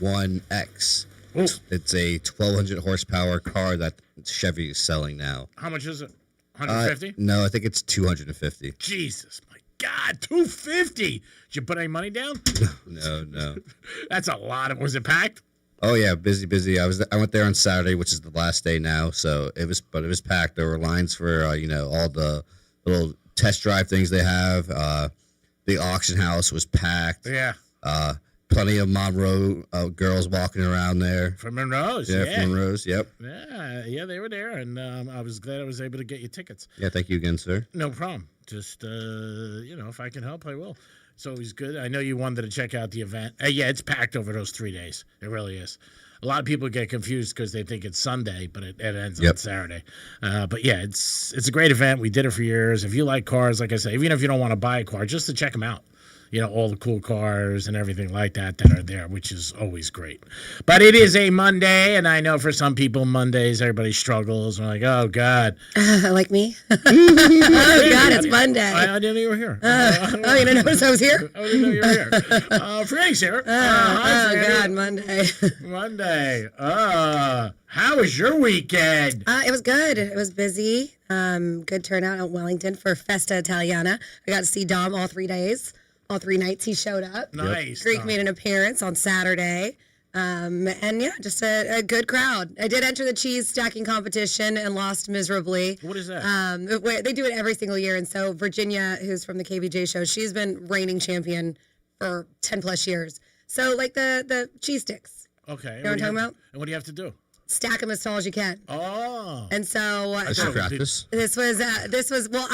1X. Ooh. It's a 1,200 horsepower car that Chevy is selling now. How much is it? 150? No, I think it's 250. Jesus, my God, 250. Did you put any money down? No. That's a lot. Was it packed? Oh yeah, busy. I went there on Saturday, which is the last day now. So it was packed. There were lines for all the little test drive things they have. The auction house was packed. Yeah. Plenty of Monroe girls walking around there. From Monroe's, From Monroe's, yep. Yeah, they were there, and I was glad I was able to get you tickets. Yeah, thank you again, sir. No problem. Just, if I can help, I will. It's always good. I know you wanted to check out the event. Yeah, it's packed over those 3 days. It really is. A lot of people get confused because they think it's Sunday, but it ends on Saturday. But yeah, it's a great event. We did it for years. If you like cars, like I say, even if you don't want to buy a car, just to check them out. All the cool cars and everything like that are there, which is always great. But it is a Monday, and I know for some people, Mondays, everybody struggles. We're like, oh, God. Like me? Oh, God, it's Monday. I didn't know you were here. Oh, you didn't notice I was here? I didn't know you were here. Franny's here. Hi, Franny. God, Monday. Monday. How was your weekend? It was good. It was busy. Good turnout out in Wellington for Festa Italiana. I got to see Dom all 3 days. All 3 nights he showed up. Nice. Greek made an appearance on Saturday. And yeah, just a good crowd. I did enter the cheese stacking competition and lost miserably. What is that? They do it every single year. And so Virginia, who's from the KVJ show, she's been reigning champion for 10 plus years. So like the cheese sticks. Okay. You know what I'm talking about? And what do you have to do? Stack them as tall as you can. Oh. And so I should practice. This was well,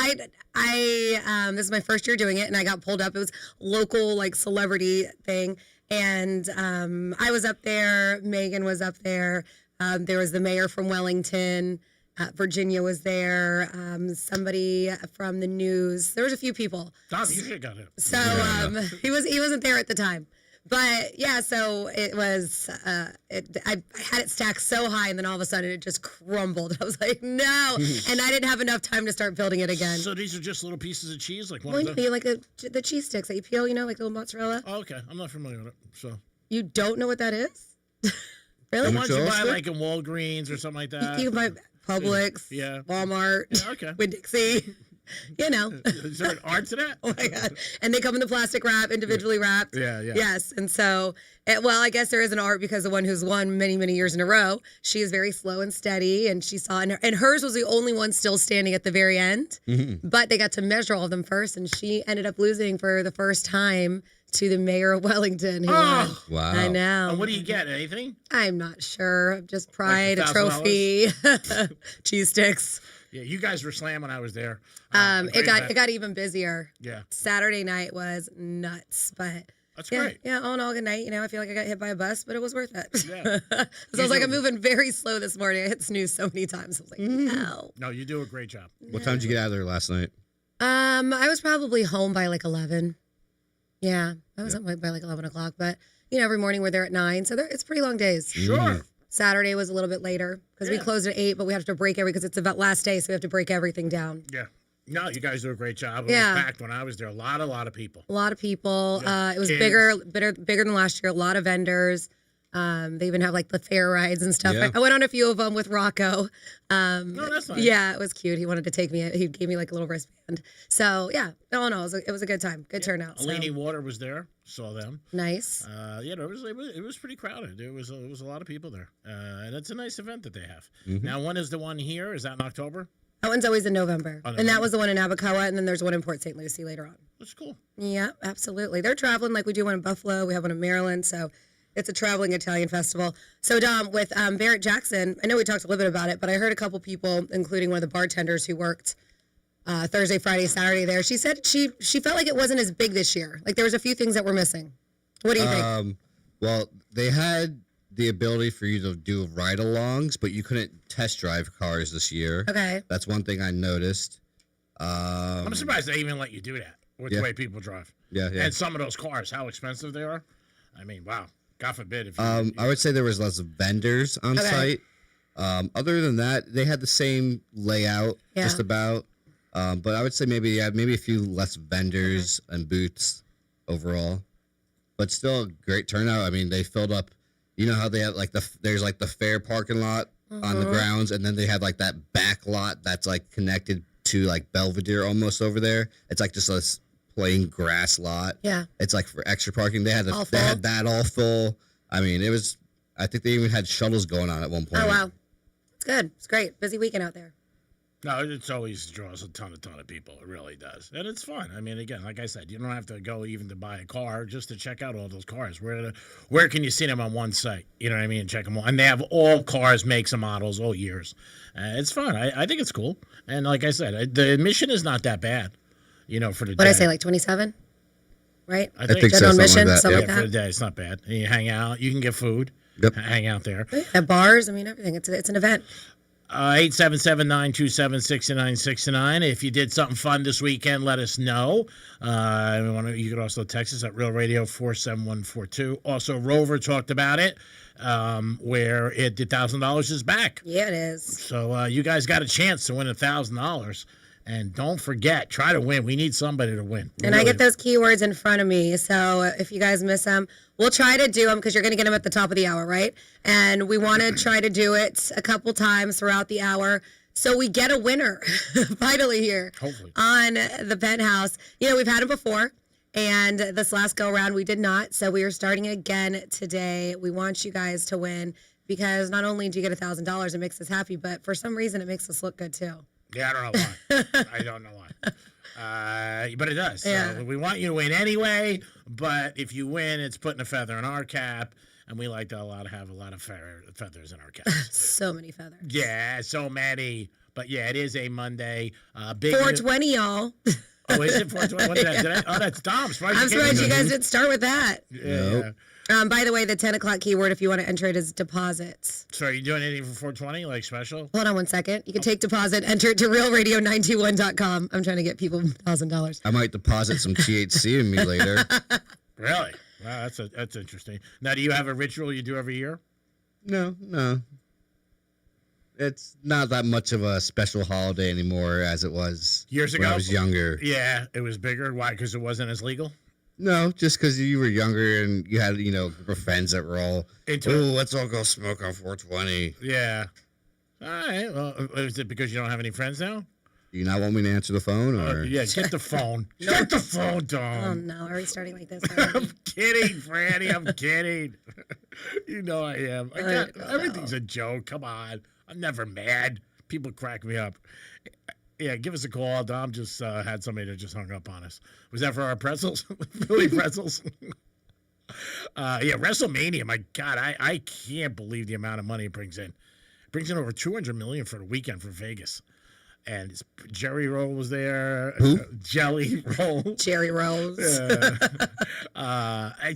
this is my first year doing it, and I got pulled up. It was local like celebrity thing, and I was up there. Megan was up there. There was the mayor from Wellington. Virginia was there. Somebody from the news. There was a few people. Dom, you should have got him. So he wasn't there at the time. But yeah, so it was. I had it stacked so high, and then all of a sudden it just crumbled. I was like, no, and I didn't have enough time to start building it again. So these are just little pieces of cheese, like like the cheese sticks that you peel, like little mozzarella. Oh, okay, I'm not familiar with it. So you don't know what that is? Really? The ones you buy like in Walgreens or something like that. You can buy Publix, Walmart, okay, Winn-Dixie. Is there an art to that? Oh my God! And they come in the plastic wrap, individually wrapped. Yeah. Yes, and so, I guess there is an art because the one who's won many, many years in a row, she is very slow and steady, and she saw, and hers was the only one still standing at the very end. Mm-hmm. But they got to measure all of them first, and she ended up losing for the first time to the mayor of Wellington. Who won. Wow! I know. And what do you get? Anything? I'm not sure. Just pride, like a trophy, cheese sticks. Yeah, you guys were slamming when I was there. It got even busier. Yeah. Saturday night was nuts, but that's great. Yeah, all in all, good night. I feel like I got hit by a bus, but it was worth it. Yeah. So I was like, I'm moving very slow this morning. I hit snooze so many times. I was like, no. No, you do a great job. What time did you get out of there last night? I was probably home by like 11. Yeah, I was home by like 11 o'clock, but every morning we're there at 9, so it's pretty long days. Sure. Saturday was a little bit later because we closed at 8, but we have to break because it's about last day, so we have to break everything down. Yeah. No, you guys do a great job. It was packed when I was there. A lot of people. A lot of people. Yeah. It was Kids. bigger than last year. A lot of vendors. They even have like the fair rides and stuff. Yeah. I went on a few of them with Rocco. No, that's nice. Yeah, it was cute. He wanted to take me. He gave me like a little wristband. So yeah, no, it was a good time. Good turnout. Alini Water was there. Saw them. Nice. It was pretty crowded. It was a lot of people there, and it's a nice event that they have. Mm-hmm. Now, when is the one here? Is that in October? That one's always in November. And that was the one in Abacoa, and then there's one in Port St. Lucie later on. That's cool. Yeah, absolutely. They're traveling like we do one in Buffalo. We have one in Maryland, so it's a traveling Italian festival. So, Dom, with Barrett Jackson, I know we talked a little bit about it, but I heard a couple people, including one of the bartenders who worked Thursday, Friday, Saturday there. She said she felt like it wasn't as big this year. Like there was a few things that were missing. What do you think? Well, they had the ability for you to do ride-alongs, but you couldn't test drive cars this year. Okay. That's one thing I noticed. I'm surprised they even let you do that with the way people drive. Yeah. And some of those cars, how expensive they are. I mean, wow. God forbid if you, I would say there was less vendors on site. Other than that, they had the same layout, just about. But I would say maybe a few less vendors and booths overall. But still a great turnout. I mean, they filled up You know how they have like there's like the fair parking lot on the grounds, and then they have like that back lot that's like connected to like Belvedere almost over there. It's like just a plain grass lot. Yeah. It's like for extra parking. They had All had that all full. I mean, it was. I think they even had shuttles going on at one point. Oh wow, it's good. It's great. Busy weekend out there. No, it's always draws a ton of people. It really does, and it's fun. I mean, again, like I said, you don't have to go even to buy a car just to check out all those cars. Where can you see them on one site? You know what I mean? Check them all, and they have all cars, makes, and models, all years. It's fun. I think it's cool, and like I said, the admission is not that bad. You know, for the What day. I say, like 27, right? I think Is that so. on Something mission? like that. Something Yep. like For the that. day, it's not bad. And you hang out. You can get food. Yep. Hang out there. At bars, I mean everything. It's an event. 877-927-6969. If you did something fun this weekend, let us know. You could also text us at Real Radio 47142. Also, Rover talked about it, where the $1,000 is back. Yeah, it is. So you guys got a chance to win $1,000. And don't forget, try to win. We need somebody to win. And I get those keywords in front of me. So if you guys miss them, we'll try to do them because you're going to get them at the top of the hour, right? And we want to try to do it a couple times throughout the hour. So we get a winner finally here Hopefully. on the Penthouse. You know, we've had them before. And this last go around, we did not. So we are starting again today. We want you guys to win because not only do you get $1,000, it makes us happy, but for some reason, it makes us look good too. Yeah, I don't know why. I don't know why. But it does. Yeah. So we want you to win anyway. But if you win, it's putting a feather in our cap. And we like to have a lot of feathers in our caps. So many feathers. Yeah, so many. But yeah, it is a Monday. Big 420, y'all. Oh, is it 420? What is that? Oh, that's Dom. I'm surprised you guys didn't start with that. Yeah. Nope. By the way, the 10 o'clock keyword, if you want to enter it, is deposits. So are you doing anything for 420, like special? Hold on one second. You can take deposit, enter it to realradio921.com. I'm trying to get people $1,000. I might deposit some THC in me later. Really? Wow, that's interesting. Now, do you have a ritual you do every year? No. It's not that much of a special holiday anymore as it was Years when ago? I was younger. Yeah, it was bigger. Why? Because it wasn't as legal? No, just because you were younger and you had, a group of friends that were all, Into it. let's all go smoke on 420. Yeah. All right. Well, is it because you don't have any friends now? Do you not want me to answer the phone? Or Yeah, get the phone. Get the phone, Oh, Tom. no. Are we starting like this? I'm kidding, Franny. I'm kidding. You know I am. Everything's a joke. Come on. I'm never mad. People crack me up. Yeah, give us a call. Dom just had somebody that just hung up on us. Was that for our pretzels? Philly pretzels? Yeah, WrestleMania. My God, I can't believe the amount of money it brings in. It brings in over $200 million for the weekend for Vegas. And Jerry Roll was there. Who? Jelly Roll. Jerry Rose. It's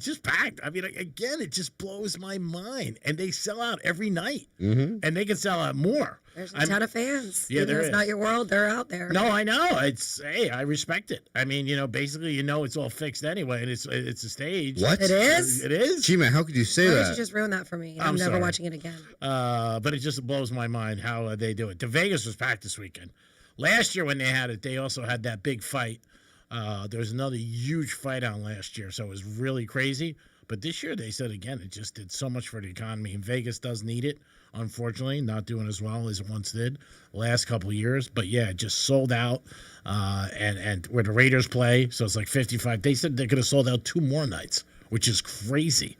just packed. I mean, again, it just blows my mind. And they sell out every night. Mm-hmm. And they can sell out more. There's a ton of fans. Yeah, Even there though it's is. not your world, they're out there. No, I know. Hey, I respect it. I mean, basically, it's all fixed anyway, and it's a stage. What? It is? It is. Gee, man, how could you say Why did that? you just ruin that for me? I'm I'm never sorry. watching it again. But it just blows my mind how they do it. The Vegas was packed this weekend. Last year when they had it, they also had that big fight. There was another huge fight on last year, so it was really crazy. But this year, they said again, it just did so much for the economy. And Vegas does need it, unfortunately, not doing as well as it once did the last couple of years. But yeah, it just sold out. And where the Raiders play, so it's like 55. They said they could have sold out 2 more nights, which is crazy.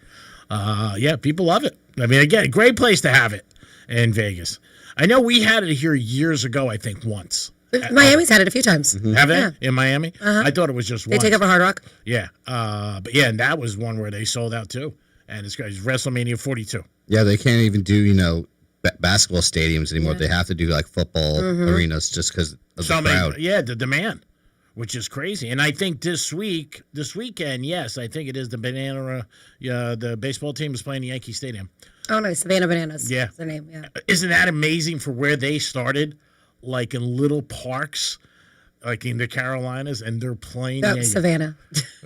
Yeah, people love it. I mean, again, great place to have it in Vegas. I know we had it here years ago, I think, once. Miami's had it a few times. Have they? Yeah. In Miami? Uh-huh. I thought it was just They once. take over Hard Rock. Yeah. But yeah, and that was one where they sold out too. And it's WrestleMania 42. Yeah, they can't even do, basketball stadiums anymore. Yeah. They have to do like football arenas just because of the crowd. Yeah, the demand, which is crazy. And I think this weekend, yes, I think it is the the baseball team is playing the Yankee Stadium. Oh, no, Savannah Bananas. Yeah. That's their name, yeah. Isn't that amazing for where they started? Like in little parks, like in the Carolinas, and they're playing Savannah.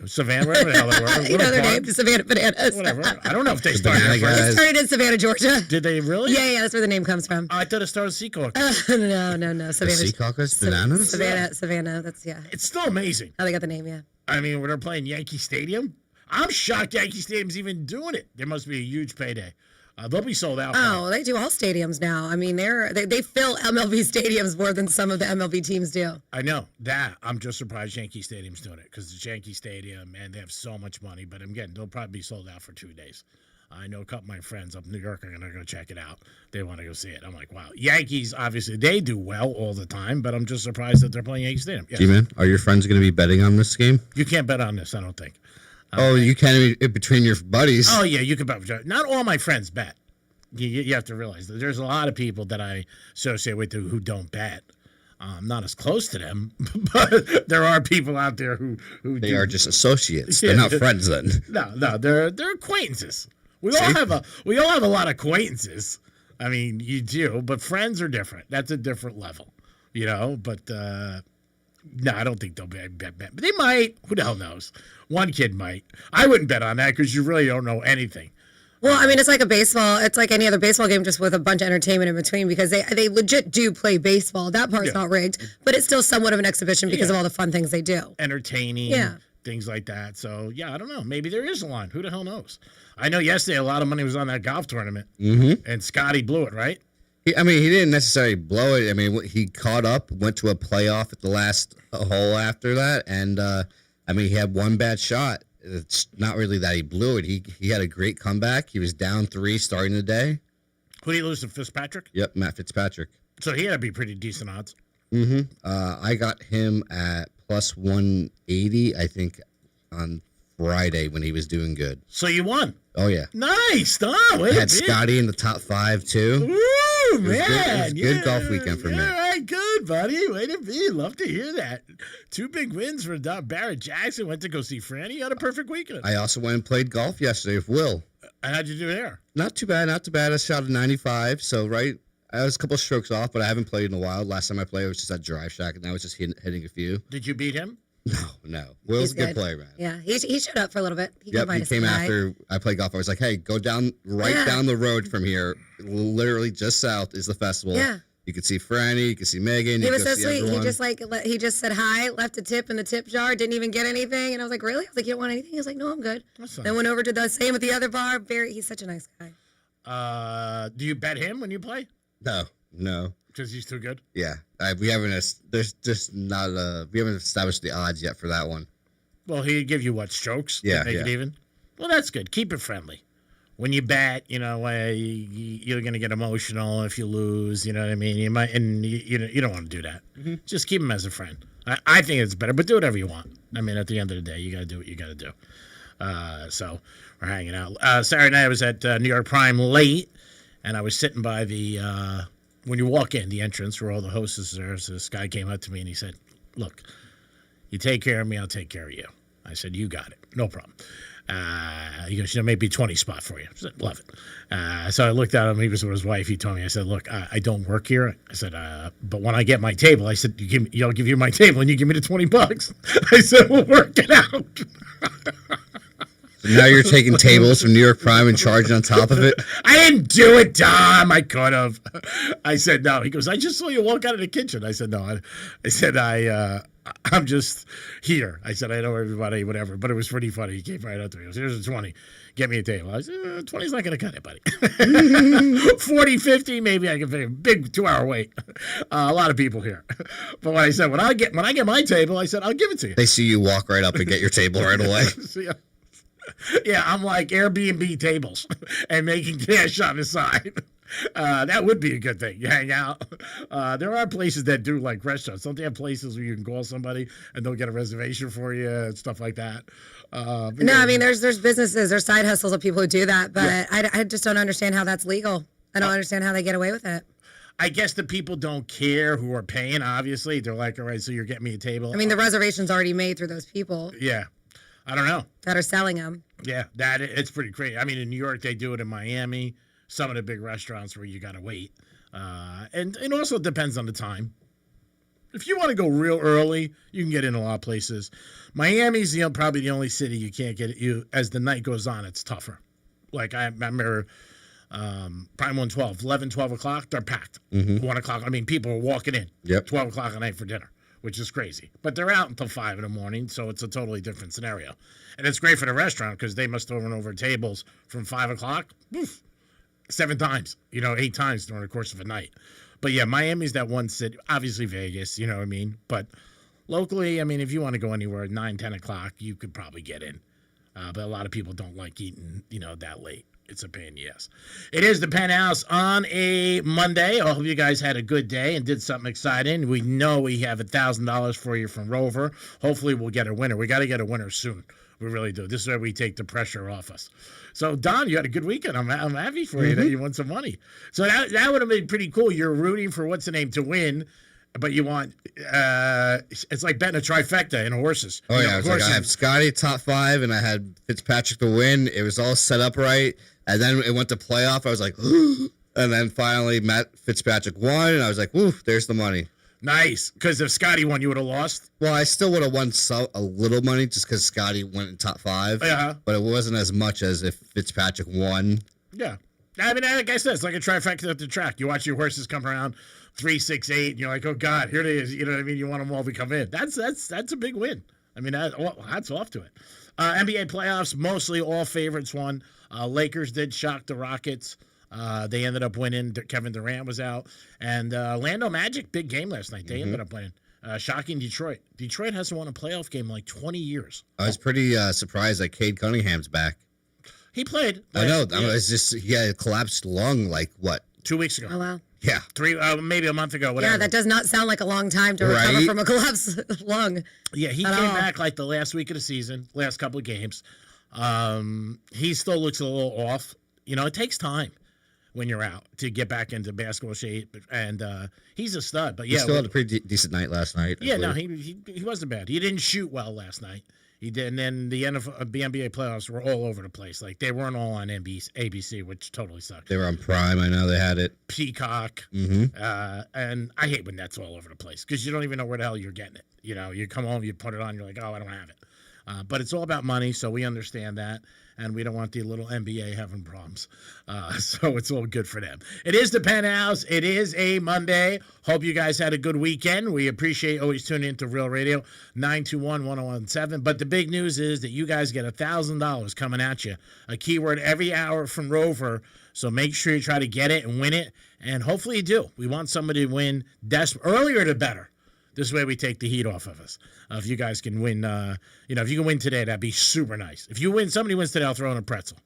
Savannah, wherever the hell they were. You know Little their park, name, Savannah Bananas. Whatever. I don't know if they The started banana it first. guys. It started in Savannah, Georgia. Did they really? Yeah, that's where the name comes from. I thought it started Seahawks. No. The Savannah. sea caucus, bananas? Savannah. That's, yeah. It's still amazing. How they got the name, yeah. I mean, when they're playing Yankee Stadium, I'm shocked Yankee Stadium's even doing it. There must be a huge payday. They'll be sold out. Oh, they do all stadiums now. I mean, they fill MLB stadiums more than some of the MLB teams do. I know that. I'm just surprised Yankee Stadium's doing it because it's Yankee Stadium and they have so much money. But again, they'll probably be sold out for 2 days. I know a couple of my friends up in New York are going to go check it out. They want to go see it. I'm like, wow. Yankees, obviously, they do well all the time, but I'm just surprised that they're playing Yankee Stadium. Yes. G-Man, are your friends going to be betting on this game? You can't bet on this, I don't think. You can't between your buddies. Oh, yeah, you can bet. Not all my friends bet. You have to realize that there's a lot of people that I associate with who don't bet. I'm not as close to them, but there are people out there who they are just associates. They're not friends then. No, they're acquaintances. We all have a lot of acquaintances. I mean, you do, but friends are different. That's a different level, But no, I don't think they'll bet. But they might. Who the hell knows? One kid might. I wouldn't bet on that because you really don't know anything. Well, I mean, it's like a baseball. It's like any other baseball game, just with a bunch of entertainment in between, because they legit do play baseball. That part's not rigged, but it's still somewhat of an exhibition because of all the fun things they do. Entertaining, things like that. So, yeah, I don't know. Maybe there is a line. Who the hell knows? I know yesterday a lot of money was on that golf tournament, and Scotty blew it, right? He didn't necessarily blow it. I mean, he caught up, went to a playoff at the last hole after that, and, he had one bad shot. It's not really that he blew it. He had a great comeback. He was down 3 starting the day. Who did he lose to, Fitzpatrick? Yep, Matt Fitzpatrick. So he had to be pretty decent odds. I got him at plus 180, I think, on Friday when he was doing good. So you won. Oh, yeah. Nice. I had Scotty in the top 5, too. Ooh, man. It was a good golf weekend for me. All right, good, buddy. Way to be. Love to hear that. 2 big wins for Barrett Jackson. Went to go see Franny. You had a perfect weekend. I also went and played golf yesterday with Will. How'd you do there? Not too bad. I shot a 95, so I was a couple strokes off, but I haven't played in a while. Last time I played, it was just at Drive Shack, and I was just hitting a few. Did you beat him? No. Will's a good player, man. Yeah, he showed up for a little bit. He came after I played golf. I was like, hey, go down down the road from here. Literally just south is the festival. Yeah. You could see Franny. You could see Megan. He was so sweet. Everyone. He just said hi, left a tip in the tip jar, didn't even get anything. And I was like, really? I was like, you don't want anything? He was like, no, I'm good. Then went over to the same with the other bar. He's such a nice guy. Do you bet him when you play? No. Because he's too good? Yeah. We haven't established the odds yet for that one. Well, he'd give you what, strokes? Yeah. Make it even? Well, that's good. Keep it friendly. When you bet, you're going to get emotional if you lose. You know what I mean? You might, and you don't want to do that. Just keep him as a friend. I think it's better, but do whatever you want. I mean, at the end of the day, you got to do what you got to do. So we're hanging out. Saturday night, I was at New York Prime late, and I was sitting by the when you walk in, the entrance where all the hostesses are. So this guy came up to me and he said, "Look, you take care of me, I'll take care of you." I said, "You got it, no problem." He goes, maybe 20 spot for you. I said, love it. So I looked at him. He was with his wife. He told me, I said, look, I don't work here. I said, but when I get my table, I said, I'll give you my table and you give me the $20. I said, we'll work it out. So now you're taking tables from New York Prime and charging on top of it? I didn't do it, Tom. I could have. I said, no. He goes, I just saw you walk out of the kitchen. I said, no. I said, I'm just here. I said, I know everybody, whatever. But it was pretty funny. He came right up to me. He goes, here's a 20. Get me a table. I said, 20's not going to cut it, buddy. 40, 50, maybe I can figure. Big 2-hour wait. A lot of people here. But when I said, when I get my table, I said, I'll give it to you. They see you walk right up and get your table right away. Yeah, I'm like Airbnb tables and making cash on the side. That would be a good thing. You hang out. There are places that do like restaurants. Don't they have places where you can call somebody and they'll get a reservation for you and stuff like that? No, I mean, there's businesses, there's side hustles of people who do that, but I just don't understand how that's legal. I don't understand how they get away with it. I guess the people don't care who are paying, obviously. They're like, all right, so you're getting me a table. I mean, the reservation's already made through those people. Yeah. I don't know. That are selling them. Yeah, it's pretty crazy. I mean, in New York, they do it in Miami. Some of the big restaurants where you got to wait. And also it depends on the time. If you want to go real early, you can get in a lot of places. Miami's probably the only city you can't get as the night goes on, it's tougher. Like I remember Prime 112, 11, 12 o'clock, they're packed. 1 o'clock, I mean, people are walking in. 12 o'clock at night for dinner. which is crazy. But they're out until 5 in the morning, so it's a totally different scenario. And it's great for the restaurant because they must turn over tables from 5 o'clock, 7 times, 8 times during the course of a night. But yeah, Miami's that one city, obviously Vegas, you know what I mean? But locally, I mean, if you want to go anywhere at 9, 10 o'clock, you could probably get in. But a lot of people don't like eating, that late. It's a pain, yes. It is the Penthouse on a Monday. I hope you guys had a good day and did something exciting. We know we have $1,000 for you from Rover. Hopefully we'll get a winner. We got to get a winner soon. We really do. This is where we take the pressure off us. So, Don, you had a good weekend. I'm happy for you that you won some money. So that would have been pretty cool. You're rooting for what's the name to win, but you want it's like betting a trifecta in horses. Oh, yeah. I have Scotty top 5, and I had Fitzpatrick to win. It was all set up right. And then it went to playoff. I was like, and then finally Matt Fitzpatrick won, and I was like, woo, there's the money. Nice, because if Scotty won, you would have lost. Well, I still would have won a little money just because Scotty went in top 5. Yeah, but it wasn't as much as if Fitzpatrick won. Yeah, I mean, like I said, it's like a trifecta at the track. You watch your horses come around 3, 6, 8, and you're like, oh God, here it is. You know what I mean? You want them all to come in. That's a big win. I mean, hats off to it. NBA playoffs, mostly all favorites won. Lakers did shock the Rockets. They ended up winning. Kevin Durant was out. And Orlando Magic, big game last night. They ended up winning. Shocking Detroit. Detroit hasn't won a playoff game in like 20 years. I was pretty surprised that Cade Cunningham's back. He played. I know. Yeah. It's just he had a collapsed lung 2 weeks ago. Oh, wow. Yeah. 3, maybe a month ago, whatever. Yeah, that does not sound like a long time to recover from a collapsed lung. Yeah, he came back like the last week of the season, last couple of games. He still looks a little off. It takes time when you're out to get back into basketball shape, and he's a stud. But yeah, he still had a pretty decent night last night. Yeah, no, he wasn't bad. He didn't shoot well last night. He did, and then the NBA playoffs were all over the place. Like they weren't all on ABC, which totally sucked. They were on Prime. I know they had it. Peacock, and I hate when that's all over the place because you don't even know where the hell you're getting it. You come home, you put it on, you're like, oh, I don't have it. But it's all about money, so we understand that, and we don't want the little NBA having problems. So it's all good for them. It is the Penthouse. It is a Monday. Hope you guys had a good weekend. We appreciate always tuning into Real Radio, 921-1017. But the big news is that you guys get $1,000 coming at you, a keyword every hour from Rover. So make sure you try to get it and win it, and hopefully you do. We want somebody to win earlier the better. This way we take the heat off of us. If you guys can win, if you can win today, that'd be super nice. If somebody wins today, I'll throw in a pretzel.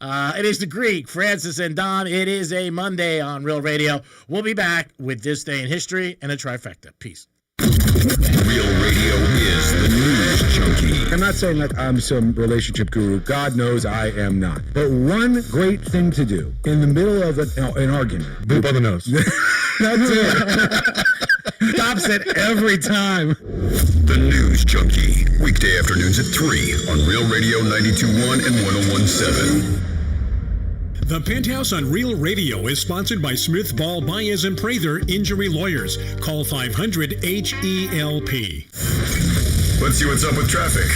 It is the Greek, Francis and Don. It is a Monday on Real Radio. We'll be back with This Day in History and a trifecta. Peace. Real Radio is the news junkie. I'm not saying that I'm some relationship guru. God knows I am not. But one great thing to do in the middle of an argument. Boop on the nose. That's it. Stops it every time. The News Junkie. Weekday afternoons at 3 on Real Radio 92.1 and 101.7. The Penthouse on Real Radio is sponsored by Smith, Ball, Baez, and Prather Injury Lawyers. Call 500-HELP. Let's see what's up with traffic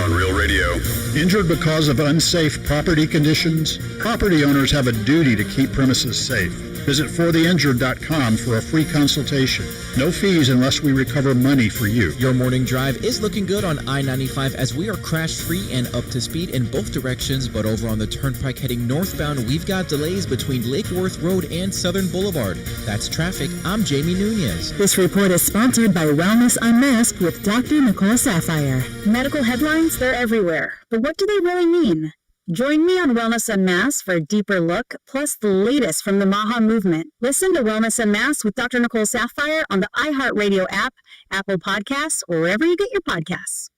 on Real Radio. Injured because of unsafe property conditions? Property owners have a duty to keep premises safe. Visit fortheinjured.com for a free consultation. No fees unless we recover money for you. Your morning drive is looking good on I-95 as we are crash-free and up to speed in both directions, but over on the Turnpike heading northbound, we've got delays between Lake Worth Road and Southern Boulevard. That's traffic. I'm Jamie Nunez. This report is sponsored by Wellness Unmasked with Dr. Nicole Sapphire. Medical headlines, they're everywhere. But what do they really mean? Join me on Wellness Unmasked for a deeper look, plus the latest from the Maha movement. Listen to Wellness Unmasked with Dr. Nicole Sapphire on the iHeartRadio app, Apple Podcasts, or wherever you get your podcasts.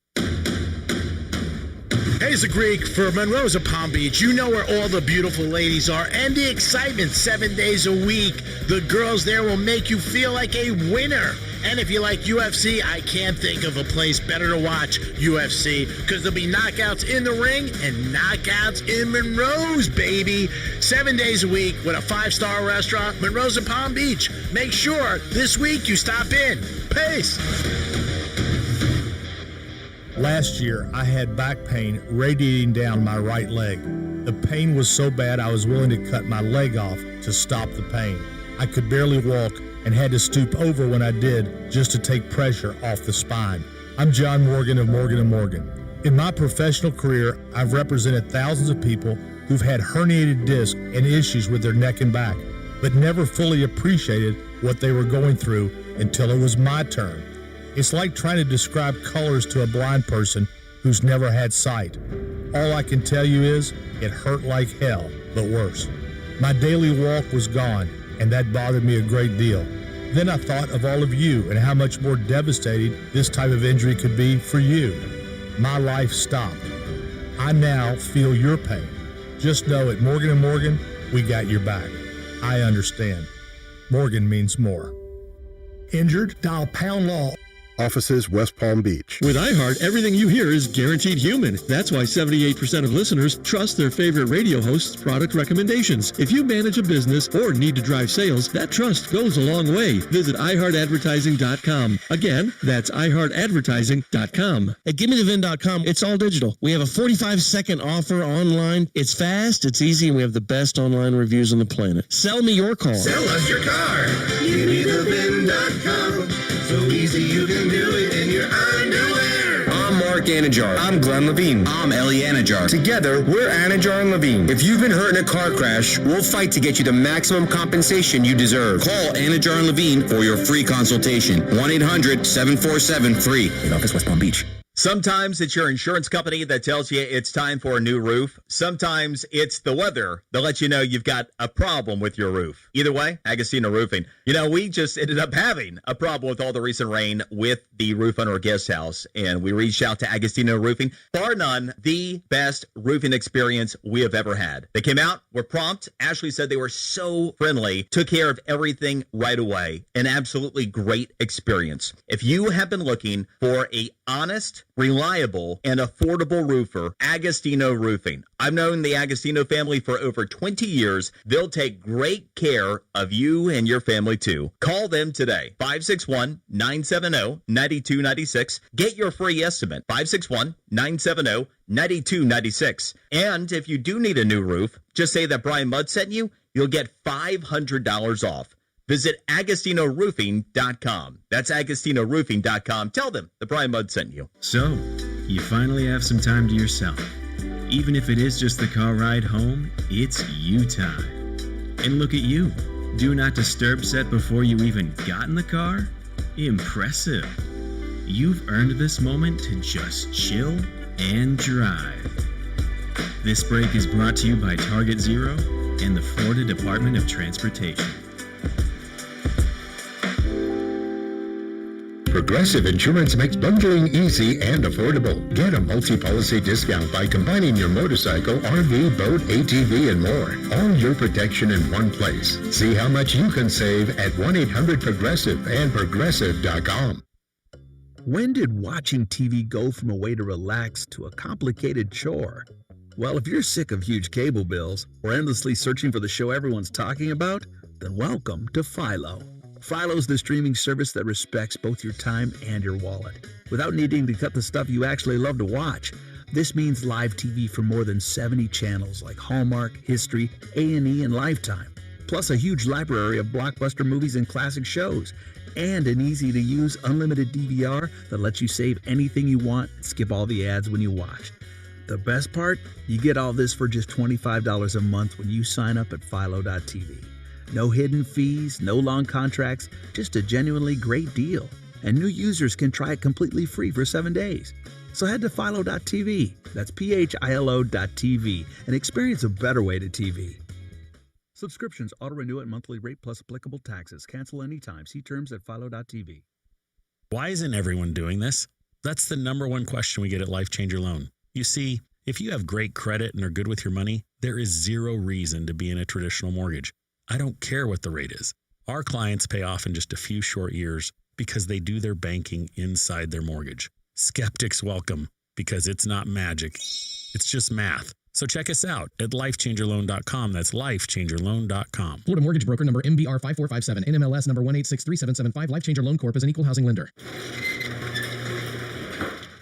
Hey, it's the Greek for Monroe's of Palm Beach. You know where all the beautiful ladies are and the excitement 7 days a week. The girls there will make you feel like a winner. And if you like UFC, I can't think of a place better to watch UFC because there'll be knockouts in the ring and knockouts in Monroe's, baby. 7 days a week with a 5-star restaurant, Monroe's of Palm Beach. Make sure this week you stop in. Peace. Last year, I had back pain radiating down my right leg. The pain was so bad I was willing to cut my leg off to stop the pain. I could barely walk and had to stoop over when I did just to take pressure off the spine. I'm John Morgan of Morgan & Morgan. In my professional career, I've represented thousands of people who've had herniated discs and issues with their neck and back, but never fully appreciated what they were going through until it was my turn. It's like trying to describe colors to a blind person who's never had sight. All I can tell you is it hurt like hell, but worse. My daily walk was gone, and that bothered me a great deal. Then I thought of all of you and how much more devastating this type of injury could be for you. My life stopped. I now feel your pain. Just know at Morgan & Morgan, we got your back. I understand. Morgan means more. Injured? Dial pound law. Offices West Palm Beach. With iHeart, everything you hear is guaranteed human. That's why 78% of listeners trust their favorite radio host's product recommendations. If you manage a business or need to drive sales, that trust goes a long way. Visit iHeartAdvertising.com. Again, that's iHeartAdvertising.com. At GimmeTheVin.com, it's all digital. We have a 45-second offer online. It's fast, it's easy, and we have the best online reviews on the planet. Sell me your car. Sell us your car. GimmeTheVin.com. So easy you can do it in your underwear. I'm Mark Anajar. I'm Glenn Levine. I'm Ellie Anajar. Together, we're Anajar and Levine. If you've been hurt in a car crash, we'll fight to get you the maximum compensation you deserve. Call Anajar and Levine for your free consultation. 1-800-747-FREE. In office, West Palm Beach. Sometimes it's your insurance company that tells you it's time for a new roof. Sometimes it's the weather that lets you know you've got a problem with your roof. Either way, Agostino Roofing. You know, we just ended up having a problem with all the recent rain with the roof on our guest house, and we reached out to Agostino Roofing. Bar none, the best roofing experience we have ever had. They came out, were prompt. Ashley said they were so friendly, took care of everything right away. An absolutely great experience. If you have been looking for a honest, reliable, and affordable roofer, Agostino Roofing. I've known the Agostino family for over 20 years. They'll take great care of you and your family too. Call them today, 561-970-9296. Get your free estimate, 561-970-9296. And if you do need a new roof, just say that Brian Mudd sent you, you'll get $500 off. Visit AgostinoRoofing.com. That's AgostinoRoofing.com. Tell them that Brian Mudd sent you. So, you finally have some time to yourself. Even if it is just the car ride home, it's you time. And look at you. Do not disturb set before you even got in the car? Impressive. You've earned this moment to just chill and drive. This break is brought to you by Target Zero and the Florida Department of Transportation. Progressive Insurance makes bundling easy and affordable. Get a multi-policy discount by combining your motorcycle, RV, boat, ATV, and more. All your protection in one place. See how much you can save at 1-800-PROGRESSIVE and Progressive.com. When did watching TV go from a way to relax to a complicated chore? Well, if you're sick of huge cable bills or endlessly searching for the show everyone's talking about, then welcome to Philo. Philo's the streaming service that respects both your time and your wallet, without needing to cut the stuff you actually love to watch. This means live TV from more than 70 channels like Hallmark, History, A&E, and Lifetime, plus a huge library of blockbuster movies and classic shows, and an easy-to-use unlimited DVR that lets you save anything you want and skip all the ads when you watch. The best part? You get all this for just $25 a month when you sign up at Philo.tv. No hidden fees, no long contracts, just a genuinely great deal. And new users can try it completely free for 7 days. So head to Philo.tv, that's PHILO.tv, and experience a better way to TV. Subscriptions auto-renew at monthly rate plus applicable taxes. Cancel anytime. See terms at Philo.tv. Why isn't everyone doing this? That's the number one question we get at Life Changer Loan. You see, if you have great credit and are good with your money, there is zero reason to be in a traditional mortgage. I don't care what the rate is. Our clients pay off in just a few short years because they do their banking inside their mortgage. Skeptics welcome, because it's not magic. It's just math. So check us out at lifechangerloan.com. That's lifechangerloan.com. Florida Mortgage Broker number MBR 5457, NMLS number 1863775. Life Changer Loan Corp is an equal housing lender.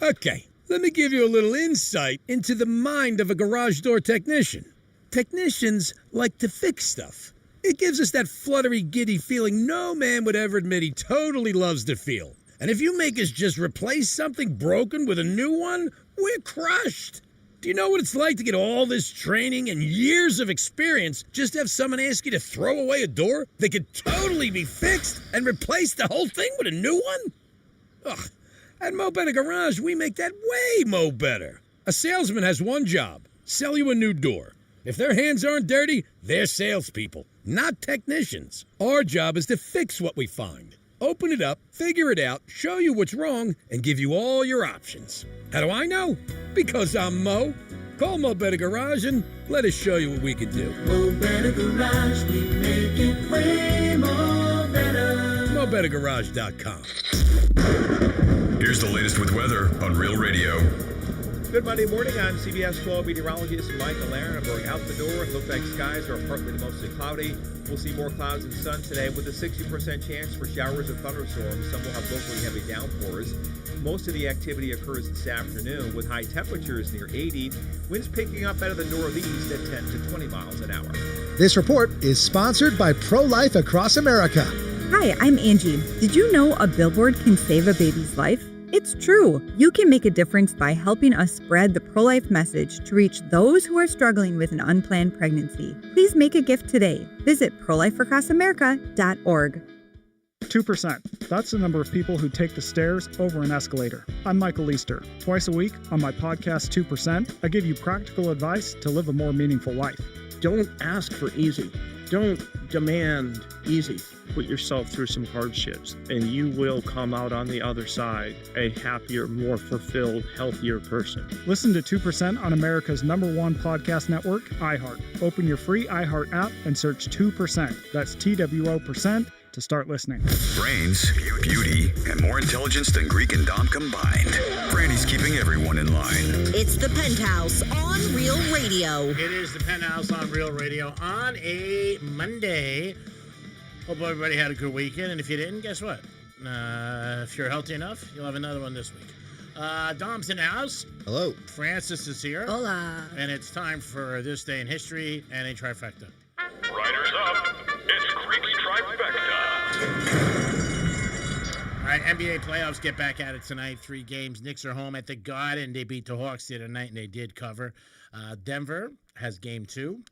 Okay, let me give you a little insight into the mind of a garage door technician. Technicians like to fix stuff. It gives us that fluttery, giddy feeling no man would ever admit he totally loves to feel. And if you make us just replace something broken with a new one, we're crushed. Do you know what it's like to get all this training and years of experience just to have someone ask you to throw away a door that could totally be fixed and replace the whole thing with a new one? Ugh. At Mo Better Garage, we make that way mo better. A salesman has one job, sell you a new door. If their hands aren't dirty, they're salespeople, not technicians. Our job is to fix what we find. Open it up, figure it out, show you what's wrong, and give you all your options. How do I know? Because I'm Mo. Call Mo Better Garage and let us show you what we can do. Mo Better Garage, we make it way more better. MoBetterGarage.com. Here's the latest with weather on Real Radio. Good Monday morning. I'm CBS 12 meteorologist Michael Aaron. Out the door. It looks like skies are partly to mostly cloudy. We'll see more clouds and sun today with a 60% chance for showers and thunderstorms. Some will have locally heavy downpours. Most of the activity occurs this afternoon with high temperatures near 80. Winds picking up out of the northeast at 10 to 20 miles an hour. This report is sponsored by Pro-Life Across America. Hi, I'm Angie. Did you know a billboard can save a baby's life? It's true. You can make a difference by helping us spread the pro-life message to reach those who are struggling with an unplanned pregnancy. Please make a gift today. Visit prolifeacrossamerica.org. 2%. That's the number of people who take the stairs over an escalator. I'm Michael Easter. Twice a week on my podcast 2%, I give you practical advice to live a more meaningful life. Don't ask for easy. Don't demand easy. Put yourself through some hardships, and you will come out on the other side a happier, more fulfilled, healthier person. Listen to 2% on America's #1 podcast network, iHeart. Open your free iHeart app and search 2%. That's TWO% to start listening. Brains, beauty, and more intelligence than Greek and Dom combined. Brandy's keeping everyone in line. It's the Penthouse on Real Radio. It is the Penthouse on Real Radio on a Monday. Hope everybody had a good weekend, and if you didn't, guess what? If you're healthy enough, you'll have another one this week. Dom's in the house. Hello. Francis is here. Hola. And it's time for This Day in History and a trifecta. Riders up. It's Greek's Trifecta. All right, NBA playoffs get back at it tonight. 3 games. Knicks are home at the Garden. They beat the Hawks the other night, and they did cover. Denver has game 2.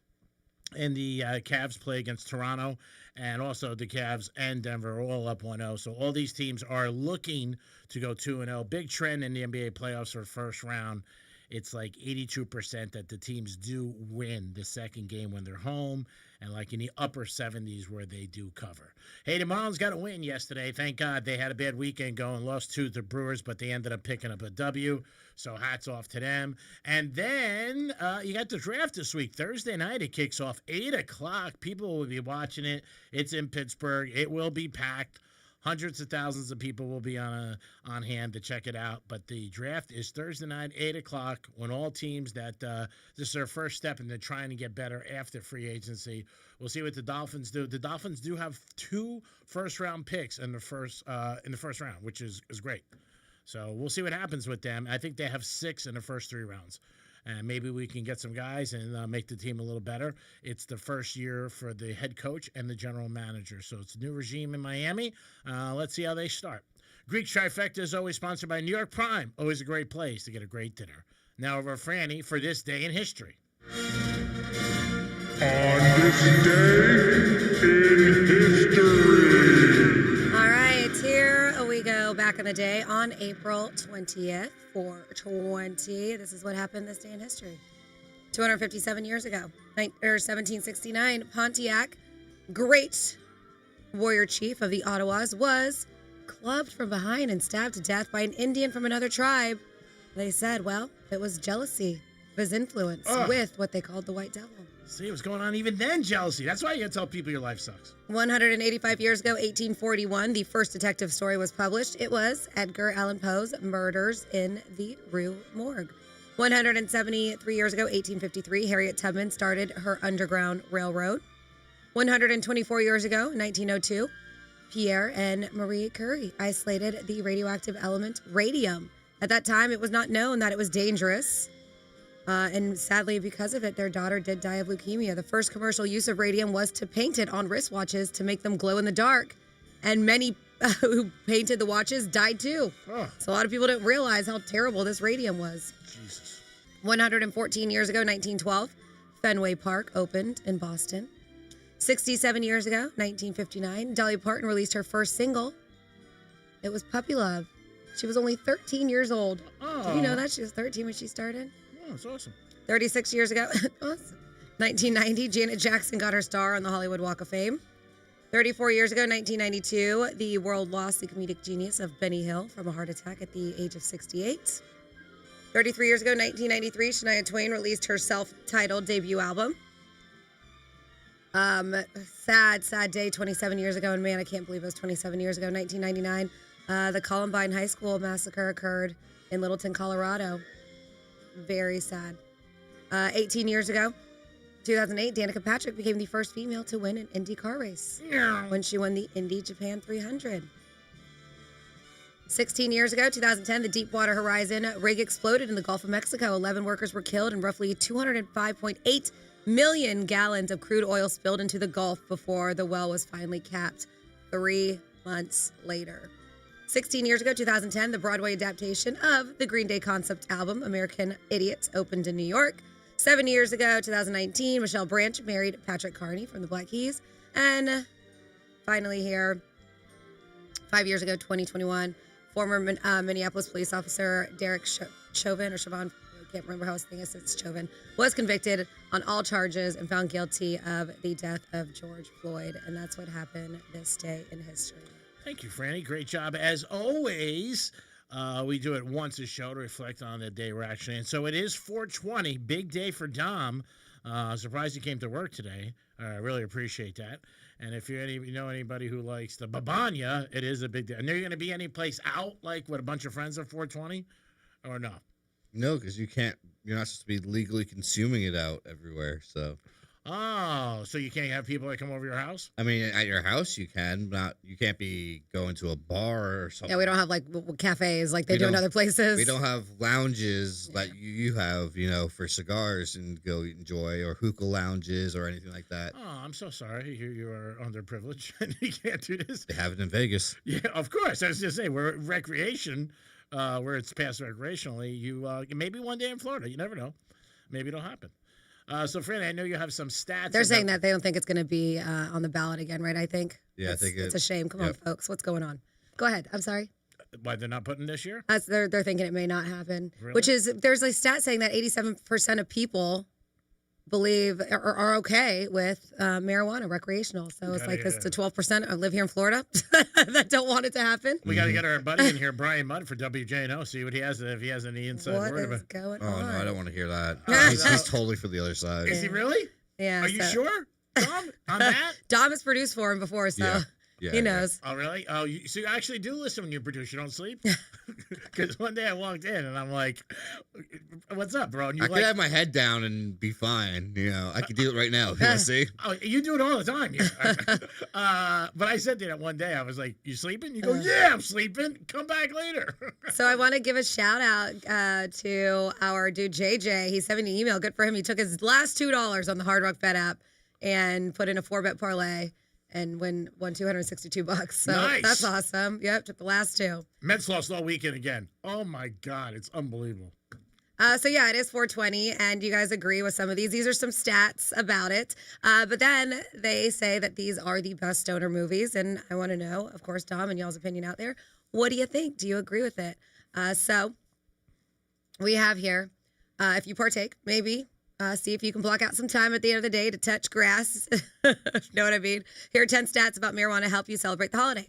And the Cavs play against Toronto. And also the Cavs and Denver are all up 1-0. So all these teams are looking to go 2-0. Big trend in the NBA playoffs for first round. It's like 82% that the teams do win the second game when they're home, and like in the upper 70s where they do cover. Hey, the Marlins got a win yesterday. Thank God. They had a bad weekend going, lost to the Brewers, but they ended up picking up a W. So hats off to them. And then you got the draft this week. Thursday night, it kicks off 8 o'clock. People will be watching it. It's in Pittsburgh. It will be packed. Hundreds of thousands of people will be on hand to check it out. But the draft is Thursday night, 8 o'clock, when all teams that this is their first step and they're trying to get better after free agency. We'll see what the Dolphins do. The Dolphins do have 2 first-round picks in the first round, which is great. So we'll see what happens with them. I think they have 6 in the first 3 rounds. And maybe we can get some guys and make the team a little better. It's the first year for the head coach and the general manager. So it's a new regime in Miami. Let's see how they start. Greek Trifecta is always sponsored by New York Prime. Always a great place to get a great dinner. Now over Franny for This Day in History. On this day in history. All right, here we go. Back in the day on April 20th, 420. This is what happened this day in history. 257 years ago, 1769, Pontiac, great warrior chief of the Ottawas, was clubbed from behind and stabbed to death by an Indian from another tribe. They said, well, it was jealousy of his influence with what they called the White Devil. See, it was going on even then, jealousy. That's why you gotta tell people your life sucks. 185 years ago, 1841, the first detective story was published. It was Edgar Allan Poe's Murders in the Rue Morgue. 173 years ago, 1853, Harriet Tubman started her Underground Railroad. 124 years ago, 1902, Pierre and Marie Curie isolated the radioactive element radium. At that time, it was not known that it was dangerous. And sadly, because of it, their daughter did die of leukemia. The first commercial use of radium was to paint it on wristwatches to make them glow in the dark. And many who painted the watches died too. Oh. So a lot of people didn't realize how terrible this radium was. Jesus. 114 years ago, 1912, Fenway Park opened in Boston. 67 years ago, 1959, Dolly Parton released her first single. It was Puppy Love. She was only 13 years old. Oh. Did you know that? She was 13 when she started. Oh, that's awesome. 36 years ago, awesome. 1990, Janet Jackson got her star on the Hollywood Walk of Fame. 34 years ago, 1992, the world lost the comedic genius of Benny Hill from a heart attack at the age of 68. 33 years ago, 1993, Shania Twain released her self-titled debut album. Sad day, 27 years ago, and man, I can't believe it was 27 years ago, 1999. The Columbine High School massacre occurred in Littleton, Colorado. Very sad. 18 years ago, 2008, Danica Patrick became the first female to win an Indy car race when she won the Indy Japan 300. 16 years ago, 2010, the Deepwater Horizon rig exploded in the Gulf of Mexico. 11 workers were killed and roughly 205.8 million gallons of crude oil spilled into the Gulf before the well was finally capped 3 months later. 16 years ago, 2010, the Broadway adaptation of the Green Day concept album, American Idiots, opened in New York. 7 years ago, 2019, Michelle Branch married Patrick Carney from the Black Keys. And finally here, 5 years ago, 2021, former Minneapolis police officer Derek Chauvin, I can't remember how his thing is, it's Chauvin, was convicted on all charges and found guilty of the death of George Floyd. And that's what happened this day in history. Thank you, Franny. Great job. As always, we do it once a show to reflect on the day we're actually in. So it is 420, big day for Dom. Surprised he came to work today. I really appreciate that. And if you know anybody who likes the babanya, it is a big day. And are you going to be any place out, like with a bunch of friends at 420, or no? No, because you're not supposed to be legally consuming it out everywhere. So. Oh, so you can't have people that come over your house? I mean, at your house you can, you can't be going to a bar or something. Yeah, we don't have like cafes like they do in other places. We don't have lounges like you have, for cigars and go enjoy, or hookah lounges or anything like that. Oh, I'm so sorry. You are underprivileged and you can't do this. They have it in Vegas. Yeah, of course. I was just saying, we're recreation, where it's passed recreationally. You maybe one day in Florida. You never know. Maybe it'll happen. So, Franny, I know you have some stats. They're saying that they don't think it's going to be on the ballot again, right? I think. Yeah, I think it's a shame. Come on, folks. What's going on? Go ahead. I'm sorry. Why they're not putting this year? They're thinking it may not happen. Really? Which is, there's a stat saying that 87% of people believe or are okay with marijuana recreational. So it's like it's the 12% I live here in Florida that don't want it to happen. We got to get our buddy in here, Brian Mudd, for WJNO. See what he has, if he has any inside What word is about. going Oh on? no, I don't want to hear that. Oh, He's totally for the other side. Is he really? Yeah. Are you sure, Dom, on that? Dom has produced for him before, so he knows. Oh, really? Oh, so you actually do listen when you produce. You don't sleep? Because one day I walked in and I'm like, what's up, bro? And I could have my head down and be fine. I could do it right now. You want to see? Oh, you do it all the time. Yeah. But I said to that one day, I was like, you sleeping? You go, yeah, I'm sleeping. Come back later. So I want to give a shout out to our dude JJ. He sent me an email. Good for him. He took his last $2 on the Hard Rock Bet app and put in a 4-bet parlay and won $262. So Nice. That's awesome. Yep, took the last two. Mets lost all weekend again. Oh my God, it's unbelievable. So yeah, it is 420, and you guys agree with some of these. These are some stats about it. But then they say that these are the best stoner movies, and I want to know, of course, Dom and y'all's opinion out there. What do you think? Do you agree with it? So we have here, if you partake, maybe see if you can block out some time at the end of the day to touch grass. Know what I mean? Here are 10 stats about marijuana to help you celebrate the holiday.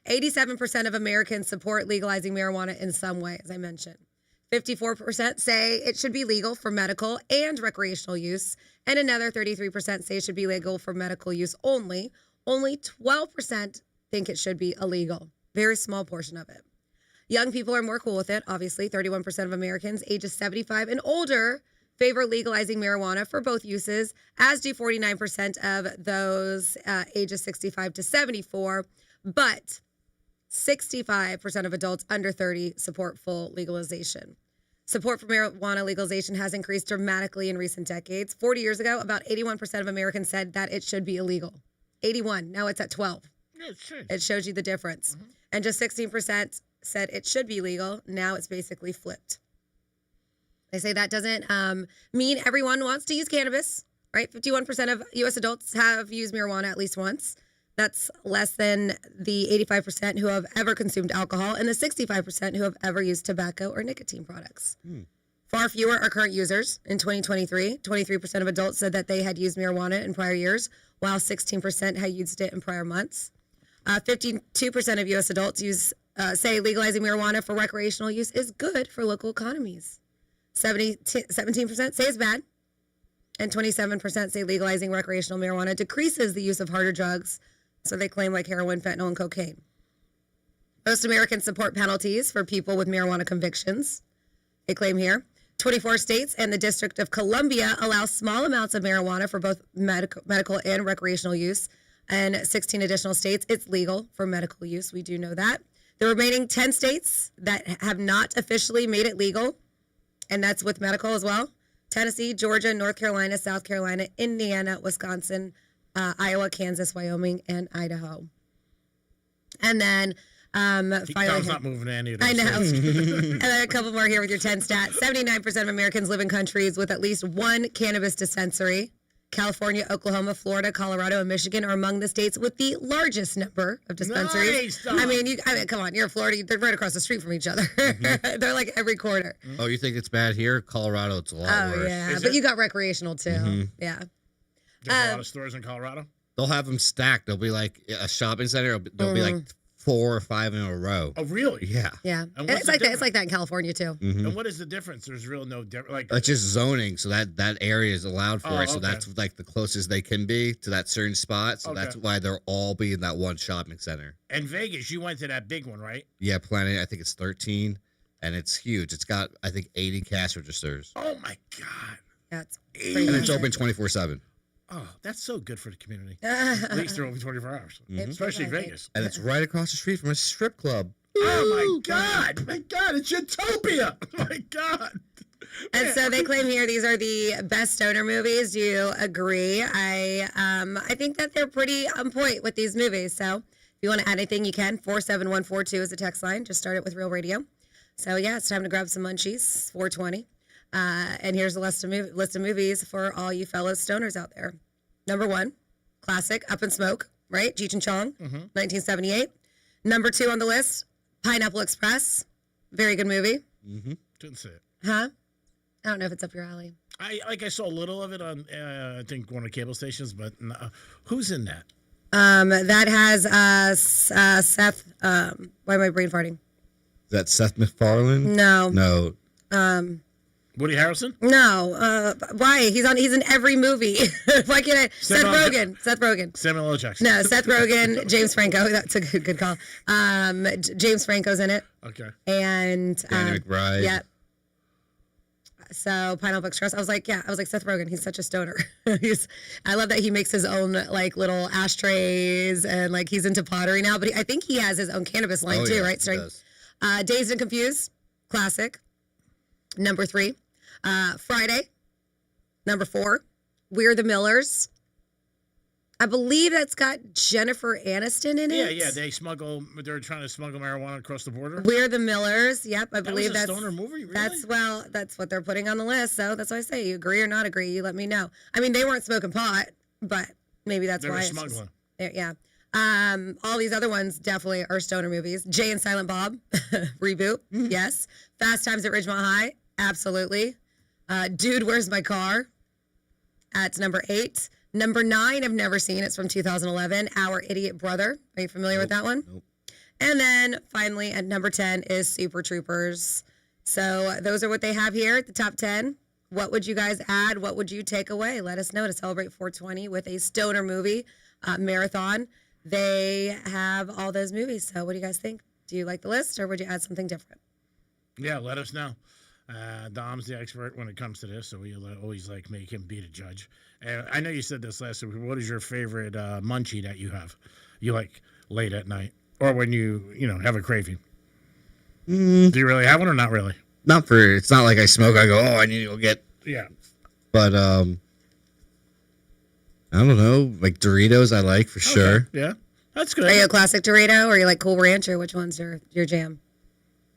87% of Americans support legalizing marijuana in some way, as I mentioned. 54% say it should be legal for medical and recreational use, and another 33% say it should be legal for medical use only. Only 12% think it should be illegal. Very small portion of it. Young people are more cool with it, obviously. 31% of Americans ages 75 and older favor legalizing marijuana for both uses, as do 49% of those ages 65 to 74. But 65% of adults under 30 support full legalization. Support for marijuana legalization has increased dramatically in recent decades. 40 years ago, about 81% of Americans said that it should be illegal. 81. Now it's at 12. Yeah, it's true. It shows you the difference. And just 16% said it should be legal. Now it's basically flipped. They say that doesn't mean everyone wants to use cannabis, right? 51% of U.S. adults have used marijuana at least once. That's less than the 85% who have ever consumed alcohol and the 65% who have ever used tobacco or nicotine products. Far fewer are current users. In 2023, 23% of adults said that they had used marijuana in prior years, while 16% had used it in prior months. 52% of U.S. adults say legalizing marijuana for recreational use is good for local economies. 17% say it's bad, and 27% say legalizing recreational marijuana decreases the use of harder drugs, so they claim, like heroin, fentanyl, and cocaine. Most Americans support penalties for people with marijuana convictions. They claim here 24 states and the District of Columbia allow small amounts of marijuana for both medical and recreational use. And 16 additional states, it's legal for medical use. We do know that. The remaining 10 states that have not officially made it legal, and that's with medical as well: Tennessee, Georgia, North Carolina, South Carolina, Indiana, Wisconsin, Iowa, Kansas, Wyoming, and Idaho. And then finally, Tom's not moving to any of those. I know. states. And then a couple more here with your 10 stats. 79% of Americans live in countries with at least one cannabis dispensary. California, Oklahoma, Florida, Colorado, and Michigan are among the states with the largest number of dispensaries. Nice, Tom. I mean, come on, you're in Florida. They're right across the street from each other. They're like every corner. Oh, you think it's bad here? Colorado, it's a lot worse. Yeah, but you got recreational too. Yeah. There's a lot of stores in Colorado. They'll have them stacked. They'll be like a shopping center. There'll be like 4 or 5 in a row. Oh, really? Yeah. Yeah. And It's like that. It's like that in California too. And what is the difference? There's real no difference. Like It's just zoning, so that area is allowed for Oh, it. So okay. that's like the closest they can be to that certain spot. So Okay. that's why they'll all be in that one shopping center. in Vegas, you went to that big one, right? Yeah, Planet. I think it's 13, and it's huge. It's got I think 80 cash registers, Oh my God. That's and it's open 24/7. Oh, that's so good for the community. At At least they're open 24 hours, especially Vegas. And it's right across the street from a strip club. Oh my God! My God! It's Utopia! My God! And so they claim here these are the best stoner movies. Do you agree? I think that they're pretty on point with these movies. So if you want to add anything, you can. 47142 is the text line. Just start it with Real Radio. So yeah, it's time to grab some munchies. 420. And here's a list of movies for all you fellow stoners out there. Number 1, classic, Up in Smoke, right? Cheech and Chong, 1978. Number 2 on the list, Pineapple Express. Very good movie. Didn't see it. Huh? I don't know if it's up your alley. I saw a little of it on I think one of the cable stations, but who's in that? That has Seth. Why am I brain farting? Is that Seth MacFarlane? No. No. Woody Harrelson? No. Why? He's in every movie. Why can't I? Seth Rogen. Samuel L. Jackson. No, Seth Rogen, James Franco. That's a good call. James Franco's in it. Okay. And Danny McBride. Yep. So Pineapple Express. I was like Seth Rogen. He's such a stoner. I love that he makes his own like little ashtrays and like he's into pottery now. But I think he has his own cannabis line too, right? He does. Dazed and Confused, classic. Number 3, Friday. Number 4, We're the Millers. I believe that's got Jennifer Aniston in it. Yeah. They're trying to smuggle marijuana across the border. We're the Millers. Yep, I believe was a that's stoner movie. Really? That's what they're putting on the list. So that's why I say, you agree or not agree, you let me know. I mean, they weren't smoking pot, but maybe that's They why were it's smuggling. yeah. All these other ones definitely are stoner movies. Jay and Silent Bob, reboot. Yes. Fast Times at Ridgemont High. Absolutely. Dude, Where's My Car? That's number 8. Number 9, I've never seen. It's from 2011. Our Idiot Brother. Are you familiar with that one? Nope. And then finally at number 10 is Super Troopers. So those are what they have here at the top 10. What would you guys add? What would you take away? Let us know to celebrate 420 with a stoner movie marathon. They have all those movies. So what do you guys think? Do you like the list or would you add something different? Yeah, let us know. Dom's the expert when it comes to this, so we always like make him be the judge. And I know you said this last week. What is your favorite munchie that you have? You like late at night or when you have a craving? Do you really have one or not really? It's not like I smoke. I go, oh, I need to go get. Yeah. But I don't know, like Doritos, I like for sure. Yeah, that's good. Are you a classic Dorito, or are you like Cool Ranch, or which one's your jam?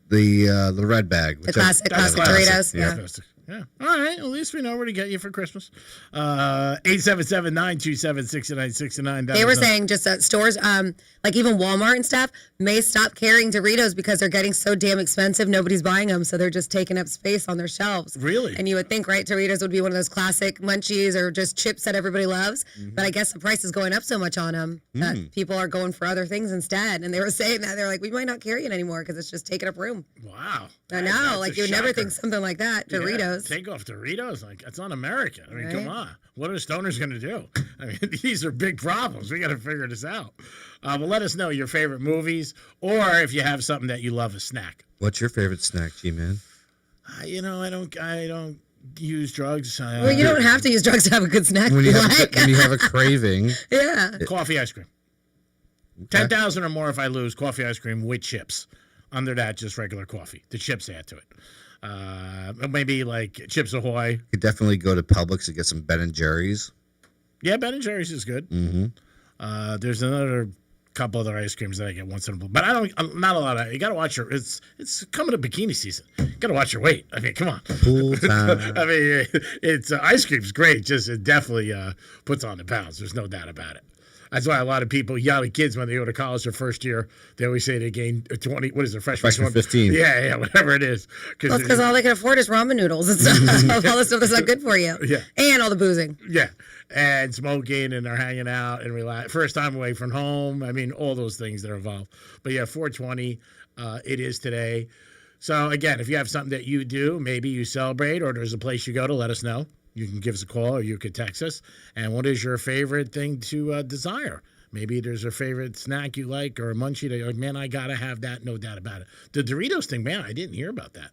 The red bag. The classic Doritos. Yeah. Yeah. All right. At least we know where to get you for Christmas. 877-927-6969. They were saying just stores, like even Walmart and stuff, may stop carrying Doritos because they're getting so damn expensive. Nobody's buying them, so they're just taking up space on their shelves. Really? And you would think, right, Doritos would be one of those classic munchies or just chips that everybody loves. But I guess the price is going up so much on them that people are going for other things instead. And they were saying that they're like, we might not carry it anymore because it's just taking up room. Wow. I know, like you would never think something like that. Doritos. Yeah, take off Doritos, like that's un-American. I mean, come Right? on. What are stoners going to do? I mean, these are big problems. We got to figure this out. But let us know your favorite movies, or if you have something that you love, a snack. What's your favorite snack, G-Man? I don't use drugs. Well, you don't have to use drugs to have a good snack. When you if have, like. when you have a craving. Yeah. Coffee ice cream. 10,000 or more if I lose. Coffee ice cream with chips. Under that, just regular coffee. The chips add to it. Maybe like Chips Ahoy. You could definitely go to Publix and get some Ben & Jerry's. Yeah, Ben & Jerry's is good. Mm-hmm. There's another couple other ice creams that I get once in a while, but I don't. Not a lot of. You got to watch your. It's coming to bikini season. You got to watch your weight. I mean, come on. Pool time. I mean, it's ice cream's great. Just it definitely puts on the pounds. There's no doubt about it. That's why a lot of people, young kids, when they go to college their first year, they always say they gain 20. What is it, freshman 15? Yeah, whatever it is. Well, because all they can afford is ramen noodles and stuff. All the stuff that's not good for you. Yeah. And all the boozing. Yeah. And smoking, and they're hanging out and relax. First time away from home. I mean, all those things that are involved. But yeah, 420, it is today. So again, if you have something that you do, maybe you celebrate, or there's a place you go to, let us know. You can give us a call, or you could text us. And what is your favorite thing to desire? Maybe there's a favorite snack you like, or a munchie that you're like, man, I got to have that, no doubt about it. The Doritos thing, man, I didn't hear about that.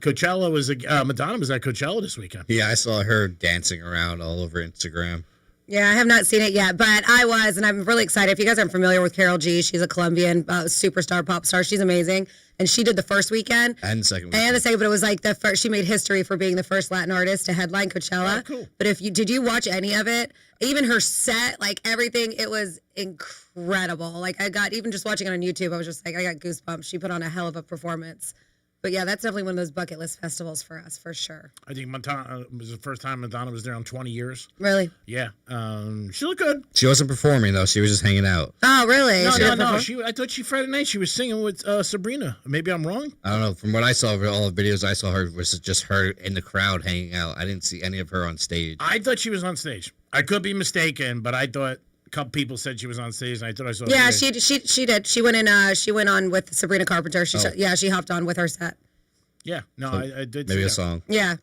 Coachella was, Madonna was at Coachella this weekend. Yeah, I saw her dancing around all over Instagram. Yeah, I have not seen it yet, but I was, and I'm really excited. If you guys aren't familiar with Karol G, she's a Colombian superstar, pop star. She's amazing. And she did the first weekend. And the second weekend. And the second, but it was like the first, she made history for being the first Latin artist to headline Coachella. Oh, cool. But did you watch any of it? Even her set, like everything, it was incredible. Like I got, even just watching it on YouTube, I was just like, I got goosebumps. She put on a hell of a performance. But yeah, that's definitely one of those bucket list festivals for us, for sure. I think Madonna was the first time Madonna was there in 20 years. Really? Yeah. She looked good. She wasn't performing, though. She was just hanging out. Oh, really? No. perform? I thought Friday night she was singing with Sabrina. Maybe I'm wrong. I don't know. From what I saw, all the videos I saw her was just her in the crowd hanging out. I didn't see any of her on stage. I thought she was on stage. I could be mistaken, but I thought a couple people said she was on stage, and I thought I saw. Yeah, she did. She went in. She went on with Sabrina Carpenter. She hopped on with her set. Yeah, no, So I did. maybe see a that. song. Yeah.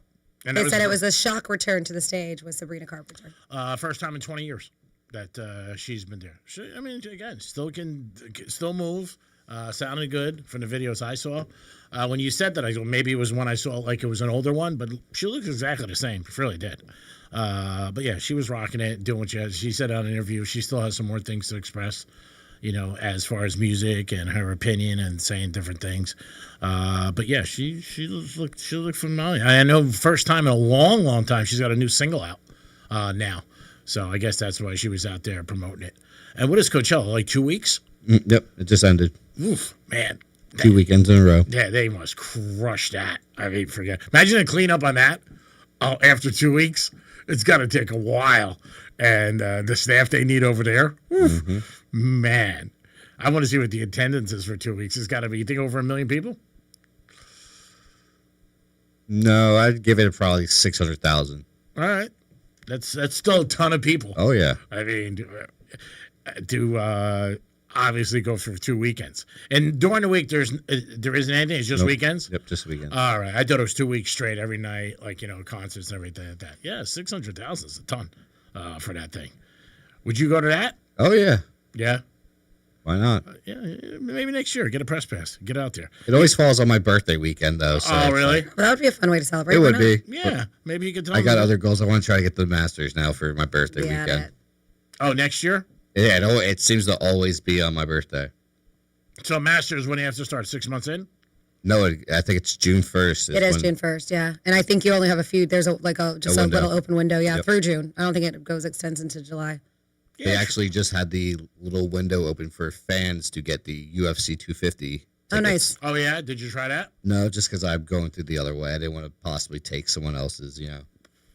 And They said it was a shock return to the stage with Sabrina Carpenter. First time in 20 years that she's been there. I mean, again, still move. Sounded good from the videos I saw. When you said that, I thought maybe it was one I saw, like it was an older one, but she looks exactly the same. She really did. But yeah, she was rocking it, doing what she had. She said on an interview she still has some more things to express, you know, as far as music and her opinion and saying different things. But yeah, she looked phenomenal. I know first time in a long time she's got a new single out now. So I guess that's why she was out there promoting it. And what is Coachella, like 2 weeks? Yep, it just ended. Oof, man. 2 weekends in a row. Yeah, they must crush that. I mean, forget. Imagine a cleanup on that after 2 weeks. It's got to take a while. And the staff they need over there, man. I want to see what the attendance is for 2 weeks. It's got to be, you think, over 1 million people? No, I'd give it probably 600,000. All right. That's still a ton of people. Oh, yeah. I mean, to obviously go for 2 weekends. And during the week, there isn't anything? It's just Nope. weekends? Yep, just weekends. All right. I thought it was 2 weeks straight every night, like, you know, concerts and everything like that. Yeah, 600,000 is a ton for that thing. Would you go to that? Oh, yeah. Yeah? Why not? Yeah, maybe next year. Get a press pass. Get out there. It always falls on my birthday weekend, though. So Oh, really? Well, that would be a fun way to celebrate. It Why would not? be. Yeah. Maybe you could tell I got them. other goals. I want to try to get the Masters now for my birthday Yeah, weekend. Oh, next year? Yeah, it seems to always be on my birthday. So Masters, when do you have to start? 6 months in? No, I think it's June 1st. It is June 1st, yeah. And I think you only have a few. There's a little open window, yeah, through June. I don't think it extends into July. They actually just had the little window open for fans to get the UFC 250 tickets. Oh, nice. Oh, yeah? Did you try that? No, just because I'm going through the other way. I didn't want to possibly take someone else's,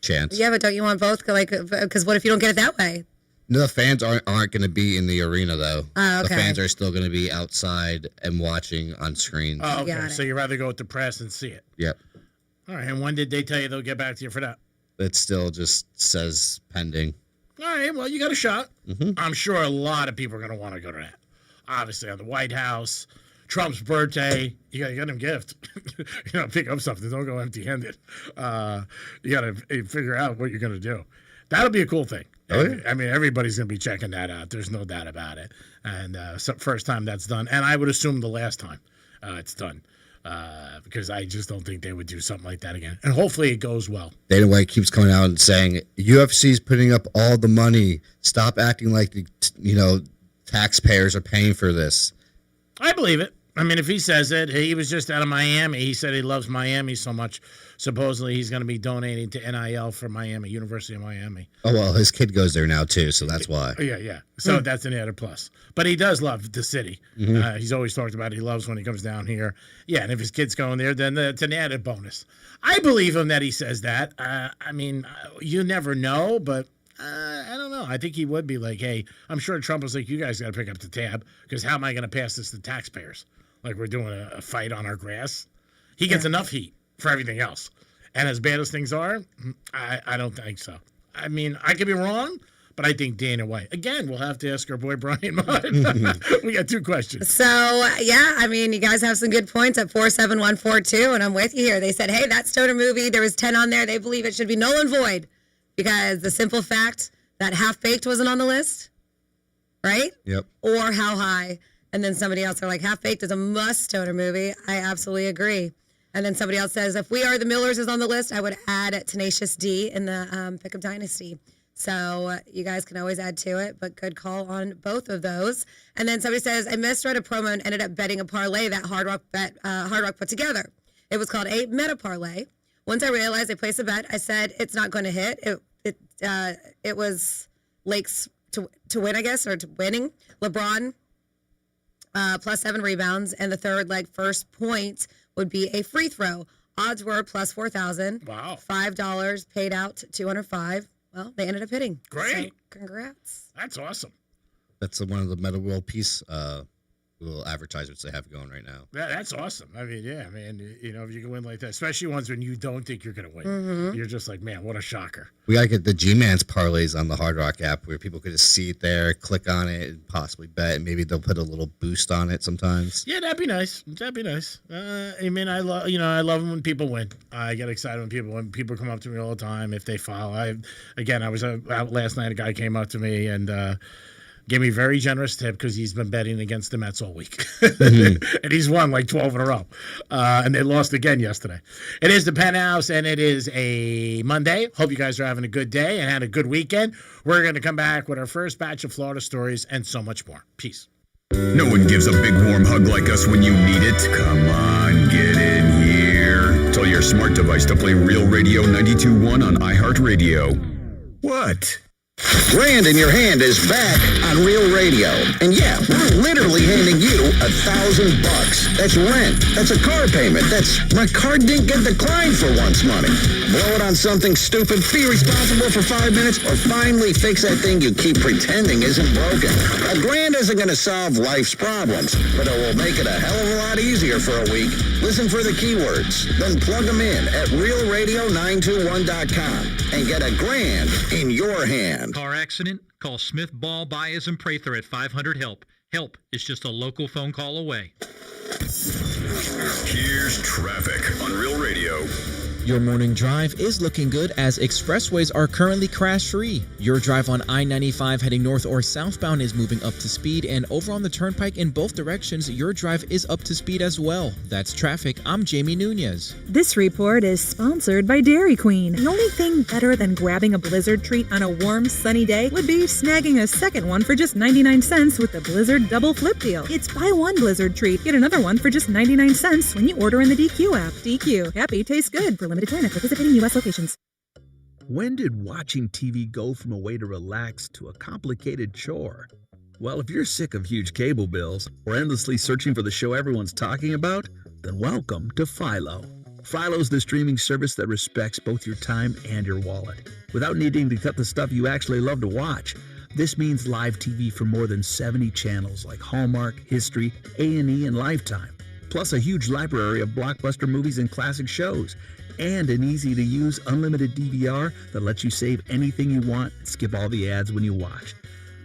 chance. Yeah, but don't you want both? Because what if you don't get it that way? No, the fans aren't going to be in the arena, though. Oh, okay. The fans are still going to be outside and watching on screens. Oh, okay. So you'd rather go with the press and see it? Yep. All right. And when did they tell you they'll get back to you for that? It still just says pending. All right. Well, you got a shot. Mm-hmm. I'm sure a lot of people are going to want to go to that. Obviously, on the White House, Trump's birthday, you got to get him a gift. Pick up something. Don't go empty-handed. You got to figure out what you're going to do. That'll be a cool thing. Oh, yeah. I mean, everybody's going to be checking that out. There's no doubt about it. And first time that's done. And I would assume the last time it's done. Because I just don't think they would do something like that again. And hopefully it goes well. Dana White keeps coming out and saying, UFC's putting up all the money. Stop acting like, taxpayers are paying for this. I believe it. I mean, if he says it, he was just out of Miami. He said he loves Miami so much. Supposedly he's going to be donating to NIL for Miami, University of Miami. Oh, well, his kid goes there now, too, so that's why. Yeah. So that's an added plus. But he does love the city. Mm-hmm. He's always talked about it. He loves when he comes down here. Yeah, and if his kid's going there, then it's an added bonus. I believe him that he says that. I mean, you never know, but I don't know. I think he would be like, hey, I'm sure Trump was like, you guys got to pick up the tab because how am I going to pass this to taxpayers? Like we're doing a fight on our grass. He gets enough heat for everything else. And as bad as things are, I don't think so. I mean, I could be wrong, but I think Dana White. Again, we'll have to ask our boy Brian Mudd. We got 2 questions. So, yeah, I mean, you guys have some good points at 47142, and I'm with you here. They said, hey, that Stoner movie, there was 10 on there. They believe it should be null and void because the simple fact that Half-Baked wasn't on the list, right? Yep. Or How High. And then somebody else are like, Half-Baked is a must Stoner movie. I absolutely agree. And then somebody else says, if We Are the Millers is on the list, I would add Tenacious D in the Pickup Dynasty. So you guys can always add to it, but good call on both of those. And then somebody says, I misread a promo and ended up betting a parlay that Hard Rock put together. It was called a meta parlay. Once I realized I placed a bet, I said it's not going to hit. It was Lakes to win, I guess, or to winning. LeBron plus 7 rebounds, and the third leg first point would be a free throw. Odds were plus 4,000. Wow. $5 paid out $205. Well, they ended up hitting. Great. So, congrats. That's awesome. That's one of the Meta World Peace little advertisements they have going right now. Yeah, that's awesome. I mean, yeah, man, if you can win like that, especially ones when you don't think you're going to win, you're just like, man, what a shocker. We got to get the G-Man's parlays on the Hard Rock app where people could just see it there, click on it, and possibly bet. Maybe they'll put a little boost on it sometimes. Yeah, that'd be nice. I mean, I love them when people win. I get excited when people come up to me all the time if they follow. I was out last night. A guy came up to me and gave me a very generous tip because he's been betting against the Mets all week. And he's won like 12 in a row. And they lost again yesterday. It is the Penthouse, and it is a Monday. Hope you guys are having a good day and had a good weekend. We're going to come back with our first batch of Florida stories and so much more. Peace. No one gives a big warm hug like us when you need it. Come on, get in here. Tell your smart device to play Real Radio 92.1 on iHeartRadio. What? Grand in Your Hand is back on Real Radio. And yeah, we're literally handing you $1,000. That's rent. That's a car payment. That's my car didn't get declined for once money. Blow it on something stupid, be responsible for 5 minutes, or finally fix that thing you keep pretending isn't broken. $1,000 isn't going to solve life's problems, but it will make it a hell of a lot easier for a week. Listen for the keywords, then plug them in at realradio921.com and get $1,000 in your hand. Car accident? Call Smith, Ball, Baez, and Prather at 500-HELP. Help is just a local phone call away. Here's traffic on Real Radio. Your morning drive is looking good as expressways are currently crash-free. Your drive on I-95 heading north or southbound is moving up to speed, and over on the turnpike in both directions, your drive is up to speed as well. That's traffic. I'm Jamie Nunez. This report is sponsored by Dairy Queen. The only thing better than grabbing a Blizzard treat on a warm, sunny day would be snagging a second one for just 99 cents with the Blizzard Double Flip Deal. It's buy one Blizzard treat, get another one for just 99 cents when you order in the DQ app. DQ. Happy tastes good. For limited time at participating U.S. locations. When did watching TV go from a way to relax to a complicated chore? Well, if you're sick of huge cable bills or endlessly searching for the show everyone's talking about, then welcome to Philo. Philo's the streaming service that respects both your time and your wallet, without needing to cut the stuff you actually love to watch. This means live TV from more than 70 channels like Hallmark, History, A&E, and Lifetime, plus a huge library of blockbuster movies and classic shows, and an easy-to-use unlimited DVR that lets you save anything you want and skip all the ads when you watch.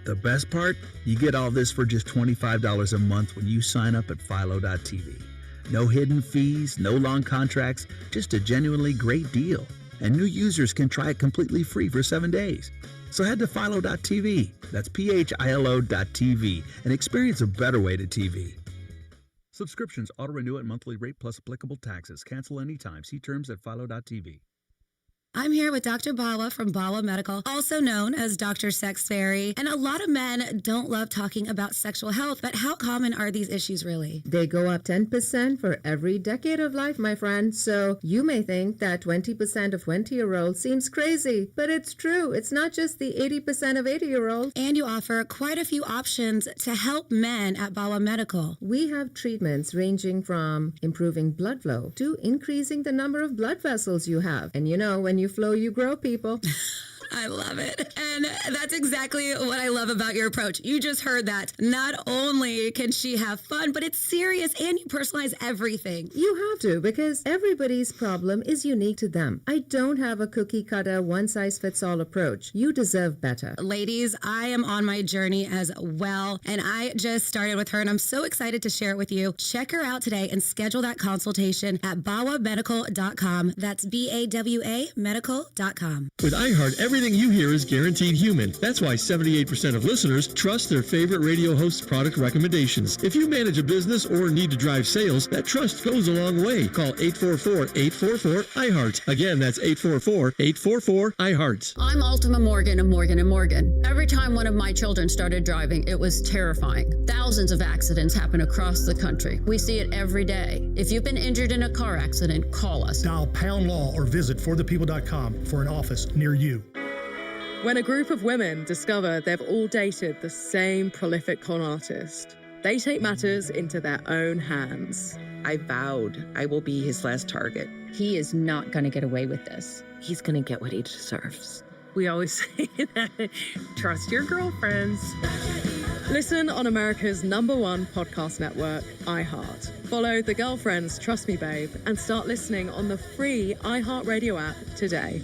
The best part? You get all this for just $25 a month when you sign up at Philo.tv. No hidden fees, no long contracts, just a genuinely great deal. And new users can try it completely free for 7 days. So head to Philo.tv, that's PHILO.tv, and experience a better way to TV. Subscriptions auto-renew at monthly rate plus applicable taxes. Cancel anytime. See terms at Philo.tv. I'm here with Dr. Bawa from Bawa Medical, also known as Dr. Sex Fairy. And a lot of men don't love talking about sexual health, but how common are these issues really? They go up 10% for every decade of life, my friend. So you may think that 20% of 20-year-olds seems crazy, but it's true. It's not just the 80% of 80-year-olds. And you offer quite a few options to help men at Bawa Medical. We have treatments ranging from improving blood flow to increasing the number of blood vessels you have. And you know, when you flow, you grow, people. I love it. And that's exactly what I love about your approach. You just heard that. Not only can she have fun, but it's serious and you personalize everything. You have to, because everybody's problem is unique to them. I don't have a cookie cutter, one-size-fits-all approach. You deserve better. Ladies, I am on my journey as well, and I just started with her, and I'm so excited to share it with you. Check her out today and schedule that consultation at bawamedical.com. That's BAWA medical.com. With iHeart, everything you hear is guaranteed human. That's why 78% of listeners trust their favorite radio host's product recommendations. If you manage a business or need to drive sales, that trust goes a long way. Call 844-844-iHeart. Again, that's 844-844-iHeart. I'm Ultima Morgan of Morgan & Morgan. Every time one of my children started driving, it was terrifying. Thousands of accidents happen across the country. We see it every day. If you've been injured in a car accident, call us. Dial pound law or visit forthepeople.com for an office near you. When a group of women discover they've all dated the same prolific con artist, they take matters into their own hands. I vowed I will be his last target. He is not going to get away with this. He's going to get what he deserves. We always say that. Trust your girlfriends. Listen on America's #1 podcast network, iHeart. Follow the Girlfriends Trust Me Babe and start listening on the free iHeartRadio app today.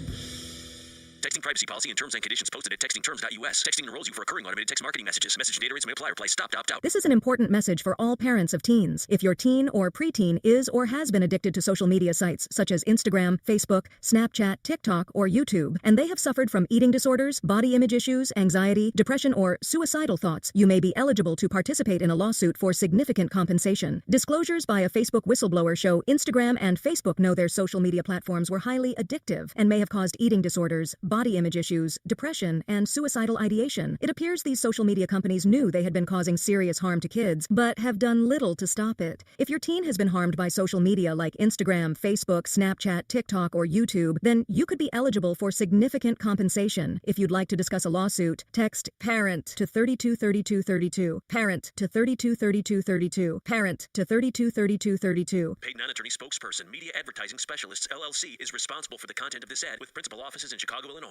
Texting privacy policy and terms and conditions posted at textingterms.us. Texting enrolls you for recurring automated text marketing messages. Message and data rates may apply. Reply stop to opt out. This is an important message for all parents of teens. If your teen or preteen is or has been addicted to social media sites such as Instagram, Facebook, Snapchat, TikTok, or YouTube, and they have suffered from eating disorders, body image issues, anxiety, depression, or suicidal thoughts, you may be eligible to participate in a lawsuit for significant compensation. Disclosures by a Facebook whistleblower show Instagram and Facebook know their social media platforms were highly addictive and may have caused eating disorders, body image issues, depression, and suicidal ideation. It appears these social media companies knew they had been causing serious harm to kids, but have done little to stop it. If your teen has been harmed by social media like Instagram, Facebook, Snapchat, TikTok, or YouTube, then you could be eligible for significant compensation. If you'd like to discuss a lawsuit, text PARENT to 323232. PARENT to 323232. PARENT to 323232. Paid non-attorney spokesperson, Media Advertising Specialists, LLC, is responsible for the content of this ad with principal offices in Chicago, Illinois.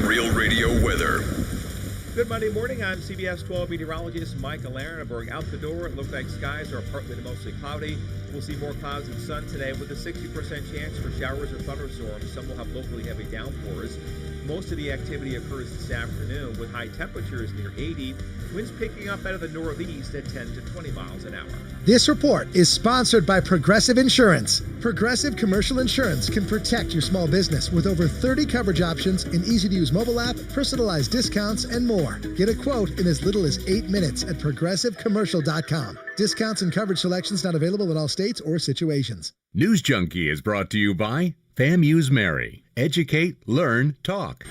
Real Radio weather. Good Monday morning. I'm CBS 12 meteorologist Mike Alarin. Out the door, it looks like skies are partly to mostly cloudy. We'll see more clouds and sun today with a 60% chance for showers or thunderstorms. Some will have locally heavy downpours. Most of the activity occurs this afternoon with high temperatures near 80. Winds picking up out of the northeast at 10 to 20 miles an hour. This report is sponsored by Progressive Insurance. Progressive Commercial Insurance can protect your small business with over 30 coverage options, an easy-to-use mobile app, personalized discounts, and more. Get a quote in as little as 8 minutes at progressivecommercial.com. Discounts and coverage selections not available in all states or situations. News Junkie is brought to you by FAMU's Mary. Educate, learn, talk.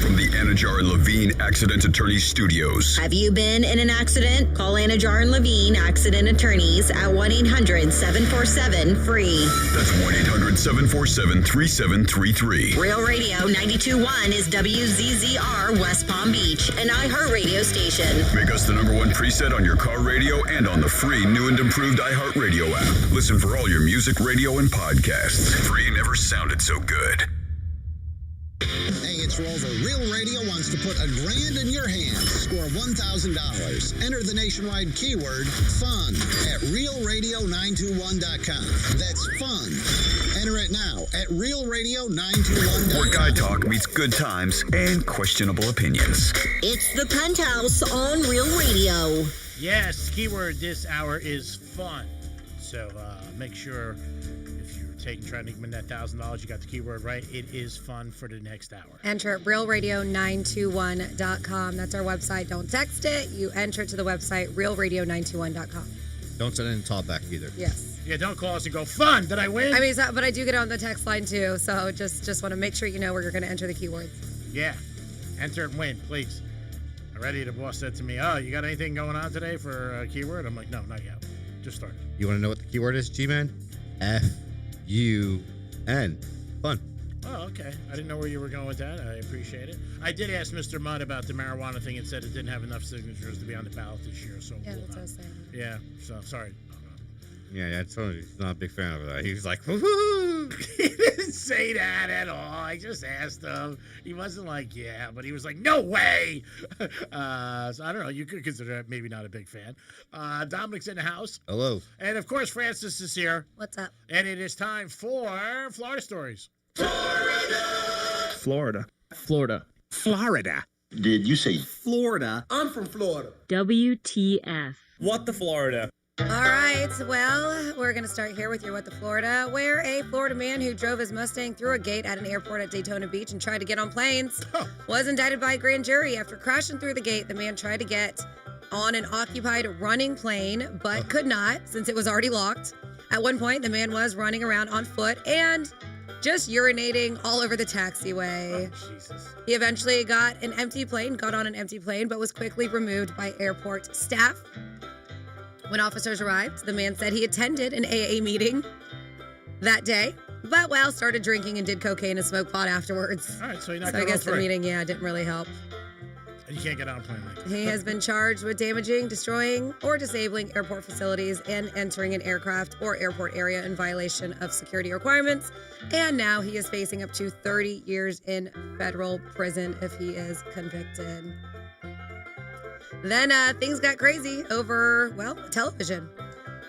From the Anajar and Levine Accident Attorneys Studios. Have you been in an accident? Call Anajar and Levine Accident Attorneys at 1-800-747-FREE. That's 1-800-747-3733. Real Radio 92.1 is WZZR West Palm Beach, an iHeartRadio station. Make us the #1 preset on your car radio and on the free new and improved iHeartRadio app. Listen for all your music, radio, and podcasts. Free never sounded so good. Hey, it's Rover. Real Radio wants to put $1,000 in your hands. Score $1,000. Enter the nationwide keyword FUN at realradio921.com. That's fun. Enter it now at realradio921.com. Where guy talk meets good times and questionable opinions. It's the Penthouse on Real Radio. Yes, keyword this hour is fun. So make sure trying to win that $1,000, you got the keyword right. It is fun for the next hour. Enter at realradio921.com. That's our website. Don't text it. You enter it to the website, realradio921.com. Don't send any talk back either. Yes. Yeah, don't call us and go, fun, did I win? I mean, but I do get on the text line too, so just want to make sure you know where you're going to enter the keywords. Yeah. Enter and win, please. Already the boss said to me, oh, you got anything going on today for a keyword? I'm like, no, not yet. Just started. You want to know what the keyword is, G-Man? F-U-N. Fun. Oh, okay. I didn't know where you were going with that. I appreciate it. I did ask Mr. Mudd about the marijuana thing and said it didn't have enough signatures to be on the ballot this year. So yeah, that's what I was saying. Yeah, so sorry. Yeah, I told him he's not a big fan of that. He was like, woo-hoo! He didn't say that at all. I just asked him. He wasn't like, yeah, but he was like, no way! So I don't know. You could consider that maybe not a big fan. Dominic's in the house. Hello. And, of course, Francis is here. What's up? And it is time for Florida Stories. Florida. Florida. Did you say Florida? I'm from Florida. WTF. What the Florida? All right, well, we're going to start here with your What the Florida, where a Florida man who drove his Mustang through a gate at an airport at Daytona Beach and tried to get on planes was indicted by a grand jury. After crashing through the gate, the man tried to get on an occupied running plane, but could not since it was already locked. At one point, the man was running around on foot and just urinating all over the taxiway. Oh, Jesus. He eventually got on an empty plane, but was quickly removed by airport staff. When officers arrived, the man said he attended an AA meeting that day, but started drinking and did cocaine and smoked pot afterwards. All right, so you're not So I going guess the meeting, didn't really help. And you can't get on a plane like that. He has been charged with damaging, destroying, or disabling airport facilities and entering an aircraft or airport area in violation of security requirements. And now he is facing up to 30 years in federal prison if he is convicted. Then things got crazy over, television.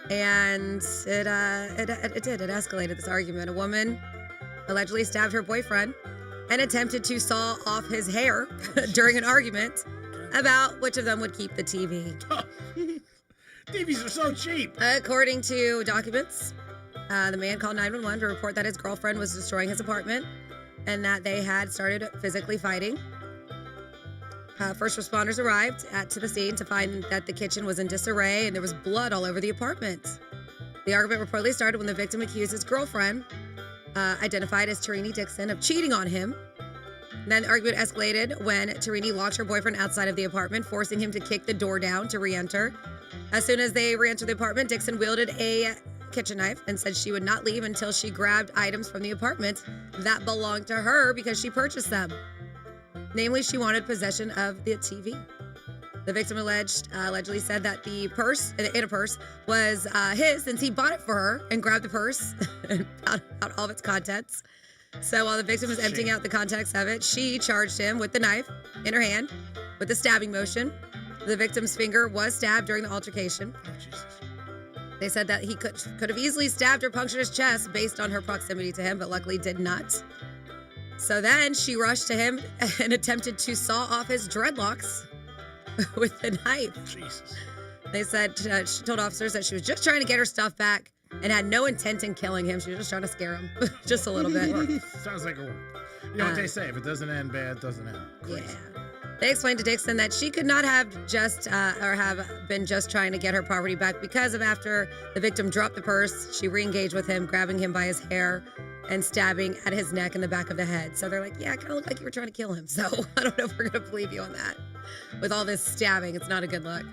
And it escalated, this argument. A woman allegedly stabbed her boyfriend and attempted to saw off his hair during an argument about which of them would keep the TV. TVs are so cheap. According to documents, the man called 911 to report that his girlfriend was destroying his apartment and that they had started physically fighting. First responders arrived to the scene to find that the kitchen was in disarray and there was blood all over the apartment. The argument reportedly started when the victim accused his girlfriend, identified as Tarini Dixon, of cheating on him. Then the argument escalated when Tarini locked her boyfriend outside of the apartment, forcing him to kick the door down to re-enter. As soon as they re-entered the apartment, Dixon wielded a kitchen knife and said she would not leave until she grabbed items from the apartment that belonged to her because she purchased them. Namely, she wanted possession of the TV. The victim allegedly said that the purse, in a purse, was his since he bought it for her and grabbed the purse and found out all of its contents. So while the victim was emptying out the contents of it, she charged him with the knife in her hand with a stabbing motion. The victim's finger was stabbed during the altercation. Oh, Jesus. They said that he could have easily stabbed or punctured his chest based on her proximity to him, but luckily did not. So then she rushed to him and attempted to saw off his dreadlocks with a knife. Jesus. They said she told officers that she was just trying to get her stuff back and had no intent in killing him. She was just trying to scare him just a little bit. Sounds like a work. You know what they say, if it doesn't end bad, it doesn't end. Crazy. Yeah. They explained to Dixon that she could not have just or have been just trying to get her property back because of after the victim dropped the purse, she re-engaged with him, grabbing him by his hair and stabbing at his neck and the back of the head. So they're like, yeah, it kind of looked like you were trying to kill him. So I don't know if we're going to believe you on that. With all this stabbing, it's not a good look.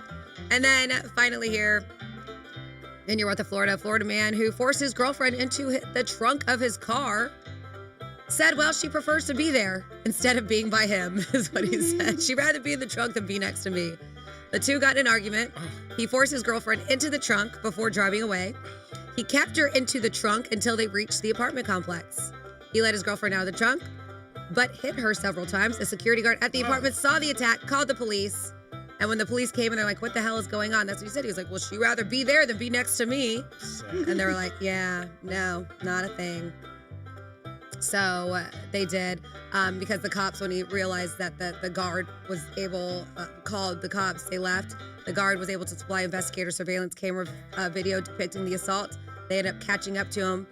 And then finally here, in Yorba, Florida, a Florida man who forced his girlfriend into the trunk of his car said, well, she prefers to be there instead of being by him, is what he said. She'd rather be in the trunk than be next to me. The two got in an argument. He forced his girlfriend into the trunk before driving away. He kept her into the trunk until they reached the apartment complex. He let his girlfriend out of the trunk, but hit her several times. A security guard at the apartment saw the attack, called the police. And when the police came and they're like, what the hell is going on? That's what he said. He was like, well, she'd rather be there than be next to me. And they were like, yeah, no, not a thing. So they did, because the cops, when he realized that the guard was able, called the cops, they left. The guard was able to supply investigator surveillance camera video depicting the assault. They ended up catching up to him.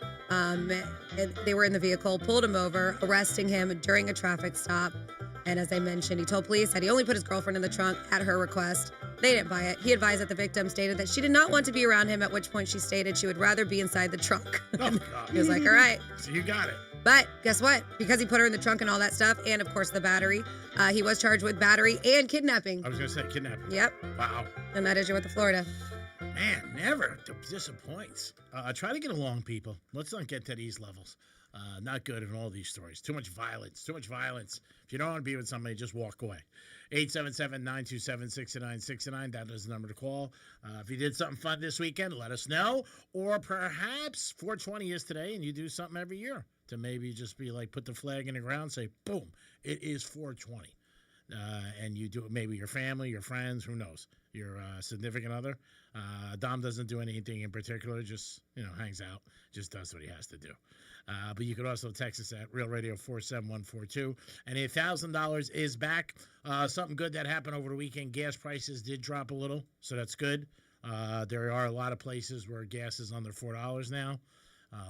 They were in the vehicle, pulled him over, arresting him during a traffic stop. And as I mentioned, he told police that he only put his girlfriend in the trunk at her request. They didn't buy it. He advised that the victim stated that she did not want to be around him, at which point she stated she would rather be inside the trunk. Oh, God. He was like, all right. So you got it. But guess what? Because he put her in the trunk and all that stuff, and of course the battery, he was charged with battery and kidnapping. I was going to say kidnapping. Yep. Wow. And that is Yorba, Florida. Man, never disappoints. Try to get along, people. Let's not get to these levels. Not good in all these stories. Too much violence. If you don't want to be with somebody, just walk away. 877-927-6969. That is the number to call. If you did something fun this weekend, let us know. Or perhaps 420 is today and you do something every year to maybe just be like, put the flag in the ground, say, boom, it is 420. And you do it, maybe your family, your friends, who knows, your significant other. Dom doesn't do anything in particular, just, hangs out, just does what he has to do. But you could also text us at Real Radio 47142. And $1,000 is back. Something good that happened over the weekend. Gas prices did drop a little, so that's good. There are a lot of places where gas is under $4 now.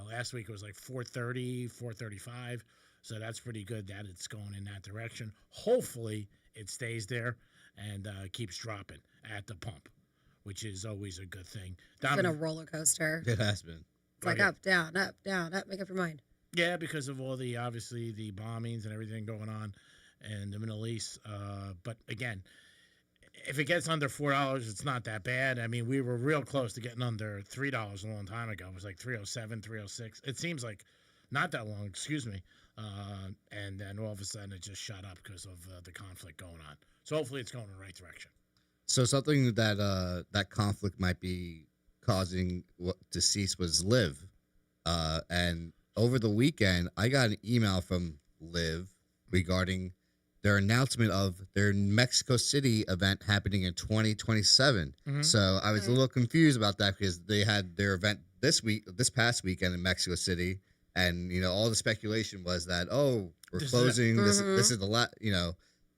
Last week it was like $4.30, $4.35. So that's pretty good that it's going in that direction. Hopefully it stays there and keeps dropping at the pump, which is always a good thing. It's been a roller coaster. It has been. It's like up, down, up, down, up. Make up your mind. Yeah, because of all the, obviously, the bombings and everything going on in the Middle East. But again, if it gets under $4, it's not that bad. I mean, we were real close to getting under $3 a long time ago. It was like $3.07, $3.06. It seems like not that long, excuse me. And then all of a sudden it just shot up because of the conflict going on. So hopefully it's going in the right direction. So something that that conflict might be causing to cease was Liv. And over the weekend, I got an email from Liv regarding their announcement of their Mexico City event happening in 2027. Mm-hmm. So I was a little confused about that because they had their event this past weekend in Mexico City. And, all the speculation was that, we're closing. This is the last,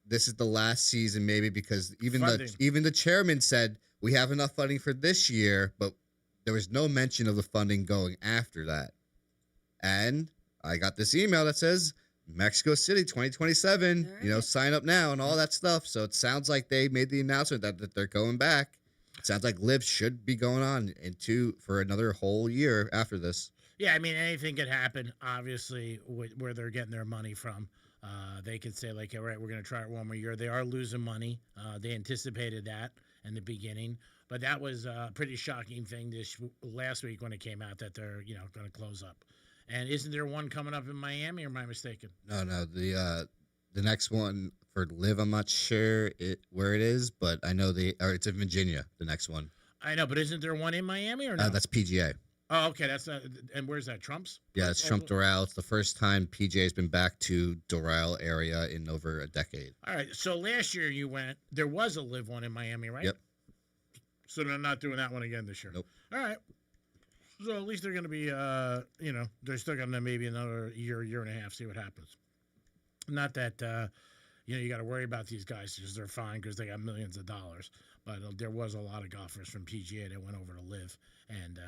this is the last season, maybe, because even the chairman said we have enough funding for this year, but there was no mention of the funding going after that. And I got this email that says Mexico City 2027, right. Sign up now and all that stuff. So it sounds like they made the announcement that they're going back. It sounds like Liv should be going on for another whole year after this. Yeah, I mean, anything could happen, obviously, where they're getting their money from. They could say, like, all right, we're going to try it one more year. They are losing money. They anticipated that in the beginning. But that was a pretty shocking thing last week when it came out that they're, going to close up. And isn't there one coming up in Miami, or am I mistaken? No. The next one for Liv, I'm not sure where it is, but I know it's in Virginia, the next one. I know, but isn't there one in Miami or no? That's PGA. Oh, okay. And where's that? Trump's? Yeah, it's Trump Doral. It's the first time PGA's been back to Doral area in over a decade. All right. So last year you went. There was a Live one in Miami, right? Yep. So they're not doing that one again this year. Nope. All right. So at least they're going to be, they're still going to maybe another year and a half, see what happens. Not that, you got to worry about these guys because they're fine because they got millions of dollars. But there was a lot of golfers from PGA that went over to live, and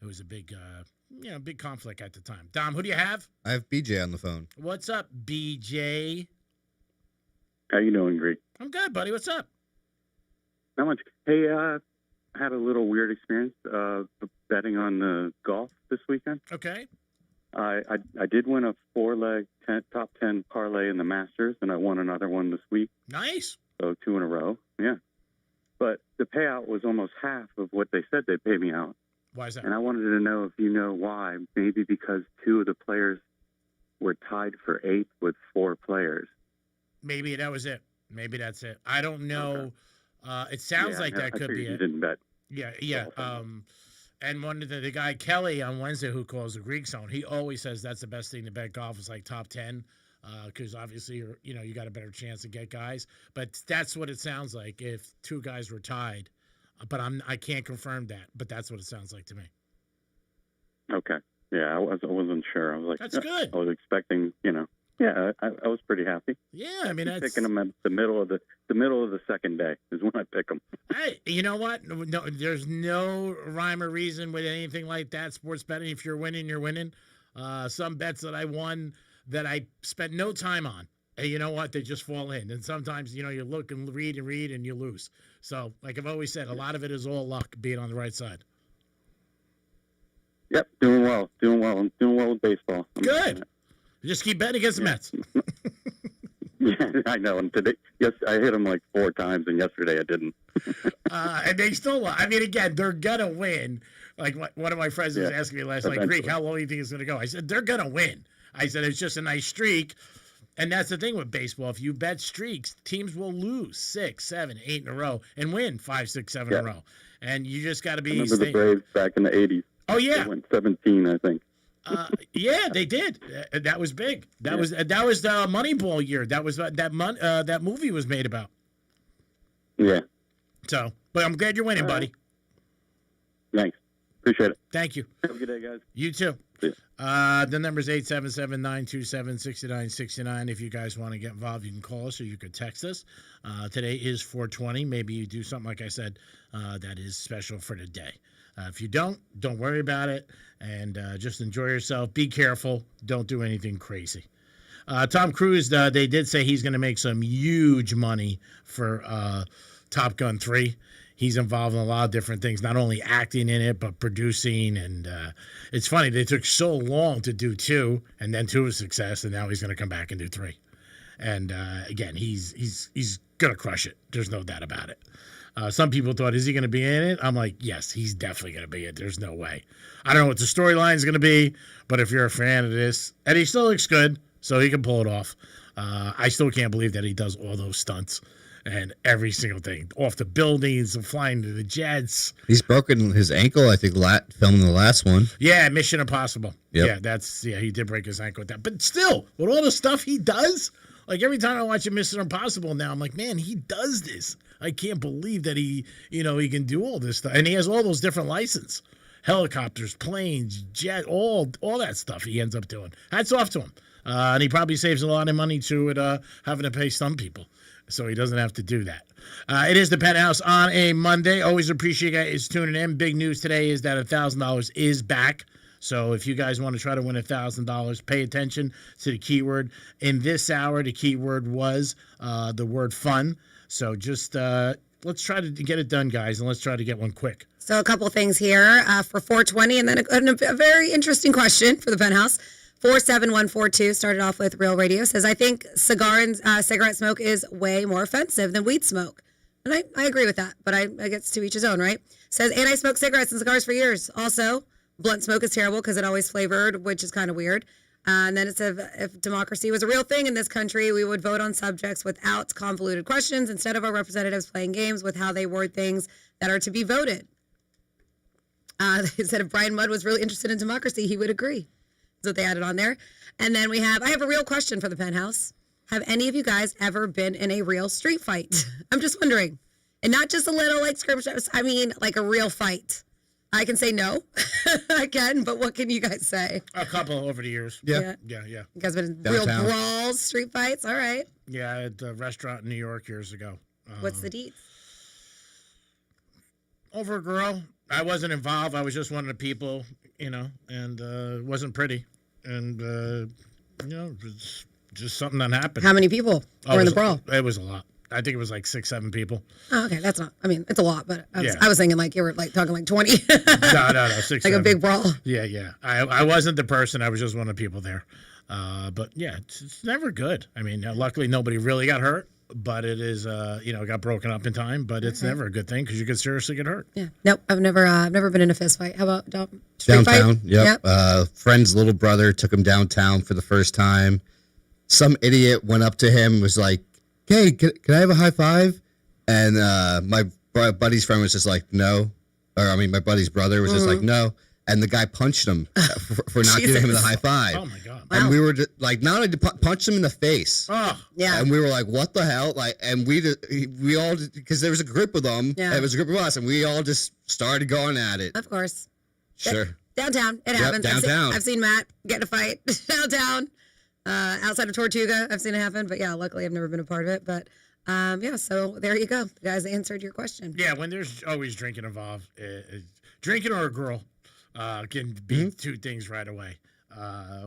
it was a big, big conflict at the time. Dom, who do you have? I have BJ on the phone. What's up, BJ? How you doing, Greg? I'm good, buddy. What's up? Not much. Hey, I had a little weird experience betting on the golf this weekend. Okay. I did win a 4-leg top 10 parlay in the Masters, and I won another one this week. Nice. So 2 in a row. Yeah. But the payout was almost half of what they said they'd pay me out. Why is that? And I wanted to know if you know why. Maybe because 2 of the players were tied for 8th with 4 players. Maybe that was it. Maybe that's it. I don't know. Okay. It sounds like that could be it. You didn't bet. Yeah. And one of the guy Kelly on Wednesday who calls the Greek Zone, he always says that's the best thing to bet golf is like top 10, because obviously you got a better chance to get guys. But that's what it sounds like if 2 guys were tied. But I can't confirm that. But that's what it sounds like to me. Okay. Yeah, I wasn't sure. I was like, that's good. I was expecting, Yeah, I was pretty happy. Yeah, I mean, that's picking them at the middle of the second day is when I pick them. Hey, you know what? No, there's no rhyme or reason with anything like that. Sports betting, if you're winning, you're winning. Some bets that I won that I spent no time on, and you know what? They just fall in. And sometimes, you look and read and you lose. So, like I've always said, a lot of it is all luck, being on the right side. Yep, doing well. I'm doing well with baseball. Good. Just keep betting against the Mets. Yeah, I know. And today, yes, I hit them like 4 times, and yesterday I didn't. And they still, I mean, again, they're gonna win. Like one of my friends was asking me last night, Greek, how long do you think it's gonna go? I said they're gonna win. I said it's just a nice streak, and that's the thing with baseball. If you bet streaks, teams will lose 6, 7, 8 in a row and win 5, 6, 7 in a row. And you just got to be. I remember the Braves back in the '80s. Oh yeah, they went 17, I think. Yeah, they did. That was big. That was the Moneyball year. That was that movie was made about. Yeah. So, but I'm glad you're winning, buddy. Thanks. Appreciate it. Thank you. Have a good day, guys. You too. The number is 877-927-6969. If you guys want to get involved, you can call us or you could text us. Today is 420. Maybe you do something, like I said, that is special for the day. If you don't worry about it, and just enjoy yourself. Be careful. Don't do anything crazy. Tom Cruise, they did say he's going to make some huge money for Top Gun 3. He's involved in a lot of different things, not only acting in it, but producing. And it's funny, they took so long to do 2, and then 2 was a success, and now he's going to come back and do 3. And again, he's going to crush it. There's no doubt about it. Some people thought, is he going to be in it? I'm like, yes, he's definitely going to be in it. There's no way. I don't know what the storyline is going to be, but if you're a fan of this, and he still looks good, so he can pull it off. I still can't believe that he does all those stunts and every single thing, off the buildings and flying to the jets. He's broken his ankle, I think, filming the last one. Yeah, Mission Impossible. Yep. Yeah, he did break his ankle with that. But still, with all the stuff he does, like every time I watch a Mission Impossible now, I'm like, man, he does this. I can't believe that he can do all this stuff. And he has all those different licenses. Helicopters, planes, jet, all that stuff he ends up doing. Hats off to him. And he probably saves a lot of money too at having to pay some people. So he doesn't have to do that. It is the Penthouse on a Monday. Always appreciate you guys tuning in. Big news today is that $1,000 is back. So if you guys want to try to win $1,000, pay attention to the keyword. In this hour, the keyword was the word fun. So just let's try to get it done, guys, and let's try to get one quick. So a couple things here for 420, and then a very interesting question for the Penthouse. 47142 started off with Real Radio, says, I think cigarette smoke is way more offensive than weed smoke. And I agree with that, but I guess to each his own, right? Says, and I smoked cigarettes and cigars for years. Also, blunt smoke is terrible because it always flavored, which is kind of weird. And then it said, if democracy was a real thing in this country, we would vote on subjects without convoluted questions instead of our representatives playing games with how they word things that are to be voted. They said if Brian Mudd was really interested in democracy, he would agree. That's what they added on there. And then I have a real question for the Penthouse. Have any of you guys ever been in a real street fight? I'm just wondering. And not just a little like skirmish. I mean, like a real fight. I can say no. I can, but what can you guys say? A couple over the years. Yeah. Yeah. You guys been in Downtown. real brawls, street fights? All right. Yeah, at a restaurant in New York years ago. What's the deets? Over a girl. I wasn't involved. I was just one of the people, and it wasn't pretty. And, it was just something that happened. How many people were in the brawl? It was a lot. I think it was like 6, 7 people. Oh, okay. That's not, I mean, it's a lot, but Yeah. I was thinking like you were like talking like 20. No, 6, Like 7. a big brawl. Yeah. I wasn't the person. I was just one of the people there. But yeah, it's never good. I mean, luckily nobody really got hurt, but it is, it got broken up in time. But it's never a good thing because you could seriously get hurt. Yeah. Nope. I've never been in a fist fight. How about street Downtown. fight? Yep. Friend's little brother took him downtown for the first time. Some idiot went up to him and was like, "Hey, can I have a high five?" And my buddy's friend was just like, "No," my buddy's brother was just like, "No." And the guy punched him for not giving him the high five. Oh my God! And we were just, like, not only punched him in the face. Oh yeah. And we were like, "What the hell?" Like, and we all, because there was a group of them. Yeah. And it was a group of us, and we all just started going at it. Of course. Sure. Downtown. It Yep, happens. downtown. I've seen Matt get in a fight downtown. Outside of Tortuga, I've seen it happen. But yeah, luckily I've never been a part of it. But so there you go. You guys answered your question. Yeah, when there's always drinking involved, drinking or a girl can be two things right away.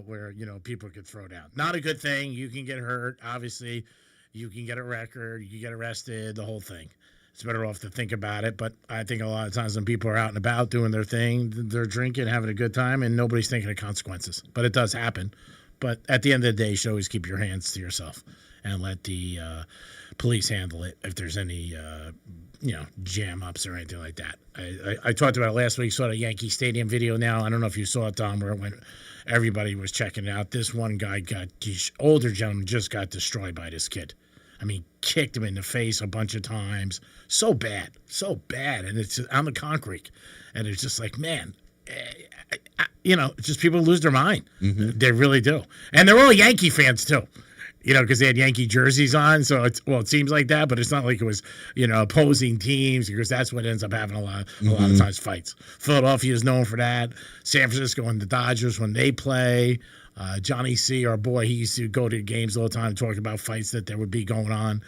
Where people could throw down. Not a good thing. You can get hurt. Obviously, you can get a record. You can get arrested. The whole thing. It's better off to think about it. But I think a lot of times when people are out and about doing their thing, they're drinking, having a good time, and nobody's thinking of consequences. But it does happen. But at the end of the day, you should always keep your hands to yourself and let the police handle it if there's any jam ups or anything like that. I talked about it last week. Saw the Yankee Stadium video now. I don't know if you saw it, Tom, where it went. Everybody was checking it out. This one guy older gentleman just got destroyed by this kid. I mean, kicked him in the face a bunch of times. So bad. And it's on the concrete. And it's just like, man, just people lose their mind. Mm-hmm. They really do. And they're all Yankee fans too. Because they had Yankee jerseys on. So it seems like that, but it's not like it was, opposing teams, because that's what ends up having a lot of times fights. Philadelphia is known for that. San Francisco and the Dodgers, when they play, Johnny C., our boy, he used to go to games all the time talking about fights that there would be going on.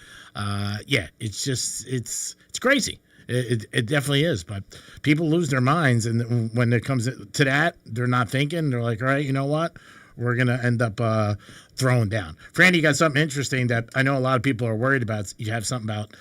It's crazy. It definitely is, but people lose their minds, and when it comes to that, they're not thinking. They're like, all right, you know what? We're going to end up throwing down. Franny, you got something interesting that I know a lot of people are worried about. You have something about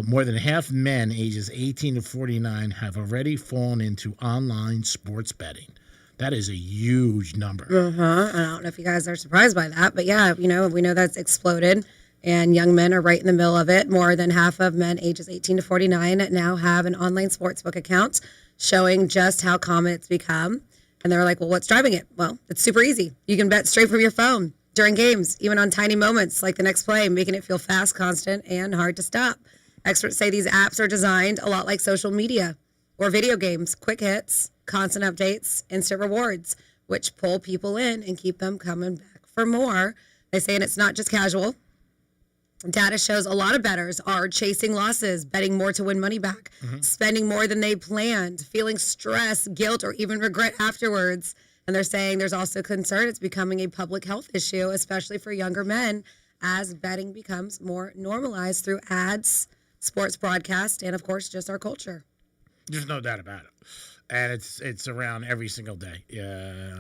more than half men ages 18 to 49 have already fallen into online sports betting. That is a huge number. I don't know if you guys are surprised by that, but yeah, we know that's exploded. And young men are right in the middle of it. More than half of men ages 18 to 49 now have an online sportsbook account, showing just how common it's become. And they're like, well, what's driving it? Well, it's super easy. You can bet straight from your phone during games, even on tiny moments like the next play, making it feel fast, constant, and hard to stop. Experts say these apps are designed a lot like social media or video games, quick hits, constant updates, instant rewards, which pull people in and keep them coming back for more. They say, and it's not just casual. Data shows a lot of bettors are chasing losses, betting more to win money back, spending more than they planned, feeling stress, guilt, or even regret afterwards. And they're saying there's also concern it's becoming a public health issue, especially for younger men, as betting becomes more normalized through ads, sports broadcast, and, of course, just our culture. There's no doubt about it. And it's around every single day.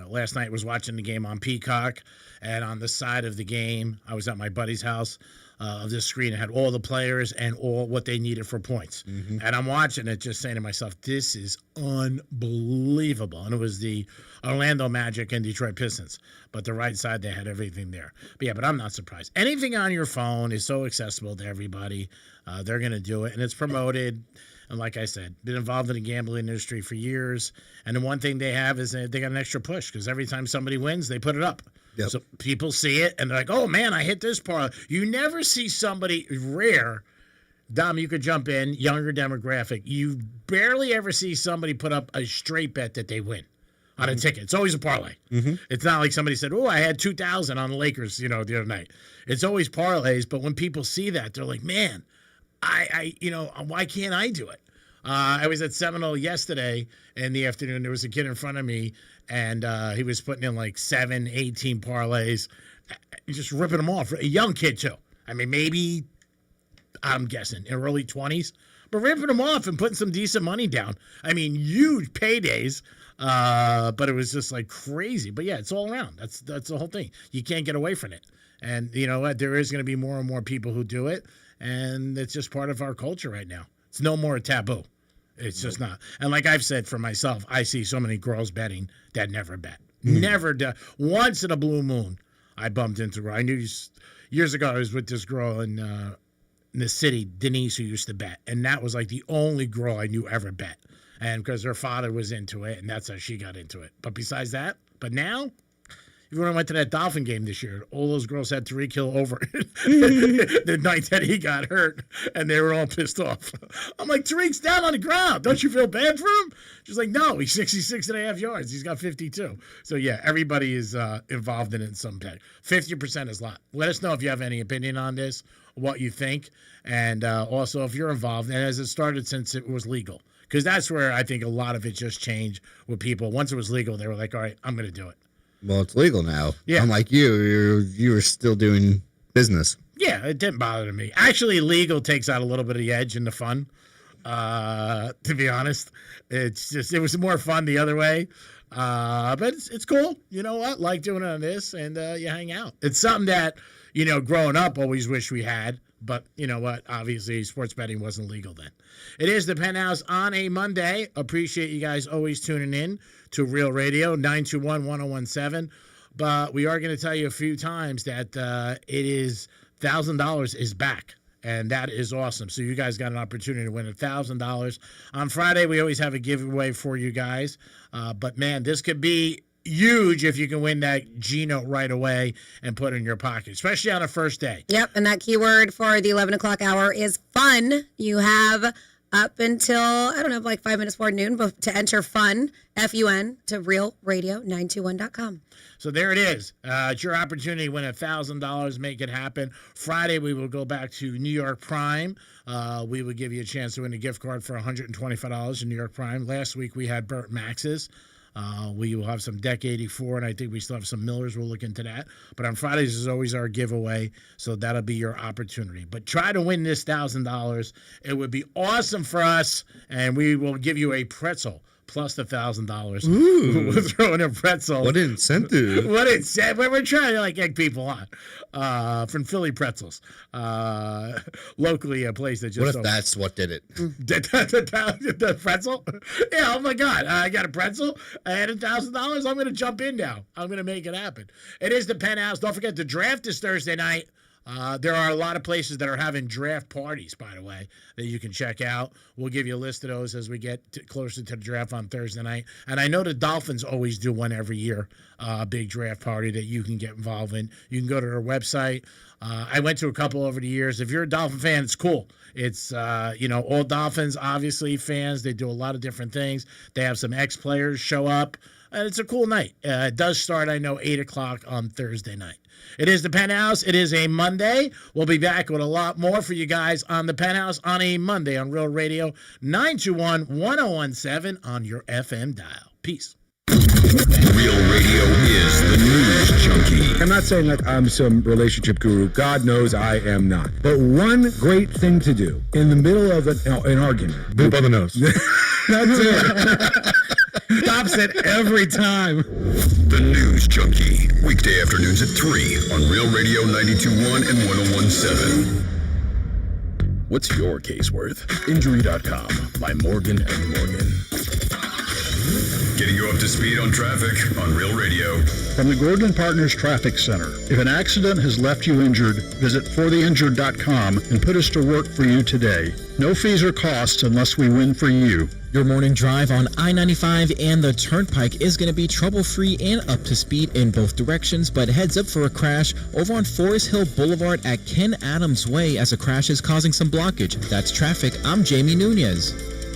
Last night I was watching the game on Peacock, and on the side of the game, I was at my buddy's house. Of this screen, it had all the players and all what they needed for points. And I'm watching it just saying to myself, this is unbelievable. And it was the Orlando Magic and Detroit Pistons. But the right side, they had everything there. But I'm not surprised. Anything on your phone is so accessible to everybody. They're going to do it. And it's promoted. And like I said, been involved in the gambling industry for years. And the one thing they have is they got an extra push, because every time somebody wins, they put it up. Yep. So people see it, and they're like, oh, man, I hit this part. You never see somebody rare. Dom, you could jump in, younger demographic. You barely ever see somebody put up a straight bet that they win on a ticket. It's always a parlay. It's not like somebody said, oh, I had 2,000 on the Lakers, the other night. It's always parlays, but when people see that, they're like, man, I why can't I do it? I was at Seminole yesterday in the afternoon. There was a kid in front of me, and he was putting in like 7, 18 parlays, just ripping them off. A young kid, too. I mean, maybe, I'm guessing, in early 20s, but ripping them off and putting some decent money down. I mean, huge paydays, but it was just like crazy. But yeah, it's all around. That's the whole thing. You can't get away from it. And you know what? There is going to be more and more people who do it, and it's just part of our culture right now. It's no more a taboo. It's just not. And like I've said for myself, I see so many girls betting that never bet. Never do. Once in a blue moon, I bumped into her. I knew years ago I was with this girl in the city, Denise, who used to bet. And that was like the only girl I knew ever bet. And because her father was into it, and that's how she got into it. But besides that, but now, even when I went to that Dolphin game this year, all those girls had Tariq Hill over the night that he got hurt, and they were all pissed off. I'm like, Tariq's down on the ground. Don't you feel bad for him? She's like, no, he's 66.5 yards. He's got 52. So, yeah, everybody is involved in it in some way. 50% is a lot. Let us know if you have any opinion on this, what you think, and also if you're involved, and has it started since it was legal? Because that's where I think a lot of it just changed with people. Once it was legal, they were like, all right, I'm going to do it. Well, it's legal now. Yeah. Unlike you were still doing business. Yeah, it didn't bother me. Actually, legal takes out a little bit of the edge and the fun. To be honest, it was more fun the other way. But it's cool. You know what? Like doing it on this, and you hang out. It's something that, you know, growing up, always wish we had. But you know what? Obviously, sports betting wasn't legal then. It is the Penthouse on a Monday. Appreciate you guys always tuning in to Real Radio 921-1017. But we are going to tell you a few times that it is $1,000 is back. And that is awesome. So you guys got an opportunity to win $1,000. On Friday, we always have a giveaway for you guys. But, man, this could be huge if you can win that G-Note right away and put it in your pocket, especially on the first day. Yep, and that keyword for the 11 o'clock hour is fun. You have up until, I don't know, like 5 minutes before noon to enter fun, F-U-N, to realradio921.com. So there it is. It's your opportunity to win $1,000. Make it happen. Friday, we will go back to New York Prime. We will give you a chance to win a gift card for $125 in New York Prime. Last week, we had Burt Max's. We will have some Deck 84, and I think we still have some Millers. We'll look into that. But on Fridays is always our giveaway, so that'll be your opportunity. But try to win this $1,000. It would be awesome for us, and we will give you a pretzel plus the $1,000. Ooh. We're throwing a pretzel. What an incentive. What incentive. We're trying to like egg people on from Philly Pretzels. Locally, a place that just... What if that's what did it? The pretzel? Yeah, oh my God. I got a pretzel. I had $1,000. I'm going to jump in now. I'm going to make it happen. It is the Penthouse. Don't forget, the draft is Thursday night. There are a lot of places that are having draft parties, by the way, that you can check out. We'll give you a list of those as we get closer to the draft on Thursday night. And I know the Dolphins always do one every year, a big draft party that you can get involved in. You can go to their website. I went to a couple over the years. If you're a Dolphin fan, it's cool. It's, all Dolphins, obviously, fans. They do a lot of different things. They have some ex-players show up. And it's a cool night. It does start, I know, 8 o'clock on Thursday night. It is the Penthouse. It is a Monday. We'll be back with a lot more for you guys on the Penthouse on a Monday on Real Radio 921-1017 on your FM dial. Peace. Real Radio is the news junkie. I'm not saying that I'm some relationship guru. God knows I am not. But one great thing to do in the middle of an argument. Boop on the nose. That's it. Stops it every time. The News Junkie. Weekday afternoons at 3 on Real Radio 92.1 and 101.7. What's your case worth? Injury.com by Morgan & Morgan. Getting you up to speed on traffic on Real Radio. From the Gordon Partners Traffic Center. If an accident has left you injured, visit fortheinjured.com and put us to work for you today. No fees or costs unless we win for you. Your morning drive on I-95 and the Turnpike is going to be trouble-free and up to speed in both directions, but heads up for a crash over on Forest Hill Boulevard at Ken Adams Way as a crash is causing some blockage. That's traffic. I'm Jamie Nunez.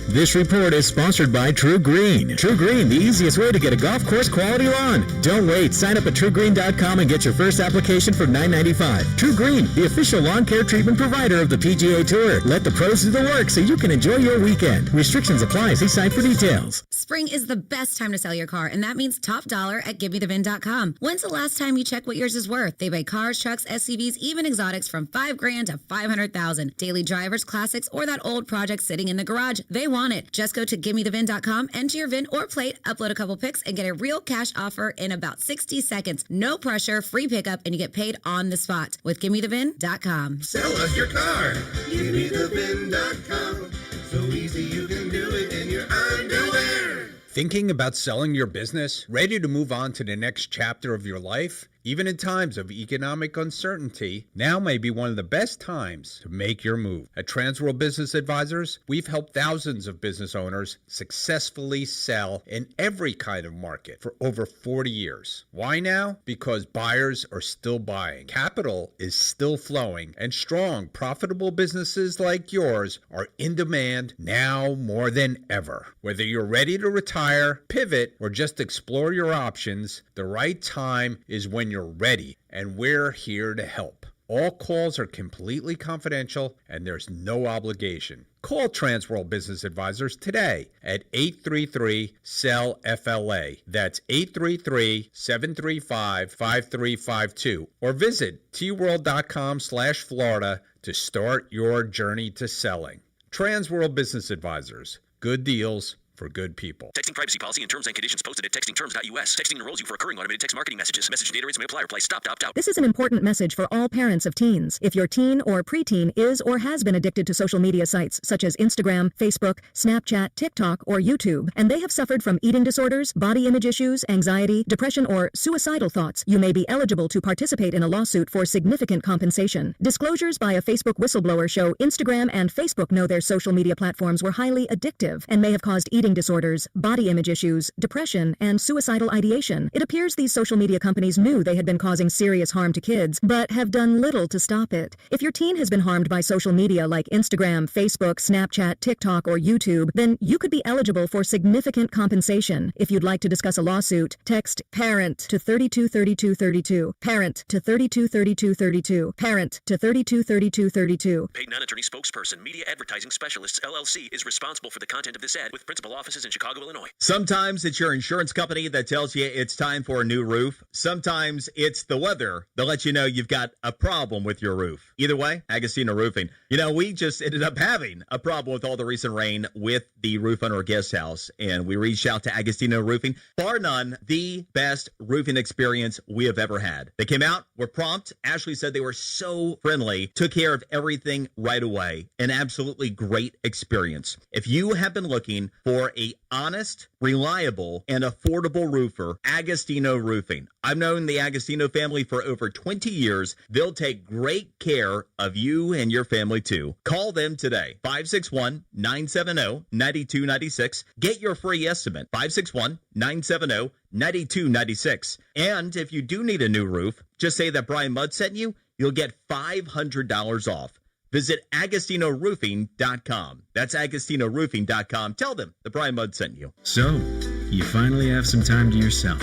This report is sponsored by True Green. True Green, the easiest way to get a golf course quality lawn. Don't wait. Sign up at TrueGreen.com and get your first application for $9.95. True Green, the official lawn care treatment provider of the PGA Tour. Let the pros do the work so you can enjoy your weekend. Restrictions apply. See site for details. Spring is the best time to sell your car, and that means top dollar at GiveMeTheVin.com. When's the last time you checked what yours is worth? They buy cars, trucks, SUVs, even exotics from $5,000 to $500,000. Daily drivers, classics, or that old project sitting in the garage. They want it. Just go to GiveMeTheVin.com, enter your VIN or plate, upload a couple pics, and get a real cash offer in about 60 seconds. No pressure, free pickup, and you get paid on the spot with GiveMeTheVin.com. Sell us your car. GiveMeTheVin.com. So easy you can do it in your underwear. Thinking about selling your business? Ready to move on to the next chapter of your life? Even in times of economic uncertainty, now may be one of the best times to make your move. At Transworld Business Advisors, we've helped thousands of business owners successfully sell in every kind of market for over 40 years. Why now? Because buyers are still buying. Capital is still flowing, and strong, profitable businesses like yours are in demand now more than ever. Whether you're ready to retire, pivot, or just explore your options, the right time is when you're ready, and we're here to help. All calls are completely confidential, and there's no obligation. Call Transworld Business Advisors today at 833-SELL-FLA. That's 833-735-5352. Or visit tworld.com/Florida to start your journey to selling. Transworld Business Advisors. Good deals for good people. Texting privacy policy and terms and conditions posted at textingterms.us. Texting enrolls you for recurring automated text marketing messages. Message and data rates may apply. Reply stop to opt out. This is an important message for all parents of teens. If your teen or preteen is or has been addicted to social media sites such as Instagram, Facebook, Snapchat, TikTok, or YouTube, and they have suffered from eating disorders, body image issues, anxiety, depression, or suicidal thoughts, you may be eligible to participate in a lawsuit for significant compensation. Disclosures by a Facebook whistleblower show Instagram and Facebook know their social media platforms were highly addictive and may have caused eating disorders, body image issues, depression, and suicidal ideation. It appears these social media companies knew they had been causing serious harm to kids, but have done little to stop it. If your teen has been harmed by social media like Instagram, Facebook, Snapchat, TikTok, or YouTube, then you could be eligible for significant compensation. If you'd like to discuss a lawsuit, text PARENT to 323232, PARENT to 323232, PARENT to 323232. Paid non-attorney spokesperson, Media Advertising Specialists, LLC, is responsible for the content of this ad with principal offices in Chicago, Illinois. Sometimes it's your insurance company that tells you it's time for a new roof. Sometimes it's the weather that lets you know you've got a problem with your roof. Either way, Agostino Roofing. You know, we just ended up having a problem with all the recent rain with the roof on our guest house, and we reached out to Agostino Roofing. Bar none, the best roofing experience we have ever had. They came out, were prompt. Ashley said they were so friendly, took care of everything right away. An absolutely great experience. If you have been looking for a honest, reliable, and affordable roofer, Agostino Roofing. I've known the Agostino family for over 20 years. They'll take great care of you and your family too. Call them today, 561-970-9296. Get your free estimate, 561-970-9296. And if you do need a new roof, just say that Brian Mudd sent you, you'll get $500 off. Visit AgostinoRoofing.com. That's AgostinoRoofing.com. Tell them the Brian Mudd sent you. So, you finally have some time to yourself.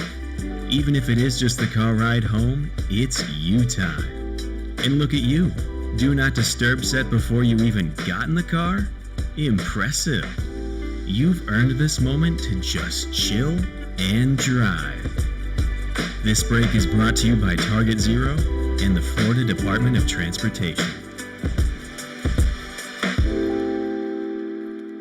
Even if it is just the car ride home, it's you time. And look at you. Do not disturb set before you even got in the car? Impressive. You've earned this moment to just chill and drive. This break is brought to you by Target Zero and the Florida Department of Transportation.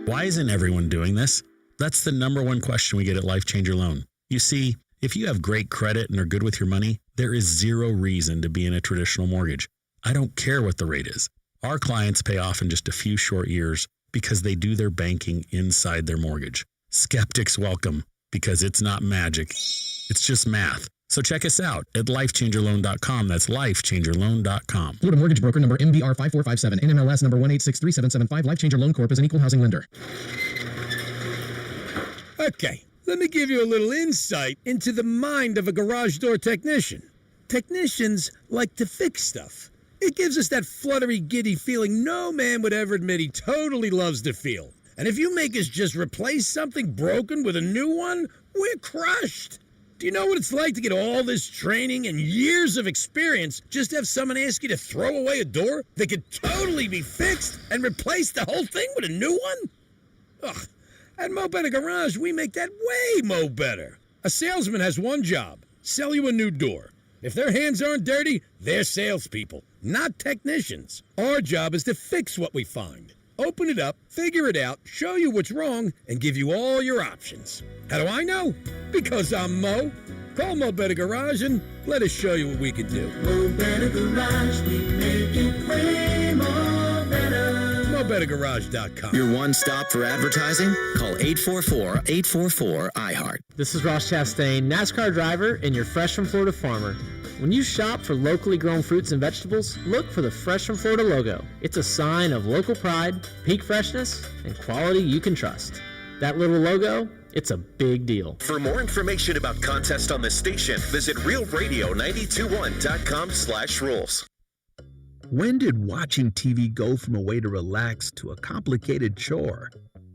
Why isn't everyone doing this? That's the number one question we get at Life Changer Loan. You see, if you have great credit and are good with your money, there is zero reason to be in a traditional mortgage. I don't care what the rate is. Our clients pay off in just a few short years because they do their banking inside their mortgage. Skeptics welcome, because it's not magic. It's just math. So check us out at lifechangerloan.com. That's lifechangerloan.com. Florida Mortgage Broker number MBR 5457, NMLS number 1863775. Life Changer Loan Corp is an equal housing lender. Okay, let me give you a little insight into the mind of a garage door technician. Technicians like to fix stuff. It gives us that fluttery, giddy feeling no man would ever admit he totally loves to feel. And if you make us just replace something broken with a new one, we're crushed. Do you know what it's like to get all this training and years of experience just to have someone ask you to throw away a door that could totally be fixed and replace the whole thing with a new one? Ugh. At Mo Better Garage, we make that way mo better. A salesman has one job, sell you a new door. If their hands aren't dirty, they're salespeople, not technicians. Our job is to fix what we find. Open it up, figure it out, show you what's wrong, and give you all your options. How do I know? Because I'm Mo. Call Mo Better Garage and let us show you what we can do. Mo Better Garage, we make it way more better. MoBetterGarage.com. Your one stop for advertising? Call 844-844-iHeart. This is Ross Chastain, NASCAR driver and your Fresh from Florida farmer. When you shop for locally grown fruits and vegetables, look for the Fresh from Florida logo. It's a sign of local pride, peak freshness, and quality you can trust. That little logo, it's a big deal. For more information about contests on this station, visit realradio921.com/rules. When did watching TV go from a way to relax to a complicated chore?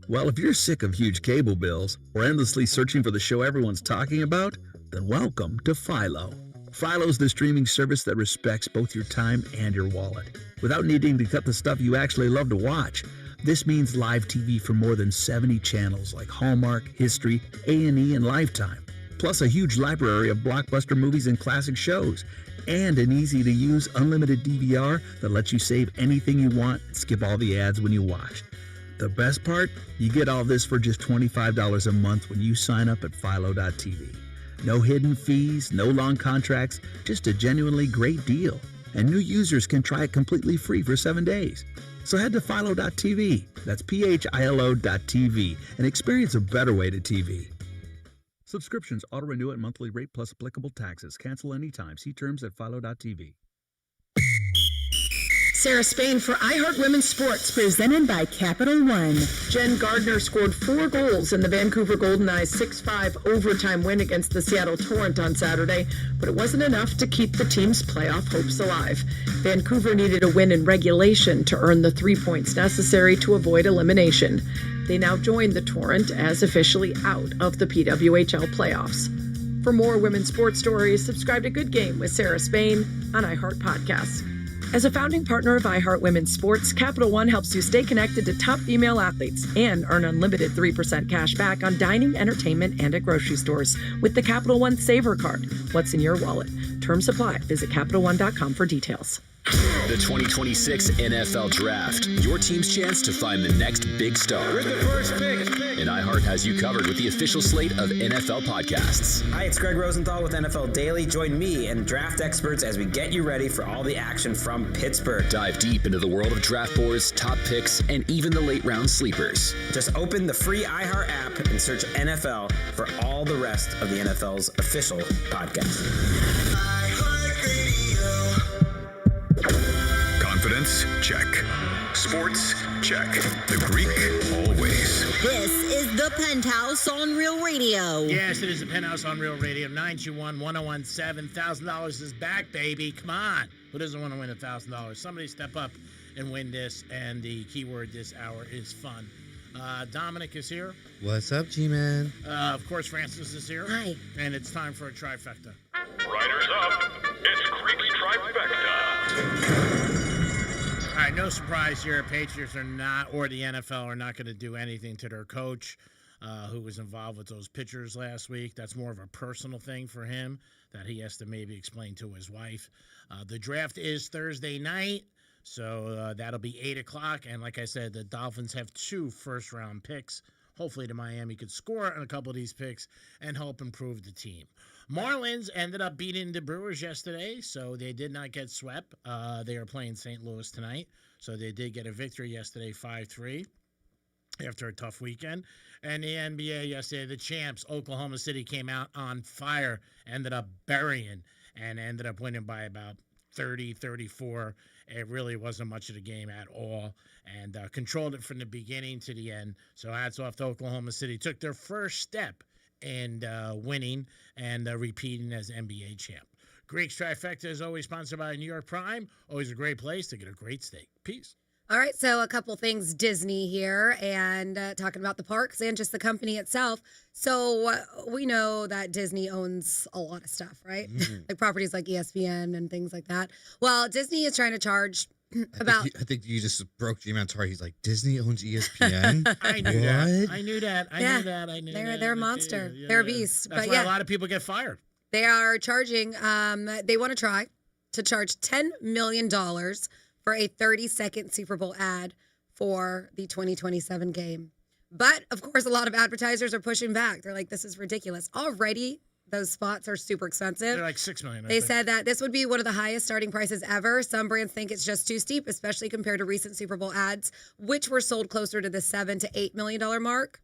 Well, if you're sick of huge cable bills or endlessly searching for the show everyone's talking about, then welcome to Philo. Philo's the streaming service that respects both your time and your wallet, without needing to cut the stuff you actually love to watch. This means live TV from more than 70 channels like Hallmark, History, A&E, and Lifetime, plus a huge library of blockbuster movies and classic shows, and an easy-to-use unlimited DVR that lets you save anything you want and skip all the ads when you watch. The best part? You get all this for just $25 a month when you sign up at Philo.tv. No hidden fees, no long contracts, just a genuinely great deal. And new users can try it completely free for 7 days. So head to Philo.tv, that's PHILO.tv, and experience a better way to TV. Subscriptions auto-renew at monthly rate plus applicable taxes. Cancel anytime. See terms at Philo.tv. Sarah Spain for iHeart Women's Sports, presented by Capital One. Jen Gardner scored 4 goals in the Vancouver Golden Eyes' 6-5 overtime win against the Seattle Torrent on Saturday, but it wasn't enough to keep the team's playoff hopes alive. Vancouver needed a win in regulation to earn the 3 points necessary to avoid elimination. They now join the Torrent as officially out of the PWHL playoffs. For more women's sports stories, subscribe to Good Game with Sarah Spain on iHeart Podcasts. As a founding partner of iHeart Women's Sports, Capital One helps you stay connected to top female athletes and earn unlimited 3% cash back on dining, entertainment, and at grocery stores with the Capital One Saver Card. What's in your wallet? Terms apply. Visit CapitalOne.com for details. The 2026 NFL Draft. Your team's chance to find the next big star. With the first pick. And iHeart has you covered with the official slate of NFL podcasts. Hi, it's Greg Rosenthal with NFL Daily. Join me and draft experts as we get you ready for all the action from Pittsburgh. Dive deep into the world of draft boards, top picks, and even the late round sleepers. Just open the free iHeart app and search NFL for all the rest of the NFL's official podcast. Confidence? Check. Sports? Check. The Greek? Always. This is the Penthouse on Real Radio. Yes, it is the Penthouse on Real Radio. 921-1017. $1,000 is back, baby. Come on. Who doesn't want to win $1,000? Somebody step up and win this. And the keyword this hour is fun. Dominic is here. What's up, G-Man? Of course, Francis is here. Hi. And it's time for a trifecta. Riders up. It's Greek's Trifecta. All right, no surprise here. Patriots are not, or the NFL are not going to do anything to their coach who was involved with those pitchers last week. That's more of a personal thing for him that he has to maybe explain to his wife. The draft is Thursday night, so that'll be 8 o'clock. And like I said, the Dolphins have 2 first-round picks. Hopefully the Miami could score on a couple of these picks and help improve the team. Marlins ended up beating the Brewers yesterday, so they did not get swept. They are playing St. Louis tonight, so they did get a victory yesterday, 5-3, after a tough weekend. And the NBA yesterday, the champs, Oklahoma City, came out on fire, ended up burying, and ended up winning by about 30, 34. It really wasn't much of the game at all, and controlled it from the beginning to the end. So hats off to Oklahoma City. Took their first step in winning and repeating as NBA champ. Greek's Trifecta is always sponsored by New York Prime. Always a great place to get a great steak. Peace. All right, so a couple things Disney here and talking about the parks and just the company itself. So we know that Disney owns a lot of stuff, right? Like properties like ESPN and things like that. Well, Disney is trying to charge about... I think you just broke G-Man's heart. He's like, Disney owns ESPN? I knew that. I knew that. I knew that. They're a monster. They're a beast. That's but why yeah, a lot of people get fired. they are charging, they want to charge $10 million for a 30-second Super Bowl ad for the 2027 game. But, of course, a lot of advertisers are pushing back. They're like, this is ridiculous. Already, those spots are super expensive. They're like $6 million. They said that this would be one of the highest starting prices ever. Some brands think it's just too steep, especially compared to recent Super Bowl ads, which were sold closer to the $7 to $8 million mark.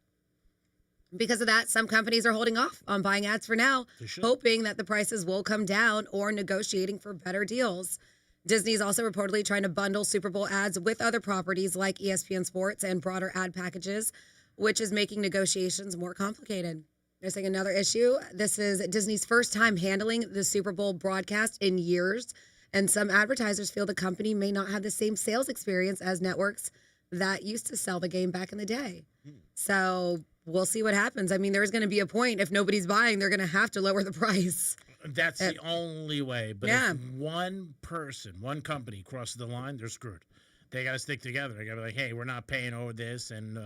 Because of that, some companies are holding off on buying ads for now, hoping that the prices will come down or negotiating for better deals. Disney's also reportedly trying to bundle Super Bowl ads with other properties like ESPN Sports and broader ad packages, which is making negotiations more complicated. They're saying another issue. This is Disney's first time handling the Super Bowl broadcast in years, and some advertisers feel the company may not have the same sales experience as networks that used to sell the game back in the day. So we'll see what happens. I mean, there's going to be a point if nobody's buying, they're going to have to lower the price. That's the only way. But if one person, one company crosses the line, they're screwed. They got to stick together. They got to be like, hey, we're not paying over this, and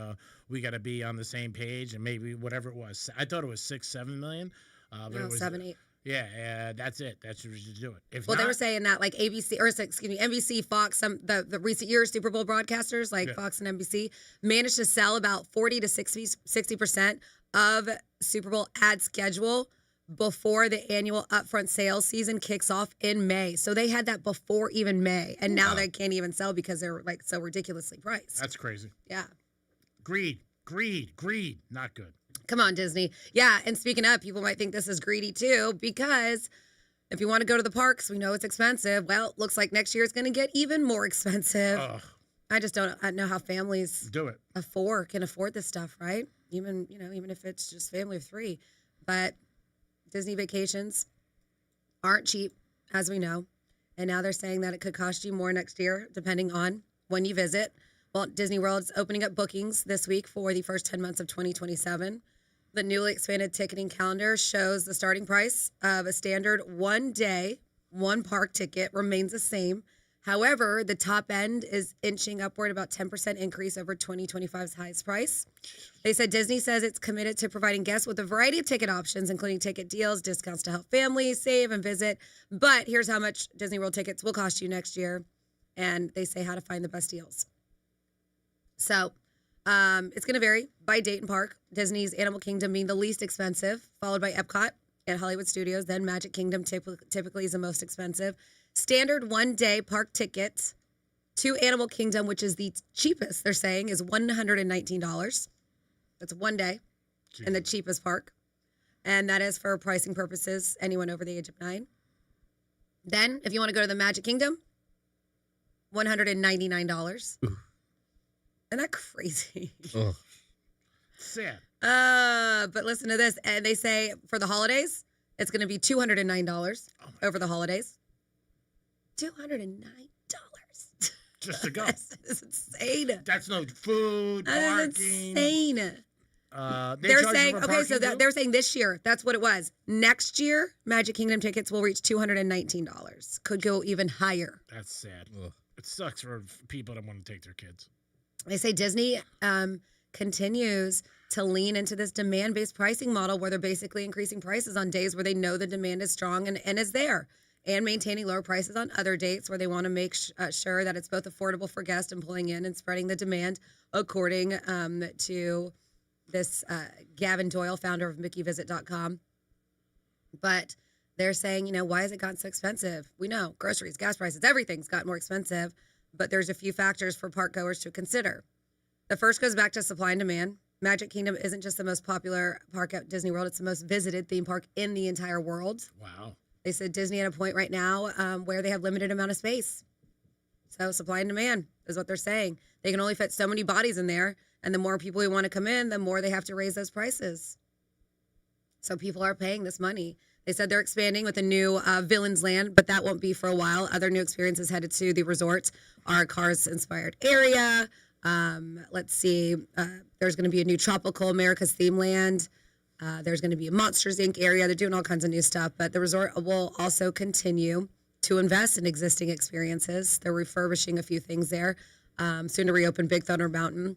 we got to be on the same page. And maybe whatever it was, I thought it was 6-7 million. But it was 7, 8. Yeah, that's it. That's what you should do it. If Well, not, they were saying that like NBC, Fox, the recent years Super Bowl broadcasters like Fox and NBC managed to sell about 40 to 60% of Super Bowl ad schedule before the annual upfront sales season kicks off in May. So they had that before even May, and now they can't even sell because they're like so ridiculously priced. that's crazy. Yeah. Greed. Not good. Come on, Disney. Yeah, and speaking of, people might think this is greedy too, because if you want to go to the parks, we know it's expensive. Well, it looks like next year is going to get even more expensive. Ugh. I just don't know how families Do it. can afford this stuff, right? Even if it's just family of 3. But Disney vacations aren't cheap, as we know. And now they're saying that it could cost you more next year, depending on when you visit. Well, Disney World's opening up bookings this week for the first 10 months of 2027. The newly expanded ticketing calendar shows the starting price of a standard 1-day, 1-park ticket remains the same. However, the top end is inching upward about 10% increase over 2025's highest price. They said Disney says it's committed to providing guests with a variety of ticket options, including ticket deals, discounts to help families save and visit. But here's how much Disney World tickets will cost you next year. And they say how to find the best deals. So it's going to vary by date and park. Disney's Animal Kingdom being the least expensive, followed by Epcot and Hollywood Studios. Then Magic Kingdom typically is the most expensive. Standard 1-day park tickets to Animal Kingdom, which is the cheapest, they're saying, is $119. That's 1 day in the cheapest park. And that is for pricing purposes, anyone over the age of 9. Then, if you want to go to the Magic Kingdom, $199. Isn't that crazy? Oh. Sad. But listen to this. And they say for the holidays, it's going to be $209 over the holidays. $209. Just to go. That's insane. That's no food, That is parking. insane. They're saying, for okay, so parking, too? they're saying this year, that's what it was. Next year, Magic Kingdom tickets will reach $219. Could go even higher. That's sad. It sucks for people that want to take their kids. They say Disney continues to lean into this demand-based pricing model where they're basically increasing prices on days where they know the demand is strong and is there, and maintaining lower prices on other dates where they want to make sure that it's both affordable for guests and pulling in and spreading the demand, according to this Gavin Doyle, founder of MickeyVisit.com. But they're saying, why has it gotten so expensive? We know groceries, gas prices, everything's gotten more expensive. But there's a few factors for park goers to consider. The first goes back to supply and demand. Magic Kingdom isn't just the most popular park at Disney World, it's the most visited theme park in the entire world. Wow. They said Disney at a point right now where they have limited amount of space. So supply and demand is what they're saying. They can only fit so many bodies in there, and the more people who want to come in, the more they have to raise those prices. So people are paying this money. They said they're expanding with a new Villains Land, but that won't be for a while. Other new experiences headed to the resort are Cars-inspired area. Let's see. There's going to be a new Tropical America's Theme Land. There's going to be a Monsters, Inc. area. They're doing all kinds of new stuff, but the resort will also continue to invest in existing experiences. They're refurbishing a few things there. Soon to reopen Big Thunder Mountain,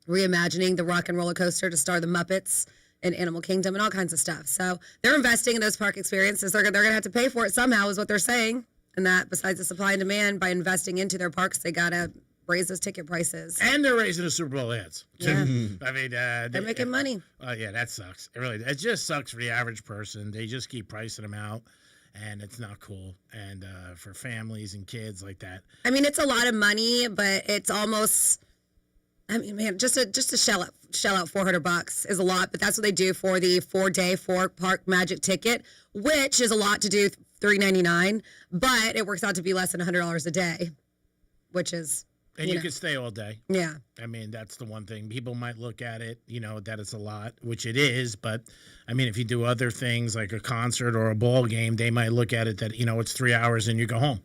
reimagining the Rock and Roller Coaster to star the Muppets and Animal Kingdom and all kinds of stuff. So they're investing in those park experiences. They're going to have to pay for it somehow is what they're saying. And that besides the supply and demand, by investing into their parks, they got to raise those ticket prices. And they're raising the Super Bowl ads. Yeah. I mean, they're making money. Yeah, that sucks. It just sucks for the average person. They just keep pricing them out, and it's not cool. And for families and kids like that. I mean, it's a lot of money, but it's almost. I mean, man, just to shell out $400 is a lot, but that's what they do for the 4-day 4-park magic ticket, which is a lot to do $399, but it works out to be less than $100 a day, which is. And you can stay all day. Yeah. I mean, that's the one thing. People might look at it, that it's a lot, which it is. But, I mean, if you do other things like a concert or a ball game, they might look at it that, it's 3 hours and you go home.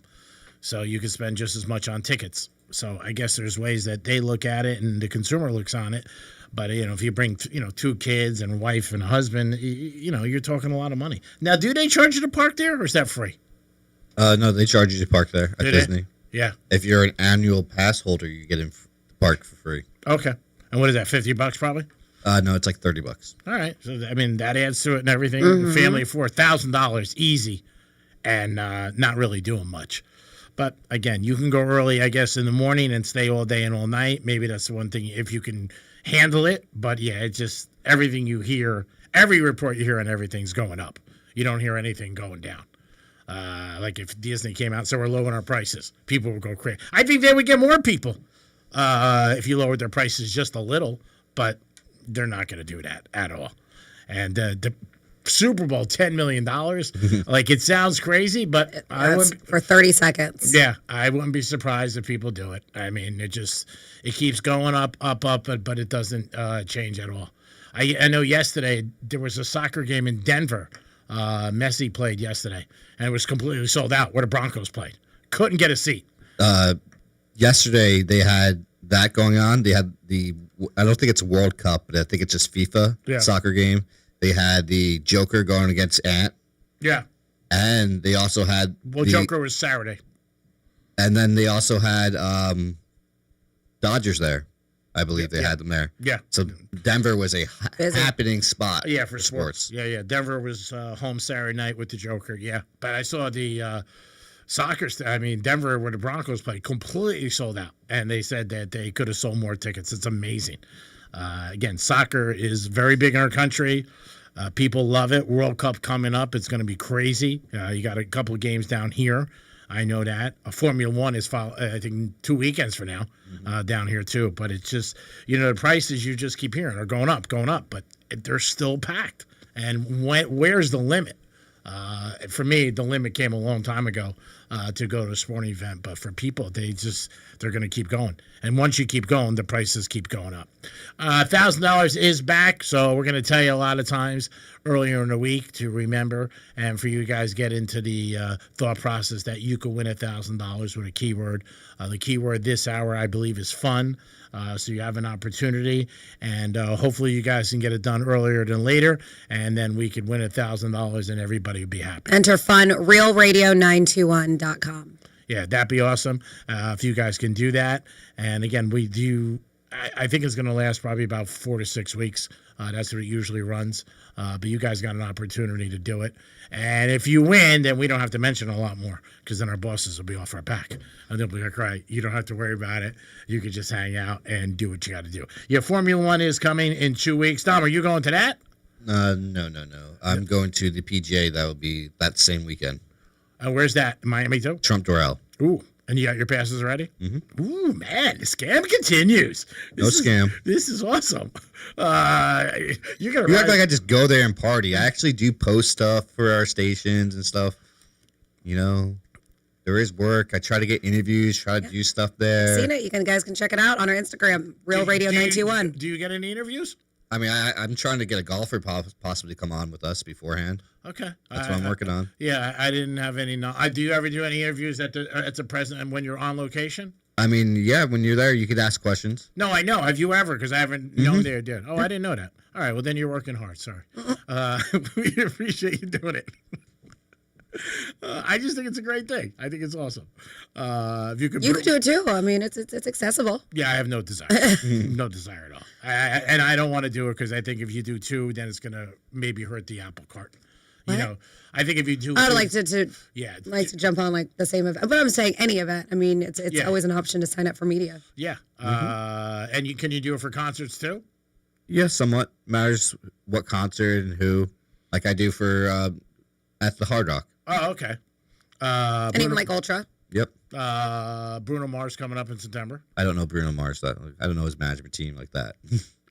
So you can spend just as much on tickets. So I guess there's ways that they look at it and the consumer looks on it. But, if you bring, 2 kids and a wife and a husband, you're talking a lot of money. Now, do they charge you to park there or is that free? No, they charge you to park there at Disney. Yeah. If you're an annual pass holder, you get in the park for free. Okay. And what is that, $50 probably? No, it's like $30. All right. So, I mean, that adds to it and everything. Mm-hmm. Family of $4, $1,000 easy and not really doing much. But, again, you can go early, I guess, in the morning and stay all day and all night. Maybe that's the one thing if you can handle it. But, yeah, it's just everything you hear, every report you hear on everything's going up. You don't hear anything going down. Like if Disney came out and said we're lowering our prices, people would go crazy. I think they would get more people if you lowered their prices just a little, but they're not going to do that at all. And the Super Bowl, $10 million, like it sounds crazy, but I wouldn't, for 30 seconds. Yeah, I wouldn't be surprised if people do it. I mean, it keeps going up, but it doesn't change at all. I know yesterday there was a soccer game in Denver. Messi played yesterday, and it was completely sold out where the Broncos played. Couldn't get a seat. Yesterday, they had that going on. They had I don't think it's World Cup, but I think it's just FIFA soccer game. They had the Joker going against Ant. Yeah. And they also had... Joker was Saturday. And then they also had Dodgers there. I believe they had them there. Yeah. So Denver was a happening spot. Yeah, for sports. Yeah. Denver was home Saturday night with the Joker. Yeah. But I saw the soccer. Denver, where the Broncos played, completely sold out. And they said that they could have sold more tickets. It's amazing. Again, soccer is very big in our country. People love it. World Cup coming up. It's going to be crazy. You got a couple of games down here. I know that. Formula One is, I think, 2 weekends from now down here, too. But it's just, the prices you just keep hearing are going up. But they're still packed. And where's the limit? For me, the limit came a long time ago to go to a sporting event. But for people, they're going to keep going. And once you keep going, the prices keep going up. $1,000 is back. So we're going to tell you a lot of times earlier in the week to remember. And for you guys get into the thought process that you could win $1,000 with a keyword. The keyword this hour, I believe, is fun. So you have an opportunity, and hopefully you guys can get it done earlier than later, and then we could win $1,000 and everybody would be happy. Enter fun, realradio921.com. Yeah, that'd be awesome if you guys can do that. And again, we do. I think it's going to last probably about 4 to 6 weeks. That's what it usually runs. But you guys got an opportunity to do it. And if you win, then we don't have to mention a lot more because then our bosses will be off our back. And they'll be like, right, you don't have to worry about it. You can just hang out and do what you got to do. Yeah, Formula One is coming in 2 weeks. Dom, are you going to that? No. I'm going to the PGA. That will be that same weekend. Where's that? Miami too? Trump Doral. Ooh. And you got your passes ready? Mm-hmm. Ooh, man, the scam continues. This scam. This is awesome. You act like I just go there and party. I actually do post stuff for our stations and stuff. There is work. I try to get interviews, try to do stuff there. Seen it. You guys can check it out on our Instagram, Real Radio 921. Do you get any interviews? I mean, I'm trying to get a golfer possibly to come on with us beforehand. Okay. That's what I'm working on. Yeah, I didn't have any. Do you ever do any interviews at the present and when you're on location? I mean, yeah, when you're there, you could ask questions. No, I know. Have you ever? Because I haven't known they did. Oh, I didn't know that. All right, well, then you're working hard. Sorry. We appreciate you doing it. I just think it's a great thing. I think it's awesome. If you could do it too. I mean, it's accessible. Yeah, I have no desire. No desire at all. And I don't want to do it because I think if you do 2, then it's going to maybe hurt the apple cart. You know, I think if you do, I'd like to jump on like the same event, but I'm saying any event. I mean, it's always an option to sign up for media. Yeah, and can you do it for concerts too? Yeah, somewhat. Matters what concert and who. Like I do for at the Hard Rock. Oh, okay. And even like Ultra. Yep. Bruno Mars coming up in September. I don't know Bruno Mars. I don't know his management team like that.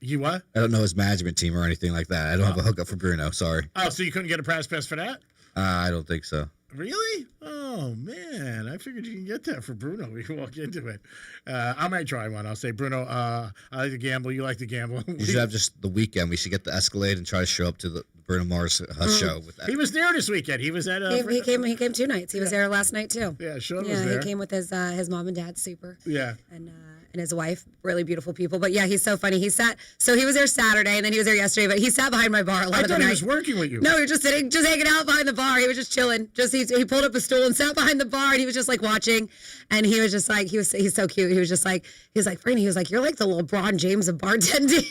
You what? I don't know his management team or anything like that. I don't have a hookup for Bruno. Sorry. Oh, so you couldn't get a press pass for that? I don't think so. Really? Oh man, I figured you can get that for Bruno. We can walk into it. I might try one. I'll say, Bruno, I like to gamble. You like to gamble. You should have just the weekend. We should get the Escalade and try to show up to the Bruno Mars show with that. He was there this weekend. He was at. He came 2 nights. He was there last night too. Yeah, Sean was there. He came with his mom and dad. Super. Yeah. And his wife, really beautiful people. But yeah, he's so funny. He was there Saturday and then he was there yesterday, but he sat behind my bar a lot of the night. I thought he was working with you. No, he was just sitting, just hanging out behind the bar. He was just chilling. He pulled up a stool and sat behind the bar and he was just like watching. And he was just like, he's so cute. He was like, Franny, he was like, you're like the LeBron James of bartending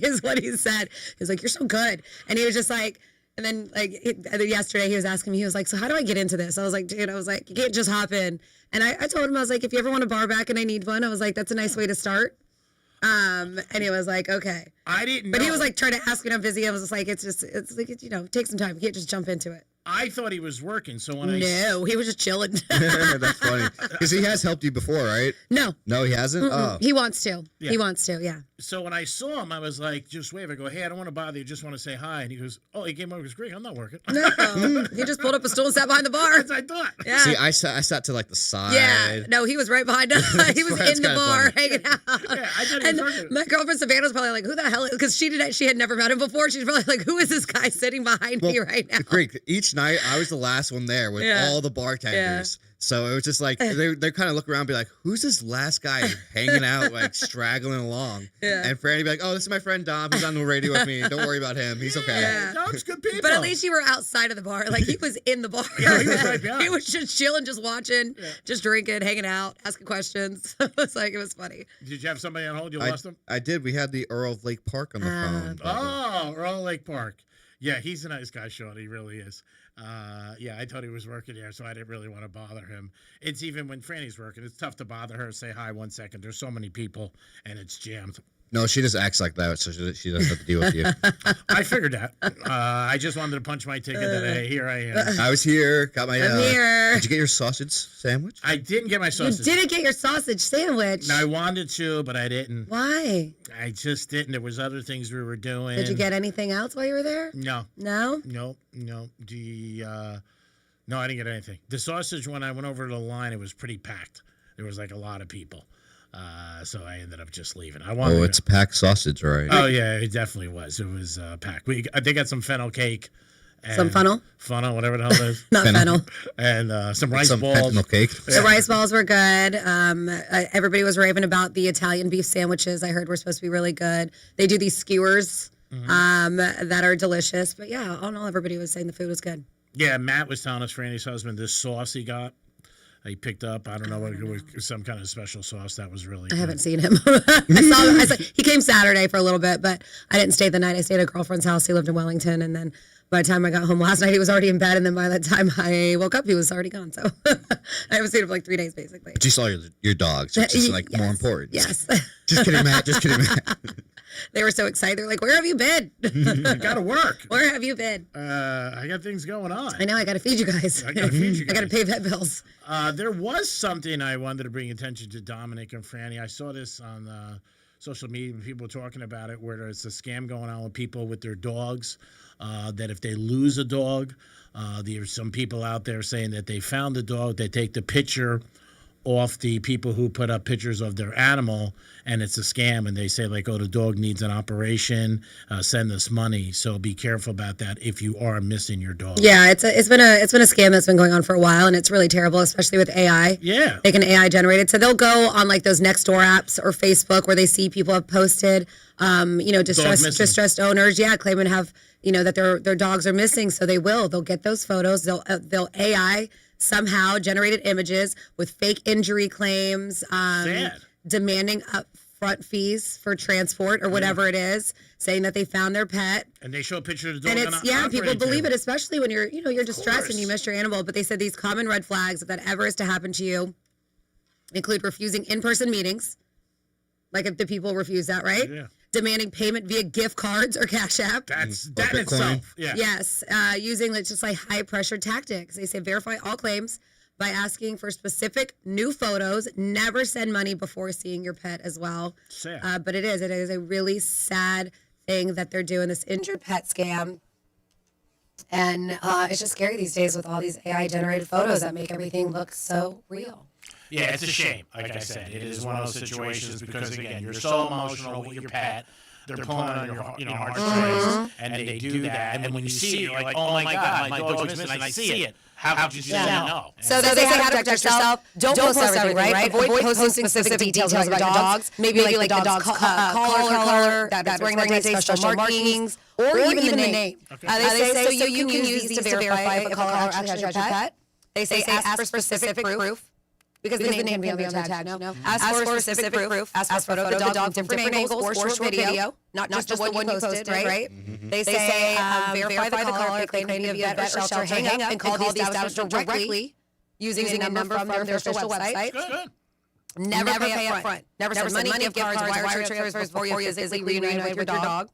is what he said. He was like, you're so good. And he was just like, and then yesterday he was asking me, he was like, so how do I get into this? I was like, dude, you can't just hop in. And I told him, I was like, if you ever want a bar back and I need one, I was like, that's a nice way to start. And he was like, okay. I didn't know. But he was like trying to ask me, I'm busy. I was just like, it's like, take some time. You can't just jump into it. I thought he was working, so when No, he was just chilling. That's funny. Because he has helped you before, right? No. No, he hasn't? Mm-mm. Oh. He wants to. Yeah. He wants to, yeah. So when I saw him, I was like, just wave. I go, hey, I don't want to bother you. Just want to say hi. And he goes, oh, he came over. He goes, great. I'm not working. No. He just pulled up a stool and sat behind the bar. That's what I thought. Yeah. See, I sat to like the side. Yeah. No, he was right behind us. He was in the bar hanging out. Yeah, I thought he was working. My girlfriend Savannah was probably like, who the hell is, because she had never met him before. She's probably like, who is this guy sitting behind me right now? Great. Each night, I was the last one there with all the bartenders. So it was just like, they kind of look around and be like, who's this last guy hanging out, like straggling along? Yeah. And Franny be like, oh, this is my friend Dom. He's on the radio with me. Don't worry about him. He's okay. Yeah. Dom's good people. But at least you were outside of the bar. Like, he was in the bar. Yeah, he was right behind. He was just chilling, just watching, just drinking, hanging out, asking questions. It was funny. Did you have somebody on hold? You lost him? I did. We had the Earl of Lake Park on the phone. Oh, Earl Lake Park. Yeah, he's a nice guy, Sean. He really is. I thought he was working there, so I didn't really want to bother him. It's even when Franny's working, it's tough to bother her, say hi 1 second. There's so many people, and it's jammed. No, she just acts like that, so she doesn't have to deal with you. I figured that. I just wanted to punch my ticket that, hey, here I am. I was here, got my... I'm here. Did you get your sausage sandwich? I didn't get my sausage. You didn't get your sausage sandwich. No, I wanted to, but I didn't. Why? I just didn't. There was other things we were doing. Did you get anything else while you were there? No. No? No. No, I didn't get anything. The sausage, when I went over to the line, it was pretty packed. There was like a lot of people. So I ended up just leaving. It's packed sausage, right? Oh, yeah, it definitely was. It was packed. They got some fennel cake. And some funnel? Funnel, whatever the hell it is. Not fennel. And some rice balls. Fennel cake. The rice balls were good. Everybody was raving about the Italian beef sandwiches. I heard were supposed to be really good. They do these skewers that are delicious. But yeah, all in all, everybody was saying the food was good. Yeah, Matt was telling us, Franny's husband, this sauce he got. He picked up, I don't know what it was, some kind of special sauce that was really good. I haven't seen him. I saw he came Saturday for a little bit, but I didn't stay the night. I stayed at a girlfriend's house. He lived in Wellington, and then by the time I got home last night, he was already in bed, and then by the time I woke up, he was already gone. So I haven't seen him for like 3 days, basically. But you saw your dogs, which is like more important. Yes. Just kidding, Matt. Just kidding, Matt. They were so excited. They're like, where have you been? I gotta work. Where have you been? I got things going on. I know. I got to feed you guys. I gotta feed you guys. I got to pay vet bills. There was something I wanted to bring attention to Dominic and Franny. I saw this on social media when people were talking about it, where there's a scam going on with people with their dogs, that if they lose a dog, there's some people out there saying that they found the dog, they take the picture off the people who put up pictures of their animal, and it's a scam, and they say like, oh, the dog needs an operation, send us money. So be careful about that if you are missing your dog. Yeah, it's been a scam that's been going on for a while, and it's really terrible, especially with AI. Yeah, making AI generated. So they'll go on like those Nextdoor apps or Facebook where they see people have posted, distressed owners, claiming to have that their dogs are missing. So they'll get those photos. They'll AI somehow generated images with fake injury claims, demanding upfront fees for transport or whatever it is, saying that they found their pet. And they show a picture of the dog. And it's people believe it, especially when you're distressed and you miss your animal. But they said these common red flags, if that ever is to happen to you, include refusing in-person meetings, like if the people refuse that, right? Yeah. Demanding payment via gift cards or Cash App. That itself. Yeah. Yes. Using just like high pressure tactics. They say verify all claims by asking for specific new photos. Never send money before seeing your pet as well. Sad. But it is a really sad thing that they're doing, this injured pet scam. And it's just scary these days with all these AI generated photos that make everything look so real. Yeah, it's a shame. Like I said, it is one of those situations because, again, you're so emotional with your pet. They're pulling on your heartstrings, and they do that. And when you see it, you're like, oh, my God, my dog's missing. I see it. How could you say no? So they say how to protect yourself. Don't post everything, right? Avoid posting specific details about your dogs. Maybe like the dog's collar, that's wearing that day, special markings, or even the name. They say so you can use these to verify if a collar actually has your pet. They say ask for specific proof. Because the name can be on the tag. No. Ask for specific proof. Ask for a photo of the dog from different angles or short video. Not just the one you posted, right? Mm-hmm. They say verify the caller, claim to be a vet or shelter, hang up, and call the establishment directly using a number from their official website. Good. Never pay up front. Never send money, gift cards, wire transfers before you physically reunite with your dog.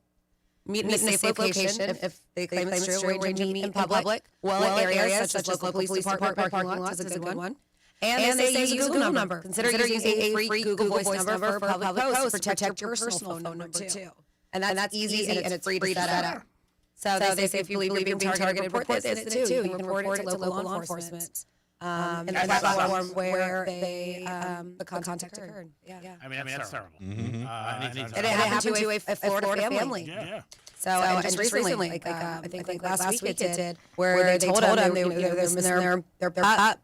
Meet in a safe location if they claim it's true. Arrange to meet in public. Well in areas such as local police department parking lots is a good one. And they say use a Google number. Consider using a free Google Voice number for public posts. Protect your personal phone number too. And that's easy and it's free to set up. So they say if you believe you're being targeted, report this too. You can report it to local law enforcement. And that's the one where the contact occurred. Yeah. I mean, that's terrible. And it happened to a Florida family. Yeah. So and just recently, I think last week it did, where they told them they were missing their pup.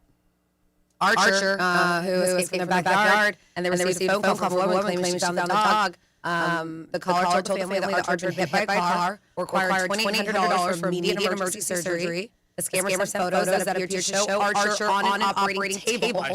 Archer, who escaped from their backyard, and they received a phone call from a woman claiming she found the dog. The caller told the family that Archer had been hit by a car, required $2,800 for immediate emergency surgery. The scammer sent photos that appeared to show Archer on an operating table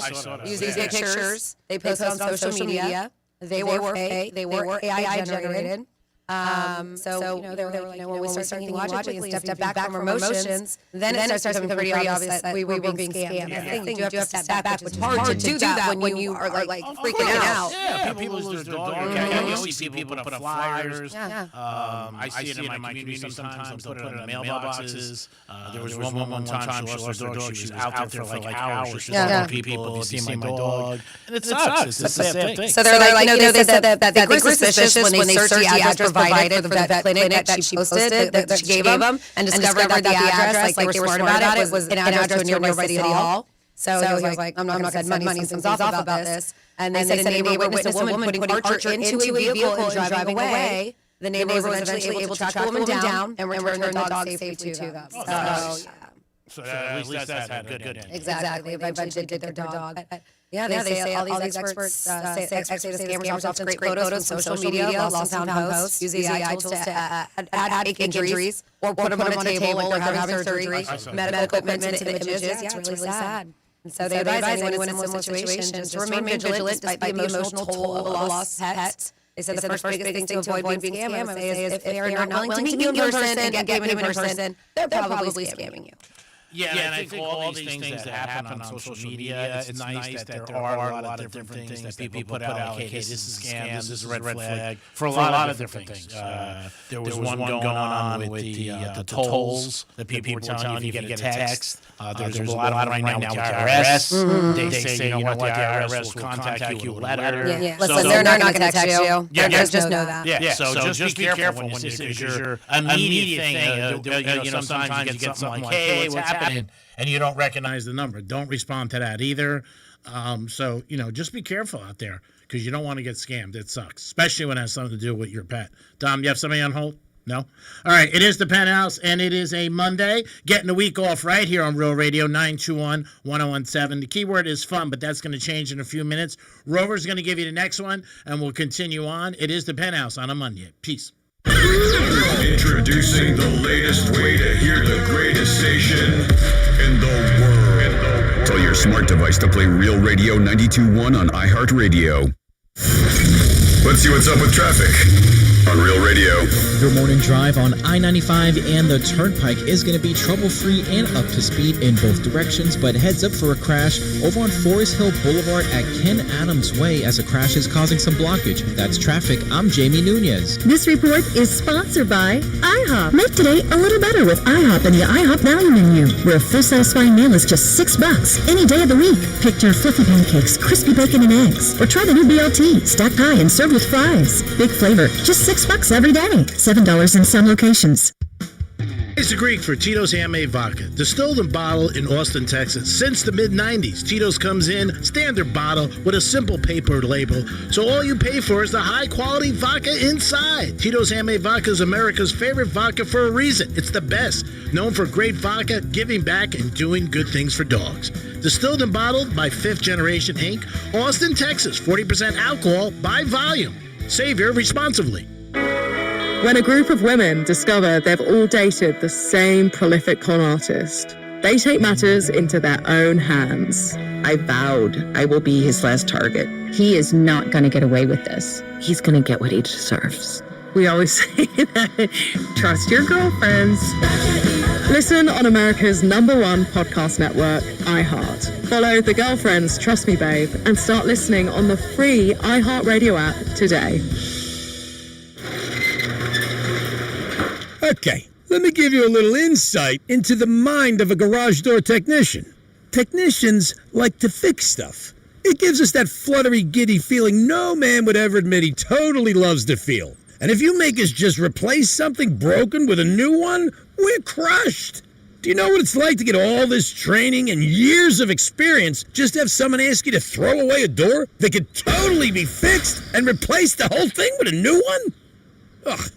using pictures. They posted on social media. They were fake. They were AI generated. So they were like, when we start thinking logically and step back from emotions, then it starts becoming pretty obvious that we were being scammed. I think you have to step back. It's hard to do that when you are like freaking out. Yeah, people lose their dog. You see people put up flyers. I see it in my community sometimes. They'll put it in mailboxes. There was one time she lost her dog. She was out there for like hours. She's telling people, if you see my dog. And it sucks. It's a sad thing. So they're like, they said that they grew suspicious when they searched the address provided for the vet clinic that she posted, that she gave them, and discovered that the address, like they were smart about it, was an address to a nearby city hall. So he was like, I'm not going to send money, something's off about this. And they said a neighbor witnessed a woman putting Archer into a vehicle and driving away. The neighbor was eventually able to track the woman down and return the dog safely to them. So at least that's had a good end. Exactly. Eventually did their dog. Yeah, they say all these experts say the scammers often scrape photos from social media, lost and found posts, use AI tools to add fake injuries, or put them on a table like they're having surgery, medical equipment into the images. Yeah, it's really sad. And so they advise anyone in similar situations to remain vigilant despite the emotional toll of a lost pet. They said the first biggest thing to avoid being scammed is if they are not willing to meet you in person and get payment in person, they're probably scamming you. Yeah, and I think all these things that happen on social media, it's nice that there are a lot of different things that people put out. Like, hey, this is a scam, this is a red flag, for a lot of different things. There was one going on with the tolls that people were telling you if you get a text. There's a lot right now with the IRS. They say, you know what, the IRS will contact you with a letter. Listen, they're not going to text you. Just know that. Yeah, so just be careful when it's your immediate thing. Sometimes you get something like, hey, what's happening? And you don't recognize the number. Don't respond to that either. So, just be careful out there because you don't want to get scammed. It sucks, especially when it has something to do with your pet. Dom, you have somebody on hold? No? All right. It is the Penthouse, and it is a Monday. Getting the week off right here on Real Radio 921-1017. The keyword is fun, but that's going to change in a few minutes. Rover's going to give you the next one, and we'll continue on. It is the Penthouse on a Monday. Peace. Introducing the latest way to hear the greatest station in the world. Tell your smart device to play Real Radio 92.1 on iHeartRadio. Let's see what's up with traffic on Real Radio. Your morning drive on I-95 and the Turnpike is going to be trouble-free and up to speed in both directions, but heads up for a crash over on Forest Hill Boulevard at Ken Adams Way as a crash is causing some blockage. That's traffic. I'm Jamie Nunez. This report is sponsored by IHOP. Make today a little better with IHOP and the IHOP Value Menu, where a full satisfying meal is just $6 any day of the week. Pick your fluffy pancakes, crispy bacon and eggs, or try the new BLT, stacked pie and served with fries. Big flavor, just $6 every day. $7 in some locations. It's the Greek for Tito's Handmade Vodka, distilled and bottled in Austin, Texas. Since the mid-90s, Tito's comes in standard bottle with a simple paper label, so all you pay for is the high-quality vodka inside. Tito's Handmade Vodka is America's favorite vodka for a reason. It's the best, known for great vodka, giving back, and doing good things for dogs. Distilled and bottled by Fifth Generation Inc., Austin, Texas, 40% alcohol by volume. Savor responsibly. When a group of women discover they've all dated the same prolific con artist, they take matters into their own hands. I vowed I will be his last target. He is not going to get away with this. He's going to get what he deserves. We always say that. Trust your girlfriends. Listen on America's #1 podcast network, iHeart. Follow the Girlfriends Trust Me Babe and start listening on the free iHeartRadio app today. Okay, let me give you a little insight into the mind of a garage door technician. Technicians like to fix stuff. It gives us that fluttery, giddy feeling no man would ever admit he totally loves to feel. And if you make us just replace something broken with a new one, we're crushed. Do you know what it's like to get all this training and years of experience just to have someone ask you to throw away a door that could totally be fixed and replace the whole thing with a new one? Ugh.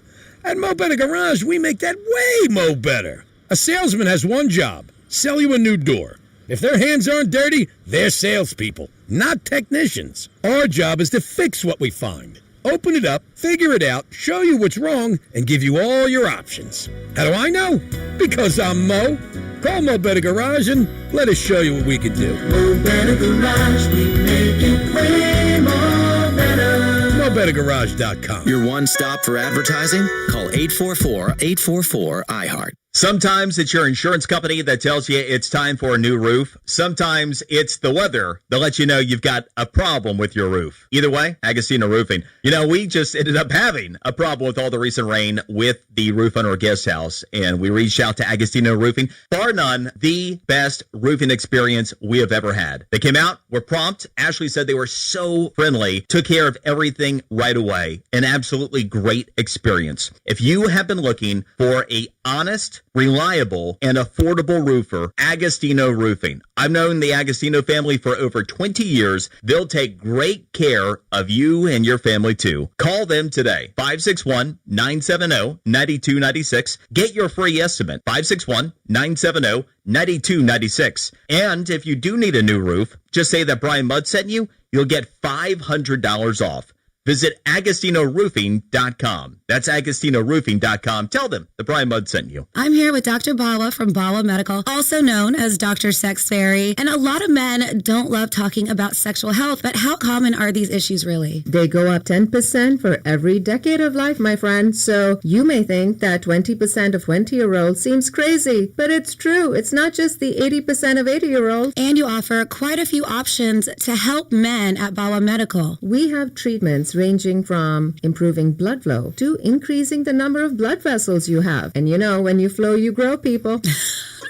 At Mo Better Garage, we make that way mo better. A salesman has one job, sell you a new door. If their hands aren't dirty, they're salespeople, not technicians. Our job is to fix what we find. Open it up, figure it out, show you what's wrong, and give you all your options. How do I know? Because I'm Mo. Call Mo Better Garage and let us show you what we can do. Mo Better Garage, we make it way more better. MoBetterGarage.com. Your one stop for advertising? Call 844-844-iHeart. Sometimes it's your insurance company that tells you it's time for a new roof. Sometimes it's the weather that lets you know you've got a problem with your roof. Either way, Agostino Roofing. We just ended up having a problem with all the recent rain with the roof on our guest house, and we reached out to Agostino Roofing. Bar none, the best roofing experience we have ever had. They came out, were prompt. Ashley said they were so friendly, took care of everything right away. An absolutely great experience. If you have been looking for a honest, reliable, and affordable roofer, Agostino Roofing. I've known the Agostino family for over 20 years. They'll take great care of you and your family too. Call them today. 561-970-9296. Get your free estimate. 561-970-9296. And if you do need a new roof, just say that Brian Mudd sent you. You'll get $500 off. Visit AgostinoRoofing.com. That's AgostinoRoofing.com. Tell them that Brian Mudd sent you. I'm here with Dr. Bala from Bala Medical, also known as Dr. Sex Fairy. And a lot of men don't love talking about sexual health, but how common are these issues really? They go up 10% for every decade of life, my friend. So you may think that 20% of 20-year-olds seems crazy, but it's true. It's not just the 80% of 80-year-olds. And you offer quite a few options to help men at Bala Medical. We have treatments ranging from improving blood flow to increasing the number of blood vessels you have. And when you flow, you grow, people.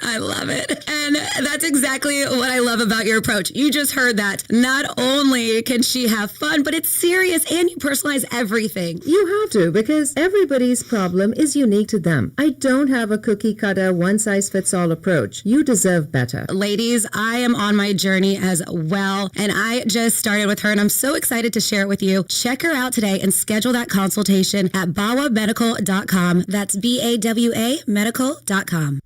I love it. And that's exactly what I love about your approach. You just heard that. Not only can she have fun, but it's serious and you personalize everything. You have to, because everybody's problem is unique to them. I don't have a cookie cutter, one size fits all approach. You deserve better. Ladies, I am on my journey as well, and I just started with her, and I'm so excited to share it with you. Check her out today and schedule that consultation at bawamedical.com. That's BAWA medical.com.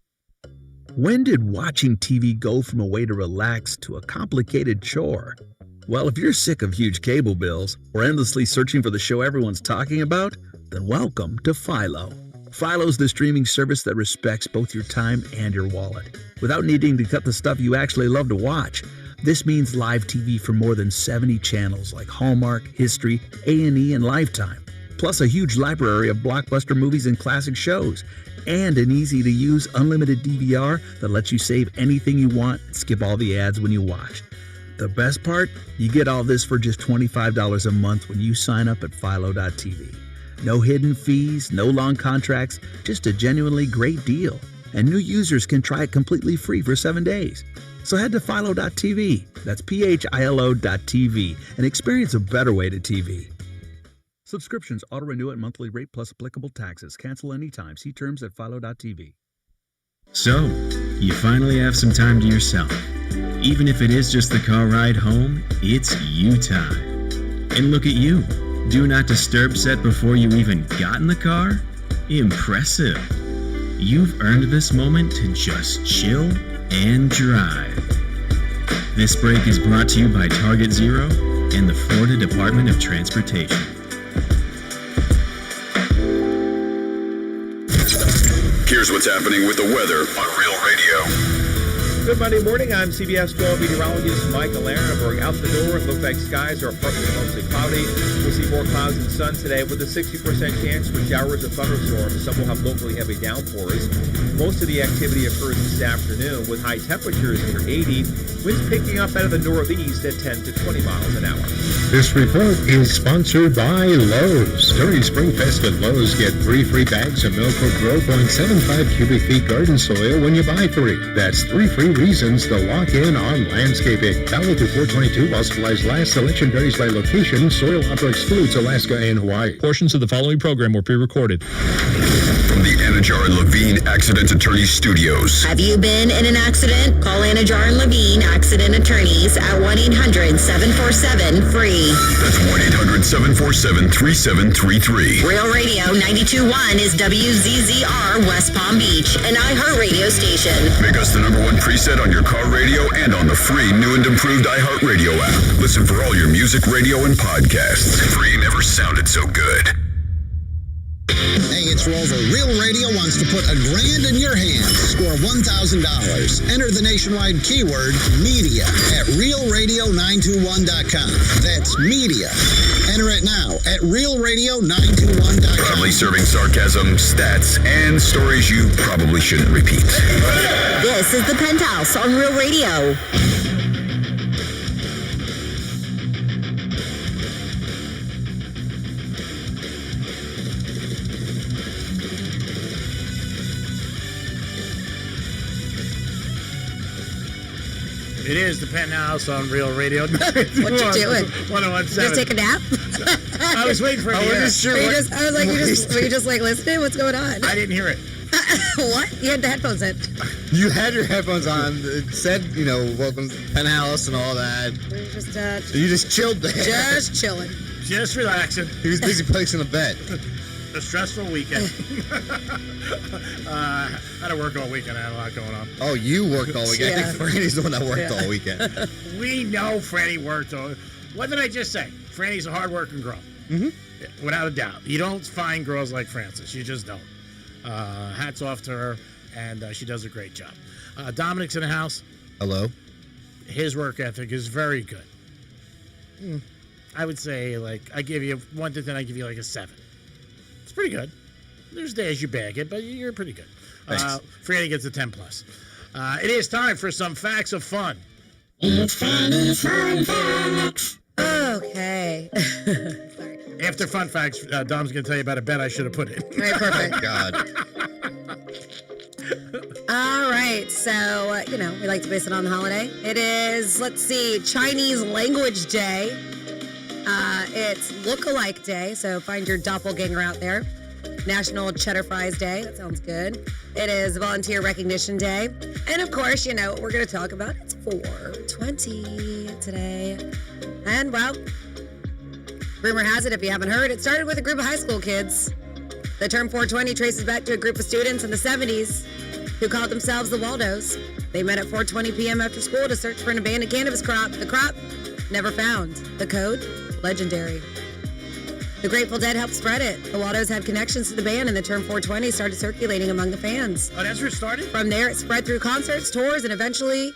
When did watching TV go from a way to relax to a complicated chore? Well, if you're sick of huge cable bills or endlessly searching for the show everyone's talking about, then welcome to Philo. Philo's the streaming service that respects both your time and your wallet, without needing to cut the stuff you actually love to watch. This means live TV for more than 70 channels like Hallmark, History, A&E, and Lifetime, plus a huge library of blockbuster movies and classic shows, and an easy-to-use unlimited DVR that lets you save anything you want and skip all the ads when you watch. The best part? You get all this for just $25 a month when you sign up at Philo.tv. No hidden fees, no long contracts, just a genuinely great deal. And new users can try it completely free for 7 days. So head to Philo.tv, that's PHILO.tv, and experience a better way to TV. Subscriptions auto-renew at monthly rate plus applicable taxes. Cancel anytime. See terms at Philo.tv. So, you finally have some time to yourself. Even if it is just the car ride home, it's you time. And look at you. Do not disturb set before you even got in the car? Impressive. You've earned this moment to just chill and drive. This break is brought to you by Target Zero and the Florida Department of Transportation. Here's what's happening with the weather on Real Radio. Good Monday morning. I'm CBS 12 meteorologist Michael Arenberg. Out the door, it looks like skies are partly to mostly cloudy. We'll see more clouds and sun today with a 60% chance for showers or thunderstorms. Some will have locally heavy downpours. Most of the activity occurs this afternoon with high temperatures near 80. Winds picking up out of the northeast at 10 to 20 miles an hour. This report is sponsored by Lowe's. During Springfest at Lowe's, get 3 free bags of Millcook Grow 0.75 cubic feet garden soil when you buy 3. That's 3 free reasons to lock in on landscaping. Valid through 4/22 while supplies last. Selection varies by location. Soil offer excludes Alaska and Hawaii. Portions of the following program were pre-recorded. From the Anajar and Levine Accident Attorney Studios. Have you been in an accident? Call Anajar and Levine Accident Attorneys at 1-800-747-FREE. That's 1-800-747-3733. Real Radio 92.1 is WZZR West Palm Beach, an iHeart radio station. Make us the #1 preset on your car radio and on the free new and improved iHeartRadio app. Listen for all your music, radio, and podcasts. Free never sounded so good. Hey, it's Rover. Real Radio wants to put $1,000 in your hands. Score $1,000. Enter the nationwide keyword media at realradio921.com. That's media. Enter it now at realradio921.com. Proudly serving sarcasm, stats, and stories you probably shouldn't repeat. This is the Penthouse on Real Radio. It is the Penthouse on Real Radio. What you doing? 101.7. Just take a nap? I was waiting for it. I was like, were you just like listening? What's going on? I didn't hear it. What? You had the headphones in. You had your headphones on. It said, welcome to the Penthouse and all that. We're just, You just chilled there. just chilling. Just relaxing. He was busy placing a bet. A stressful weekend. I had to work all weekend. I had a lot going on. Oh, you worked all weekend. Yeah. I think Franny's the one that worked all weekend. We know Franny worked all. What did I just say? Franny's a hard-working girl. Mm-hmm. Without a doubt. You don't find girls like Frances. You just don't. Hats off to her, and she does a great job. Dominic's in the house. Hello. His work ethic is very good. I would say, I give you 1 to 10, I give you a 7. It's pretty good. There's days you bag it, but you're pretty good. Franny gets a 10 plus. It is time for some facts of fun. It's Franny's Fun Facts. Okay. Sorry. After fun facts, Dom's going to tell you about a bet I should have put in. All right, perfect. God. All right, so, we like to base it on the holiday. It is, let's see, Chinese Language Day. It's Look-alike Day, so find your doppelganger out there. National Cheddar Fries Day. That sounds good. It is Volunteer Recognition Day. And, of course, we're going to talk about it's 420 today. And, well, rumor has it, if you haven't heard, it started with a group of high school kids. The term 420 traces back to a group of students in the 70s who called themselves the Waldos. They met at 4:20 p.m. after school to search for an abandoned cannabis crop. The crop, never found. The code, legendary. The Grateful Dead helped spread it. The Waldos had connections to the band, and the term 420 started circulating among the fans. Oh, that's where it started? From there, it spread through concerts, tours, and eventually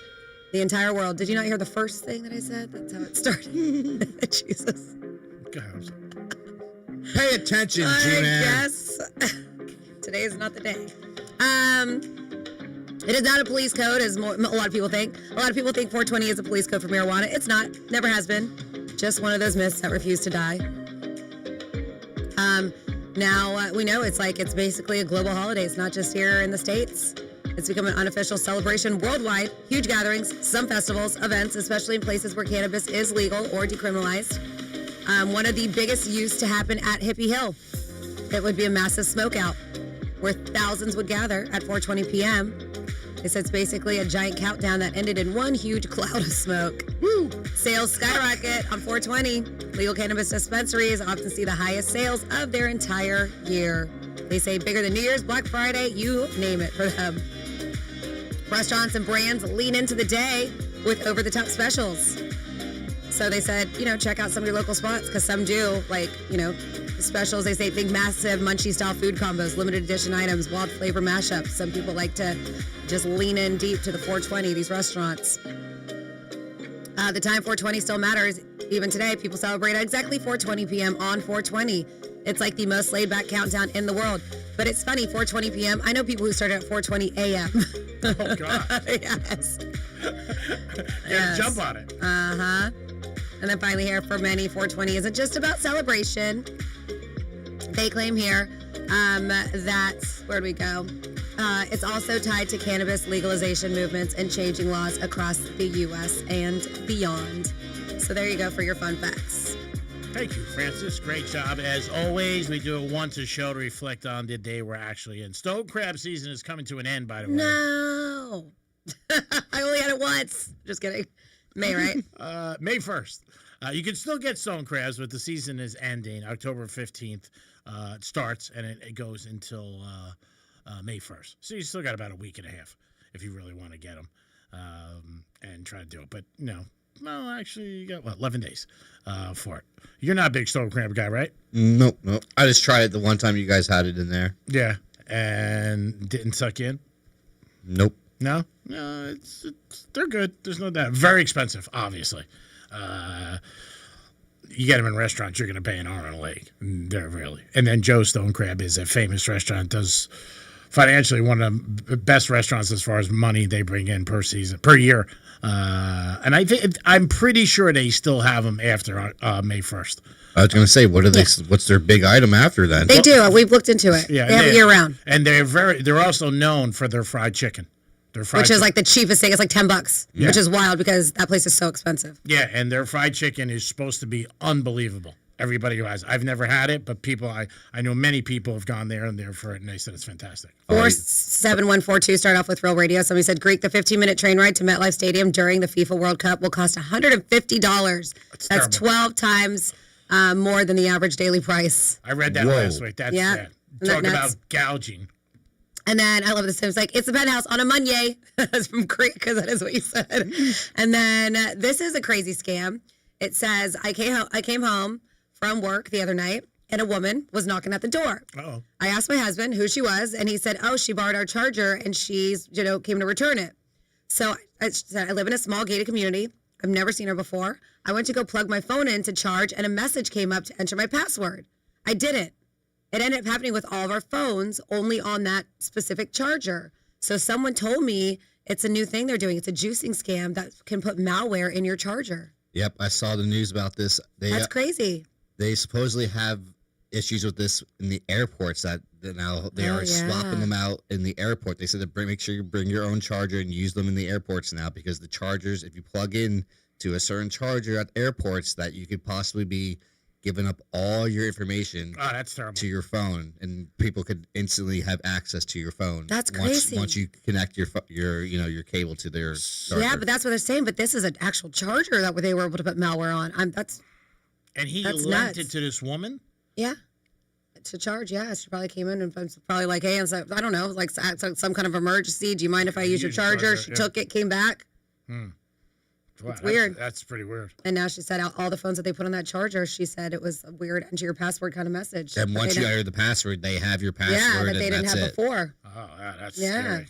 the entire world. Did you not hear the first thing that I said? That's how it started. Jesus. God. Pay attention, G-Man. Yes. Today is not the day. It is not a police code, as a lot of people think. A lot of people think 420 is a police code for marijuana. It's not. Never has been. Just one of those myths that refuse to die. Now we know it's basically a global holiday. It's not just here in the States. It's become an unofficial celebration worldwide. Huge gatherings, some festivals, events, especially in places where cannabis is legal or decriminalized. One of the biggest used to happen at Hippie Hill. It would be a massive smokeout where thousands would gather at 4:20 p.m. They said it's basically a giant countdown that ended in one huge cloud of smoke. Woo! Sales skyrocket on 420. Legal cannabis dispensaries often see the highest sales of their entire year. They say bigger than New Year's, Black Friday, you name it for them. Restaurants and brands lean into the day with over-the-top specials. So they said, check out some of your local spots because some do, specials. They say think massive munchie-style food combos, limited edition items, wild flavor mashups. Some people like to just lean in deep to the 420, these restaurants. The time 420 still matters. Even today, people celebrate at exactly 4:20 p.m. on 420. It's like the most laid-back countdown in the world. But it's funny, 4:20 p.m. I know people who started at 4:20 a.m. Oh, God. Yes. Yeah, jump on it. Uh-huh. And then finally here, for many, 420 isn't just about celebration. They claim here that, where'd we go? It's also tied to cannabis legalization movements and changing laws across the U.S. and beyond. So there you go for your fun facts. Thank you, Francis. Great job. As always, we do it once a show to reflect on the day we're actually in. Stone crab season is coming to an end, by the way. No. I only had it once. Just kidding. May, right? May 1st. You can still get stone crabs, but the season is ending. October 15th it starts, and it goes until May 1st. So you still got about a week and a half if you really want to get them and try to do it. But, well, actually, you got, 11 days for it. You're not a big stone crab guy, right? Nope. I just tried it the one time you guys had it in there. Yeah, and didn't suck you in? Nope. No, they're good. There's no doubt. Very expensive, obviously. You get them in restaurants, you're going to pay an arm and a leg. They're really. And then Joe's Stone Crab is a famous restaurant. Does financially one of the best restaurants as far as money they bring in per year. And I'm pretty sure they still have them after May 1st. I was going to say, what's their big item after that? They do. We've looked into it. Yeah, they have it year round. And they're also known for their fried chicken. Which is like the cheapest thing. It's like $10, which is wild because that place is so expensive. Yeah, and their fried chicken is supposed to be unbelievable. Everybody who has. I've never had it, but I know many people have gone there and there for it, and they said it's fantastic. 47142 start off with Real Radio. Somebody said, Greek, the 15-minute train ride to MetLife Stadium during the FIFA World Cup will cost $150. That's 12 times more than the average daily price. I read that last week. That's talk about gouging. And then I love this. It was like, it's the Penthouse on a Monday. That's from Greek because that is what you said. And then this is a crazy scam. It says, I came home from work the other night and a woman was knocking at the door. Uh-oh. I asked my husband who she was and he said, she borrowed our charger and she's, came to return it. So I said, I live in a small gated community. I've never seen her before. I went to go plug my phone in to charge and a message came up to enter my password. I didn't. It ended up happening with all of our phones, only on that specific charger. So someone told me it's a new thing they're doing. It's a juicing scam that can put malware in your charger. Yep, I saw the news about this. That's crazy. They supposedly have issues with this in the airports, that now they are swapping them out in the airport. They said to make sure you bring your own charger and use them in the airports now, because the chargers, if you plug in to a certain charger at airports, that you could possibly be giving up all your information that's terrible. to your phone, and people could instantly have access to your phone. That's crazy. Once you connect your cable to their charger. Yeah, but that's what they're saying. But this is an actual charger that they were able to put malware on. And he that's lent nuts. it to this woman? Yeah. To charge, yeah. She probably came in and was probably like, hey, I don't know, like some kind of emergency. Do you mind if I use your charger? She took it, came back. Wow, It's weird. That's pretty weird. And now she saed all the phones that they put on that charger, she said it was a weird enter your password kind of message. And once you enter the password, they have your password. Yeah, that and they didn't that's have it. before. Oh, that's scary.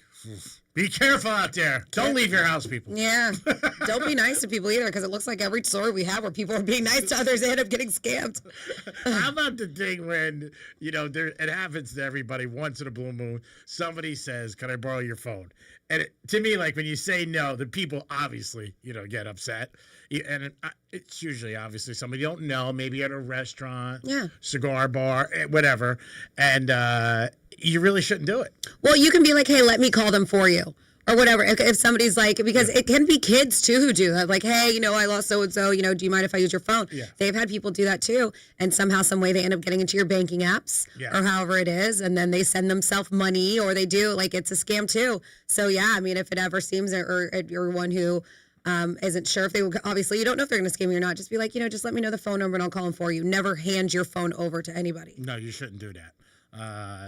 Be careful out there. Don't leave your house, people. Yeah. Don't be nice to people either, because it looks like every story we have where people are being nice to others, they end up getting scammed. How about the thing when, it happens to everybody once in a blue moon, somebody says, can I borrow your phone? And to me, like when you say no, the people obviously, get upset. And it's usually obviously somebody you don't know, maybe at a restaurant, cigar bar, whatever. And you really shouldn't do it. Well, you can be like, hey, let me call them for you. Or whatever. If somebody's like, because it can be kids too who do that. Like, hey, I lost so-and-so, do you mind if I use your phone? Yeah. They've had people do that too. And somehow, some way they end up getting into your banking apps or however it is. And then they send themselves money, or they do. Like, it's a scam too. So, yeah, I mean, if it ever seems, or you're one who isn't sure if they will, obviously you don't know if they're going to scam you or not. Just be like, just let me know the phone number and I'll call them for you. Never hand your phone over to anybody. No, you shouldn't do that.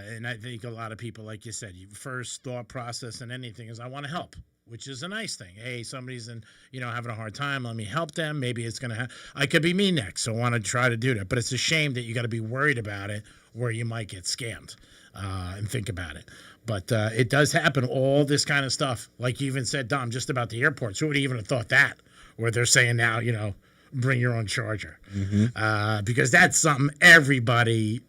And I think a lot of people, like you said, your first thought process in anything is, I want to help, which is a nice thing. Hey, somebody's having a hard time. Let me help them. Maybe it's going to I could be me next, so I want to try to do that. But it's a shame that you got to be worried about it where you might get scammed and think about it. But it does happen, all this kind of stuff. Like you even said, Dom, just about the airports. Who would even have thought that? Where they're saying now, bring your own charger. Because that's something everybody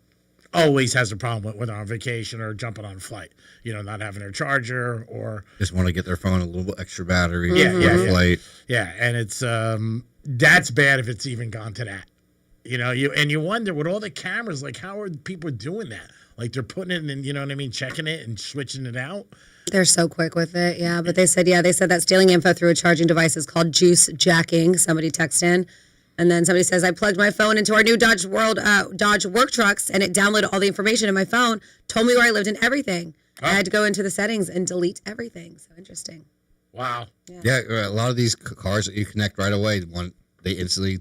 always has a problem with on vacation or jumping on a flight. Not having their charger, or just want to get their phone a little extra battery for a flight. Yeah, and it's that's bad if it's even gone to that. You wonder with all the cameras, like how are people doing that? Like they're putting it in, checking it and switching it out. They're so quick with it, yeah. But they said that stealing info through a charging device is called juice jacking. Somebody texted in. And then somebody says, I plugged my phone into our new Dodge work trucks, and it downloaded all the information in my phone, told me where I lived and everything. I had to go into the settings and delete everything. So interesting. Wow. Yeah, a lot of these cars that you connect right away, they instantly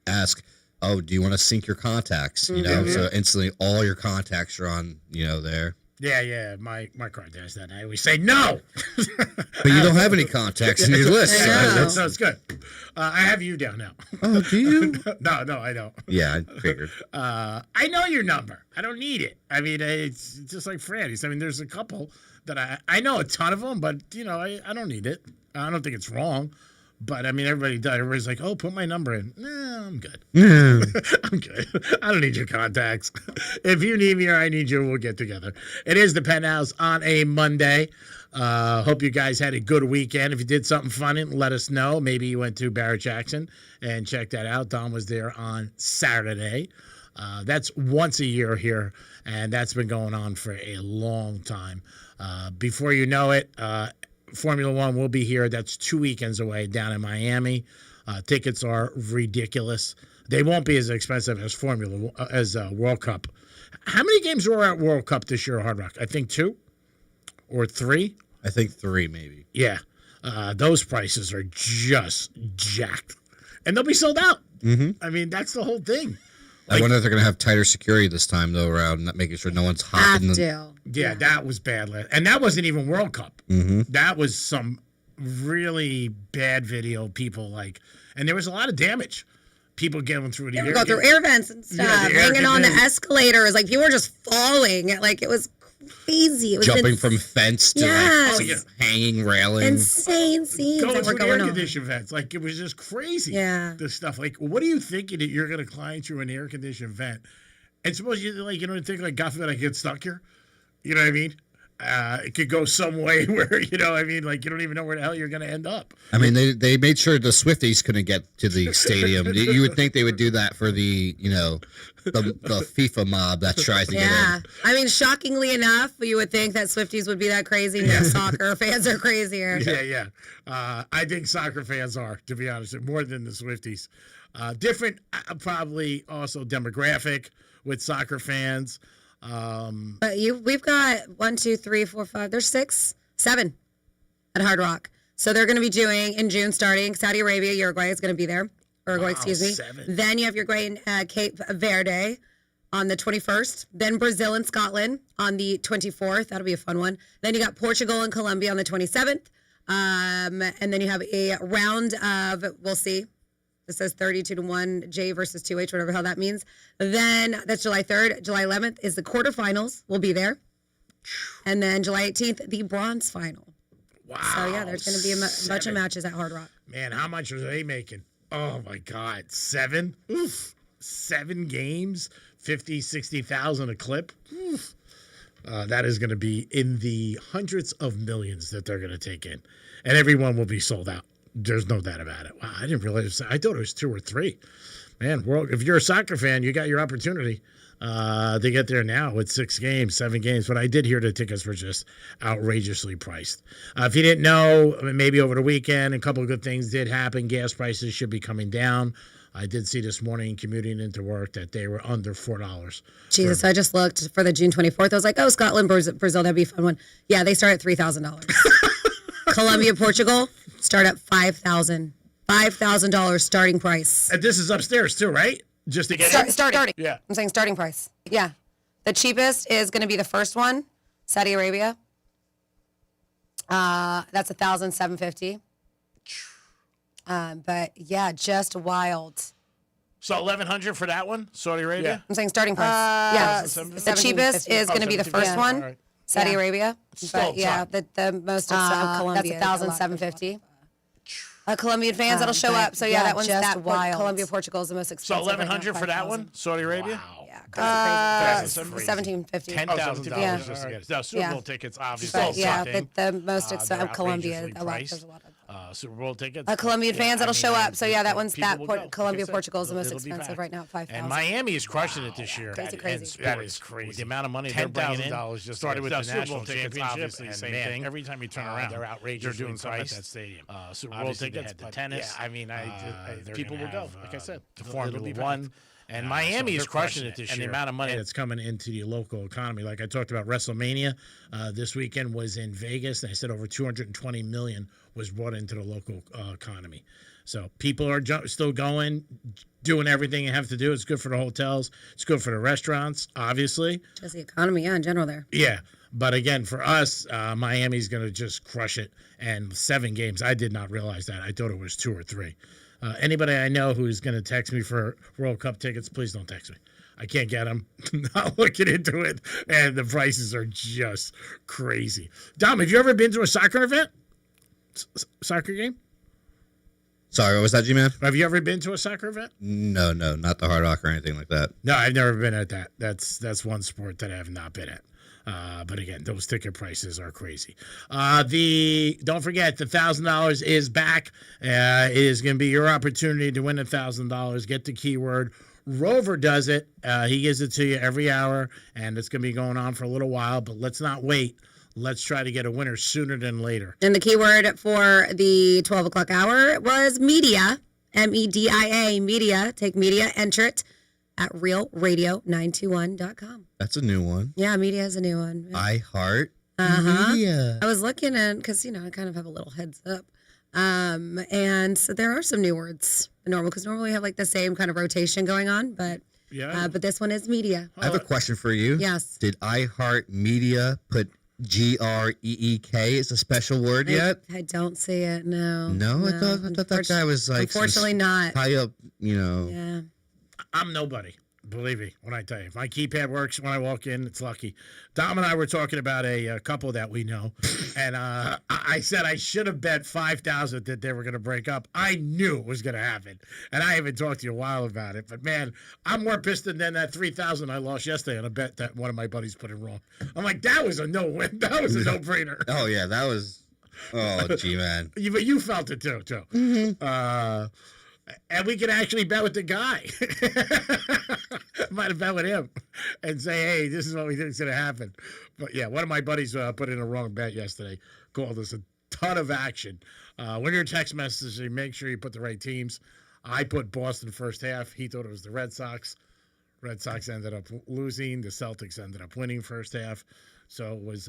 ask, oh, do you want to sync your contacts? So instantly all your contacts are on, there. Yeah, my car does that. I always say no. But you don't have any contacts in your list. That sounds good. I have you down now. Oh, do you? No, I don't. Yeah, I figured. I know your number. I don't need it. I mean, it's just like Franny's. I mean, there's a couple that I know a ton of them, but, I don't need it. I don't think it's wrong. But, I mean, everybody does. Everybody's like, oh, put my number in. No, I'm good. I'm good. I don't need your contacts. If you need me or I need you, we'll get together. It is the Penthouse on a Monday. Hope you guys had a good weekend. If you did something funny, let us know. Maybe you went to Barrett Jackson and checked that out. Don was there on Saturday. That's once a year here, and that's been going on for a long time. Before you know it, Formula One will be here. That's 2 weekends away down in Miami. Tickets are ridiculous. They won't be as expensive as World Cup. How many games were at World Cup this year, Hard Rock? I think 2 or 3. I think 3 maybe. Yeah. Those prices are just jacked. And they'll be sold out. I mean, that's the whole thing. I wonder if they're going to have tighter security this time, though, around not making sure no one's hopping. Yeah, that was bad. And that wasn't even World Cup. That was some really bad video. People and there was a lot of damage. People going through the go through air vents and stuff, hanging on the escalators. Like people were just falling. Like it was crazy. It was jumping from fence to hanging railing. Insane scenes that were going on. Air conditioned vents. Like it was just crazy. Yeah. This stuff. Like, what are you thinking that you're going to climb through an air conditioned vent? And suppose you don't think God forbid I get stuck here. You know what I mean? it could go some way where, you don't even know where the hell you're going to end up. I mean, they made sure the Swifties couldn't get to the stadium. You would think they would do that for the FIFA mob that tries to get in. I mean, shockingly enough, you would think that Swifties would be that crazy. No, soccer fans are crazier. Yeah. I think soccer fans are, to be honest, more than the Swifties. Different, probably also demographic with soccer fans. But we've got 1, 2, 3, 4, 5. There's 6, 7 at Hard Rock. So they're going to be doing in June, starting Saudi Arabia, Uruguay is going to be there. Uruguay, excuse me. 7. Then you have Uruguay and Cape Verde on the 21st. Then Brazil and Scotland on the 24th. That'll be a fun one. Then you got Portugal and Colombia on the 27th. And then you have a round of, we'll see. It says 32-1 J versus 2H, whatever the hell that means. Then that's July 3rd. July 11th is the quarterfinals. We'll be there. And then July 18th, the bronze final. Wow. So, yeah, there's going to be a bunch of matches at Hard Rock. Man, how much are they making? Oh, my God. 7? Oof. 7 games, 50, 60,000 a clip. Oof. That is going to be in the hundreds of millions that they're going to take in. And everyone will be sold out. There's no doubt about it. Wow, I didn't realize. I thought it was 2 or 3. Man, if you're a soccer fan, you got your opportunity to get there now with 6 games, 7 games. But I did hear the tickets were just outrageously priced. If you didn't know, maybe over the weekend, a couple of good things did happen. Gas prices should be coming down. I did see this morning commuting into work that they were under $4. Jesus, I just looked for the June 24th. I was like, oh, Scotland, Brazil, that'd be a fun one. Yeah, they start at $3,000. Colombia, Portugal, start at $5,000 starting price. And this is upstairs too, right? Just to get in? Starting. Yeah. I'm saying starting price. Yeah. The cheapest is going to be the first one, Saudi Arabia. That's $1,750. But yeah, just wild. So $1,100 for that one, Saudi Arabia? Yeah. I'm saying starting price. Yeah. The cheapest is going to be the first one, right. Saudi Arabia. But yeah, the most Colombia. That's $1,750. Colombian fans that'll show up. So yeah, that one's just wild. Colombia, Portugal is the most expensive. So $1,100 for that one, Saudi Arabia. Wow. Yeah, $1,750. $10,000 just to get it. Now, Super Bowl tickets, obviously. Yeah, the most expensive. Colombia, there's a lot of. Super Bowl tickets. Colombian fans that'll show up. So yeah, that one's Colombia, Portugal is the most expensive right now at $5,000. And Miami is crushing it this year. Crazy. That is crazy. The amount of money they're bringing in. Just started with the national championship. Same thing. Every time you turn around, they're outrageous. They're doing something at that stadium. Super Bowl tickets, the tennis. Yeah, I mean, people will go. Like I said, to Formula One. And Miami is crushing it this year. And the amount of money that's coming into the local economy. Like I talked about, WrestleMania this weekend was in Vegas. And I said over $220 million was brought into the local economy. So people are still going, doing everything you have to do. It's good for the hotels. It's good for the restaurants, obviously. Just the economy, in general there. Yeah. But again, for us, Miami's going to just crush it. And 7 games, I did not realize that. I thought it was 2 or 3. Anybody I know who's going to text me for World Cup tickets, please don't text me. I can't get them. Not looking into it. And the prices are just crazy. Dom, have you ever been to a soccer event? Soccer game? Sorry, what was that, G-Man? Have you ever been to a soccer event? No, not the Hard Rock or anything like that. No, I've never been at that. That's one sport that I have not been at. But again, those ticket prices are crazy. Don't forget, the $1,000 is back. It is going to be your opportunity to win $1,000. Get the keyword. Rover does it. He gives it to you every hour, and it's going to be going on for a little while. But let's not wait. Let's try to get a winner sooner than later. And the keyword for the 12 o'clock hour was media, MEDIA, media. Take media, enter it at realradio921.com. That's a new one. Yeah, media is a new one. Yeah. I heart media. I was looking at, because, I kind of have a little heads up. And so there are some new words normal, because normally we have like the same kind of rotation going on, but but this one is media. I have a question for you. Yes. Did I heart media put GREEK as a special word yet? I don't see it. No. No, I thought that guy was like unfortunately not high up, Yeah. I'm nobody. Believe me when I tell you. If my keypad works when I walk in, it's lucky. Dom and I were talking about a couple that we know, and I said I should have bet $5,000 that they were going to break up. I knew it was going to happen, and I haven't talked to you a while about it. But man, I'm more pissed than that $3,000 I lost yesterday on a bet that one of my buddies put in wrong. I'm like, that was a no-win. That was a no-brainer. Oh yeah, that was. Oh gee, man. But you felt it too. Mm-hmm. And we could actually bet with the guy. Might have bet with him and say, hey, this is what we think is going to happen. But yeah, one of my buddies put in a wrong bet yesterday. Called us a ton of action. When you're text messaging, make sure you put the right teams. I put Boston first half. He thought it was the Red Sox. Red Sox ended up losing. The Celtics ended up winning first half. So it was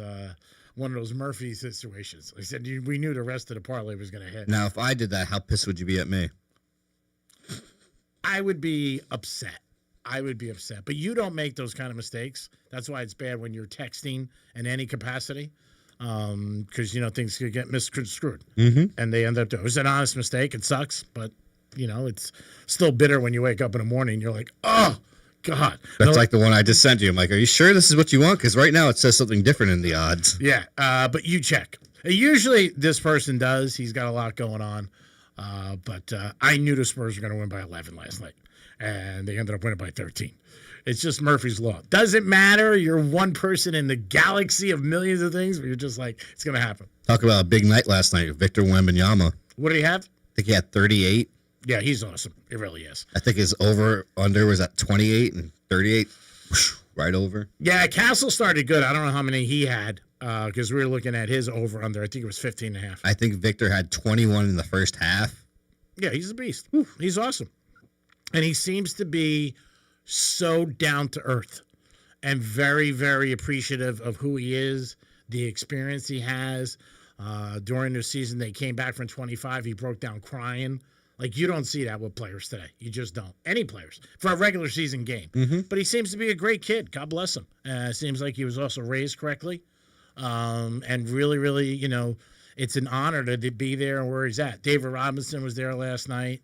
one of those Murphy situations. I said we knew the rest of the parlay was going to hit. Now, if I did that, how pissed would you be at me? I would be upset. But you don't make those kind of mistakes. That's why it's bad when you're texting in any capacity, because things could get misconstrued, and they end up doing. It was an honest mistake. It sucks, but it's still bitter when you wake up in the morning and you're like, oh God. That's like the one I just sent you. I'm like, are you sure this is what you want? Because right now it says something different in the odds. Yeah, but you check. Usually this person does. He's got a lot going on. But I knew the Spurs were going to win by 11 last night, and they ended up winning by 13. It's just Murphy's Law. Doesn't matter. You're one person in the galaxy of millions of things, but you're just like, it's going to happen. Talk about a big night last night. Victor Wembanyama. What did he have? I think he had 38. Yeah, he's awesome. It really is. I think his over-under was at 28 and 38. Whoosh, right over. Yeah, Castle started good. I don't know how many he had. Because we were looking at his over-under. I think it was 15.5. I think Victor had 21 in the first half. Yeah, he's a beast. He's awesome. And he seems to be so down to earth and very, very appreciative of who he is, the experience he has. During the season, they came back from 25. He broke down crying. Like, you don't see that with players today. You just don't. Any players for a regular season game. But he seems to be a great kid. God bless him. Seems like he was also raised correctly. And really, really, it's an honor to be there and where he's at. David Robinson was there last night,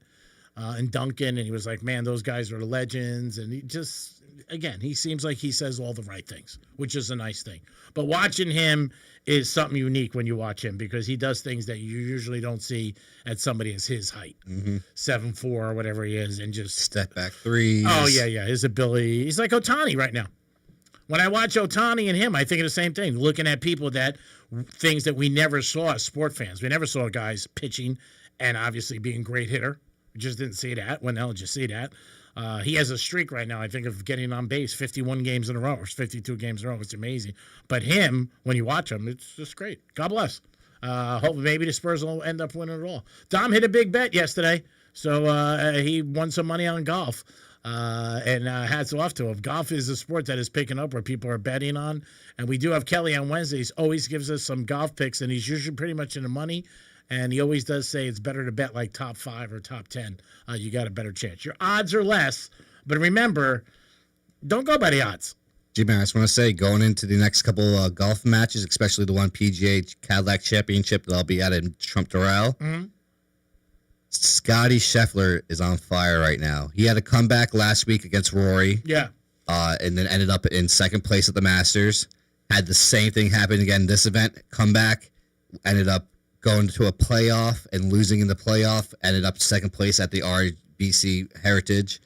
and Duncan, and he was like, man, those guys are legends. And he just, again, he seems like he says all the right things, which is a nice thing. But watching him is something unique when you watch him, because he does things that you usually don't see at somebody as his height, 7'4" or whatever he is, and just step back threes. Oh, yeah. His ability. He's like Ohtani right now. When I watch Ohtani and him, I think of the same thing. Looking at people things that we never saw as sport fans. We never saw guys pitching and obviously being a great hitter. We just didn't see that. When the hell did you see that? He has a streak right now, I think, of getting on base 51 games in a row or 52 games in a row. It's amazing. But him, when you watch him, it's just great. God bless. Hopefully maybe the Spurs will end up winning it all. Dom hit a big bet yesterday, so he won some money on golf. And hats off to him. Golf is a sport that is picking up where people are betting on. And we do have Kelly on Wednesdays. Always gives us some golf picks, and he's usually pretty much in the money. And he always does say it's better to bet like top 5 or top 10. You got a better chance. Your odds are less, but remember, don't go by the odds. G-Man, I just want to say, going into the next couple golf matches, especially the one PGA Cadillac Championship that I'll be at in Trump Doral, Scotty Scheffler is on fire right now. He had a comeback last week against Rory. Yeah. And then ended up in second place at the Masters. Had the same thing happen again this event. Comeback, ended up going to a playoff and losing in the playoff. Ended up second place at the RBC Heritage.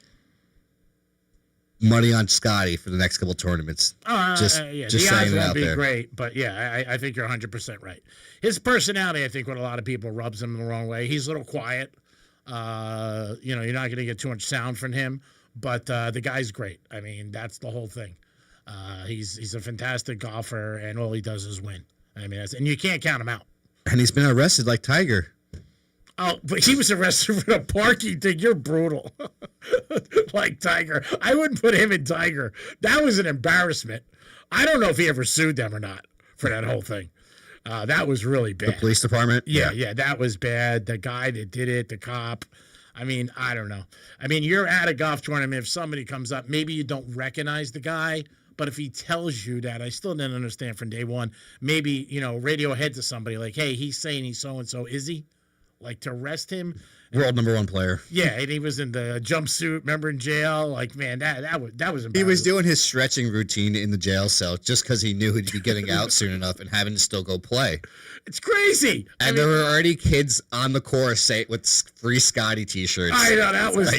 Money on Scotty for the next couple tournaments. Just the saying odds it won't out be there. great, but yeah, I think you're 100% right. His personality, I think, what a lot of people rubs him the wrong way. He's a little quiet. You're not going to get too much sound from him, but the guy's great. I mean, that's the whole thing. He's a fantastic golfer, and all he does is win. I mean, and you can't count him out. And he's been arrested like Tiger. Oh, but he was arrested for the parking thing. You're brutal. Like Tiger. I wouldn't put him in Tiger. That was an embarrassment. I don't know if he ever sued them or not for that whole thing. That was really bad. The police department? Yeah, that was bad. The guy that did it, the cop. I mean, I don't know. I mean, you're at a golf tournament. If somebody comes up, maybe you don't recognize the guy, but if he tells you that, I still didn't understand from day one. Maybe, radio ahead to somebody like, hey, he's saying he's so-and-so. Is he? Like to arrest him. World #1 player. Yeah, and he was in the jumpsuit. Remember in jail? Like, man, that was embarrassing. He was doing his stretching routine in the jail cell just because he knew he'd be getting out soon enough and having to still go play. It's crazy. And there were already kids on the course with free Scotty T-shirts. I know that was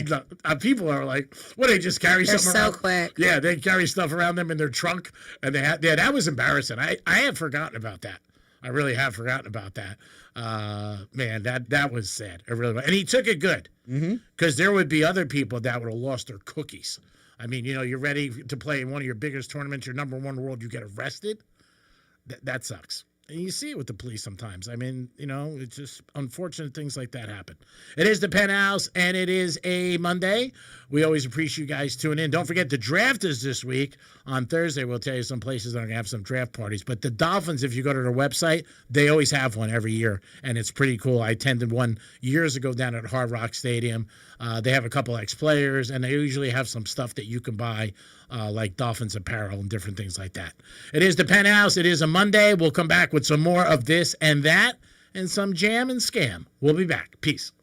people are like, what? They just carry They're something so around? quick. Yeah, they carry stuff around them in their trunk, and that was embarrassing. I had forgotten about that. I really have forgotten about that. Man, that was sad. It really was. And he took it good because there would be other people that would have lost their cookies. I mean, you're ready to play in one of your biggest tournaments, you're #1 in the world, you get arrested. That sucks. And you see it with the police sometimes. I mean, it's just unfortunate things like that happen. It is the Penthouse, and it is a Monday. We always appreciate you guys tuning in. Don't forget, the draft is this week. On Thursday, we'll tell you some places that are going to have some draft parties. But the Dolphins, if you go to their website, they always have one every year, and it's pretty cool. I attended one years ago down at Hard Rock Stadium. They have a couple ex-players, and they usually have some stuff that you can buy, like Dolphins apparel and different things like that. It is the Penthouse. It is a Monday. We'll come back with some more of this and that and some jam and scam. We'll be back. Peace.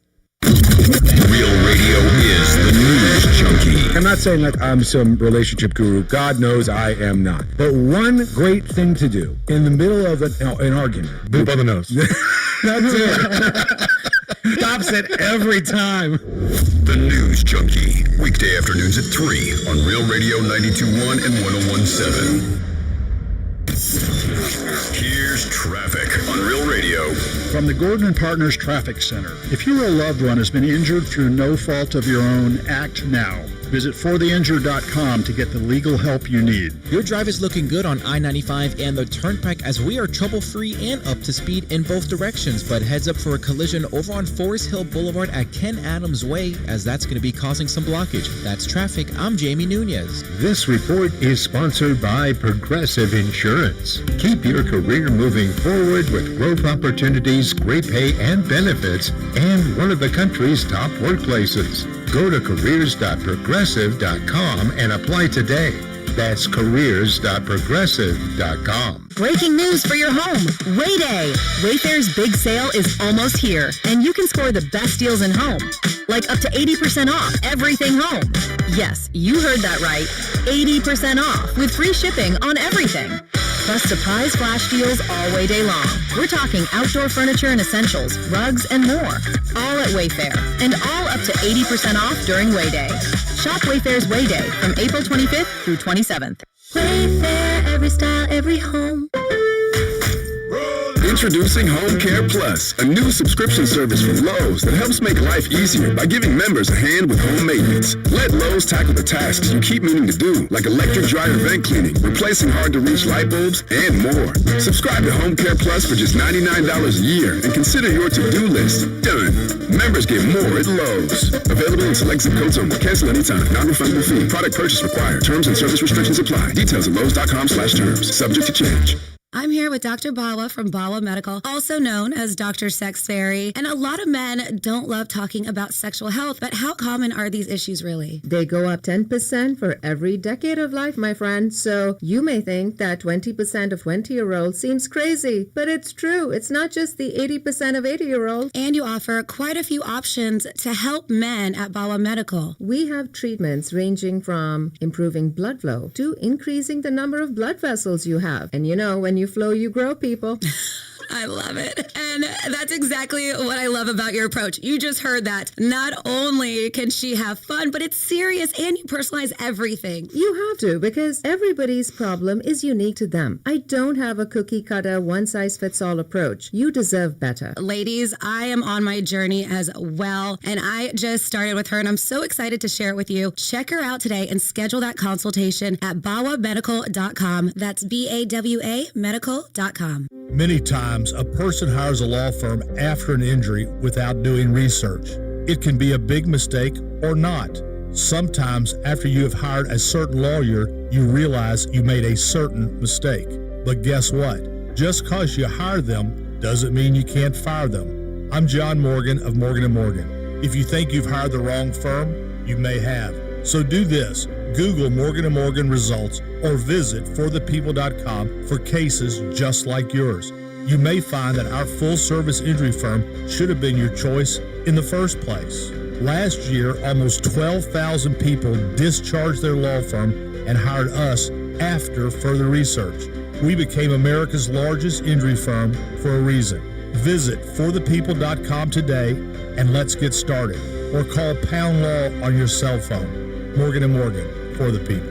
Real Radio is the news junkie. I'm not saying that I'm some relationship guru. God knows I am not. But one great thing to do in the middle of an argument. Boop on the nose. That's it. Stops it every time. The News Junkie. Weekday afternoons at 3 on Real Radio 92.1 and 101.7. Here's traffic on Real Radio. From the Gordon and Partners Traffic Center. If your loved one has been injured through no fault of your own, act now. Visit fortheinjured.com to get the legal help you need. Your drive is looking good on I-95 and the Turnpike as we are trouble-free and up to speed in both directions. But heads up for a collision over on Forest Hill Boulevard at Ken Adams Way, as that's going to be causing some blockage. That's traffic. I'm Jamie Nunez. This report is sponsored by Progressive Insurance. Keep your career moving forward with growth opportunities, great pay and benefits, and one of the country's top workplaces. Go to careers.progressive.com and apply today. That's careers.progressive.com. Breaking news for your home. Wayday. Wayfair's big sale is almost here, and you can score the best deals in home. Like up to 80% off everything home. Yes, you heard that right. 80% off with free shipping on everything. Plus surprise flash deals all way day long. We're talking outdoor furniture and essentials, rugs, and more. All at Wayfair, and all up to 80% off during Wayday. Shop Wayfair's Wayday from April 25th through 27th. Wayfair, every style, every home. Introducing Home Care Plus, a new subscription service from Lowe's that helps make life easier by giving members a hand with home maintenance. Let Lowe's tackle the tasks you keep meaning to do, like electric dryer vent cleaning, replacing hard-to-reach light bulbs, and more. Subscribe to Home Care Plus for just $99 a year and consider your to-do list done. Members get more at Lowe's. Available in select zip codes only. Cancel anytime. Non-refundable fee. Product purchase required. Terms and service restrictions apply. Details at lowes.com/terms. Subject to change. I'm here with Dr. Bawa from Bawa Medical, also known as Dr. Sex Fairy. And a lot of men don't love talking about sexual health, but how common are these issues really? They go up 10% for every decade of life, my friend. So you may think that 20% of 20-year-olds seems crazy, but it's true. It's not just the 80% of 80-year-olds. And you offer quite a few options to help men at Bawa Medical. We have treatments ranging from improving blood flow to increasing the number of blood vessels you have. And when you flow, you grow, people. I love it. And that's exactly what I love about your approach. You just heard that. Not only can she have fun, but it's serious and you personalize everything. You have to, because everybody's problem is unique to them. I don't have a cookie cutter, one-size-fits-all approach. You deserve better. Ladies, I am on my journey as well, and I just started with her, and I'm so excited to share it with you. Check her out today and schedule that consultation at bawamedical.com. That's BAWA medical.com. Many times, a person hires a law firm after an injury without doing research. It can be a big mistake or not. Sometimes, after you have hired a certain lawyer, you realize you made a certain mistake. But guess what? Just because you hire them doesn't mean you can't fire them. I'm John Morgan of Morgan & Morgan. If you think you've hired the wrong firm, you may have. So do this. Google Morgan & Morgan results or visit forthepeople.com for cases just like yours. you may find that our full-service injury firm should have been your choice in the first place. Last year, almost 12,000 people discharged their law firm and hired us after further research. We became America's largest injury firm for a reason. Visit forthepeople.com today and let's get started. Or call Pound Law on your cell phone. Morgan & Morgan, for the people.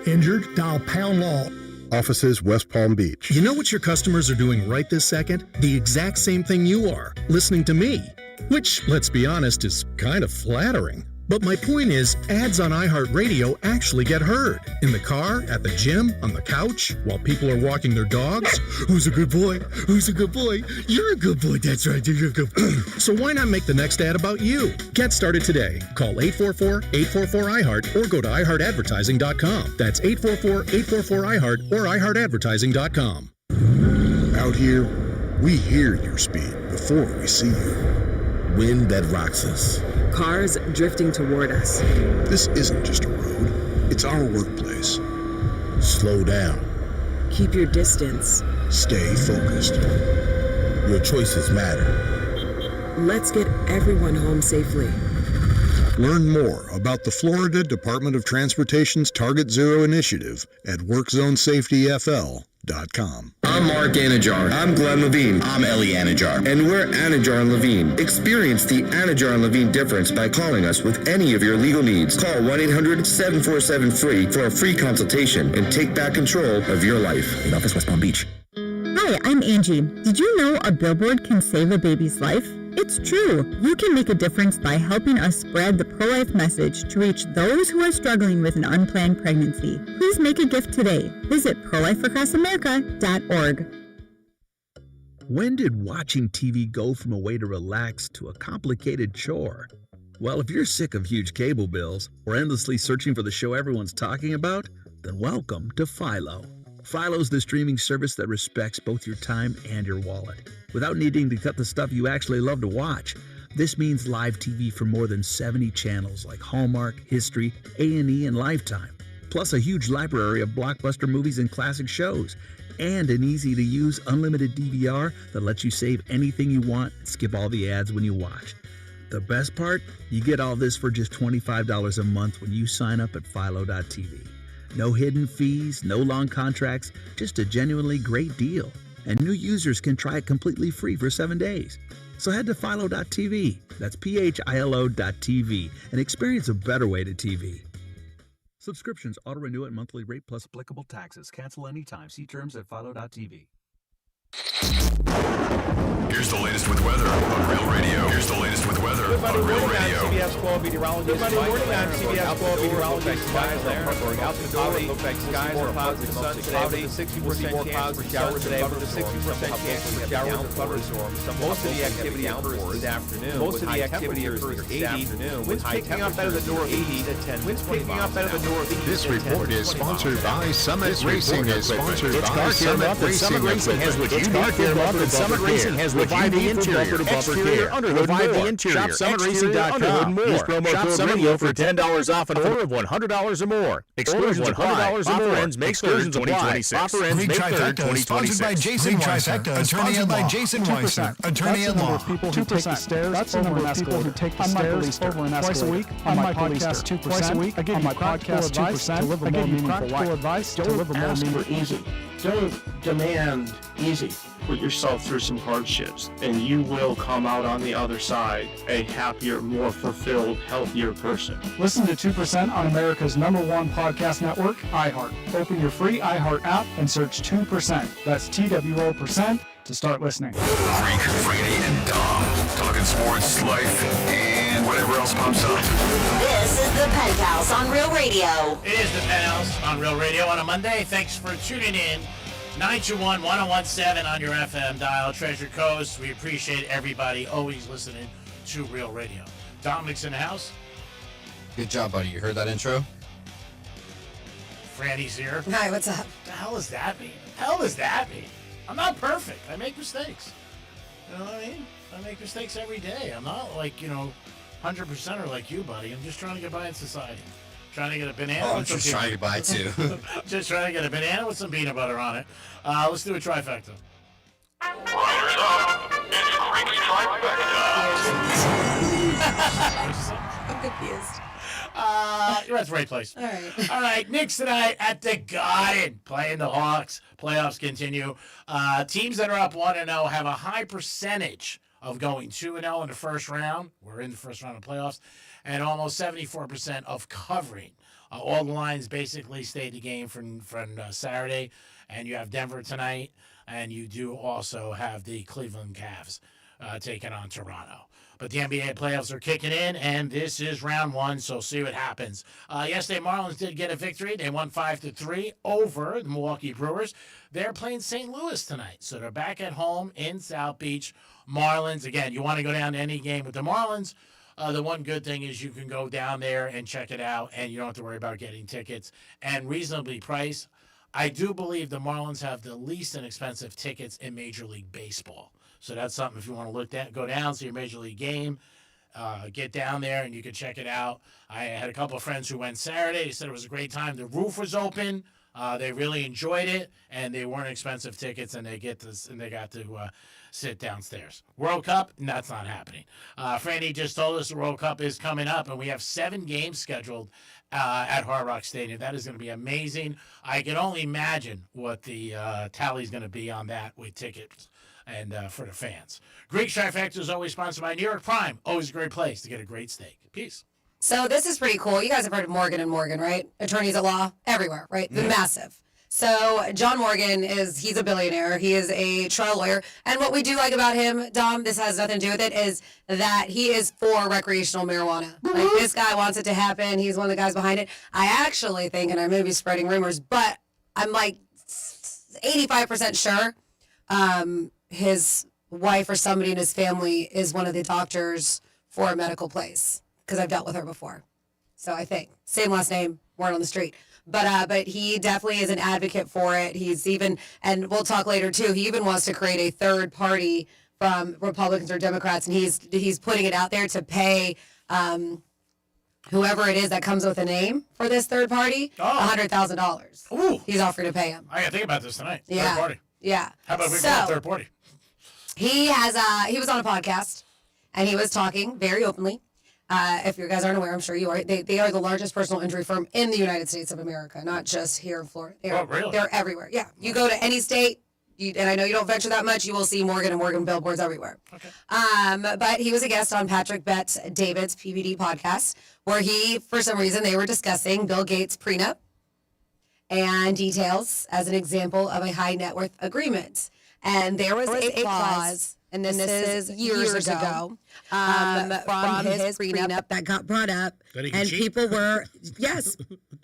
Injured? Dial Pound Law. Offices, West Palm Beach. You know what your customers are doing right this second? The exact same thing you are, listening to me. Which, let's be honest, is kind of flattering. But my point is, ads on iHeartRadio actually get heard. In the car, at the gym, on the couch, while people are walking their dogs. Who's a good boy? Who's a good boy? You're a good boy. That's right. You're a good boy. So why not make the next ad about you? Get started today. Call 844-844-iHeart or go to iHeartAdvertising.com. That's 844-844-iHeart or iHeartAdvertising.com. Out here, we hear your speed before we see you. Wind that rocks us. Cars drifting toward us. This isn't just a road, it's our workplace. Slow down. Keep your distance. Stay focused. Your choices matter. Let's get everyone home safely. Learn more about the Florida Department of Transportation's Target Zero initiative at WorkZoneSafetyFL.com. I'm Mark Anajar. I'm Glenn Levine. I'm Ellie Anajar. And we're Anajar and Levine. Experience the Anajar and Levine difference by calling us with any of your legal needs. Call 1-800-747-FREE for a free consultation and take back control of your life. In Office, West Palm Beach. Hi, I'm Angie. Did you know a billboard can save a baby's life? It's true. You can make a difference by helping us spread the pro-life message to reach those who are struggling with an unplanned pregnancy. Please make a gift today. Visit prolifeacrossamerica.org. When did watching TV go from a way to relax to a complicated chore? Well, if you're sick of huge cable bills or endlessly searching for the show everyone's talking about, then welcome to Philo. Philo's the streaming service that respects both your time and your wallet, without needing to cut the stuff you actually love to watch. This means live TV for more than 70 channels like Hallmark, History, A&E, and Lifetime, plus a huge library of blockbuster movies and classic shows, and an easy-to-use unlimited DVR that lets you save anything you want and skip all the ads when you watch. The best part? You get all this for just $25 a month when you sign up at Philo.tv. No hidden fees, no long contracts, just a genuinely great deal. And new users can try it completely free for 7 days. So head to Philo.tv, that's PHILO.tv, and experience a better way to TV. Subscriptions auto-renew at monthly rate plus applicable taxes. Cancel anytime. See terms at Philo.tv. Here's the latest with weather on Real Radio. Here's the latest with weather on Real Radio. CBS 12 meteorologist Mike Larry. CBS 12 meteorologist skies are out the door. Look like skies are clouds and sun today with a 60% chance for showers today with a 60% chance for showers and thunderstorms. Most of the activity occurs this afternoon. Most of the activity occurs this afternoon. Winds picking up out of the northeast at 10. Winds picking up out of the northeast. This report is sponsored by Summit Racing. It's Car Care Month, and Summit Racing has what you need for bumper. Summit Racing has revived the interior, exterior, underhood, revived the interior. Shop SummitRacing.com. Use promo code radio for $10 off an order of $100 or more. Exclusions apply. Offer ends May 3rd, 2026. Offer ends May 3rd, 2026. By Jason Trifecta, attorney at law. Jason Weissner, attorney at law. 2%. That's the number of people who take the stairs over an escalator. Twice a week on my podcast, 2%. Twice a week, I give you practical advice to live a more meaningful life. Don't ask for easy. Don't demand easy. Put yourself through some hardships, and you will come out on the other side a happier, more fulfilled, healthier person. Listen to 2% on America's #1 podcast network, iHeart. Open your free iHeart app and search 2%. That's TWO% to start listening. Freak, Franny, and Dom. Talking sports, life, and whatever else pops up. This is the Penthouse on Real Radio. It is the Penthouse on Real Radio on a Monday. Thanks for tuning in. 921-1017 on your FM dial, Treasure Coast. We appreciate everybody always listening to Real Radio. Dominic's in the house. Good job, buddy. You heard that intro? Franny's here. Hi, what's up? What the hell does that mean? What the hell does that mean? I'm not perfect. I make mistakes. You know what I mean? I make mistakes every day. I'm not like, 100%er like you, buddy. I'm just trying to get by in society. Trying to get a banana. I'm just trying to get by, too. Just trying to get a banana with some peanut butter on it. Let's do a trifecta. You're at the right place. All right. All right. Knicks tonight at the Garden playing the Hawks. Playoffs continue. Teams that are up 1-0 have a high percentage of going 2-0 in the first round. We're in the first round of playoffs. And almost 74% of covering. All the lines basically stayed the game from Saturday. And you have Denver tonight. And you do also have the Cleveland Cavs taking on Toronto. But the NBA playoffs are kicking in, and this is round one, so see what happens. Yesterday, Marlins did get a victory. They won 5-3 over the Milwaukee Brewers. They're playing St. Louis tonight, so they're back at home in South Beach. Marlins, again, you want to go down to any game with the Marlins. The one good thing is you can go down there and check it out, and you don't have to worry about getting tickets. And reasonably priced. I do believe the Marlins have the least inexpensive tickets in Major League Baseball. So that's something if you want to look at, go down, see your Major League game, get down there, and you can check it out. I had a couple of friends who went Saturday. They said it was a great time. The roof was open. They really enjoyed it, and they weren't expensive tickets, and they got to sit downstairs. World Cup, that's not happening. Franny just told us the World Cup is coming up, and we have 7 games scheduled at Hard Rock Stadium. That is going to be amazing. I can only imagine what the tally is going to be on that with tickets and for the fans. Greek Trifecta is always sponsored by New York Prime. Always a great place to get a great steak. Peace. So this is pretty cool. You guys have heard of Morgan & Morgan, right? Attorneys at law everywhere, right? Mm-hmm. Massive. So John Morgan he's a billionaire. He is a trial lawyer. And what we do like about him, Dom, this has nothing to do with it, is that he is for recreational marijuana. Mm-hmm. Like, this guy wants it to happen. He's one of the guys behind it. I actually think, and I may be spreading rumors, but I'm like 85% sure his wife or somebody in his family is one of the doctors for a medical place, because I've dealt with her before. So I think same last name, word on the street. But he definitely is an advocate for it. He's even, and we'll talk later too, he even wants to create a third party from Republicans or Democrats, and he's putting it out there to pay whoever it is that comes with a name for this third party $100,000. Ooh. He's offering to pay him. I got to think about this tonight. Yeah. Third party. Yeah. How about we go to third party? He was on a podcast, and he was talking very openly. If you guys aren't aware, I'm sure you are. They are the largest personal injury firm in the United States of America, not just here in Florida. Really? They're everywhere. Yeah. You go to any state, and I know you don't venture that much, you will see Morgan & Morgan billboards everywhere. Okay. But he was a guest on Patrick Bet-David's PBD podcast, where for some reason, they were discussing Bill Gates' prenup and details as an example of a high net worth agreement. And there was a clause, and this is years ago, from his prenup that got brought up, and people were, yes.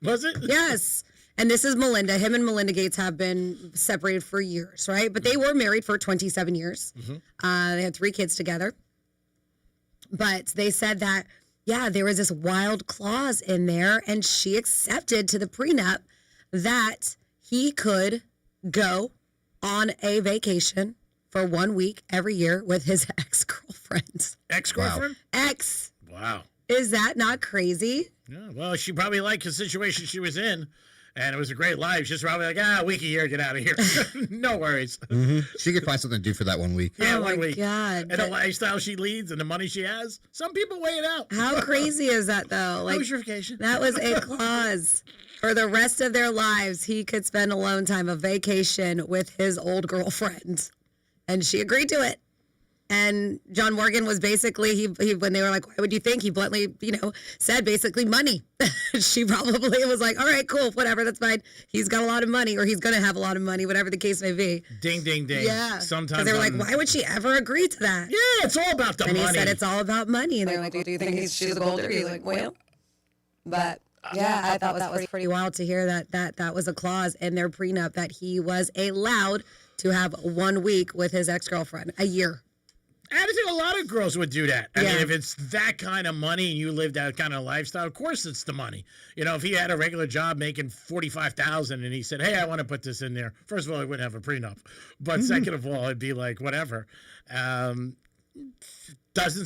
Was it? Yes. And this is Melinda. Him and Melinda Gates have been separated for years, right? But they were married for 27 years. Mm-hmm. They had 3 kids together. But they said that, there was this wild clause in there, and she accepted to the prenup that he could go on a vacation for 1 week every year with his ex-girlfriend. Ex-girlfriend? Ex. Wow. Is that not crazy? Yeah, well, she probably liked the situation she was in, and it was a greek life. She's probably like, a week a year, get out of here. No worries. Mm-hmm. She could find something to do for that 1 week. Yeah, oh 1 my week. God. And the lifestyle she leads and the money she has. Some people weigh it out. How crazy is that, though? How was your vacation? That was a clause. For the rest of their lives, he could spend alone time, a vacation with his old girlfriend. And she agreed to it. And John Morgan was basically, he when they were like, why would you think? He bluntly, said basically money. She probably was like, all right, cool, whatever, that's fine. He's got a lot of money, or he's going to have a lot of money, whatever the case may be. Ding, ding, ding. Yeah. Sometimes they were like, why would she ever agree to that? Yeah, it's all about the money. And he said it's all about money. And they're like, do you think she's a gold digger? He's like, well. But yeah, I thought that was pretty wild to hear that was a clause in their prenup that he was allowed to have 1 week with his ex-girlfriend a year. I think a lot of girls would do that. I mean, if it's that kind of money and you live that kind of lifestyle, of course it's the money. If he had a regular job making $45,000 and he said, hey, I want to put this in there. First of all, he wouldn't have a prenup. But second of all, it'd be like, whatever. Doesn't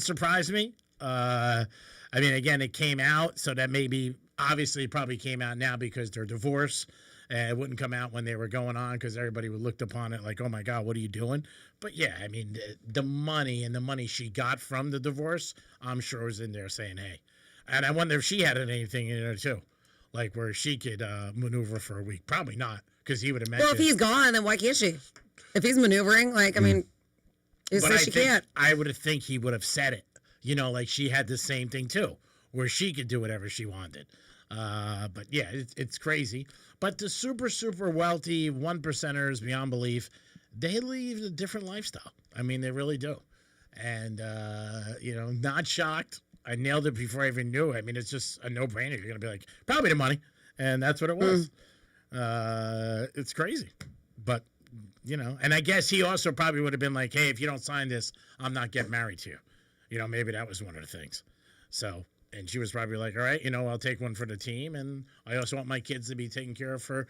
surprise me. I mean, again, it came out, so that obviously probably came out now because they're divorced. It wouldn't come out when they were going on because everybody would looked upon it like, oh, my God, what are you doing? But, yeah, I mean, the money and the money she got from the divorce, I'm sure was in there saying, hey, And I wonder if she had anything in there too, like where she could maneuver for a week. Probably not, because he would have mentioned. Well, if he's gone, then why can't she? If he's maneuvering, like, I mean, you say she can't. I would think he would have said it. You know, like she had the same thing too, where she could do whatever she wanted. But yeah, it's crazy. But the super, super wealthy 1%ers beyond belief, they lead a different lifestyle. I mean, they really do. And, you know, not shocked. I nailed it before I even knew it. I mean, it's just a no-brainer. You're going to be like, probably the money. And that's what it was. It's crazy. But, you know, and I guess he also probably would have been like, hey, if you don't sign this, I'm not getting married to you. You know, maybe that was one of the things. So, and she was probably like, all right, you know, I'll take one for the team. And I also want my kids to be taken care of for,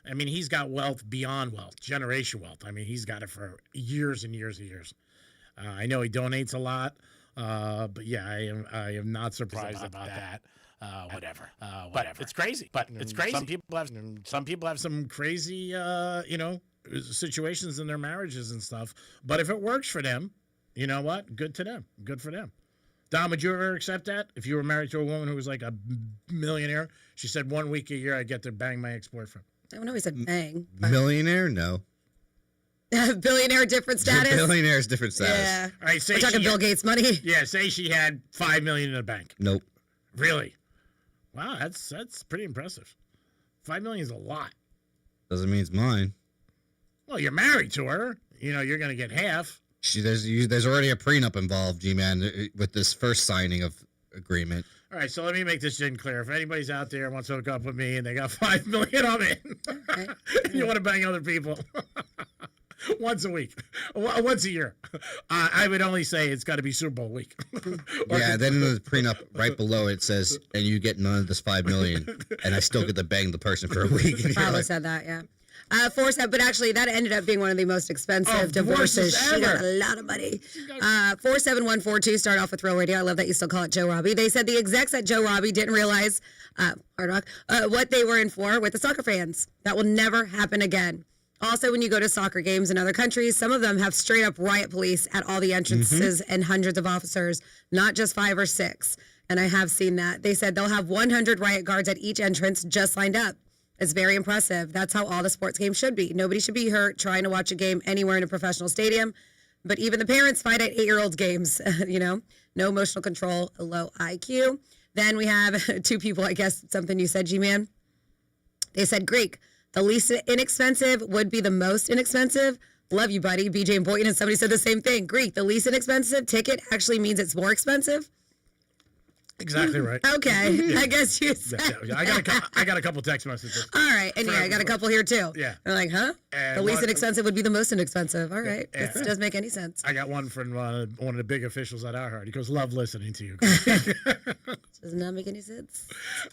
I mean, he's got wealth beyond wealth, generation wealth. I mean, he's got it for years and years and years. I know he donates a lot. But yeah, I am not surprised about that. Whatever. But it's crazy. But it's crazy. Some people have some crazy, you know, situations in their marriages and stuff. But if it works for them, you know what? Good to them. Good for them. Don, would you ever accept that? If you were married to a woman who was like a millionaire, she said 1 week a year I get to bang my ex-boyfriend. I don't know. He said bang. Millionaire? No. Billionaire, different status. Billionaire is different status. Yeah. All right, say we're talking Bill Gates money. Yeah, say she had $5 million in the bank. Nope. Really? Wow, that's pretty impressive. $5 million is a lot. Doesn't mean it's mine. Well, you're married to her. You know, you're going to get half. There's already a prenup involved, G-Man, with this first signing of agreement. All right, so let me make this clear. If anybody's out there wants to hook up with me and they got $5 million, I'm in. Okay. You want to bang other people. Once a week, once a year. I would only say it's got to be Super Bowl week. Yeah, then in the prenup right below it says, and you get none of this $5 million, and I still get to bang the person for a week. Probably said that, yeah. But actually, that ended up being one of the most expensive divorces. She got a lot of money. 47142, start off with Real Radio. I love that you still call it Joe Robbie. They said the execs at Joe Robbie didn't realize, Hard Rock, what they were in for with the soccer fans. That will never happen again. Also, when you go to soccer games in other countries, some of them have straight up riot police at all the entrances and hundreds of officers, not just 5 or 6. And I have seen that. They said they'll have 100 riot guards at each entrance just lined up. It's very impressive. That's how all the sports games should be. Nobody should be hurt trying to watch a game anywhere in a professional stadium. But even the parents fight at 8-year-olds games, you know, no emotional control, low IQ. Then we have 2 people, I guess, something you said, G-Man. They said Greek. The least inexpensive would be the most inexpensive. Love you, buddy. BJ and Boynton, and somebody said the same thing. Greek, the least inexpensive ticket actually means it's more expensive. Exactly right. Okay, I guess you said I got a couple text messages. All right, and yeah, I got a couple here too. Yeah. They're like, huh? And the least inexpensive would be the most inexpensive. All right, this does make any sense. I got one from one of the big officials at iHeart. He goes, love listening to you. Does not make any sense.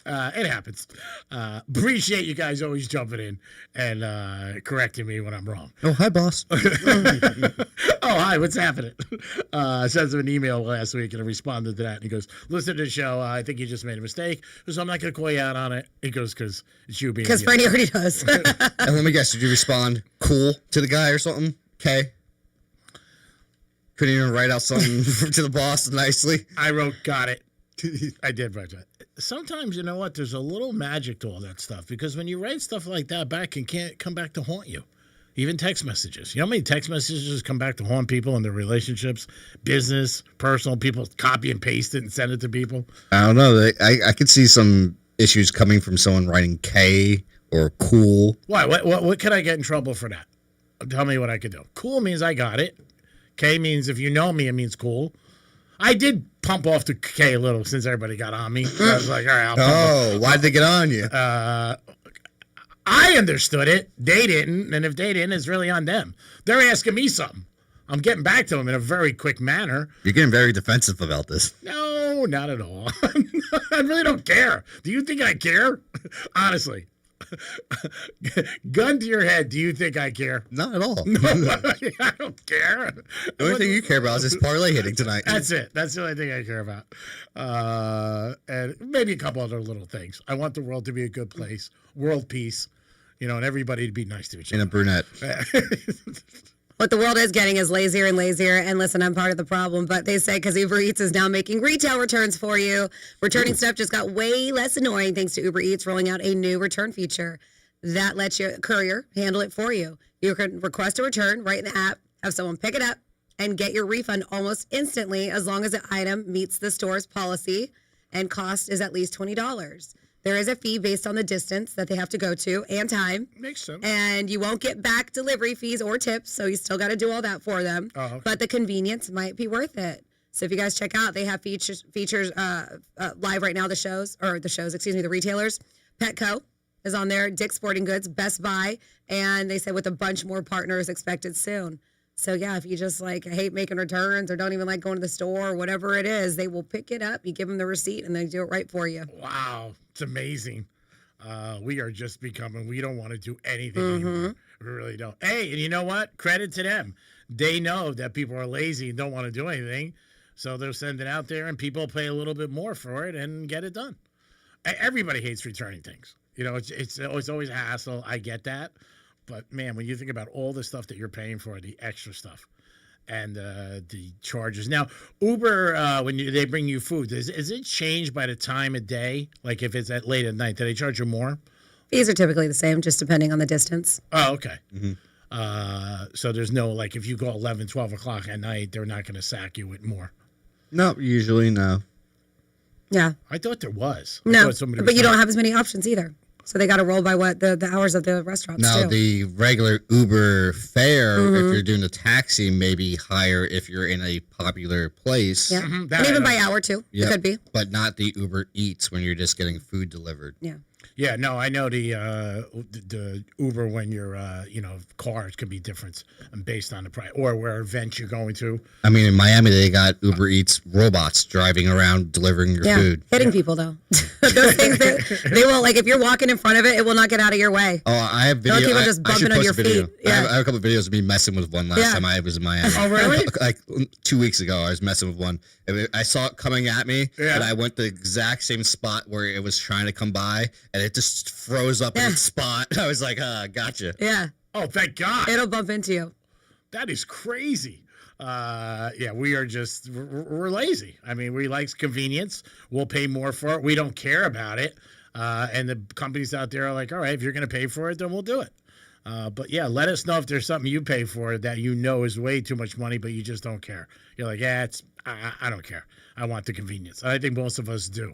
It happens. Appreciate you guys always jumping in and correcting me when I'm wrong. Oh, hi, boss. Oh, hi, what's happening? I sent him an email last week and I responded to that. And he goes, listen to the show. I think you just made a mistake. So I'm not going to call you out on it. He goes, because it's you being. Because Franny already does. And let me guess, did you respond cool to the guy or something? Okay. Couldn't even write out something to the boss nicely. I wrote, got it. I did write that. Sometimes, you know what, there's a little magic to all that stuff because when you write stuff like that back, it can't come back to haunt you. Even text messages. You know how many text messages come back to haunt people in their relationships, business, personal? People copy and paste it and send it to people. I don't know. I could see some issues coming from someone writing K or cool. Why? What could I get in trouble for that? Tell me what I could do. Cool means I got it. K means if you know me, it means cool. I did pump off to K a little since everybody got on me. I was like, all right, I'll pump off. Why'd they get on you? I understood it. They didn't. And if they didn't, it's really on them. They're asking me something. I'm getting back to them in a very quick manner. You're getting very defensive about this. No, not at all. I really don't care. Do you think I care? Honestly. Gun to your head, do you think I care? Not at all. No, I don't care. The only thing you care about is this parlay hitting tonight. That's it. That's the only thing I care about. And maybe a couple other little things. I want the world to be a good place. World peace. You know, and everybody to be nice to each other. And a brunette. What the world is getting is lazier and lazier. And listen, I'm part of the problem, but they say because Uber Eats is now making retail returns for you, returning stuff just got way less annoying thanks to Uber Eats rolling out a new return feature that lets your courier handle it for you. You can request a return right in the app, have someone pick it up, and get your refund almost instantly as long as the item meets the store's policy and cost is at least $20. There is a fee based on the distance that they have to go to and time. Makes sense. And you won't get back delivery fees or tips, so you still got to do all that for them. Oh, okay. But the convenience might be worth it. So if you guys check out, they have features live right now, the retailers. Petco is on there, Dick's Sporting Goods, Best Buy, and they said with a bunch more partners expected soon. So yeah, if you just like hate making returns or don't even like going to the store or whatever it is, they will pick it up. You give them the receipt and they do it right for you. Wow, it's amazing. We are just becoming, we don't want to do anything anymore. We really don't. Hey, and you know what? Credit to them. They know that people are lazy and don't want to do anything. So they're sending out there and people pay a little bit more for it and get it done. Everybody hates returning things. You know, it's always a hassle. I get that. But, man, when you think about all the stuff that you're paying for, the extra stuff and the charges. Now, Uber, when they bring you food, is it changed by the time of day? Like if it's at late at night, do they charge you more? Fees are typically the same, just depending on the distance. Oh, okay. So there's no, like, if you go 11, 12 o'clock at night, they're not going to sack you with more. No, usually no. Yeah. I thought there was. No, but you don't have as many options either. So they got to roll by what the hours of the restaurants Now, too. the regular Uber fare, if you're doing a taxi, may be higher if you're in a popular place. Yeah. And even by hour too. Yep. It could be. But not the Uber Eats when you're just getting food delivered. Yeah. Yeah, no, I know the Uber when you're, cars can be different based on the price or where event you're going to. I mean, in Miami, they got Uber Eats robots driving around delivering your food. Hitting people though. Those things they will, like if you're walking in front of it, it will not get out of your way. Oh, I have video. People just bumping on your feet. Yeah. I have a couple of videos of me messing with one last time I was in Miami. Oh, really? Like 2 weeks ago, I was messing with one. I saw it coming at me, and I went the exact same spot where it was trying to come by, and it just froze up in its spot. I was like, gotcha. Yeah. Oh, thank God. It'll bump into you. That is crazy. We are just, we're lazy. I mean, we like convenience. We'll pay more for it. We don't care about it. And the companies out there are like, all right, if you're going to pay for it, then we'll do it. But yeah, let us know if there's something you pay for that you know is way too much money, but you just don't care. You're like, I don't care. I want the convenience. I think most of us do.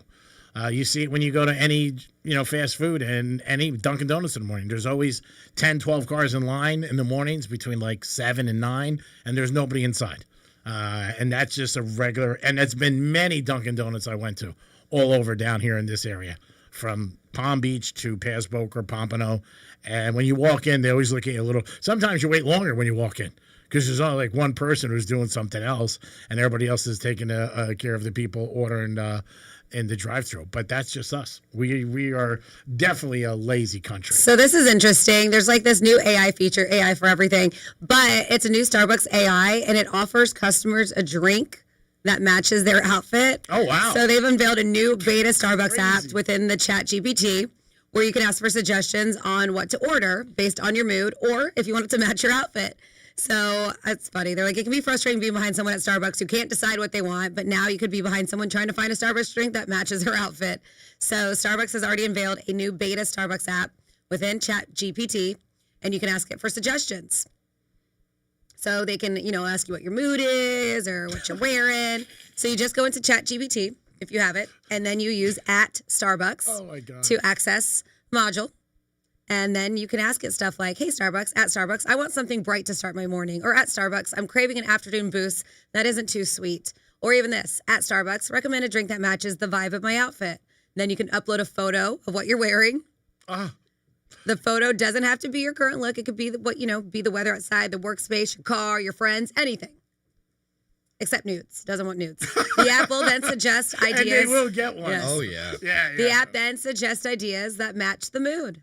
You see it when you go to any, fast food and any Dunkin' Donuts in the morning. There's always 10, 12 cars in line in the mornings between like 7 and 9, and there's nobody inside. And that's just a regular, and that's been many Dunkin' Donuts I went to all over down here in this area, from Palm Beach to Pass Boca, Pompano. And when you walk in, they always look at you a little. Sometimes you wait longer when you walk in because there's only like one person who's doing something else, and everybody else is taking care of the people ordering in the drive-thru. But that's just us. We are definitely a lazy country. So this is interesting. There's like this new AI feature, AI for everything, but it's a new Starbucks AI, and it offers customers a drink that matches their outfit. Oh, wow. So they've unveiled a new beta Starbucks app within the Chat GPT where you can ask for suggestions on what to order based on your mood or if you want it to match your outfit. So it's funny. They're like, it can be frustrating being behind someone at Starbucks who can't decide what they want, but now you could be behind someone trying to find a Starbucks drink that matches her outfit. So Starbucks has already unveiled a new beta Starbucks app within Chat GPT, and you can ask it for suggestions. So they can, ask you what your mood is or what you're wearing. So you just go into Chat GPT if you have it, and then you use @Starbucks to access module. And then you can ask it stuff like, hey, Starbucks, I want something bright to start my morning. Or @Starbucks, I'm craving an afternoon boost that isn't too sweet. Or even this, @Starbucks, recommend a drink that matches the vibe of my outfit. Then you can upload a photo of what you're wearing. The photo doesn't have to be your current look. It could be be the weather outside, the workspace, your car, your friends, anything. Except nudes. Doesn't want nudes. The app will then suggest ideas. And they will get one. Yes. Oh, yeah. The app then suggests ideas that match the mood.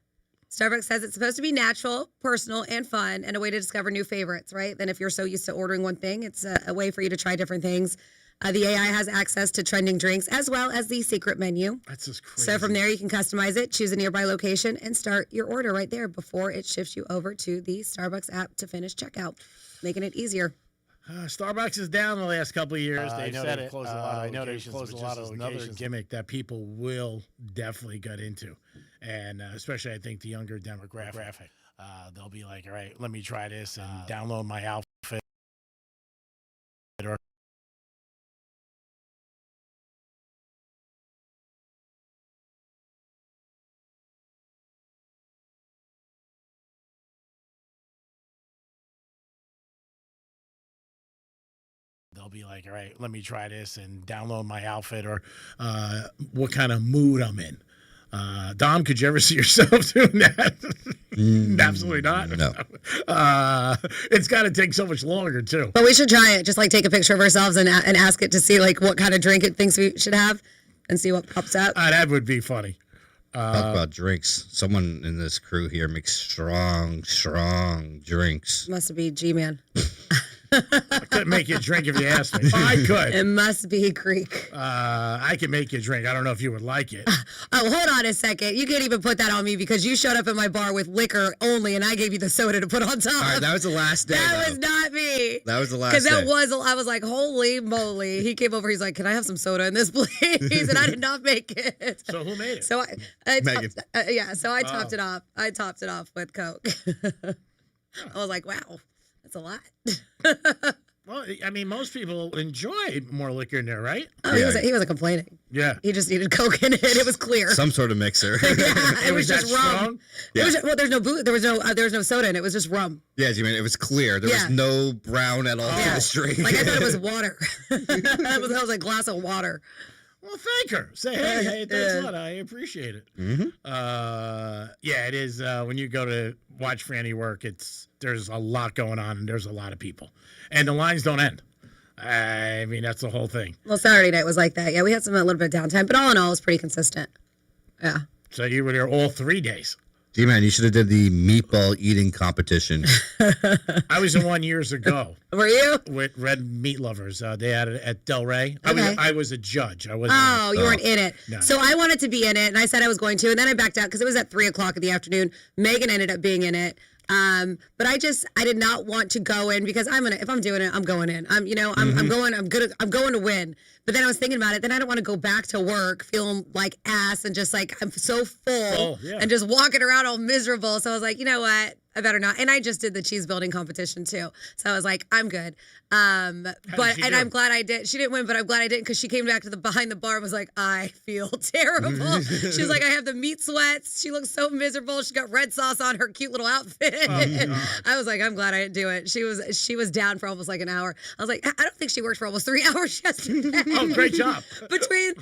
Starbucks says it's supposed to be natural, personal, and fun, and a way to discover new favorites, right? Then if you're so used to ordering one thing, it's a way for you to try different things. The AI has access to trending drinks as well as the secret menu. That's just crazy. So from there, you can customize it, choose a nearby location, and start your order right there before it shifts you over to the Starbucks app to finish checkout. making it easier. Starbucks is down the last couple of years. I They've know said they've it. closed a lot of I know they've locations, closed a which lot is of another locations. Gimmick that people will definitely get into, and especially I think the younger demographic. They'll be like, all right, let me try this and download my outfit. Or they'll be like, all right, let me try this and download my outfit or what kind of mood I'm in. Dom, could you ever see yourself doing that? Absolutely not. No. It's got to take so much longer, too. But we should try it. Just like take a picture of ourselves and ask it to see like what kind of drink it thinks we should have and see what pops up. That would be funny. Talk about drinks. Someone in this crew here makes strong drinks. Must be G-Man. I couldn't make you a drink if you asked me. I could. It must be Greek. I can make you a drink. I don't know if you would like it. Oh, hold on a second. You can't even put that on me because you showed up at my bar with liquor only, and I gave you the soda to put on top. All right, that was the last day. That was not me. That was the last Because day. I was like, holy moly. He came over. He's like, can I have some soda in this, please? And I did not make it. So who made it? So Megan. So I topped it off. I topped it off with Coke. I was like, wow, that's a lot. Well, I mean, most people enjoy more liquor in there, right? Oh, he wasn't complaining. Yeah. He just needed Coke in it. It was clear. Some sort of mixer. It was just rum. strong? Yeah. There's no booze. There was no soda in it. It was just rum. Yeah, you mean it was clear. There was no brown at all to this drink. Like I thought it was water. that was a glass of water. Well, thank her. Say, hey, thanks a lot. I appreciate it. Mm-hmm. Yeah, it is. When you go to watch Franny work, there's a lot going on, and there's a lot of people. And the lines don't end. I mean, that's the whole thing. Well, Saturday night was like that. Yeah, we had a little bit of downtime, but all in all, it was pretty consistent. Yeah. So you were there all 3 days. G-Man, you should have did the meatball eating competition. I was in one years ago. Were you? With Red Meat Lovers. They had it at Del Rey. Okay. I was a judge. I wasn't. Oh, you weren't in it. No. So I wanted to be in it, and I said I was going to, and then I backed out because it was at 3:00 in the afternoon. Megan ended up being in it. But I did not want to go in because if I'm doing it, I'm going in. I'm going to win. But then I was thinking about it. Then I don't want to go back to work feeling like ass and just like I'm so full and just walking around all miserable. So I was like, you know what? I better not. And I just did the cheese building competition too. So I was like, I'm good. I'm glad I did. She didn't win, but I'm glad I didn't because she came back to behind the bar and was like, I feel terrible. She was like, I have the meat sweats. She looks so miserable. She got red sauce on her cute little outfit. I was like, I'm glad I didn't do it. She was down for almost like an hour. I was like, I don't think she worked for almost 3 hours yesterday. Oh, great job. Between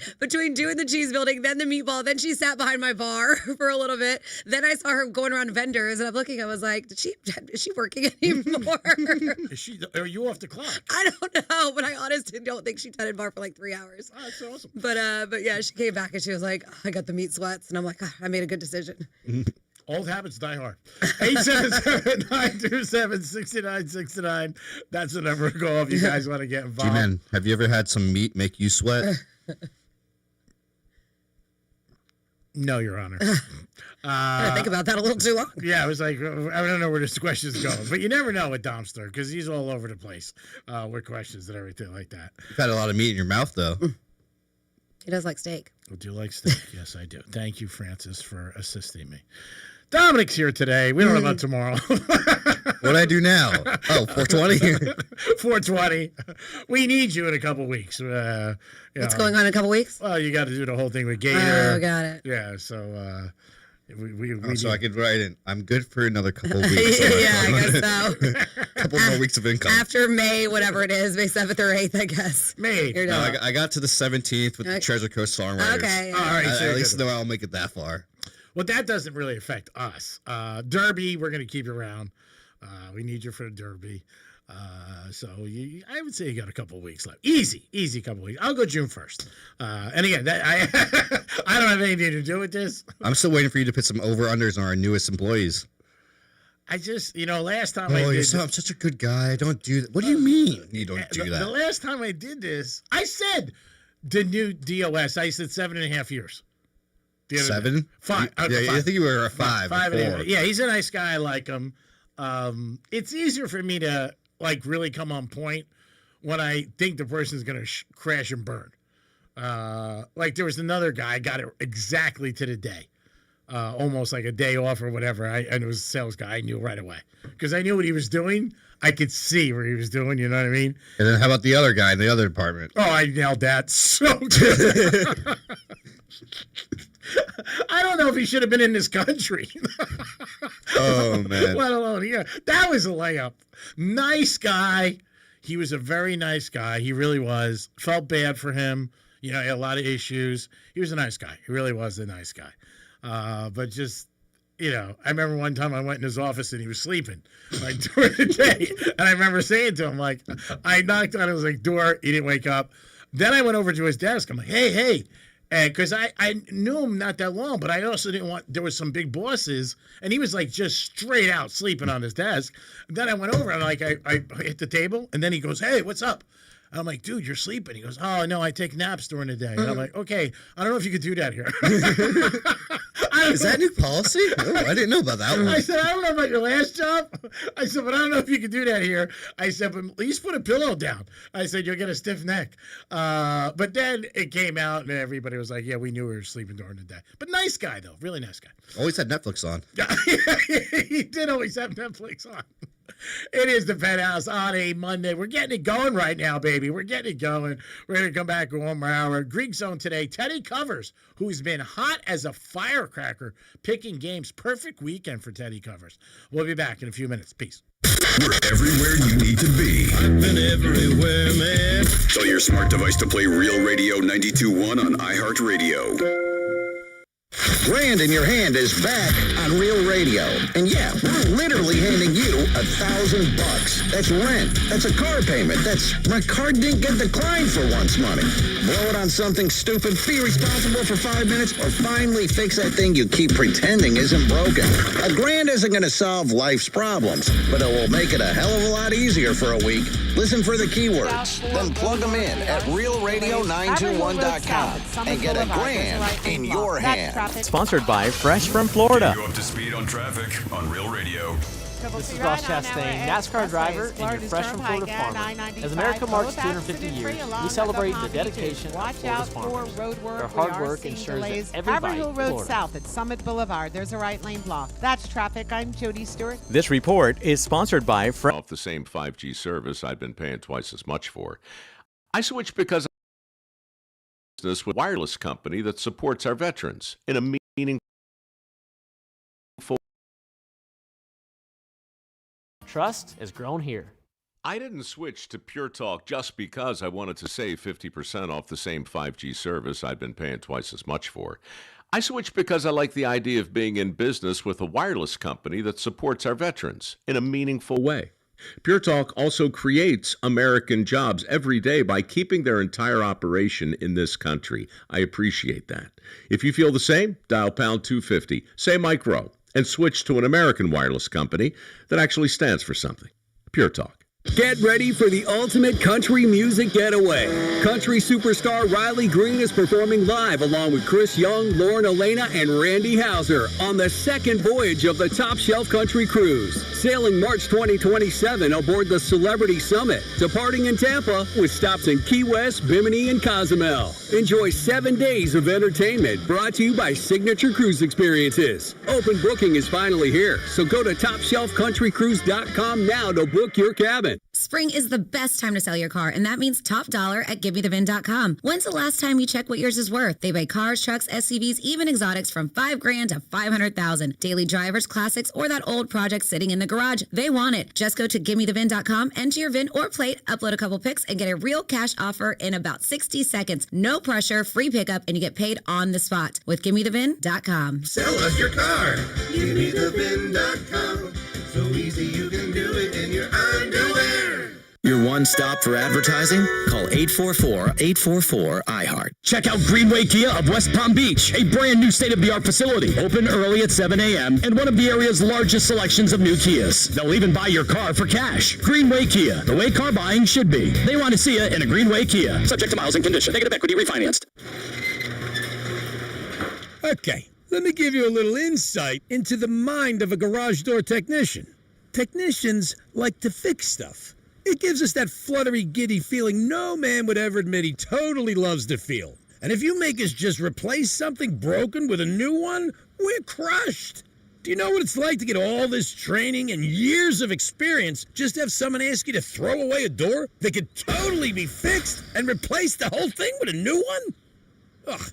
doing the cheese building, then the meatball, then she sat behind my bar for a little bit. Then I saw her going around vendors, and I'm looking. I was like, is she working anymore? Are you off the clock? I don't know, but I honestly don't think she tended bar for like 3 hours. Oh, that's awesome. But yeah, she came back and she was like, I got the meat sweats, and I'm like, I made a good decision. Old habits die hard. 877-927-6969. That's the number to call if you guys want to get involved. G-Man, have you ever had some meat make you sweat? No, Your Honor. I think about that a little too long. Yeah, I was like, I don't know where this question's going, but you never know with Domster because he's all over the place with questions and everything like that. You've had a lot of meat in your mouth, though. He does like steak. I do like steak. Yes, I do. Thank you, Francis, for assisting me. Dominic's here today. We don't know about tomorrow. What do I do now? Oh, 420? 420. We need you in a couple weeks. What's going on in a couple weeks? Well, you got to do the whole thing with Gator. Oh, got it. Yeah, so so I could write in. I'm good for another couple weeks. Yeah, I guess so. Couple more weeks of income. After May, whatever it is, May 7th or 8th, I guess. May. No, I got to the 17th with the Treasure Coast songwriters. Okay. All right. At least know I'll make it that far. Well, that doesn't really affect us. Derby, we're going to keep you around. We need you for the Derby. So I would say you got a couple of weeks left. Easy couple of weeks. I'll go June 1st. And again, I don't have anything to do with this. I'm still waiting for you to put some over-unders on our newest employees. I just, last time I did I'm such a good guy. Don't do that. What do you mean you don't do that? The last time I did this, I said the new DOS. I said 7.5 years. 7? 5. Yeah, 5. I think you were a 5 or 4. Yeah, he's a nice guy. I like him. It's easier for me to like really come on point when I think the person's going to crash and burn. Like there was another guy, got it exactly to the day. Almost like a day off or whatever. And it was a sales guy. I knew right away because I knew what he was doing. I could see where he was doing. You know what I mean? And then how about the other guy in the other department? Oh, I nailed that so good. I don't know if he should have been in this country. Oh, man. Let alone here. That was a layup. Nice guy. He was a very nice guy. He really was. Felt bad for him. You know, he had a lot of issues. He was a nice guy. He really was a nice guy. But just, you know, I remember one time I went in his office and he was sleeping, like, during the day. And I remember saying to him, like, I knocked on his, like, door. He didn't wake up. Then I went over to his desk. I'm like, hey. And because I knew him not that long, but I also didn't want, there was some big bosses, and he was like just straight out sleeping on his desk. And then I went over and like I hit the table, and then he goes, hey, what's up? And I'm like, dude, you're sleeping. He goes, oh, no, I take naps during the day. And I'm like, okay, I don't know if you could do that here. Is that new policy? Oh, I didn't know about that one. I said, I don't know about your last job. I said, but I don't know if you could do that here. I said, but at least put a pillow down. I said, you'll get a stiff neck. But then it came out, and everybody was like, yeah, we knew we were sleeping during the day. But nice guy, though. Really nice guy. Always had Netflix on. He did always have Netflix on. It is the Penthouse on a Monday. We're getting it going right now, baby. We're getting it going. We're going to come back with one more hour. Greek Zone today. Teddy Covers, who's been hot as a firecracker, picking games. Perfect weekend for Teddy Covers. We'll be back in a few minutes. Peace. We're everywhere you need to be. I've been everywhere, man. Tell your smart device to play Real Radio 92.1 on iHeartRadio. Grand in Your Hand is back on Real Radio. And yeah, we're literally handing you $1,000. That's rent. That's a car payment. That's my card didn't get declined for once money. Blow it on something stupid, be responsible for 5 minutes, or finally fix that thing you keep pretending isn't broken. $1,000 isn't going to solve life's problems, but it will make it a hell of a lot easier for a week. Listen for the keywords, then plug them in at realradio921.com and get $1,000 in your hand. Sponsored by Fresh from Florida. You up to speed on traffic on Real Radio. This is Ross Chastain, NASCAR driver and your Fresh from Florida farmer. As America marks 250 years, we celebrate the dedication of Florida's farmers. Their hard work ensures that every bite Haverhill Road Florida. South at Summit Boulevard. There's a right lane block. That's traffic. I'm Jody Stewart. This report is sponsored by Fresh. Off the same 5G service I'd been paying twice as much for. I switched because business with a wireless company that supports our veterans in a meaningful. Trust has grown here. I didn't switch to Pure Talk just because I wanted to save 50% off the same 5G service I'd been paying twice as much for. I switched because I like the idea of being in business with a wireless company that supports our veterans in a meaningful way. Pure Talk also creates American jobs every day by keeping their entire operation in this country. I appreciate that. If you feel the same, dial pound 250, say Mike Rowe, and switch to an American wireless company that actually stands for something. Pure Talk. Get ready for the ultimate country music getaway. Country superstar Riley Green is performing live along with Chris Young, Lauren Elena, and Randy Houser on the second voyage of the Top Shelf Country Cruise. Sailing March 2027 aboard the Celebrity Summit, departing in Tampa with stops in Key West, Bimini, and Cozumel. Enjoy 7 days of entertainment brought to you by Signature Cruise Experiences. Open booking is finally here, so go to TopShelfCountryCruise.com now to book your cabin. Spring is the best time to sell your car, and that means top dollar at GiveMeTheVin.com. When's the last time you checked what yours is worth? They buy cars, trucks, SUVs, even exotics from $5,000 to $500,000. Daily drivers, classics, or that old project sitting in the garage. They want it. Just go to GiveMeTheVin.com, enter your VIN or plate, upload a couple pics, and get a real cash offer in about 60 seconds. No pressure, free pickup, and you get paid on the spot with GiveMeTheVin.com. Sell us your car. GiveMeTheVin.com. So easy you can do it in your underwear. Your one stop for advertising? Call 844-844-iHeart. Check out Greenway Kia of West Palm Beach, a brand new state-of-the-art facility. Open early at 7 a.m. and one of the area's largest selections of new Kias. They'll even buy your car for cash. Greenway Kia, the way car buying should be. They want to see you in a Greenway Kia. Subject to miles and condition. Negative equity refinanced. Okay, let me give you a little insight into the mind of a garage door technician. Technicians like to fix stuff. It gives us that fluttery, giddy feeling no man would ever admit he totally loves to feel. And if you make us just replace something broken with a new one, we're crushed. Do you know what it's like to get all this training and years of experience just to have someone ask you to throw away a door that could totally be fixed and replace the whole thing with a new one? Ugh.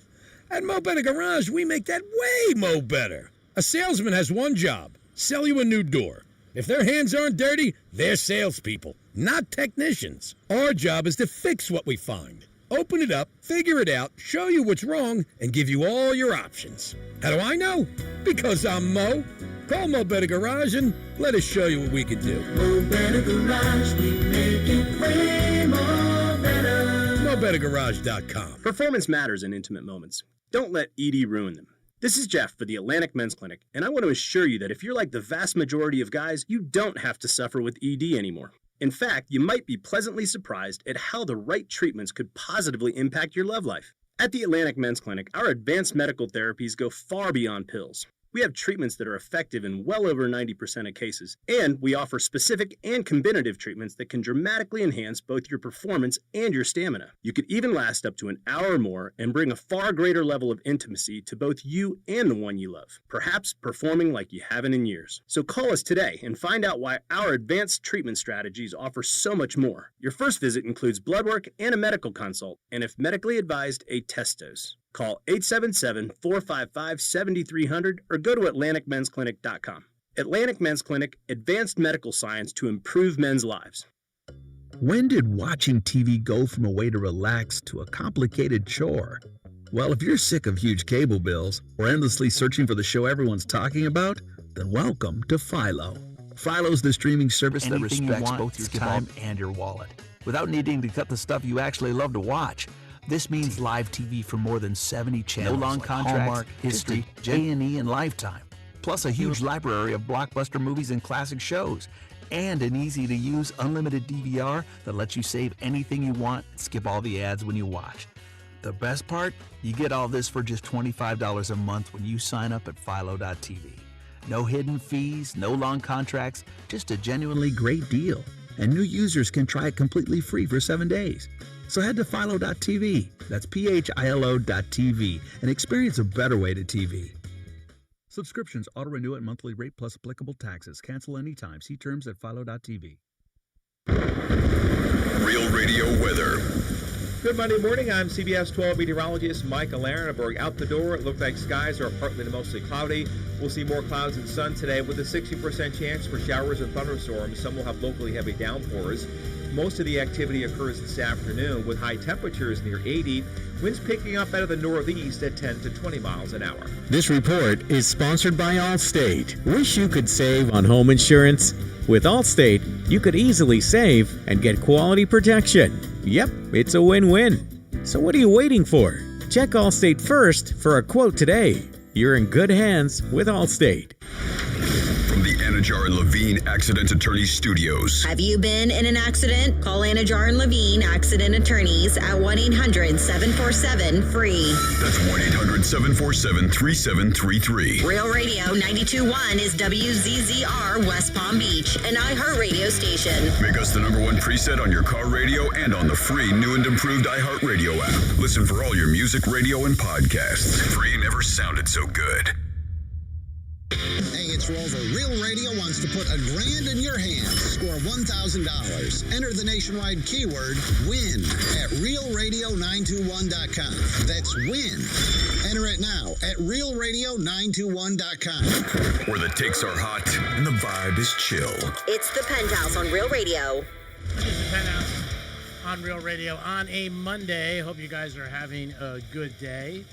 At Mo Better Garage, we make that way mo better. A salesman has one job, sell you a new door. If their hands aren't dirty, they're salespeople, not technicians. Our job is to fix what we find. Open it up, figure it out, show you what's wrong, and give you all your options. How do I know? Because I'm Mo. Call Mo Better Garage and let us show you what we can do. Mo Better Garage, we make it way more better. MoBetterGarage.com. Performance matters in intimate moments. Don't let ED ruin them. This is Jeff for the Atlantic Men's Clinic, and I want to assure you that if you're like the vast majority of guys, you don't have to suffer with ED anymore. In fact, you might be pleasantly surprised at how the right treatments could positively impact your love life. At the Atlantic Men's Clinic, our advanced medical therapies go far beyond pills. We have treatments that are effective in well over 90% of cases, and we offer specific and combinative treatments that can dramatically enhance both your performance and your stamina. You could even last up to an hour or more and bring a far greater level of intimacy to both you and the one you love, perhaps performing like you haven't in years. So call us today and find out why our advanced treatment strategies offer so much more. Your first visit includes blood work and a medical consult, and if medically advised, a test dose. Call 877-455-7300 or go to AtlanticMen'sClinic.com. Atlantic Men's Clinic, advanced medical science to improve men's lives. When did watching TV go from a way to relax to a complicated chore? Well, if you're sick of huge cable bills or endlessly searching for the show everyone's talking about, then welcome to Philo. Philo's the streaming service that respects both your time and your wallet, without needing to cut the stuff you actually love to watch. This means live TV for more than 70 channels, no long contracts, Hallmark, History, A&E, and Lifetime. Plus a huge library of blockbuster movies and classic shows. And an easy-to-use unlimited DVR that lets you save anything you want and skip all the ads when you watch. The best part? You get all this for just $25 a month when you sign up at Philo.tv. No hidden fees, no long contracts, just a genuinely great deal. And new users can try it completely free for 7 days. So head to Philo.tv, that's PHILO.tv, and experience a better way to TV. Subscriptions auto-renew at monthly rate plus applicable taxes. Cancel anytime. See terms at Philo.tv. Real Radio weather. Good Monday morning. I'm CBS 12 meteorologist Mike Alarenberg. Out the door, it looks like skies are partly to mostly cloudy. We'll see more clouds and sun today with a 60% chance for showers and thunderstorms. Some will have locally heavy downpours. Most of the activity occurs this afternoon with high temperatures near 80, winds picking up out of the northeast at 10 to 20 miles an hour. This report is sponsored by Allstate. Wish you could save on home insurance? With Allstate, you could easily save and get quality protection. Yep, it's a win-win. So what are you waiting for? Check Allstate first for a quote today. You're in good hands with Allstate. From the Anajar and Levine Accident Attorneys Studios. Have you been in an accident? Call Anajar and Levine Accident Attorneys at 1-800-747-FREE. That's 1-800-747-3733. Real Radio 92.1 is WZZR West Palm Beach, an iHeartRadio station. Make us the #1 preset on your car radio and on the free new and improved iHeartRadio app. Listen for all your music, radio, and podcasts. Free never sounded so good. Hey, it's Rover. Real Radio wants to put $1,000 in your hands. Score $1,000. Enter the nationwide keyword WIN at realradio921.com. That's WIN. Enter it now at realradio921.com. Where the takes are hot and the vibe is chill. It's the Penthouse on Real Radio. It's the Penthouse on Real Radio on a Monday. Hope you guys are having a good day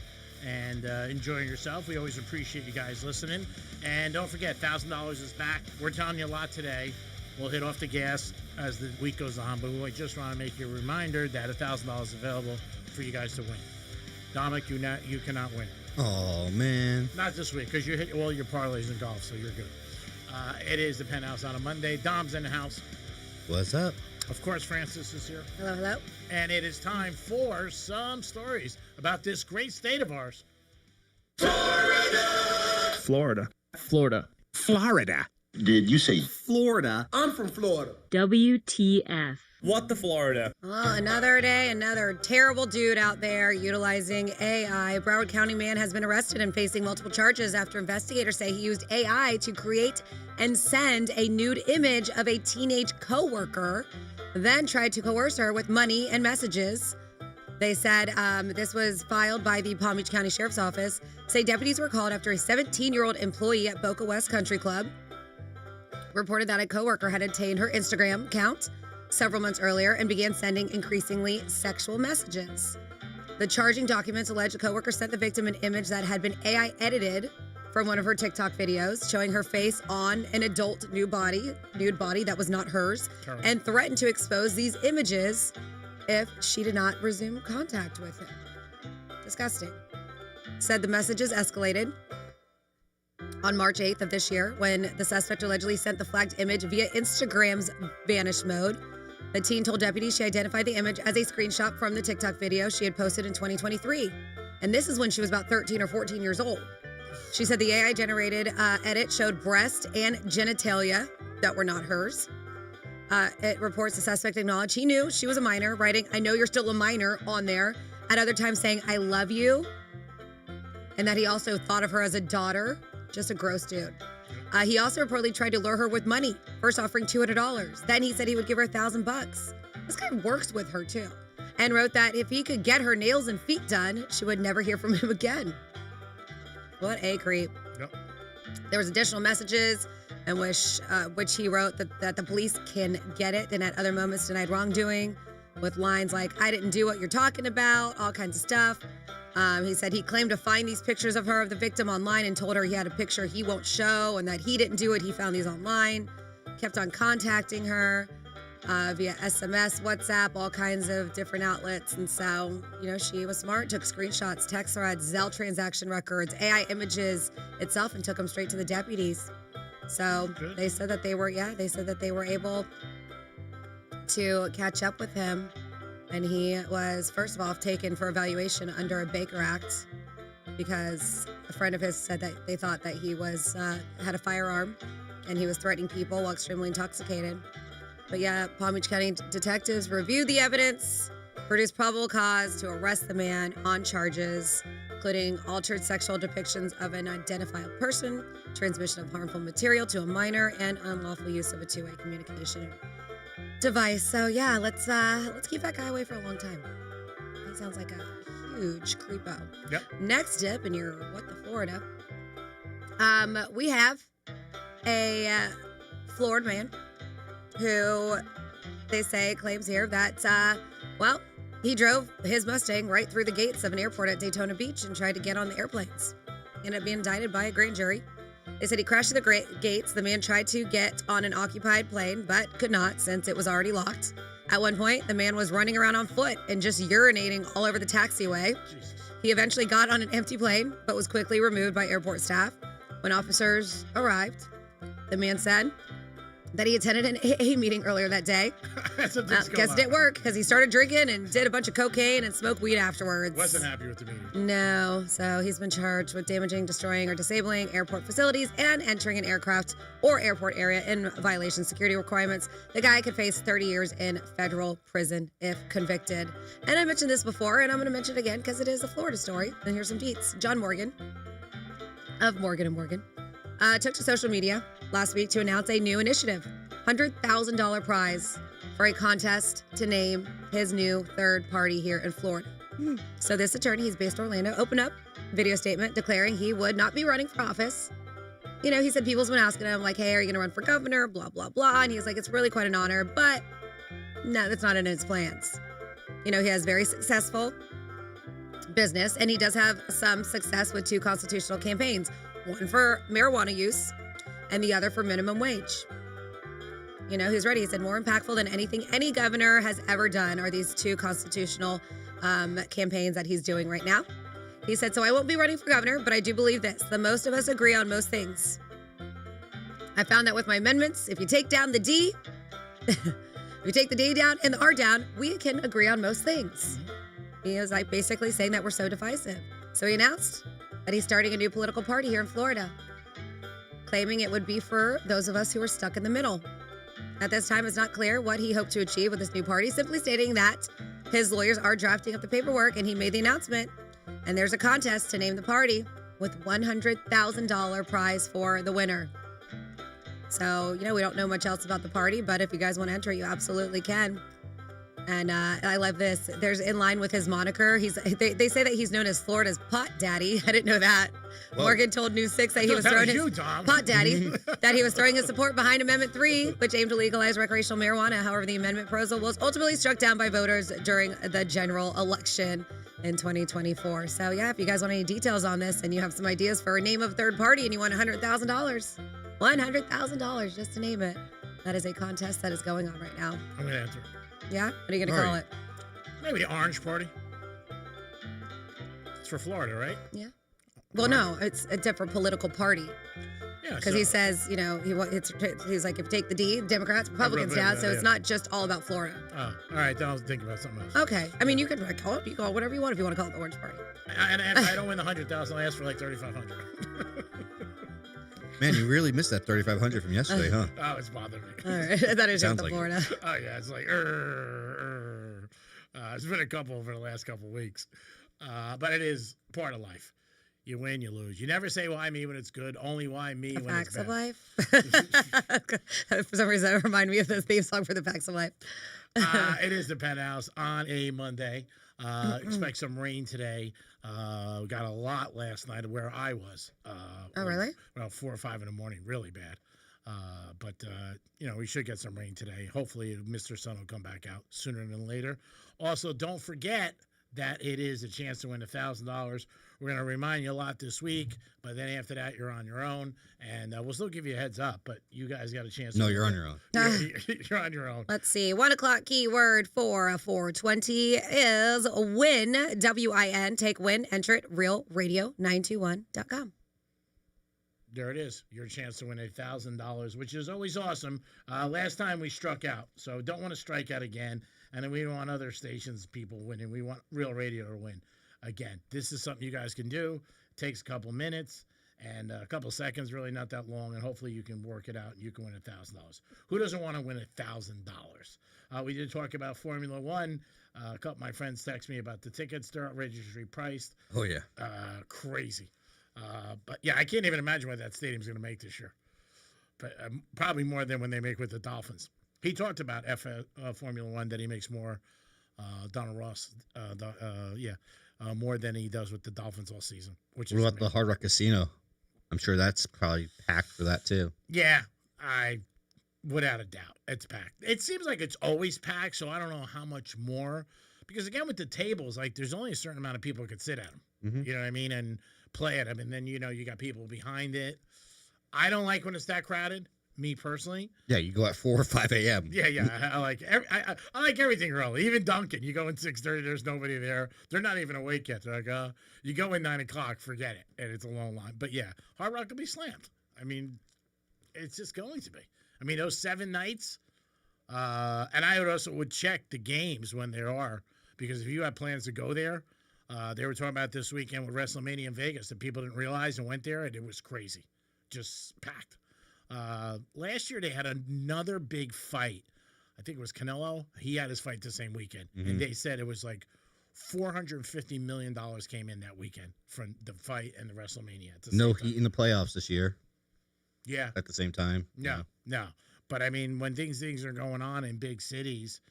and enjoying yourself. We always appreciate you guys listening. And don't forget, $1,000 is back. We're telling you a lot today. We'll hit off the gas as the week goes on, but we just want to make you a reminder that $1,000 is available for you guys to win. Dominic, you cannot win. Oh, man. Not this week, because you hit all your parlays in golf, so you're good. It is the Penthouse on a Monday. Dom's in the house. What's up? Of course, Francis is here. Hello, hello. And it is time for some stories about this great state of ours. Florida. did you say? Florida. I'm from Florida. WTF. What the Florida? Well, another day, another terrible dude out there utilizing AI. Broward County man has been arrested and facing multiple charges after investigators say he used AI to create and send a nude image of a teenage coworker, then tried to coerce her with money and messages. They said this was filed by the Palm Beach County Sheriff's Office. Say deputies were called after a 17-year-old employee at Boca West Country Club reported that a coworker had obtained her Instagram account several months earlier and began sending increasingly sexual messages. The charging documents allege a coworker sent the victim an image that had been AI edited from one of her TikTok videos, showing her face on an adult nude body that was not hers, and threatened to expose these images if she did not resume contact with him. Disgusting. Said the messages escalated on March 8th of this year when the suspect allegedly sent the flagged image via Instagram's vanish mode. The teen told deputies she identified the image as a screenshot from the TikTok video she had posted in 2023. And this is when she was about 13 or 14 years old. She said the AI-generated edit showed breast and genitalia that were not hers. It reports the suspect acknowledged he knew she was a minor, writing, "I know you're still a minor" on there. At other times saying, "I love you." And that he also thought of her as a daughter. Just a gross dude. He also reportedly tried to lure her with money, first offering $200. Then he said he would give her $1,000. This guy works with her too. And wrote that if he could get her nails and feet done, she would never hear from him again. What a creep. Yep. There was additional messages in which he wrote that the police can get it, and at other moments denied wrongdoing with lines like, "I didn't do what you're talking about," all kinds of stuff. He said he claimed to find these pictures of her, of the victim, online and told her he had a picture he won't show and that he didn't do it. He found these online, kept on contacting her via SMS, WhatsApp, all kinds of different outlets. And so, she was smart, took screenshots, text threads, Zelle transaction records, AI images itself, and took them straight to the deputies. So they said that they were able to catch up with him. And he was, first of all, taken for evaluation under a Baker Act because a friend of his said that they thought that he was had a firearm and he was threatening people while extremely intoxicated. But yeah, Palm Beach County detectives reviewed the evidence, produced probable cause to arrest the man on charges, including altered sexual depictions of an identifiable person, transmission of harmful material to a minor, and unlawful use of a two-way communication device. So yeah, let's keep that guy away for a long time. He sounds like a huge creepo. Yep. Next up in your What the Florida, we have a Florida man who they say claims here that he drove his Mustang right through the gates of an airport at Daytona Beach and tried to get on the airplanes. Ended up being indicted by a grand jury. They said he crashed through the gates. The man tried to get on an occupied plane, but could not since it was already locked. At one point, the man was running around on foot and just urinating all over the taxiway. Jesus. He eventually got on an empty plane, but was quickly removed by airport staff. When officers arrived, the man said that he attended an AA meeting earlier that day. Guess it didn't work because he started drinking and did a bunch of cocaine and smoked weed afterwards. Wasn't happy with the meeting. No, so he's been charged with damaging, destroying, or disabling airport facilities and entering an aircraft or airport area in violation of security requirements. The guy could face 30 years in federal prison if convicted. And I mentioned this before, and I'm going to mention it again because it is a Florida story. And here's some deets. John Morgan of Morgan & Morgan took to social media last week to announce a new initiative, $100,000 prize for a contest to name his new third party here in Florida. So this attorney, he's based in Orlando, opened up video statement declaring he would not be running for office. He said people's been asking him, like, hey, are you going to run for governor, blah, blah, blah. And he's like, it's really quite an honor, but no, that's not in his plans. He has very successful business, and he does have some success with 2 constitutional campaigns, one for marijuana use and the other for minimum wage. He's ready. He said more impactful than anything any governor has ever done are these 2 constitutional campaigns that he's doing right now. He said, so I won't be running for governor, but I do believe this. The most of us agree on most things. I found that with my amendments, if you take down the D, if you take the D down and the R down, we can agree on most things. He is like basically saying that we're so divisive. So he announced that he's starting a new political party here in Florida claiming it would be for those of us who are stuck in the middle. At this time, it's not clear what he hoped to achieve with this new party, simply stating that his lawyers are drafting up the paperwork and he made the announcement. And there's a contest to name the party with $100,000 prize for the winner. So, we don't know much else about the party, but if you guys want to enter, you absolutely can. And I love this. There's in line with his moniker. They say that he's known as Florida's pot daddy. I didn't know that. Whoa. Morgan told News 6 that he was throwing his pot daddy, that he was throwing his support behind Amendment 3, which aimed to legalize recreational marijuana. However, the amendment proposal was ultimately struck down by voters during the general election in 2024. So yeah, if you guys want any details on this and you have some ideas for a name of third party and you want $100,000, $100,000 just to name it, that is a contest that is going on right now. I'm going to enter. Yeah? What are you going to call it? Maybe the Orange Party. It's for Florida, right? Yeah. Well, no, it's a different political party. Yeah. Because he says, he's like, if you take the D, Democrats, Republicans down, so it's not just all about Florida. Oh, all right. Then I'll think about something else. Okay. I mean, you can call it whatever you want if you want to call it the Orange Party. And if I don't win the $100,000, I ask for like $3,500. Man, you really missed that $3,500 from yesterday, huh? Oh, it's bothering me. All right. I thought it was just like Florida. Oh, yeah. It's like, it's been a couple over the last couple of weeks. But it is part of life. You win, you lose. You never say why me when it's good, only why me when it's bad. Facts of life. For some reason, it reminded me of the theme song for the Facts of Life. It is the Penthouse on a Monday. Expect some rain today. We got a lot last night where I was. Oh, really? Around 4 or 5 in the morning. Really bad. But we should get some rain today. Hopefully, Mr. Sun will come back out sooner than later. Also, don't forget that it is a chance to win $1,000. We're going to remind you a lot this week, but then after that, you're on your own. And we'll still give you a heads up, but you guys got a chance. No, you're on your own. You're on your own. Let's see. 1 o'clock keyword for 420 is win, WIN. Take win. Enter it, realradio921.com. There it is. Your chance to win $1,000, which is always awesome. Last time we struck out, so don't want to strike out again. And then we don't want other stations, people winning. We want Real Radio to win. Again, this is something you guys can do. It takes a couple minutes and a couple seconds, really not that long, and hopefully you can work it out and you can win $1,000. Who doesn't want to win $1,000? We did talk about Formula One. A couple of my friends text me about the tickets. They're registry priced. Oh, yeah. Crazy. But, yeah, I can't even imagine what that stadium's going to make this year. But probably more than when they make with the Dolphins. He talked about Formula One, that he makes more, Donald Ross, more than he does with the Dolphins all season. What about the Hard Rock Casino? I'm sure that's probably packed for that, too. Yeah, without a doubt, it's packed. It seems like it's always packed, so I don't know how much more. Because, again, with the tables, like, there's only a certain amount of people who could sit at them. Mm-hmm. You know what I mean? And play at them. And then, you got people behind it. I don't like when it's that crowded. Me personally. Yeah, you go at 4 or 5 a.m. Yeah. I like I like everything early. Even Dunkin', you go in 6:30. There's nobody there. They're not even awake yet. They're like, you go in 9 o'clock, forget it, and it's a long line. But yeah, Hard Rock will be slammed. I mean, it's just going to be. I mean, those 7 nights. And I would check the games when there are, because if you have plans to go there, they were talking about this weekend with WrestleMania in Vegas that people didn't realize and went there, and it was crazy, just packed. Last year they had another big fight. I think it was Canelo. He had his fight the same weekend. Mm-hmm. And they said it was like $450 million came in that weekend from the fight and the WrestleMania. No heat in the playoffs this year. Yeah. At the same time. No. But I mean, when things are going on in big cities,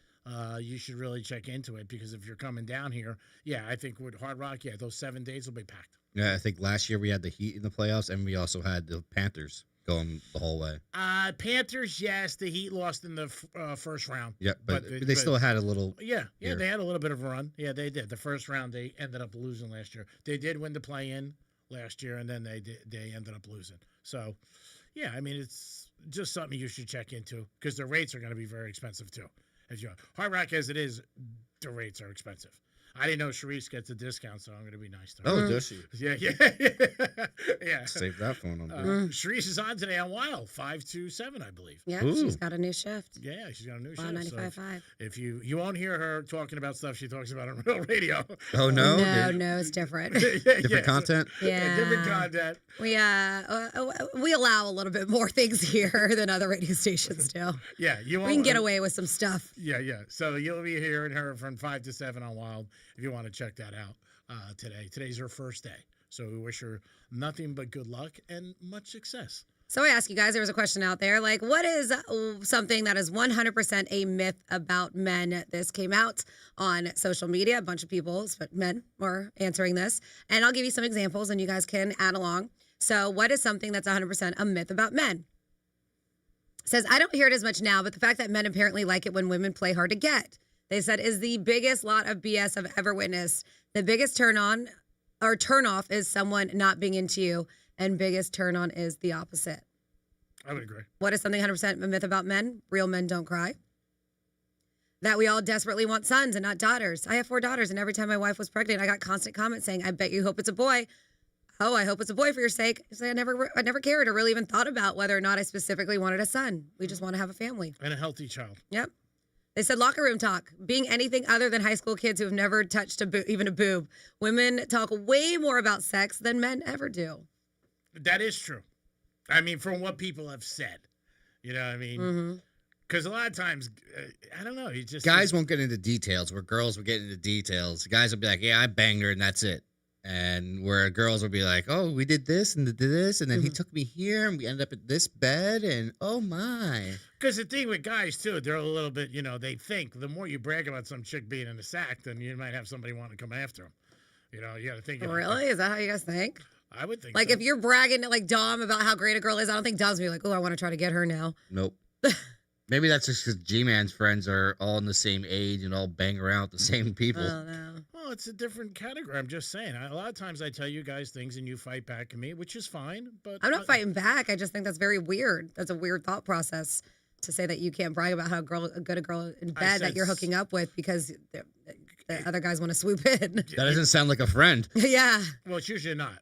you should really check into it, because if you're coming down here, I think with Hard Rock, those 7 days will be packed. Yeah, I think last year we had the Heat in the playoffs, and we also had the Panthers going the whole way. Panthers, yes. The Heat lost in the first round. Yeah, but they still had a little. Yeah, they had a little bit of a run. Yeah, they did. The first round they ended up losing last year. They did win the play-in last year, and then they ended up losing. So, yeah, I mean, it's just something you should check into, because the rates are going to be very expensive too. As you know, Hard Rock as it is, the rates are expensive. I didn't know Sharice gets a discount, so I'm going to be nice to her. Oh, does she? Yeah. Yeah. Save that phone number. Sharice is on today on Wild, 5 to 7, I believe. Yeah, Ooh. she's got a new shift. Yeah, she's got a new show. On So 95.5. if you won't hear her talking about stuff she talks about on Real Radio. Oh, no? No, it's different. Different content? Yeah. Different content. We allow a little bit more things here than other radio stations do. Yeah, you We won't, can get away with some stuff. Yeah. So you'll be hearing her from 5 to 7 on Wild if you want to check that out today. Today's her first day. So we wish her nothing but good luck and much success. So I ask you guys, there was a question out there, like, what is something that is 100% a myth about men? This came out on social media. A bunch of people, men, were answering this. And I'll give you some examples, and you guys can add along. So what is something that's 100% a myth about men? It says, I don't hear it as much now, but the fact that men apparently like it when women play hard to get, they said, is the biggest lot of BS I've ever witnessed. The biggest turn on or turn off is someone not being into you, and biggest turn on is the opposite. I would agree. What is something 100% a myth about men? Real men don't cry. That we all desperately want sons and not daughters. I have 4 daughters, and every time my wife was pregnant, I got constant comments saying, I bet you hope it's a boy. Oh, I hope it's a boy for your sake. I never cared or really even thought about whether or not I specifically wanted a son. We just want to have a family. And a healthy child. Yep. They said locker room talk, being anything other than high school kids who have never touched even a boob. Women talk way more about sex than men ever do. That is true. I mean, from what people have said. You know what I mean? Because a lot of times, I don't know. Guys won't get into details where girls will get into details. Guys will be like, yeah, I banged her and that's it. And where girls will be like, oh, we did this and did this, and then he took me here and we ended up at this bed, and oh my. Because the thing with guys, too, they're a little bit, they think the more you brag about some chick being in a sack, then you might have somebody wanting to come after them. You got to think. Really? Is that how you guys think? I would think like so. if you're bragging to like Dom about how great a girl is, I don't think Dom's gonna be like, oh, I want to try to get her now. Nope. Maybe that's just because G-Man's friends are all in the same age and all bang around with the same people. Oh, no. Well, it's a different category. I'm just saying. A lot of times I tell you guys things and you fight back at me, which is fine. But I'm not fighting back. I just think that's very weird. That's a weird thought process to say that you can't brag about how good a girl in bed that you're hooking up with because the other guys want to swoop in. That doesn't sound like a friend. Yeah. Well, it's usually not.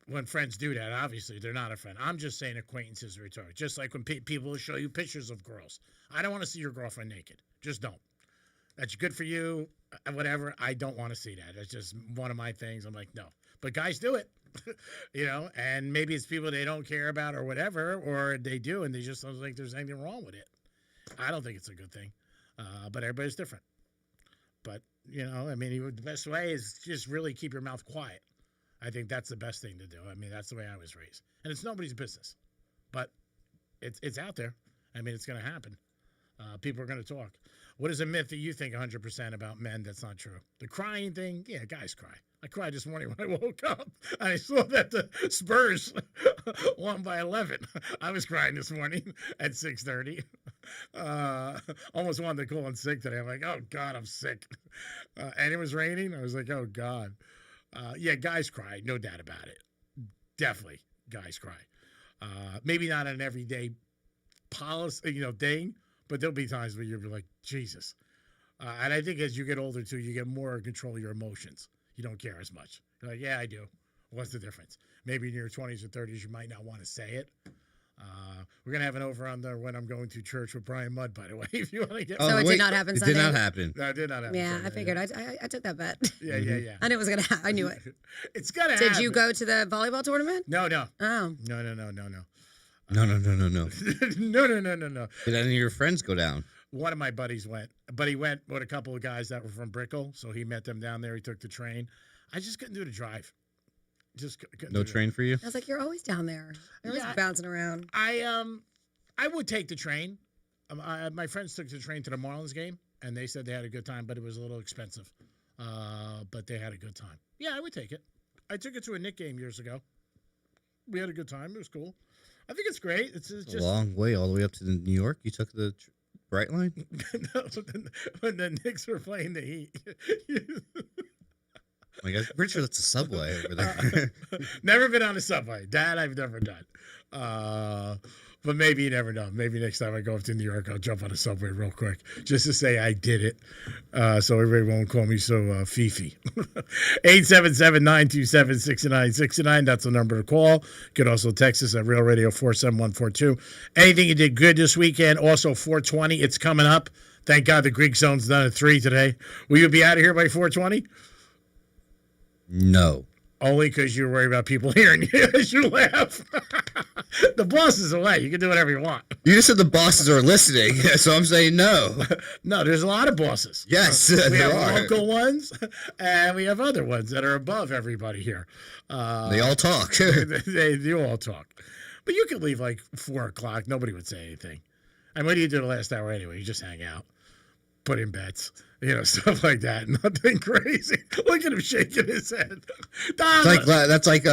When friends do that, obviously, they're not a friend. I'm just saying acquaintances are retarded. Just like when people show you pictures of girls. I don't want to see your girlfriend naked. Just don't. That's good for you, whatever. I don't want to see that. That's just one of my things. I'm like, no. But guys do it, and maybe it's people they don't care about or whatever, or they do, and they just don't think there's anything wrong with it. I don't think it's a good thing, but everybody's different. But, I mean, the best way is just really keep your mouth quiet. I think that's the best thing to do. I mean, that's the way I was raised. And it's nobody's business. But it's out there. I mean, it's going to happen. People are going to talk. What is a myth that you think 100% about men that's not true? The crying thing? Yeah, guys cry. I cried this morning when I woke up. I saw that the Spurs won by 11. I was crying this morning at 6:30. Almost wanted to call in sick today. I'm like, oh, God, I'm sick. And it was raining. I was like, oh, God. Yeah, guys cry, no doubt about it. Definitely, guys cry. Maybe not an everyday policy, thing, but there'll be times where you'll be like, Jesus. And I think as you get older too, you get more control of your emotions. You don't care as much. You're like, yeah, I do. What's the difference? Maybe in your 20s or 30s, you might not want to say it. We're going to have an over-under when I'm going to church with Brian Mudd, by the way, if you want to get. So it did not happen Sunday? It did not happen. No, it did not happen. Yeah, Sunday. I figured. I took that bet. Yeah. I knew it was going to happen. I knew it. It's going to happen. Did you go to the volleyball tournament? No. Oh. No. No. No. Did any of your friends go down? One of my buddies went, but he went with a couple of guys that were from Brickell, so he met them down there. He took the train. I just couldn't do the drive. Just couldn't no train for you? I was like, you're always down there. You're always bouncing around. I would take the train. My friends took the train to the Marlins game, and they said they had a good time, but it was a little expensive. But they had a good time. Yeah, I would take it. I took it to a Knick game years ago. We had a good time. It was cool. I think it's great. It's just a long way, all the way up to New York. You took the Bright Line? No, when the Knicks were playing the Heat. I'm pretty sure that's a subway over there. Never been on a subway. That I've never done. But maybe you never know. Maybe next time I go up to New York, I'll jump on a subway real quick just to say I did it, so everybody won't call me so Fifi. 877-927-6969. That's the number to call. You can also text us at Real Radio 47142. Anything you did good this weekend? Also 420. It's coming up. Thank God the Greek Zone's done at 3 today. Will you be out of here by 420? No. Only because you're worried about people hearing you as you laugh. The boss is away. You can do whatever you want. You just said the bosses are listening, so I'm saying no. No, there's a lot of bosses. Yes, we there have are. local ones, and we have other ones that are above everybody here. They all talk. they do all talk. But you could leave like 4 o'clock. Nobody would say anything. And what do you do the last hour anyway? You just hang out, put in bets, stuff like that. Nothing crazy. Look at him shaking his head. That's like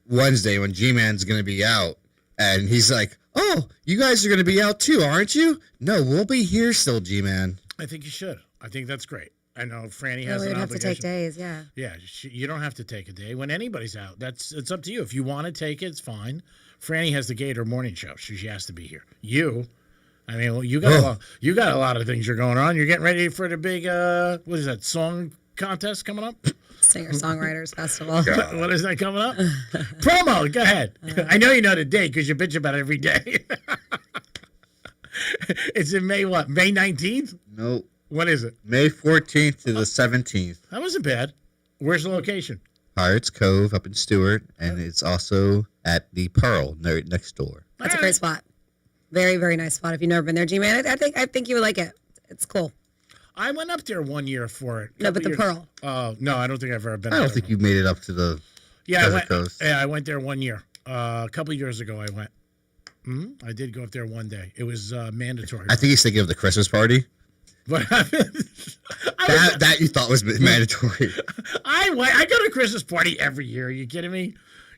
Wednesday when G-Man's going to be out. And he's like, oh, you guys are going to be out too, aren't you? No, we'll be here still, G-Man. I think you should. I think that's great. I know Franny No, has we an would have to obligation. take days, yeah. Yeah, you don't have to take a day when anybody's out. It's up to you. If you want to take it, it's fine. Franny has the Gator morning show. She has to be here. You got a lot of things you're going on. You're getting ready for the big what is that song contest coming up? Singer-Songwriters Festival. What is that coming up? Promo. Go ahead. I know you know the date because you bitch about it every day. It's in May what? May 19th? No. What is it? May 14th to the 17th. That wasn't bad. Where's the location? Pirates Cove up in Stewart, and it's also at the Pearl next door. That's a great spot. Very, very nice spot. If you've never been there, G-Man, I think you would like it. It's cool. I went up there one year for it. No, but the Pearl. Oh, no, I don't think I've ever been. I don't think you made it up to the coast. I went there one year. A couple of years ago, I went. I did go up there one day. It was mandatory. I think he's thinking of the Christmas party. But that you thought was mandatory. I go to a Christmas party every year. Are you kidding me?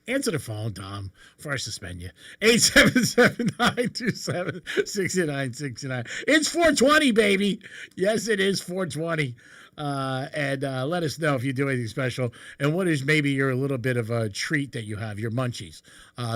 Answer the phone, Tom, before I suspend you. 877-927-6969. It's 420, baby. Yes, it is 420. And let us know if you do anything special and what is maybe your little bit of a treat that you have, your munchies.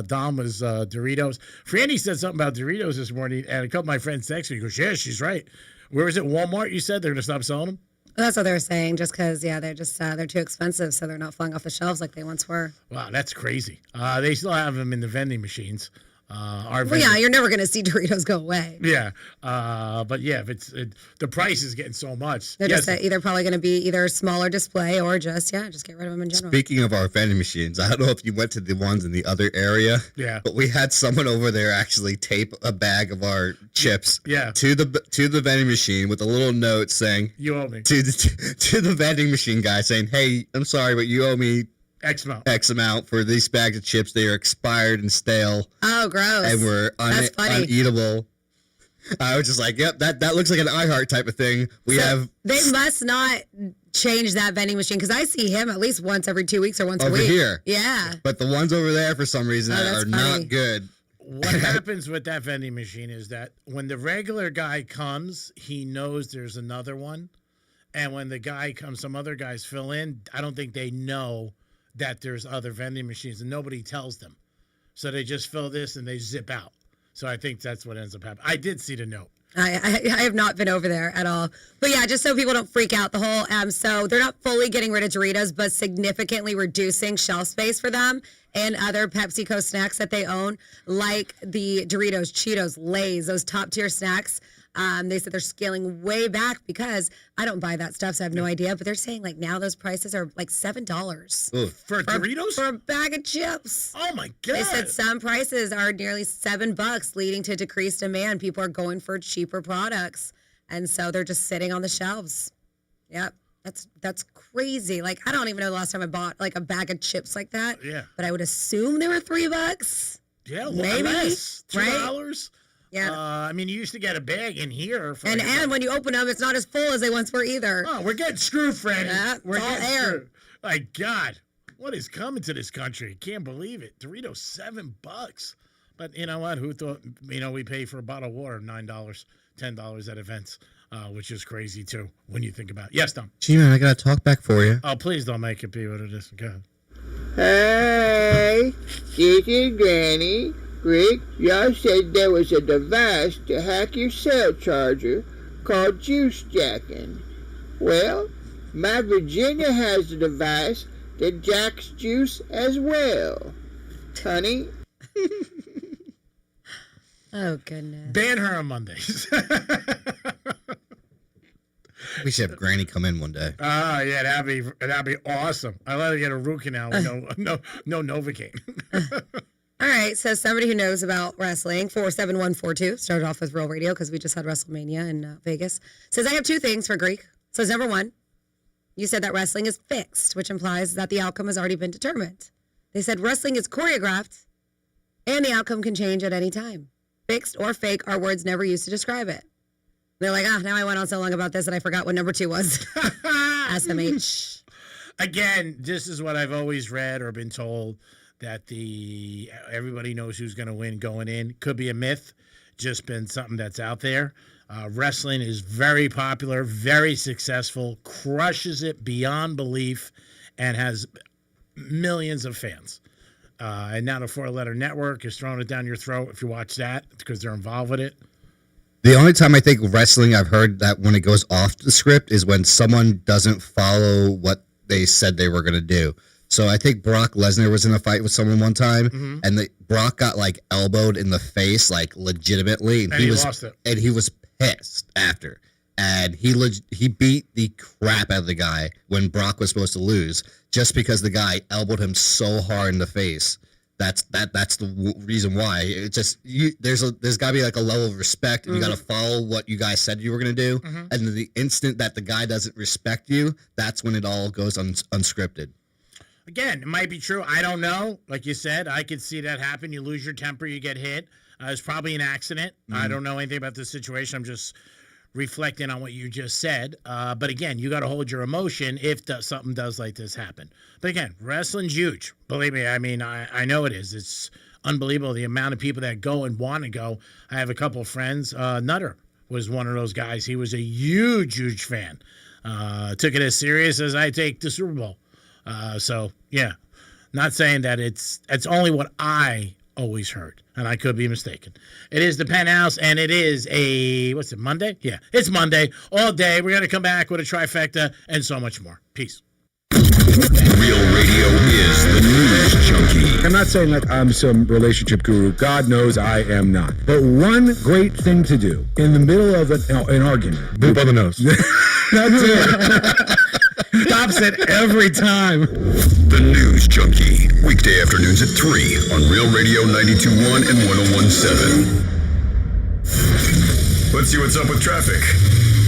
Dom was Doritos. Franny said something about Doritos this morning, and a couple of my friends texted me. He goes, yeah, she's right. Where is it? Walmart, you said? They're going to stop selling them? That's what they were saying, just because, they're just they're too expensive, so they're not flying off the shelves like they once were. Wow, that's crazy. They still have them in the vending machines. You're never going to see Doritos go away. Yeah, but yeah, if the price is getting so much. They're just either probably going to be either smaller display or just get rid of them in general. Speaking of our vending machines, I don't know if you went to the ones in the other area. Yeah. But we had someone over there actually tape a bag of our chips. Yeah. To the vending machine with a little note saying, "You owe me." To the vending machine guy saying, "Hey, I'm sorry, but you owe me X amount for these bags of chips. They are expired and stale. Oh, gross. And we're uneatable." I was just like, yep, that looks like an iHeart type of thing. They must not change that vending machine because I see him at least once every 2 weeks or once a week. Over here. Yeah. But the ones over there, for some reason, are not good. What happens with that vending machine is that when the regular guy comes, he knows there's another one. And when the guy comes, some other guys fill in, I don't think they know that there's other vending machines and nobody tells them. So they just fill this and they zip out. So I think that's what ends up happening. I did see the note. I have not been over there at all. But yeah, just so people don't freak out, the whole, so they're not fully getting rid of Doritos, but significantly reducing shelf space for them and other PepsiCo snacks that they own, like the Doritos, Cheetos, Lay's, those top tier snacks. They said they're scaling way back because I don't buy that stuff, so I have no idea. But they're saying like now those prices are like $7 for Doritos for a bag of chips. Oh my god! They said some prices are nearly $7, leading to decreased demand. People are going for cheaper products, and so they're just sitting on the shelves. Yep. That's crazy. Like I don't even know the last time I bought like a bag of chips like that. Yeah. But I would assume they were $3. Yeah, maybe less. $2. Right? Yeah. I mean, you used to get a bag in here. For and when you open them, it's not as full as they once were either. Oh, we're getting screwed, Franny. Yeah, we're all getting air. screwed. My God, what is coming to this country? Can't believe it. Doritos, $7. But you know what? Who thought, we pay for a bottle of water $9, $10 at events, which is crazy too when you think about it. Yes, Tom. Gee, man, I got to talk back for you. Oh, please don't make it be what it is. Go ahead. Hey, this is Danny. Greg, y'all said there was a device to hack your cell charger called juice jacking. Well, my Virginia has a device that jacks juice as well. Honey? Oh, goodness. Ban her on Mondays. We should have Granny come in one day. Oh, yeah, that'd be awesome. I let her get a root canal with no Novocaine. All right, so somebody who knows about wrestling, 47142, started off with Real Radio because we just had WrestleMania in Vegas, says, I have two things for Greek. Says, number one, you said that wrestling is fixed, which implies that the outcome has already been determined. They said wrestling is choreographed and the outcome can change at any time. Fixed or fake are words never used to describe it. They're like, now I went on so long about this and I forgot what number two was. SMH. Again, this is what I've always read or been told, that everybody knows who's going to win going in. Could be a myth, just been something that's out there. Wrestling is very popular, very successful, crushes it beyond belief, and has millions of fans. And now the 4-letter network is throwing it down your throat if you watch that because they're involved with it. The only time I think wrestling I've heard that when it goes off the script is when someone doesn't follow what they said they were going to do. So I think Brock Lesnar was in a fight with someone one time, and Brock got like elbowed in the face, like legitimately, and he lost it. And he was pissed after, and he beat the crap out of the guy when Brock was supposed to lose, just because the guy elbowed him so hard in the face. That's the reason why. It's just there's got to be like a level of respect, and you got to follow what you guys said you were going to do. And the instant that the guy doesn't respect you, that's when it all goes unscripted. Again, it might be true. I don't know. Like you said, I could see that happen. You lose your temper, you get hit. It's probably an accident. I don't know anything about the situation. I'm just reflecting on what you just said. But again, you got to hold your emotion if something does like this happen. But again, wrestling's huge. Believe me, I mean, I know it is. It's unbelievable the amount of people that go and want to go. I have a couple of friends. Nutter was one of those guys. He was a huge fan. Took it as serious as I take the Super Bowl. So, yeah, not saying that it's only what I always heard, and I could be mistaken. It is the Penthouse, and it is Monday? Yeah, it's Monday all day. We're going to come back with a trifecta and so much more. Peace. Real Radio is the news junkie. I'm not saying that I'm some relationship guru. God knows I am not. But one great thing to do in the middle of an argument. Boop on the nose. That's it. Stops it every time. The News Junkie. Weekday afternoons at 3 on Real Radio 92.1 and 101.7. Let's see what's up with traffic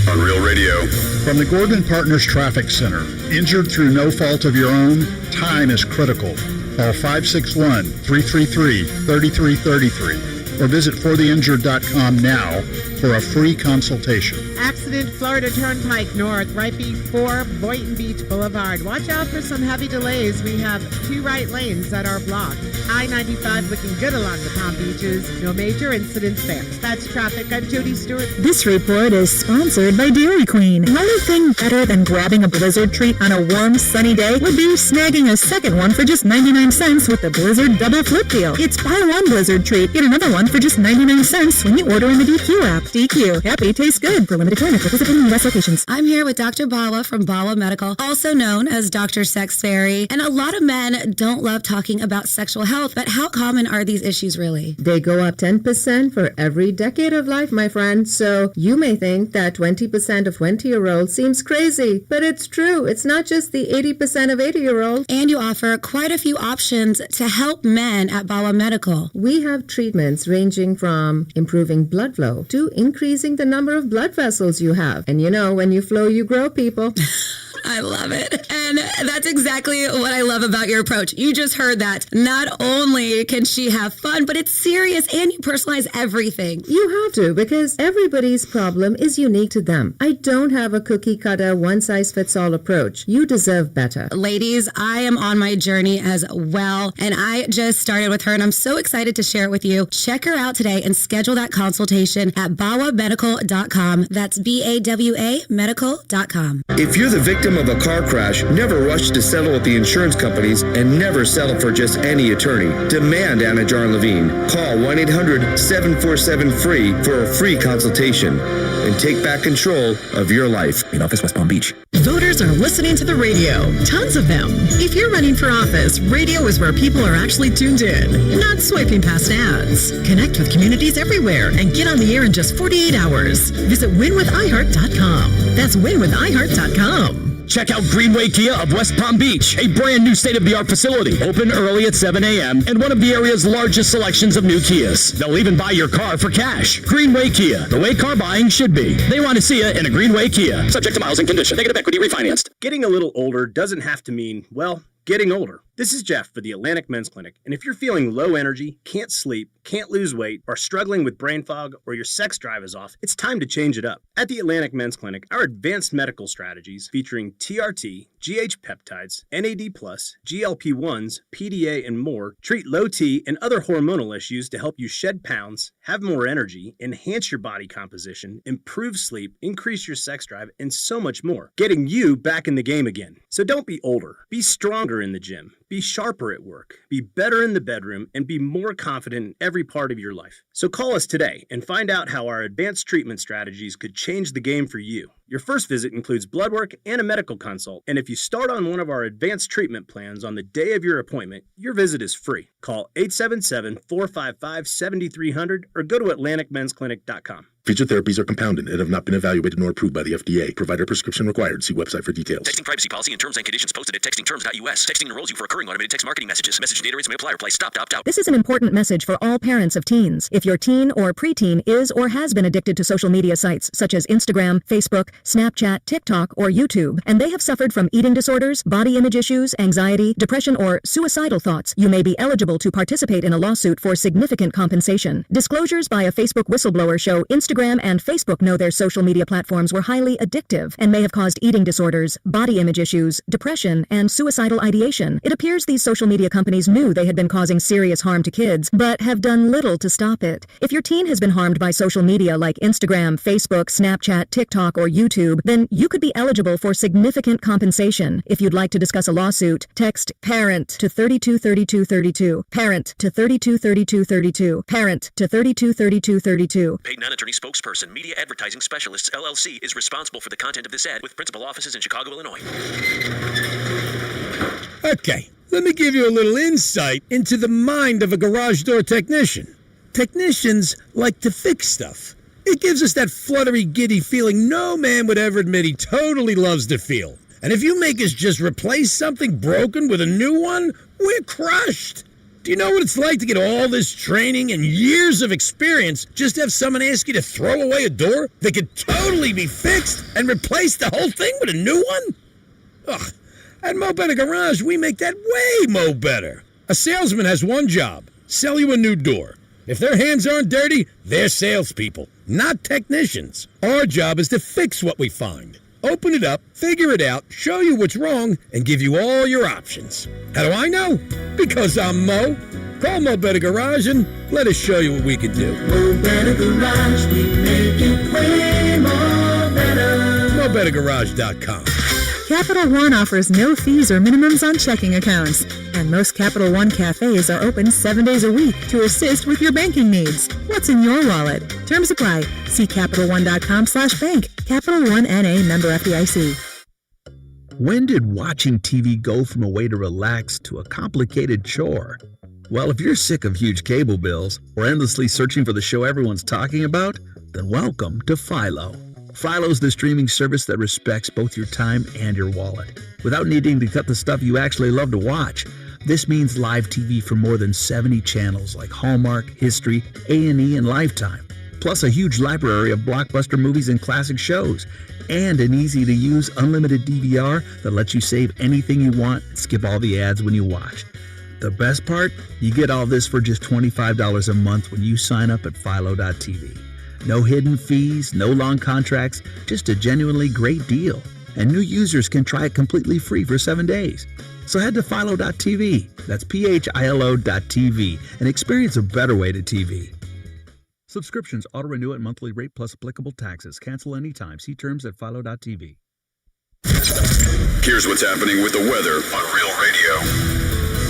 on Real Radio. From the Gordon Partners Traffic Center. Injured through no fault of your own? Time is critical. Call 561-333-3333 or visit fortheinjured.com now for a free consultation. Accident, Florida Turnpike North, right before Boynton Beach Boulevard. Watch out for some heavy delays. We have 2 right lanes that are blocked. I-95 looking good along the Palm Beaches. No major incidents there. That's traffic. I'm Jody Stewart. This report is sponsored by Dairy Queen. The only thing better than grabbing a Blizzard treat on a warm, sunny day would be snagging a second one for just 99 cents with the Blizzard Double Flip Deal. It's buy one Blizzard treat, get another one for just 99 cents when you order in the DQ app. DQ. Happy tastes good. For limited time at participating U.S. locations. I'm here with Dr. Bawa from Bawa Medical, also known as Dr. Sex Fairy. And a lot of men don't love talking about sexual health, but how common are these issues really? They go up 10% for every decade of life, my friend. So you may think that 20% of 20-year-olds seems crazy, but it's true. It's not just the 80% of 80-year-olds. And you offer quite a few options to help men at Bawa Medical. We have treatments ranging from improving blood flow to increasing the number of blood vessels you have. And you know, when you flow, you grow, people. I love it. And that's exactly what I love about your approach. You just heard that. Not only can she have fun, but it's serious and you personalize everything. You have to, because everybody's problem is unique to them. I don't have a cookie cutter, one-size-fits-all approach. You deserve better. Ladies, I am on my journey as well, and I just started with her, and I'm so excited to share it with you. Check her out today and schedule that consultation at bawamedical.com. That's BAWA medical.com. If you're the victim victim of a car crash, never rush to settle with the insurance companies and never settle for just any attorney. Demand Anna Jar Levine. Call 1-800-747-FREE for a free consultation and take back control of your life. In office, West Palm Beach. Voters are listening to the radio. Tons of them. If you're running for office, radio is where people are actually tuned in, not swiping past ads. Connect with communities everywhere and get on the air in just 48 hours. Visit winwithiheart.com. That's winwithiheart.com. Check out Greenway Kia of West Palm Beach, a brand new state-of-the-art facility, open early at 7 a.m. and one of the area's largest selections of new Kias. They'll even buy your car for cash. Greenway Kia, the way car buying should be. They want to see you in a Greenway Kia. Subject to miles and condition. Negative equity refinanced. Getting a little older doesn't have to mean, well, getting older. This is Jeff for the Atlantic Men's Clinic, and if you're feeling low energy, can't sleep, can't lose weight, are struggling with brain fog, or your sex drive is off, it's time to change it up. At the Atlantic Men's Clinic, our advanced medical strategies featuring TRT, GH peptides, NAD+, GLP-1s, PDA, and more treat low T and other hormonal issues to help you shed pounds, have more energy, enhance your body composition, improve sleep, increase your sex drive, and so much more, getting you back in the game again. So don't be older. Be stronger in the gym. Be sharper at work, be better in the bedroom, and be more confident in every part of your life. So call us today and find out how our advanced treatment strategies could change the game for you. Your first visit includes blood work and a medical consult, and if you start on one of our advanced treatment plans on the day of your appointment, your visit is free. Call 877-455-7300 or go to AtlanticMen'sClinic.com. Featured therapies are compounded and have not been evaluated nor approved by the FDA. Provider prescription required. See website for details. Texting privacy policy and terms and conditions posted at textingterms.us. Texting enrolls you for recurring automated text marketing messages. Message data rates may apply. Reply stop to opt out. This is an important message for all parents of teens. If your teen or preteen is or has been addicted to social media sites such as Instagram, Facebook, Snapchat, TikTok, or YouTube, and they have suffered from eating disorders, body image issues, anxiety, depression, or suicidal thoughts, you may be eligible to participate in a lawsuit for significant compensation. Disclosures by a Facebook whistleblower show Instagram and Facebook know their social media platforms were highly addictive and may have caused eating disorders, body image issues, depression, and suicidal ideation. It appears these social media companies knew they had been causing serious harm to kids, but have done little to stop it. If your teen has been harmed by social media like Instagram, Facebook, Snapchat, TikTok, or YouTube, then you could be eligible for significant compensation. If you'd like to discuss a lawsuit, text PARENT to 323232. PARENT to 323232. PARENT to 323232. Paid non-attorney spokesperson, Media Advertising Specialists, LLC, is responsible for the content of this ad with principal offices in Chicago, Illinois. Okay, let me give you a little insight into the mind of a garage door technician. Technicians like to fix stuff. It gives us that fluttery, giddy feeling no man would ever admit he totally loves to feel. And if you make us just replace something broken with a new one, we're crushed. Do you know what it's like to get all this training and years of experience just to have someone ask you to throw away a door that could totally be fixed and replace the whole thing with a new one? Ugh. At Mo Better Garage, we make that way mo better. A salesman has one job: sell you a new door. If their hands aren't dirty, they're salespeople, not technicians. Our job is to fix what we find. Open it up, figure it out, show you what's wrong, and give you all your options. How do I know? Because I'm Mo. Call Mo Better Garage and let us show you what we can do. Mo Better Garage, we make it way more better. MoBetterGarage.com. Capital One offers no fees or minimums on checking accounts, and most Capital One cafes are open 7 days a week to assist with your banking needs. What's in your wallet? Terms apply. See CapitalOne.com/bank. Capital One N.A. member FDIC. When did watching TV go from a way to relax to a complicated chore? Well, if you're sick of huge cable bills or endlessly searching for the show everyone's talking about, then welcome to Philo. Philo's the streaming service that respects both your time and your wallet, without needing to cut the stuff you actually love to watch. This means live TV for more than 70 channels like Hallmark, History, A&E, and Lifetime, plus a huge library of blockbuster movies and classic shows, and an easy-to-use unlimited DVR that lets you save anything you want and skip all the ads when you watch. The best part? You get all this for just $25 a month when you sign up at Philo.tv. No hidden fees, no long contracts, just a genuinely great deal. And new users can try it completely free for 7 days. So head to Philo.tv, that's PHILO.tv, and experience a better way to TV. Subscriptions auto-renew at monthly rate plus applicable taxes. Cancel anytime. See terms at Philo.tv. Here's what's happening with the weather on Real Radio.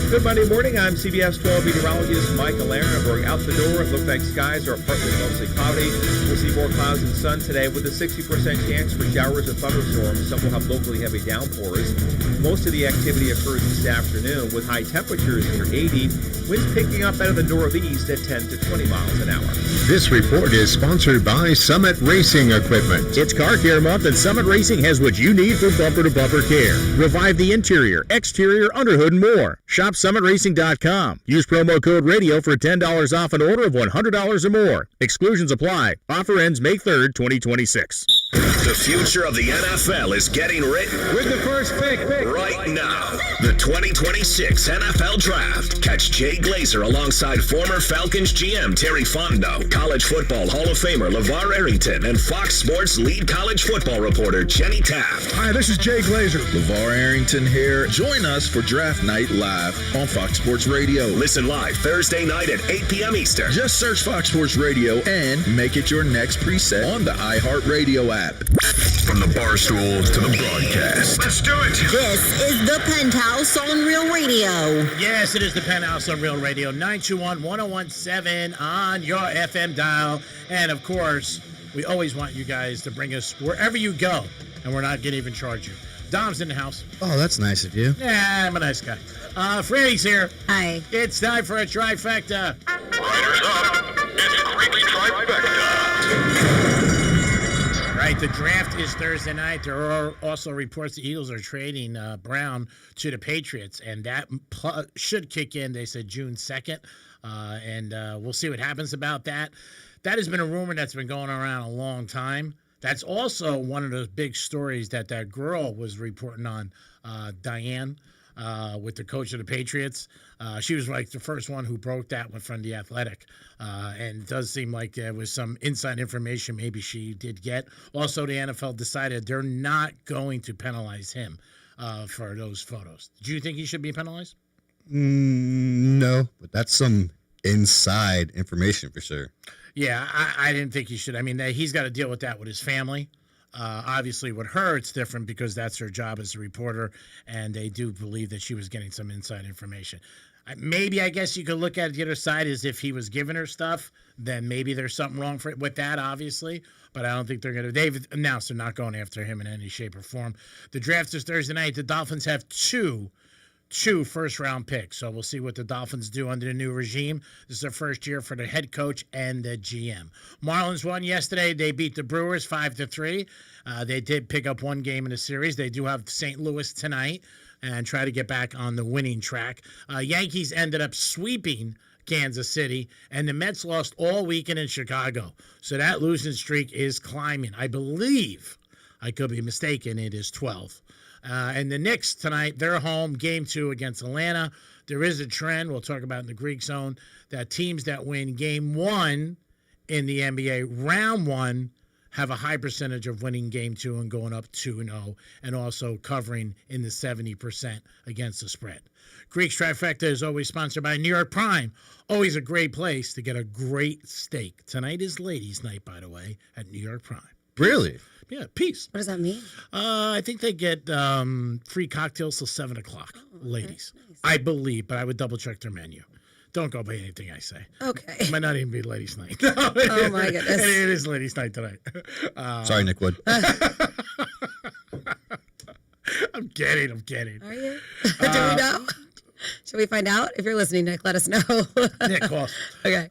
Good Monday morning. I'm CBS 12 meteorologist Michael Aaron. I'm going out the door. It looks like skies are partly to mostly cloudy. We'll see more clouds and sun today with a 60% chance for showers and thunderstorms. Some will have locally heavy downpours. Most of the activity occurs this afternoon with high temperatures near 80. Winds picking up out of the northeast at 10 to 20 miles an hour. This report is sponsored by Summit Racing Equipment. It's Car Care Month, and Summit Racing has what you need for bumper-to-bumper care. Revive the interior, exterior, underhood, and more. Shop SummitRacing.com. Use promo code RADIO for $10 off an order of $100 or more. Exclusions apply. Offer ends May 3rd, 2026. The future of the NFL is getting written With the first pick. right now. The 2026 NFL Draft. Catch Jay Glazer alongside former Falcons GM Terry Fontenot, College Football Hall of Famer LeVar Arrington, and Fox Sports lead college football reporter Jenny Taft. Hi, this is Jay Glazer. LeVar Arrington here. Join us for Draft Night Live on Fox Sports Radio. Listen live Thursday night at 8 p.m. Eastern. Just search Fox Sports Radio and make it your next preset on the iHeartRadio app. From the barstool to the broadcast. Let's do it. This is the Penthouse on Real Radio. Yes, it is the Penthouse on Real Radio, 921-1017 on your FM dial. And, of course, we always want you guys to bring us wherever you go, and we're not going to even charge you. Dom's in the house. Oh, that's nice of you. Yeah, I'm a nice guy. Franny's here. Hi. It's time for a trifecta. Riders up. It's Creepy Trifecta. Right, the draft is Thursday night. There are also reports the Eagles are trading Brown to the Patriots, and that should kick in, they said, June 2nd. And we'll see what happens about that. That has been a rumor that's been going around a long time. That's also one of those big stories that girl was reporting on, Diane, with the coach of the Patriots. She was like the first one who broke that one from The Athletic. And it does seem like there was some inside information maybe she did get. Also, the NFL decided they're not going to penalize him for those photos. Do you think he should be penalized? No, but that's some inside information for sure. Yeah, I didn't think he should. I mean, he's got to deal with that with his family. Obviously, with her, it's different because that's her job as a reporter, and they do believe that she was getting some inside information. Maybe, I guess you could look at the other side as if he was giving her stuff, then maybe there's something wrong with that, obviously. But I don't think they're going to. They've announced they're not going after him in any shape or form. The draft is Thursday night. The Dolphins have two first-round picks. So we'll see what the Dolphins do under the new regime. This is their first year for the head coach and the GM. Marlins won yesterday. They beat the Brewers 5-3. They did pick up one game in the series. They do have St. Louis tonight and try to get back on the winning track. Yankees ended up sweeping Kansas City, and the Mets lost all weekend in Chicago. So that losing streak is climbing. I believe, I could be mistaken, it is 12. And the Knicks tonight, they're home, game 2 against Atlanta. There is a trend, we'll talk about in the Greek zone, that teams that win game 1 in the NBA, round 1, have a high percentage of winning game 2 and going up 2-0, and also covering in the 70% against the spread. Greek's Trifecta is always sponsored by New York Prime. Always a great place to get a great steak. Tonight is ladies' night, by the way, at New York Prime. Really? Yeah, peace. What does that mean? I think they get free cocktails till 7 o'clock, ladies. Nice. I believe, but I would double-check their menu. Don't go by anything I say. Okay. It might not even be ladies' night. Oh, my goodness. It is ladies' night tonight. Sorry, Nick Wood. I'm kidding. Are you? Do we know? Should we find out? If you're listening, Nick, let us know. Nick, call. Okay.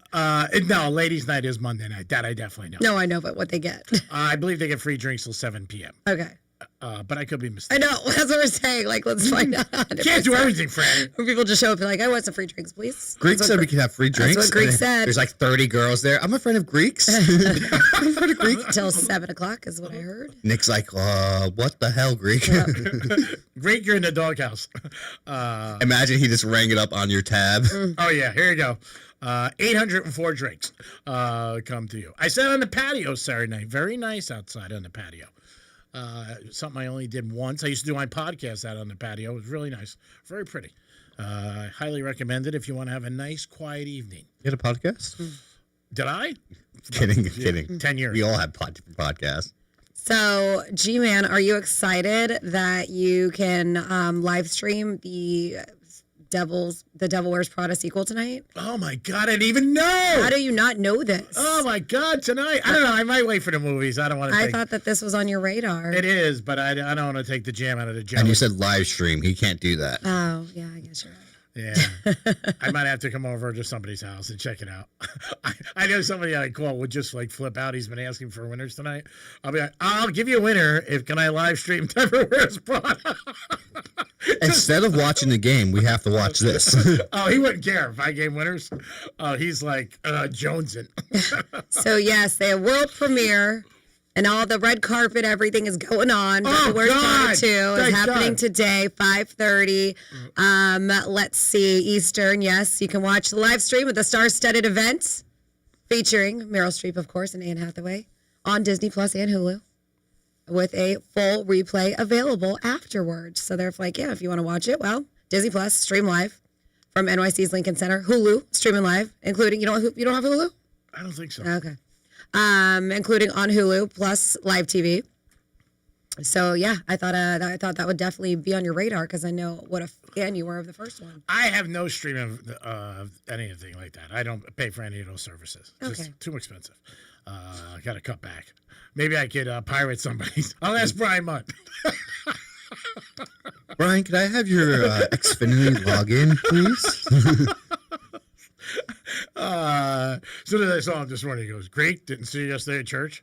No, ladies' night is Monday night. That I definitely know. No, I know, but what they get. I believe they get free drinks till 7 p.m. Okay. But I could be mistaken. I know. That's what we're saying. Like, let's find out. Can't do everything, Fran. When people just show up and like, I want some free drinks, please. Greek said we could have free drinks. That's what Greek said. There's like 30 girls there. I'm a friend of Greeks. I'm a friend of Greek. Till 7 o'clock is what I heard. Nick's like, what the hell, Greek? Yeah. Greek, you're in the doghouse. Imagine he just rang it up on your tab. Oh, yeah. Here you go. 804 drinks come to you. I sat on the patio Saturday night. Very nice outside on the patio. Something I only did once. I used to do my podcast out on the patio. It was really nice. Very pretty. I highly recommend it if you want to have a nice, quiet evening. You had a podcast? Did I? Kidding. 10 years. We all had podcasts. So, G-Man, are you excited that you can live stream the Devil Wears Prada sequel tonight? Oh my God, I didn't even know. How do you not know this? Oh my God, tonight. I don't know. I might wait for the movies. I don't want to. I thought that this was on your radar. It is, but I don't want to take the jam out of the jelly. And you said live stream. He can't do that. Oh, yeah, I guess you're right. Yeah, I might have to come over to somebody's house and check it out. I know somebody I call would just like flip out. He's been asking for winners tonight. I'll be like, I'll give you a winner if can I live stream Devil Wears Prada. Instead of watching the game, we have to watch this. Oh, he wouldn't care if I gave winners. Oh, he's like jonesing. So yes, they have world premiere. And all the red carpet, everything is going on. Oh, the Worst God. Part 2 is Thank happening God. today, 5:30. Let's see, Eastern. Yes, you can watch the live stream of the star-studded event featuring Meryl Streep, of course, and Anne Hathaway on Disney Plus and Hulu, with a full replay available afterwards. So they're like, yeah, if you want to watch it, well, Disney Plus, stream live from NYC's Lincoln Center. Hulu, streaming live, including, you don't have Hulu? I don't think so. Okay. Including on Hulu plus live TV. So yeah, I thought that would definitely be on your radar because I know what a fan you were of the first one. I have no stream of anything like that. I don't pay for any of those services. It's Okay. too expensive. I got to cut back. Maybe I could pirate somebody's. I'll ask Brian Mutt. Brian, could I have your Xfinity login, please? As soon as I saw him this morning, he goes, "Great, didn't see you yesterday at church."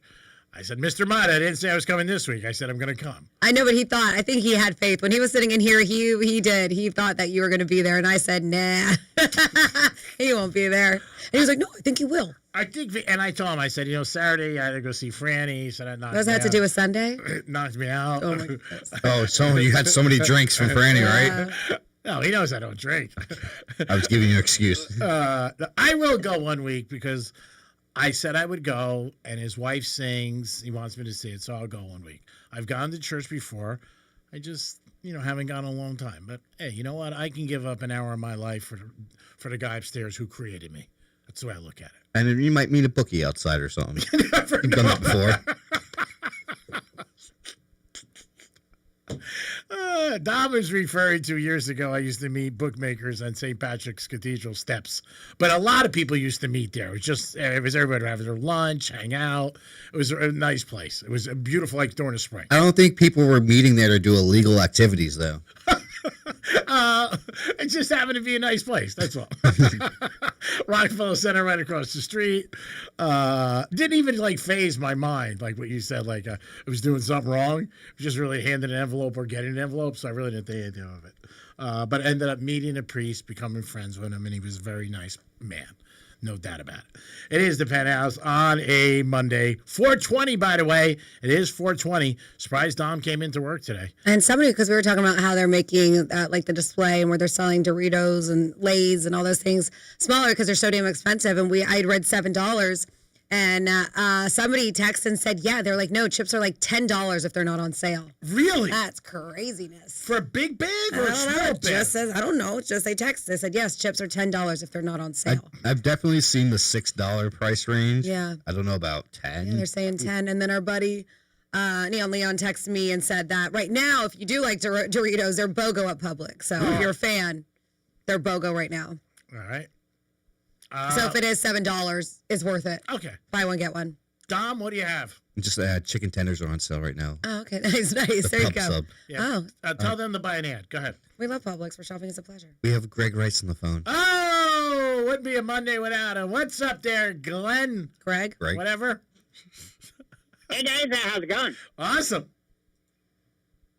I said, "Mr. Mott, I didn't say I was coming this week. I said I'm going to come." I know, but I think he had faith. When he was sitting in here, he did. He thought that you were going to be there. And I said, nah, he won't be there. And he was like, no, I think he will. I think, and I told him, I said, Saturday I had to go see Franny. He said, that knocked Does me that have to out. do with Sunday? It knocked me out. Oh, my goodness. Oh, so you had so many drinks from Franny, right? No, he knows I don't drink. I was giving you an excuse. I will go one week because I said I would go, and his wife sings. He wants me to see it, so I'll go 1 week. I've gone to church before. I just, haven't gone in a long time. But, hey, you know what? I can give up an hour of my life for the guy upstairs who created me. That's the way I look at it. And then you might meet a bookie outside or something. You've done that before. Dom was referring to years ago, I used to meet bookmakers on St. Patrick's Cathedral steps. But a lot of people used to meet there. It was everybody having their lunch, hang out. It was a nice place. It was beautiful, like during the spring. I don't think people were meeting there to do illegal activities, though. It just happened to be a nice place. That's all. Rockefeller Center right across the street. Didn't even phase my mind, like what you said, I was doing something wrong. It was just really handing an envelope or getting an envelope, so I really didn't think anything of it. But I ended up meeting a priest, becoming friends with him, and he was a very nice man. No doubt about it. It is the Penthouse on a Monday. 4:20, by the way. It is 4:20. Surprised Dom came into work today. And somebody, because we were talking about how they're making the display and where they're selling Doritos and Lay's and all those things smaller because they're so damn expensive. And I'd read $7. And somebody texted and said, yeah, they're like, no, chips are like $10 if they're not on sale. Really? That's craziness. For a big bag or a small bag? Just says, I don't know. It's just they texted. They said, yes, chips are $10 if they're not on sale. I've definitely seen the $6 price range. Yeah. I don't know about 10. Yeah, they're saying 10. And then our buddy Neon Leon texted me and said that right now, if you do like Doritos, they're BOGO at Publix. So if you're a fan, they're BOGO right now. All right. So if it is $7, it's worth it. Okay. Buy one, get one. Dom, what do you have? Just chicken tenders are on sale right now. Oh, okay. Nice. The There you pub go. sub. Yeah. Oh. Tell them to buy an ad. Go ahead. We love Publix. For shopping is a pleasure. We have Greg Rice on the phone. Oh, wouldn't be a Monday without him. What's up there, Glenn? Greg? Whatever. Hey, guys. How's it going? Awesome.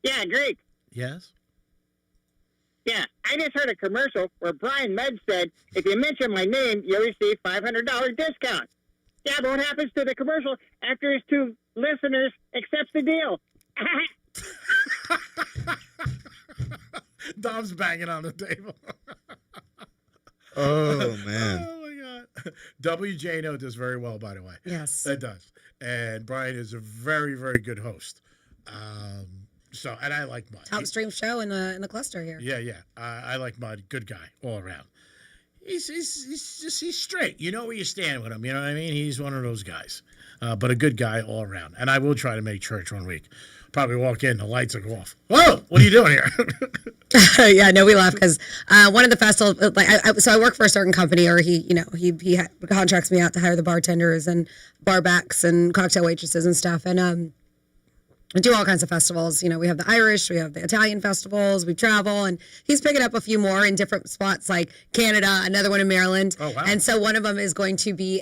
Yeah, great. Yes? Yeah, I just heard a commercial where Brian Med said, if you mention my name, you'll receive $500 discount. Yeah, but what happens to the commercial after his two listeners accepts the deal? Dom's banging on the table. Oh, man. Oh, my God. WJNO does very well, by the way. Yes. It does. And Brian is a very, very good host. And I like Mud. Top stream show in the cluster here. Yeah. I like Mud. Good guy all around. he's straight. You know where you stand with him. You know what I mean? He's one of those guys, but a good guy all around. And I will try to make church one week. Probably walk in, the lights will go off. Whoa, what are you doing here? Yeah, no, we laugh because one of the festivals, so I work for a certain company, or he contracts me out to hire the bartenders and bar backs and cocktail waitresses and stuff, and we do all kinds of festivals. You know, we have the Irish, we have the Italian festivals, we travel, and he's picking up a few more in different spots like Canada, another one in Maryland. Oh, wow. And so one of them is going to be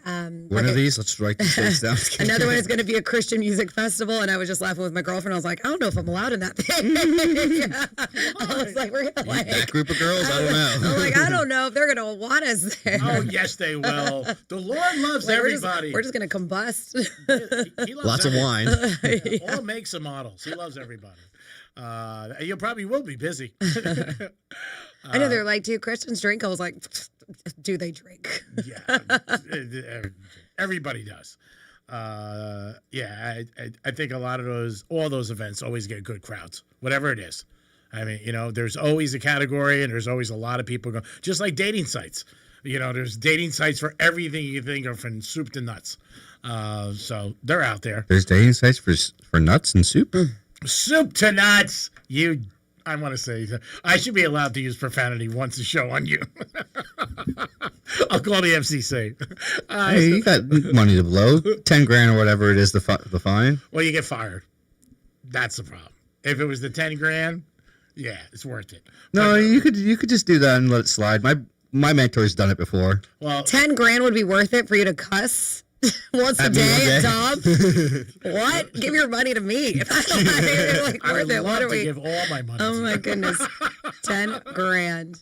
One of these, let's write these things down. another one is going to be a Christian music festival, and I was just laughing with my girlfriend. I was like, I don't know if I'm allowed in that thing. I was like, we're gonna That group of girls, I don't know. I'm like, I don't know if they're going to want us there. Oh, yes, they will. The Lord loves everybody. We're just going to combust. He loves Lots of wine. All makes and models. He loves everybody. You probably will be busy. I know they're like, do Christians drink? I was like, do they drink? Yeah, everybody does. Yeah, I think a lot of all those events always get good crowds, whatever it is. I mean, you know, there's always a category, and there's always a lot of people going. Just like dating sites, you know, there's dating sites for everything you can think of, from soup to nuts. So they're out there. There's dating sites for nuts and soup. Soup to nuts. I want to say I should be allowed to use profanity once a show on you. I'll call the FCC. Hey, you got money to blow, 10 grand or whatever it is, the fine. Well, you get fired. That's the problem. If it was the 10 grand, yeah, it's worth it. No, you could just do that and let it slide. My mentor's done it before. Well, 10 grand would be worth it for you to cuss once a day at Tom. What? Give your money to me. If I don't have it, like, I worth would it. love What are to we? give all my money. Oh my goodness, 10 grand.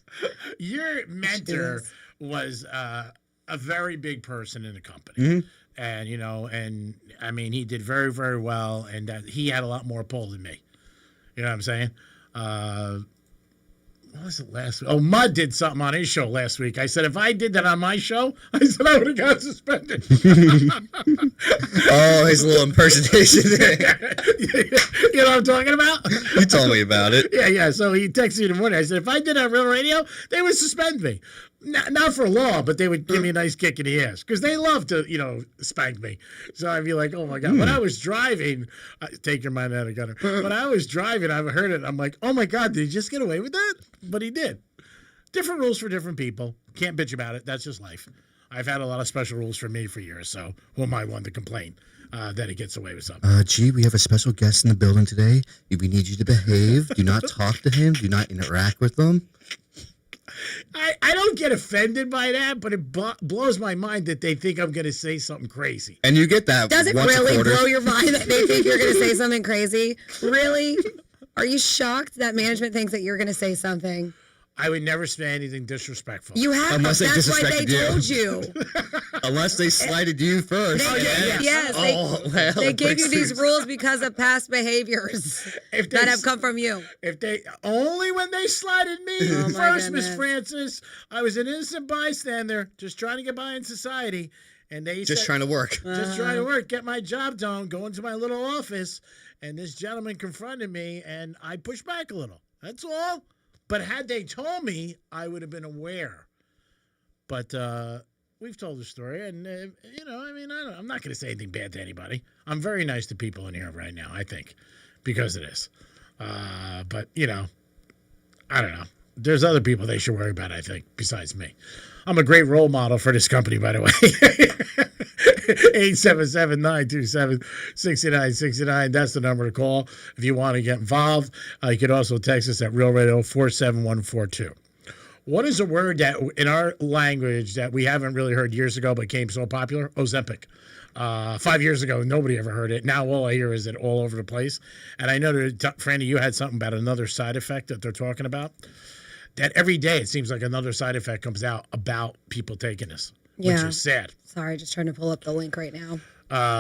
Your mentor was a very big person in the company. Mm-hmm. And, you know, and I mean, he did very, very well, and he had a lot more pull than me. You know what I'm saying? What was it last week? Oh, Mud did something on his show last week. I said, if I did that on my show, I said I would have got suspended. Oh, his little impersonation there. You know what I'm talking about? You told me about it. Yeah. So he texted me in the morning. I said, if I did that on Real Radio, they would suspend me. Not for law, but they would give me a nice kick in the ass because they love to, you know, spank me. So I'd be like, oh my God. When I was driving, take your mind out of gutter. When I was driving, I heard it. I'm like, oh my God, did he just get away with that? But he did. Different rules for different people. Can't bitch about it. That's just life. I've had a lot of special rules for me for years. So who am I one to complain that he gets away with something? Gee, we have a special guest in the building today. We need you to behave. Do not talk to him. Do not interact with them. I don't get offended by that, but it blows my mind that they think I'm going to say something crazy. And you get that. Does it once really a quarter. blow your mind that they think you're going to say something crazy? Really? Are you shocked that management thinks that you're going to say something? I would never say anything disrespectful. You have. Unless they That's why they disrespected told you. Unless they slighted you first. They gave you these rules because of past behaviors that have come from you. If they only when they slighted me first, Miss Francis, I was an innocent bystander, just trying to get by in society, and they Just said, trying to work. just trying to work, get my job done, go into my little office, and this gentleman confronted me, and I pushed back a little. That's all. But had they told me, I would have been aware. But we've told the story, and you know, I mean, I'm not going to say anything bad to anybody. I'm very nice to people in here right now, I think, because of this. But you know, I don't know. There's other people they should worry about, I think, besides me. I'm a great role model for this company, by the way. 877-927-6969. That's the number to call if you want to get involved. You could also text us at Real Radio 47142. What is a word that in our language that we haven't really heard years ago but became so popular? Ozempic. 5 years ago, nobody ever heard it. Now all I hear is it all over the place. And I know that, Franny, you had something about another side effect that they're talking about. That every day it seems like another side effect comes out about people taking this, which is sad. Sorry, just trying to pull up the link right now.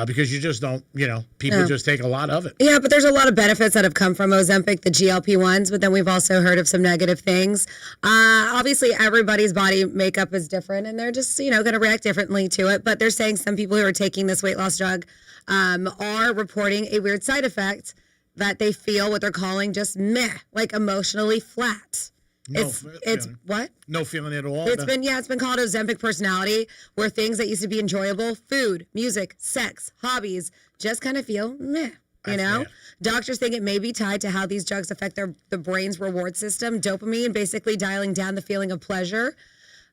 Because you just don't, you know, people just take a lot of it. Yeah, but there's a lot of benefits that have come from Ozempic, the GLP-1s, but then we've also heard of some negative things. Obviously, everybody's body makeup is different, and they're just, you know, going to react differently to it. But they're saying some people who are taking this weight loss drug are reporting a weird side effect that they feel what they're calling just meh, like emotionally flat. It's what? No feeling at all. It's been called Ozempic personality, where things that used to be enjoyable, food, music, sex, hobbies, just kind of feel meh. You know, doctors think it may be tied to how these drugs affect the brain's reward system, dopamine, basically dialing down the feeling of pleasure.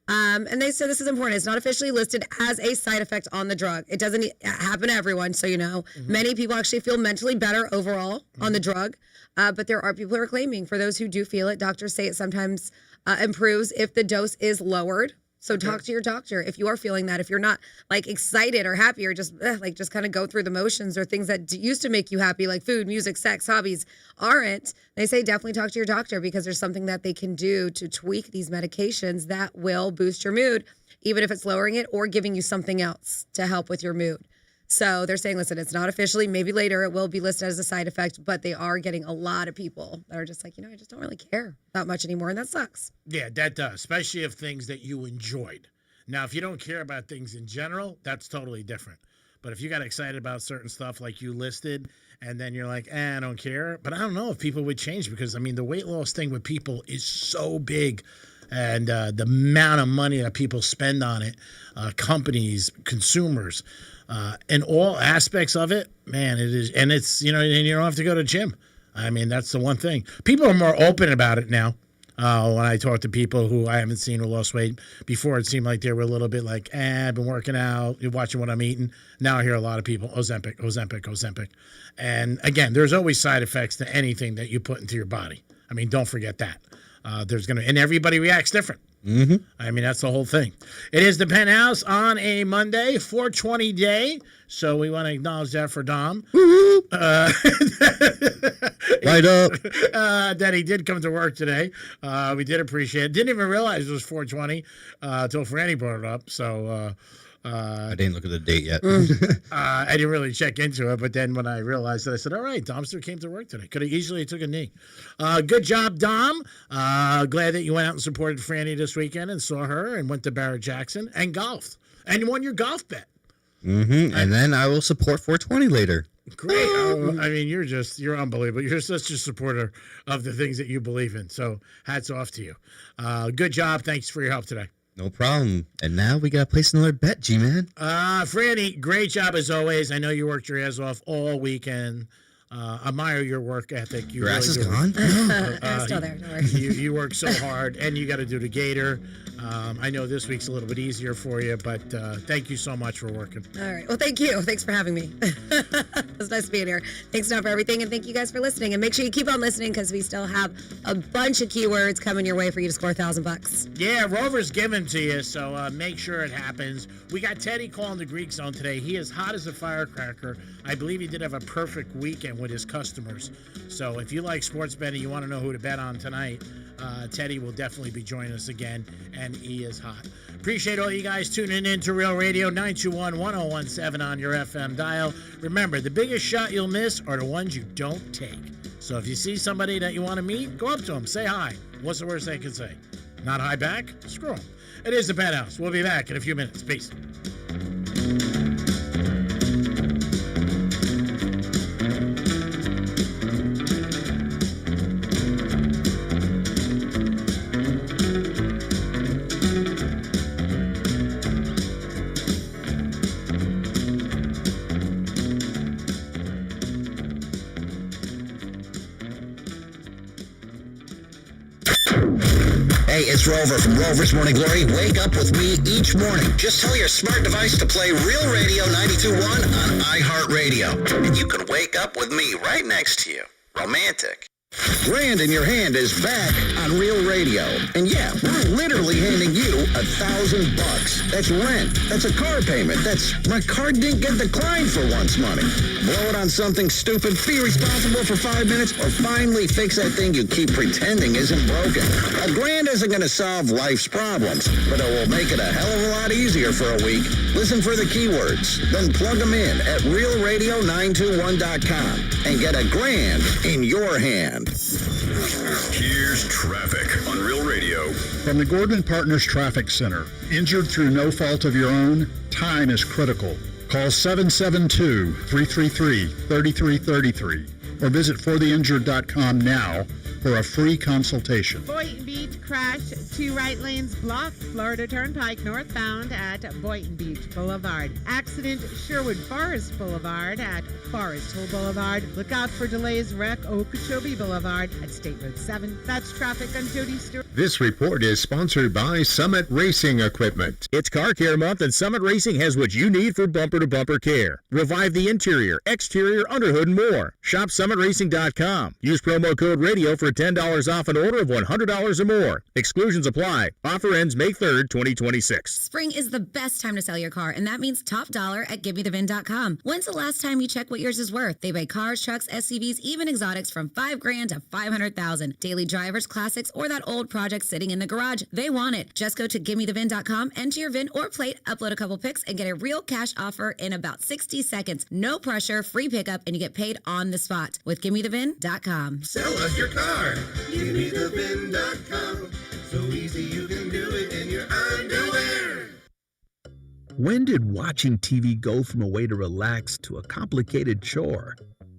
And they said this is important. It's not officially listed as a side effect on the drug. It doesn't happen to everyone. So, you know, many people actually feel mentally better overall on the drug. But there are people who are claiming, for those who do feel it, doctors say it sometimes improves if the dose is lowered. So talk to your doctor if you are feeling that. If you're not like excited or happy or just kind of go through the motions, or things that used to make you happy, like food, music, sex, hobbies, aren't. They say definitely talk to your doctor, because there's something that they can do to tweak these medications that will boost your mood, even if it's lowering it or giving you something else to help with your mood. So they're saying, listen, it's not officially, maybe later it will be listed as a side effect, but they are getting a lot of people that are just like, I just don't really care that much anymore. And that sucks. Yeah, that does, especially if things that you enjoyed. Now, if you don't care about things in general, that's totally different. But if you got excited about certain stuff like you listed, and then you're like, I don't care. But I don't know if people would change, because, the weight loss thing with people is so big. And the amount of money that people spend on it, companies, consumers, and all aspects of it, man, it is. And it's, and you don't have to go to the gym. That's the one thing. People are more open about it now. When I talk to people who I haven't seen who lost weight before, it seemed like they were a little bit like, I've been working out, you're watching what I'm eating. Now I hear a lot of people, Ozempic. And again, there's always side effects to anything that you put into your body. Don't forget that. And everybody reacts different. Mm-hmm. That's the whole thing. It is the Penthouse on a Monday, 420 day. So we want to acknowledge that for Dom. Light up. That he did come to work today. We did appreciate it. Didn't even realize it was 420 until Franny brought it up. So I didn't look at the date yet. I didn't really check into it, but then when I realized it, I said, all right, Domster came to work today. Could have easily took a knee. Good job, Dom. Glad that you went out and supported Franny this weekend and saw her and went to Barrett Jackson and golfed. And you won your golf bet. Mm-hmm. And then I will support 420 later. Great. You're unbelievable. You're such a supporter of the things that you believe in. So hats off to you. Good job. Thanks for your help today. No problem. And now we got to place another bet, G-Man. Franny, great job as always. I know you worked your ass off all weekend. Admire your work ethic. Your ass is gone? I'm still there. Don't worry. You work so hard, and you got to do the gator. I know this week's a little bit easier for you, but thank you so much for working. All right. Well, thank you. Thanks for having me. It's nice being here. Thanks, Tom, for everything, and thank you guys for listening. And make sure you keep on listening, because we still have a bunch of keywords coming your way for you to score $1,000. Yeah, Rover's given to you, so make sure it happens. We got Teddy calling the Greek Zone today. He is hot as a firecracker. I believe he did have a perfect weekend with his customers. So if you like sports betting, you want to know who to bet on tonight, Teddy will definitely be joining us again, and he is hot. Appreciate all you guys tuning in to Real Radio 921-1017 on your FM dial. Remember, the biggest shot you'll miss are the ones you don't take. So if you see somebody that you want to meet, go up to them, say hi. What's the worst they can say? Not hi back? Screw them. It is the Penthouse. We'll be back in a few minutes. Peace. Hey, it's Rover from Rover's Morning Glory. Wake up with me each morning. Just tell your smart device to play Real Radio 92.1 on iHeartRadio. And you can wake up with me right next to you. Romantic. Grand in Your Hand is back on Real Radio. And yeah, we're literally handing you $1,000. That's rent. That's a car payment. That's my card didn't get declined for once money. Blow it on something stupid, be responsible for 5 minutes, or finally fix that thing you keep pretending isn't broken. $1,000 isn't going to solve life's problems, but it will make it a hell of a lot easier for a week. Listen for the keywords, then plug them in at realradio921.com and get $1,000 in your hand. Here's traffic on Real Radio. From the Gordon Partners Traffic Center. Injured through no fault of your own? Time is critical. Call 772-333-3333 or visit fortheinjured.com now for a free consultation. Boynton Beach crash, 2 right lanes blocked, Florida Turnpike northbound at Boynton Beach Boulevard. Accident, Sherwood Forest Boulevard at Forest Hill Boulevard. Look out for delays, wreck Okeechobee Boulevard at State Road 7. That's traffic on Jody Stewart. This report is sponsored by Summit Racing Equipment. It's Car Care Month, and Summit Racing has what you need for bumper-to-bumper care. Revive the interior, exterior, underhood, and more. Shop SummitRacing.com. Use promo code RADIO for $10 off an order of $100 or more. Exclusions apply. Offer ends May 3rd, 2026. Spring is the best time to sell your car, and that means top dollar at GiveMeTheVin.com. When's the last time you checked what yours is worth? They buy cars, trucks, SUVs, even exotics from $5,000 to $500,000. Daily drivers, classics, or that old project sitting in the garage. They want it. Just go to GiveMeTheVin.com, enter your VIN or plate, upload a couple pics, and get a real cash offer in about 60 seconds. No pressure, free pickup, and you get paid on the spot with GiveMeTheVin.com. Sell us your car. GiveMeTheVin.com. So easy you can do it in your underwear. When did watching TV go from a way to relax to a complicated chore?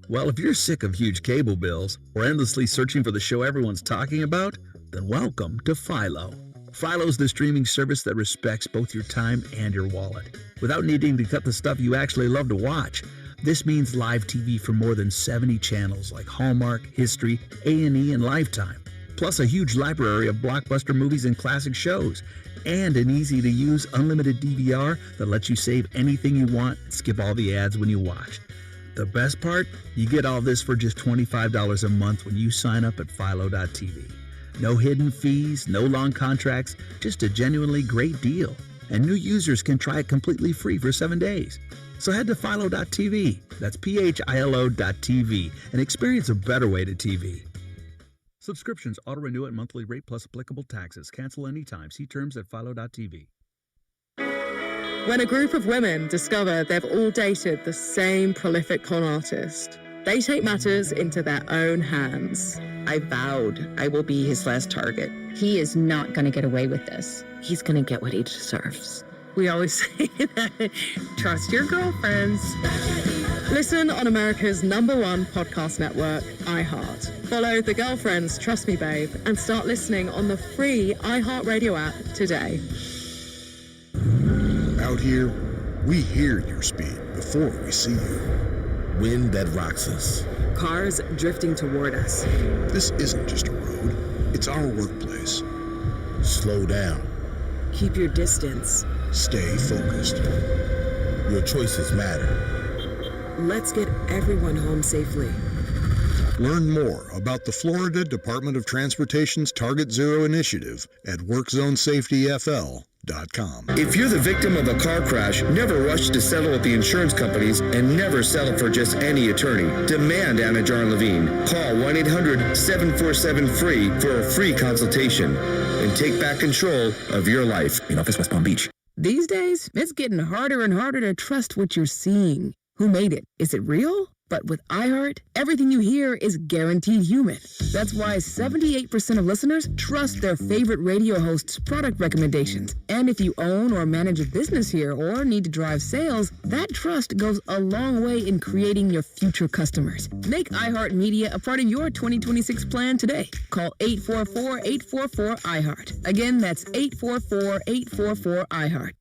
Well, if you're sick of huge cable bills or endlessly searching for the show everyone's talking about, then welcome to Philo. Philo's the streaming service that respects both your time and your wallet, without needing to cut the stuff you actually love to watch. This means live TV from more than 70 channels like Hallmark, History, A&E, and Lifetime, plus a huge library of blockbuster movies and classic shows, and an easy-to-use unlimited DVR that lets you save anything you want and skip all the ads when you watch. The best part? You get all this for just $25 a month when you sign up at Philo.tv. No hidden fees, no long contracts, just a genuinely great deal. And new users can try it completely free for 7 days. So head to Philo.tv, that's PHILO.tv, and experience a better way to TV. Subscriptions auto-renew at monthly rate plus applicable taxes. Cancel anytime. See terms at Philo.tv. When a group of women discover they've all dated the same prolific con artist, they take matters into their own hands. I vowed I will be his last target. He is not going to get away with this. He's going to get what he deserves. We always say that. Trust your girlfriends. Listen on America's #1 podcast network, iHeart. Follow the Girlfriends Trust Me Babe and start listening on the free iHeartRadio app today. Out here, we hear your speed before we see you. Wind that rocks us. Cars drifting toward us. This isn't just a road, it's our workplace. Slow down. Keep your distance. Stay focused. Your choices matter. Let's get everyone home safely. Learn more about the Florida Department of Transportation's Target Zero initiative at WorkZoneSafetyFL.com. If you're the victim of a car crash, never rush to settle with the insurance companies and never settle for just any attorney. Demand Anna Jar Levine. Call 1-800-747-FREE for a free consultation and take back control of your life. In office, West Palm Beach. These days, it's getting harder and harder to trust what you're seeing. Who made it? Is it real? But with iHeart, everything you hear is guaranteed human. That's why 78% of listeners trust their favorite radio host's product recommendations. And if you own or manage a business here or need to drive sales, that trust goes a long way in creating your future customers. Make iHeart Media a part of your 2026 plan today. Call 844-844-iHeart. Again, that's 844-844-iHeart.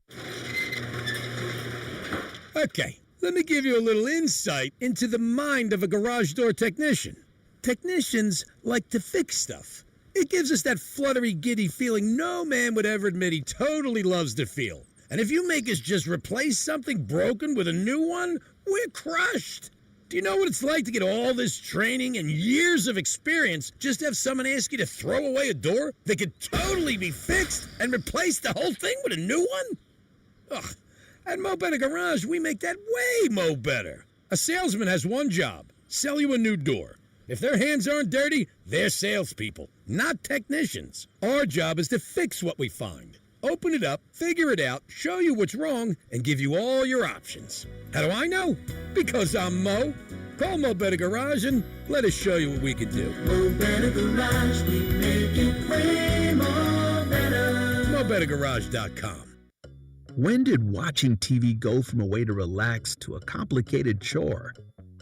Okay. Let me give you a little insight into the mind of a garage door technician. Technicians like to fix stuff. It gives us that fluttery, giddy feeling no man would ever admit he totally loves to feel. And if you make us just replace something broken with a new one, we're crushed. Do you know what it's like to get all this training and years of experience just to have someone ask you to throw away a door that could totally be fixed and replace the whole thing with a new one? Ugh. At Mo Better Garage, we make that way mo better. A salesman has one job, sell you a new door. If their hands aren't dirty, they're salespeople, not technicians. Our job is to fix what we find. Open it up, figure it out, show you what's wrong, and give you all your options. How do I know? Because I'm Mo. Call Mo Better Garage and let us show you what we can do. Mo Better Garage, we make it way more better. MoBetterGarage.com. When did watching TV go from a way to relax to a complicated chore?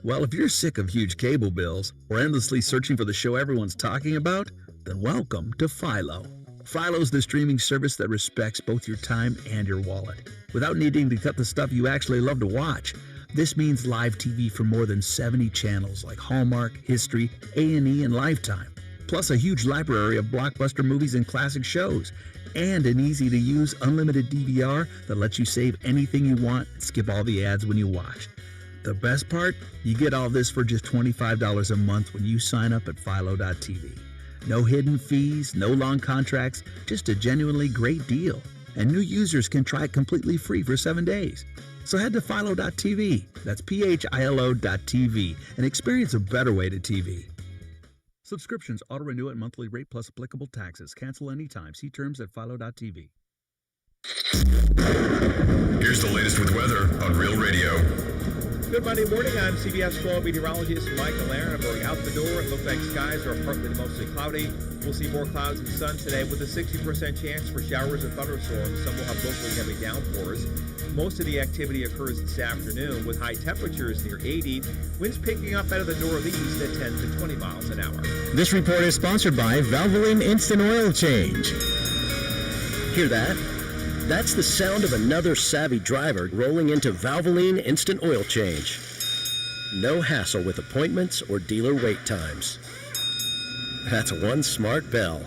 Well, if you're sick of huge cable bills or endlessly searching for the show everyone's talking about, then welcome to Philo. Philo's the streaming service that respects both your time and your wallet, without needing to cut the stuff you actually love to watch. This means live TV for more than 70 channels like Hallmark, History, A&E, and Lifetime, plus a huge library of blockbuster movies and classic shows, and an easy-to-use unlimited DVR that lets you save anything you want and skip all the ads when you watch. The best part? You get all this for just $25 a month when you sign up at Philo.tv. No hidden fees, no long contracts, just a genuinely great deal. And new users can try it completely free for 7 days. So head to Philo.tv, that's PHILO.tv, and experience a better way to TV. Subscriptions auto-renew at monthly rate plus applicable taxes. Cancel anytime. See terms at Philo.tv. Here's the latest with weather on Real Radio. Good Monday morning. I'm CBS 12 meteorologist Michael Aaron. I'm going out the door. It looks like skies are partly to mostly cloudy. We'll see more clouds and sun today with a 60% chance for showers and thunderstorms. Some will have locally heavy downpours. Most of the activity occurs this afternoon with high temperatures near 80. Winds picking up out of the northeast at 10 to 20 miles an hour. This report is sponsored by Valvoline Instant Oil Change. Hear that? That's the sound of another savvy driver rolling into Valvoline Instant Oil Change. No hassle with appointments or dealer wait times. That's one smart bell.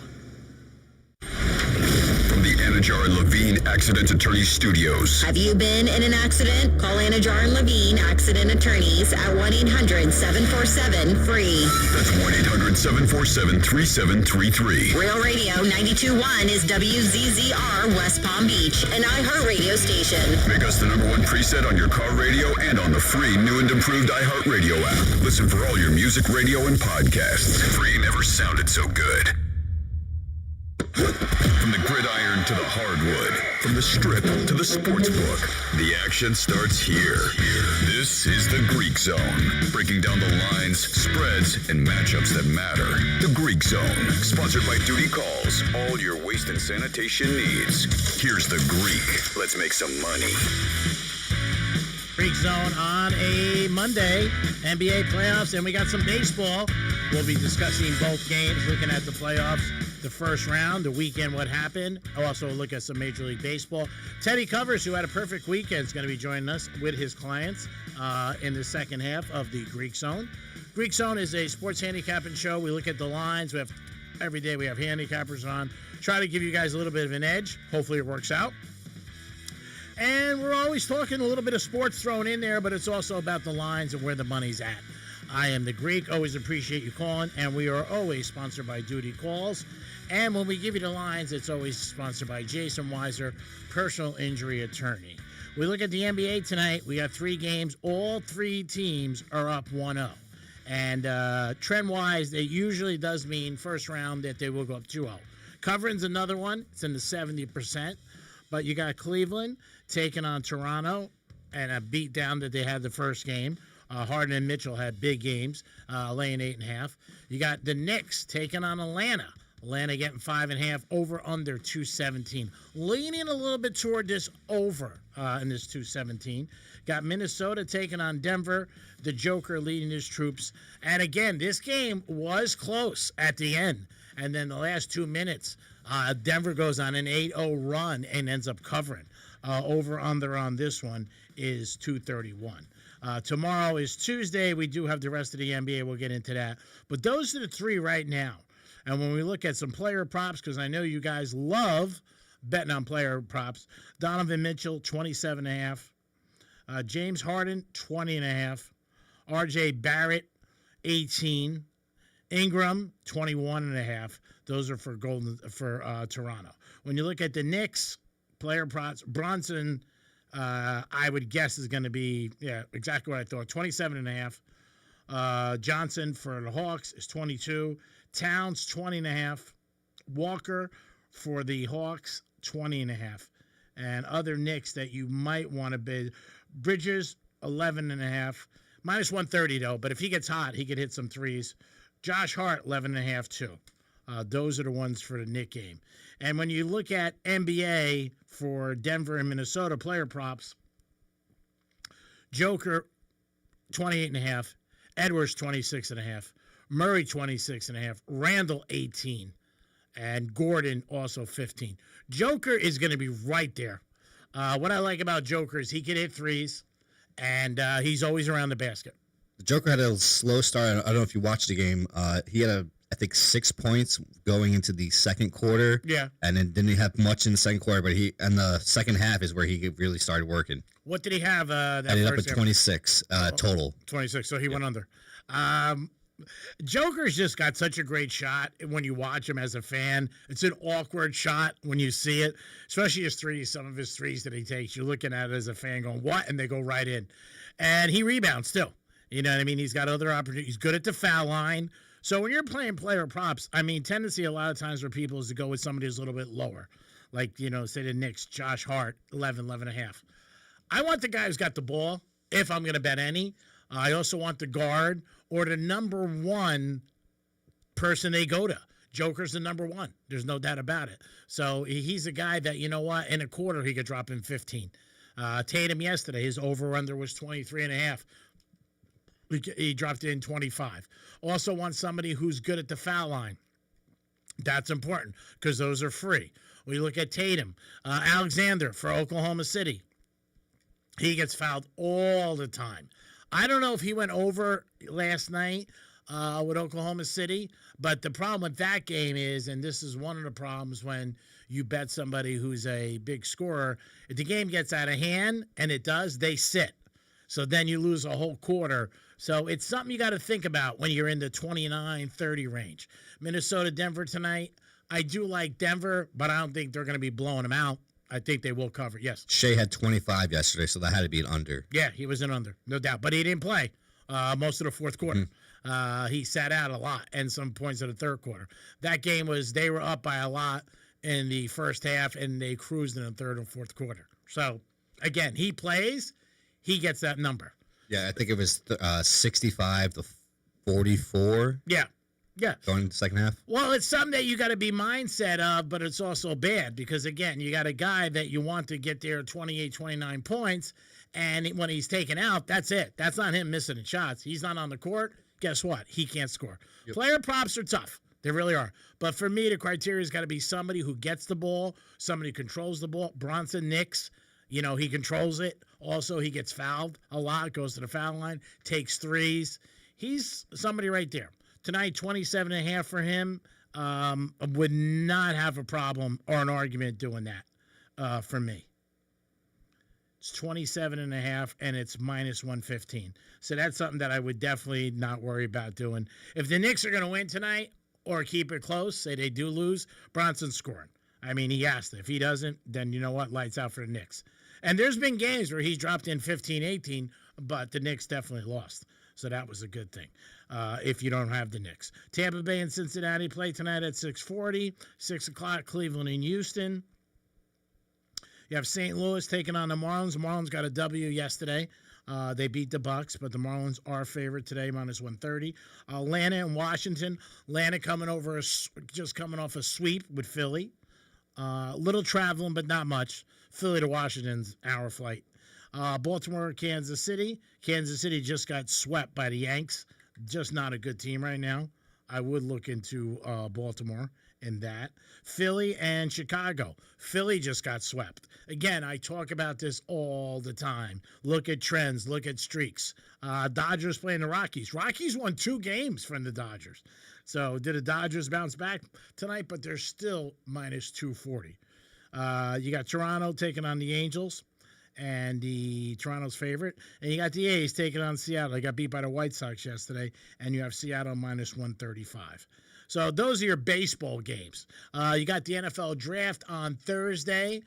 From the Anajar and Levine Accident Attorney Studios. Have you been in an accident? Call Anajar and Levine Accident Attorneys at 1-800-747-FREE. That's 1-800-747-3733. Real Radio 92.1 is WZZR West Palm Beach, an iHeartRadio station. Make us the #1 preset on your car radio and on the free new and improved iHeartRadio app. Listen for all your music, radio, and podcasts. Free never sounded so good. From the gridiron to the hardwood, from the strip to the sports book, the action starts here. This is the Greek Zone, breaking down the lines, spreads, and matchups that matter. The Greek Zone, sponsored by Duty Calls, all your waste and sanitation needs. Here's the Greek. Let's make some money. Greek Zone on a Monday, NBA playoffs, and we got some baseball. We'll be discussing both games, looking at the playoffs, the first round, the weekend, what happened. I'll also look at some Major League Baseball. Teddy Covers, who had a perfect weekend, is going to be joining us with his clients in the second half of the Greek Zone. Greek Zone is a sports handicapping show. We look at the lines. Every day we have handicappers on. Try to give you guys a little bit of an edge. Hopefully it works out. And we're always talking a little bit of sports thrown in there, but it's also about the lines and where the money's at. I am the Greek. Always appreciate you calling, and we are always sponsored by Duty Calls. And when we give you the lines, it's always sponsored by Jason Weiser, personal injury attorney. We look at the NBA tonight. We got 3 games. All 3 teams are up 1-0. And trend-wise, it usually does mean first round that they will go up 2-0. Covering's another one. It's in the 70%. But you got Cleveland taking on Toronto and a beat down that they had the first game. Harden and Mitchell had big games, laying 8.5. You got the Knicks taking on Atlanta. Atlanta getting 5.5, over under 217. Leaning a little bit toward this over in this 217. Got Minnesota taking on Denver. The Joker leading his troops. And again, this game was close at the end. And then the last 2 minutes, Denver goes on an 8-0 run and ends up covering. Over under on this one is 231. Tomorrow is Tuesday. We do have the rest of the NBA. We'll get into that. But those are the 3 right now. And when we look at some player props, because I know you guys love betting on player props, Donovan Mitchell, 27.5. James Harden, 20.5. RJ Barrett, 18. Ingram, 21.5. Those are for Toronto. When you look at the Knicks, player props, Bronson, I would guess is going to be, exactly what I thought, 27.5. Johnson for the Hawks is 22. Towns, 20.5. Walker for the Hawks, 20.5. And other Knicks that you might want to bid, Bridges, 11.5. Minus 130, though, but if he gets hot, he could hit some threes. Josh Hart, 11.5, too. Those are the ones for the Knick game. And when you look at NBA for Denver and Minnesota player props, Joker, 28.5. Edwards, 26.5. Murray, 26.5. Randall, 18. And Gordon also 15. Joker is going to be right there. What I like about Joker is he can hit threes, and he's always around the basket. The Joker had a slow start. I don't know if you watched the game. He had I think 6 points going into the second quarter. Yeah. And then didn't have much in the second quarter, but and the second half is where he really started working. What did he have? That Ended up first at half? 26 total. 26, so he went under. Joker's just got such a great shot when you watch him as a fan. It's an awkward shot when you see it, especially his threes, some of his threes that he takes. You're looking at it as a fan going, what? And they go right in. And he rebounds too. You know what I mean? He's got other opportunities. He's good at the foul line. So when you're playing player props, I mean, tendency a lot of times for people is to go with somebody who's a little bit lower. Like, say the Knicks, Josh Hart, 11 and a half. I want the guy who's got the ball, if I'm going to bet any. I also want the guard or the number one person they go to. Joker's the number one. There's no doubt about it. So he's a guy that, in a quarter he could drop in 15. Tatum yesterday, his over-under was 23 and a half. He dropped in 25. Also want somebody who's good at the foul line. That's important because those are free. We look at Tatum. Alexander for Oklahoma City. He gets fouled all the time. I don't know if he went over last night with Oklahoma City, but the problem with that game is, and this is one of the problems when you bet somebody who's a big scorer, if the game gets out of hand, and it does, they sit. So then you lose a whole quarter. So it's something you got to think about when you're in the 29-30 range. Minnesota, Denver tonight. I do like Denver, but I don't think they're going to be blowing them out. I think they will cover. Yes. Shea had 25 yesterday, so that had to be an under. Yeah, he was an under, no doubt. But he didn't play most of the fourth quarter. He sat out a lot and some points in the third quarter. That game they were up by a lot in the first half, and they cruised in the third and fourth quarter. So, again, he plays, he gets that number. Yeah, I think it was 65 to 44. Yeah. Yeah. Going the second half. Well, it's something that you got to be mindset of, but it's also bad because, again, you got a guy that you want to get there 28, 29 points, and when he's taken out, that's it. That's not him missing the shots. He's not on the court. Guess what? He can't score. Yep. Player props are tough. They really are. But for me, the criteria's got to be somebody who gets the ball, somebody who controls the ball. Bronson Knicks, he controls it. Also, he gets fouled a lot, goes to the foul line, takes threes. He's somebody right there. Tonight, 27.5 for him. Would not have a problem or an argument doing that for me. It's 27.5, and it's minus 115. So that's something that I would definitely not worry about doing. If the Knicks are going to win tonight or keep it close, say they do lose, Bronson's scoring. I mean, he has to. If he doesn't, then you know what? Lights out for the Knicks. And there's been games where he's dropped in 15, 18, but the Knicks definitely lost. So that was a good thing if you don't have the Knicks. Tampa Bay and Cincinnati play tonight at 6:40. 6 o'clock, Cleveland and Houston. You have St. Louis taking on the Marlins. The Marlins got a W yesterday. They beat the Bucks, but the Marlins are favored today, minus 130. Atlanta and Washington. Atlanta coming off a sweep with Philly. Little traveling, but not much. Philly to Washington's hour flight. Baltimore, Kansas City. Kansas City just got swept by the Yanks. Just not a good team right now. I would look into Baltimore in that. Philly and Chicago. Philly just got swept. Again, I talk about this all the time. Look at trends. Look at streaks. Dodgers playing the Rockies. Rockies won 2 games from the Dodgers. So did the Dodgers bounce back tonight? But they're still minus 240. You got Toronto taking on the Angels. And the Toronto's favorite. And you got the A's taking on Seattle. They got beat by the White Sox yesterday. And you have Seattle minus 135. So those are your baseball games. You got the NFL draft on Thursday.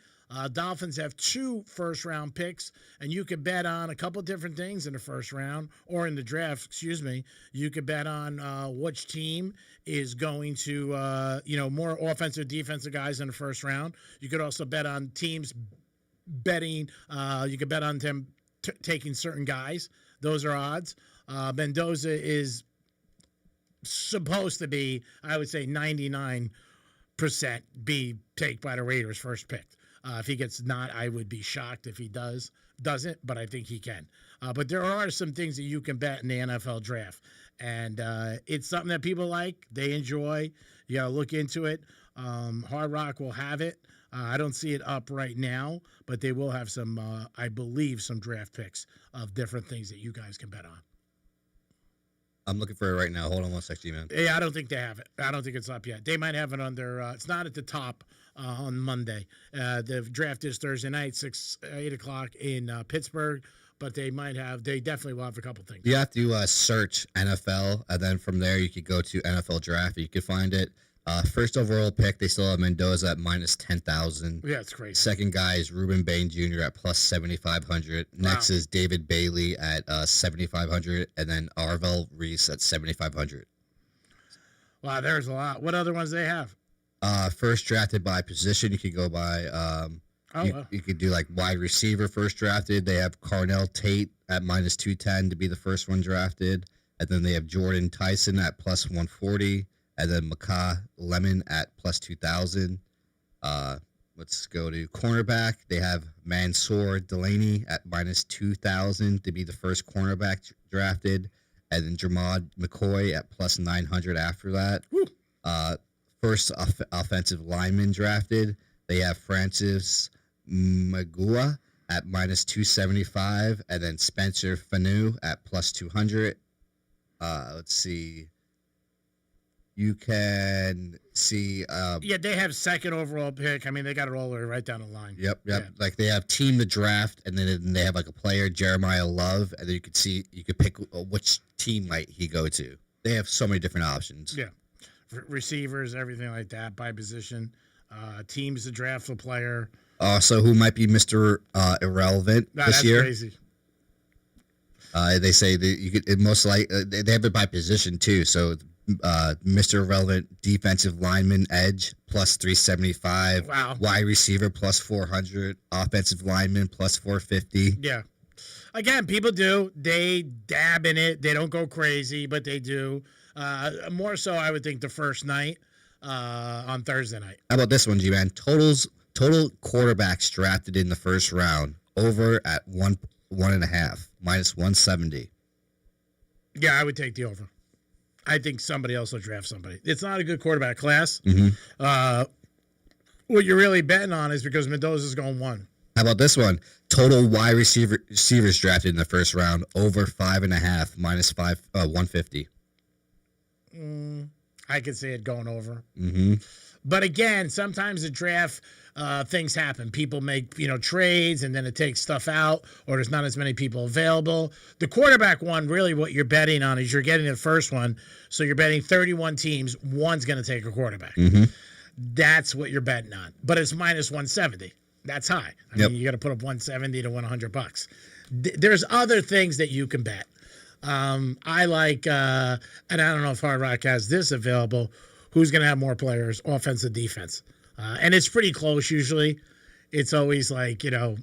Dolphins have 2 first-round picks. And you could bet on a couple different things in the first round. Or in the draft, You could bet on which team is going to, more offensive, defensive guys in the first round. You could also bet on teams betting, you could bet on them taking certain guys. Those are odds. Mendoza is supposed to be, I would say, 99% be taken by the Raiders first pick. If he gets not, I would be shocked if he doesn't, but I think he can. But there are some things that you can bet in the NFL draft. And it's something that people like. They enjoy. You got to look into it. Hard Rock will have it. I don't see it up right now, but they will have some, I believe, some draft picks of different things that you guys can bet on. I'm looking for it right now. Hold on one sec, man. Yeah, I don't think they have it. I don't think it's up yet. They might have it under. It's not at the top on Monday. The draft is Thursday night, 8 o'clock in Pittsburgh. But they might have. They definitely will have a couple things. You have to search NFL, and then from there you could go to NFL Draft. You could find it. First overall pick, they still have Mendoza at minus 10,000. Yeah, it's crazy. Second guy is Ruben Bain Jr. at plus 7,500. Next is David Bailey at 7,500, and then Arvel Reese at 7,500. Wow, there's a lot. What other ones they have? First drafted by position, you could go by. You could do like wide receiver first drafted. They have Carnell Tate at minus 210 to be the first one drafted, and then they have Jordan Tyson at plus 140. And then Maka Lemon at plus 2,000. Let's go to cornerback. They have Mansour Delaney at minus 2,000 to be the first cornerback drafted. And then Jermad McCoy at plus 900 after that. First offensive lineman drafted. They have Francis Magua at minus 275. And then Spencer Fanu at plus 200. Let's see. You can see. Yeah, they have second overall pick. I mean, they got it all the way right down the line. Yep. Yeah. Like they have team to draft, and then they have like a player, Jeremiah Love, and then you could see you could pick which team might he go to. They have so many different options. Yeah, receivers, everything like that by position. Teams to draft a player. So who might be Mr. Irrelevant this year? Crazy. They say that you could most like they have it by position too. So. Mr. Irrelevant defensive lineman edge plus 375. Wow. Wide receiver plus 400. Offensive lineman plus 450. Yeah. Again, people do. They dab in it. They don't go crazy, but they do. More so, I would think the first night on Thursday night. How about this one, G-Man? Total quarterbacks drafted in the first round over at 1.5 minus 170. Yeah, I would take the over. I think somebody else will draft somebody. It's not a good quarterback class. Mm-hmm. What you're really betting on is because Mendoza's going 1. How about this one? Total wide receivers drafted in the first round over 5.5 minus 150. I could see it going over. Mm-hmm. But again, sometimes the draft things happen. People make trades, and then it takes stuff out, or there's not as many people available. The quarterback one, really, what you're betting on is you're getting the first one, so you're betting 31 teams. One's going to take a quarterback. Mm-hmm. That's what you're betting on. But it's minus 170. That's high. I mean, you got to put up 170 to win $100. There's other things that you can bet. I like, and I don't know if Hard Rock has this available. Who's going to have more players, offense and defense? And it's pretty close usually. It's always like, 17-14,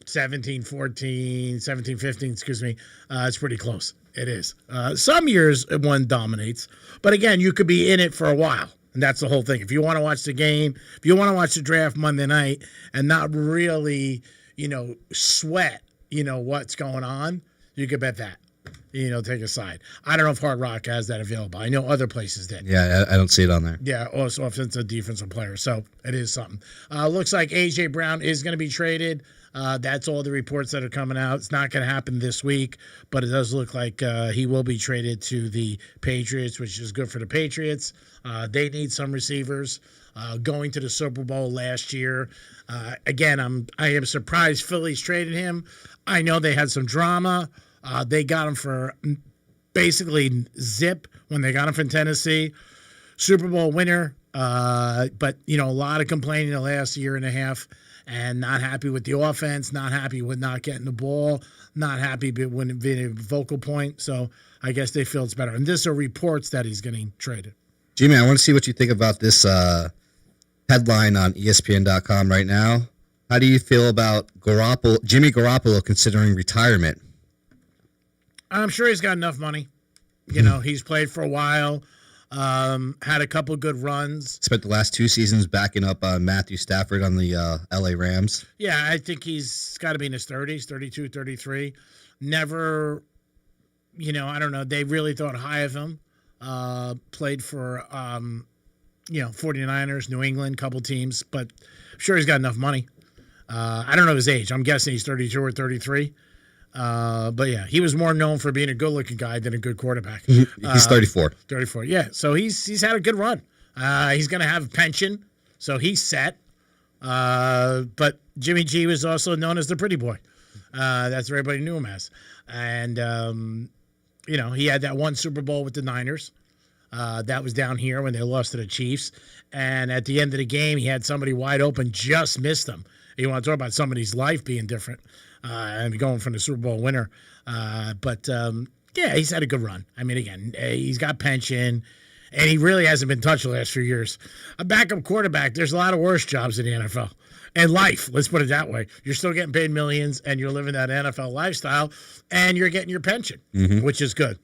17-15, excuse me. It's pretty close. It is. Some years one dominates. But again, you could be in it for a while. And that's the whole thing. If you want to watch the game, if you want to watch the draft Monday night and not really, sweat, what's going on, you could bet that. Take a side. I don't know if Hard Rock has that available. I know other places did. Yeah, I don't see it on there. Yeah, also offensive defensive player. So it is something. Looks like A.J. Brown is going to be traded. That's all the reports that are coming out. It's not going to happen this week, but it does look like he will be traded to the Patriots, which is good for the Patriots. They need some receivers. Going to the Super Bowl last year. Again, I am surprised Philly's traded him. I know they had some drama. They got him for basically zip when they got him from Tennessee. Super Bowl winner, but, a lot of complaining the last year and a half and not happy with the offense, not happy with not getting the ball, not happy with being a vocal point. So I guess they feel it's better. And this are reports that he's getting traded. Jimmy, I want to see what you think about this headline on ESPN.com right now. How do you feel about Jimmy Garoppolo considering retirement? I'm sure he's got enough money. He's played for a while, had a couple good runs. Spent the last 2 seasons backing up Matthew Stafford on the LA Rams. Yeah, I think he's got to be in his 30s, 32, 33. Never, I don't know. They really thought high of him. Played for 49ers, New England, couple teams, but I'm sure he's got enough money. I don't know his age. I'm guessing he's 32 or 33. But yeah, he was more known for being a good-looking guy than a good quarterback. He's 34. 34, yeah. So he's had a good run. He's going to have a pension, so he's set. But Jimmy G was also known as the pretty boy. That's what everybody knew him as. And, he had that one Super Bowl with the Niners. That was down here when they lost to the Chiefs. And at the end of the game, he had somebody wide open, just missed him. You want to talk about somebody's life being different and going from the Super Bowl winner. But he's had a good run. I mean, again, he's got pension, and he really hasn't been touched the last few years. A backup quarterback, there's a lot of worse jobs in the NFL. And life, let's put it that way. You're still getting paid millions, and you're living that NFL lifestyle, and you're getting your pension, which is good.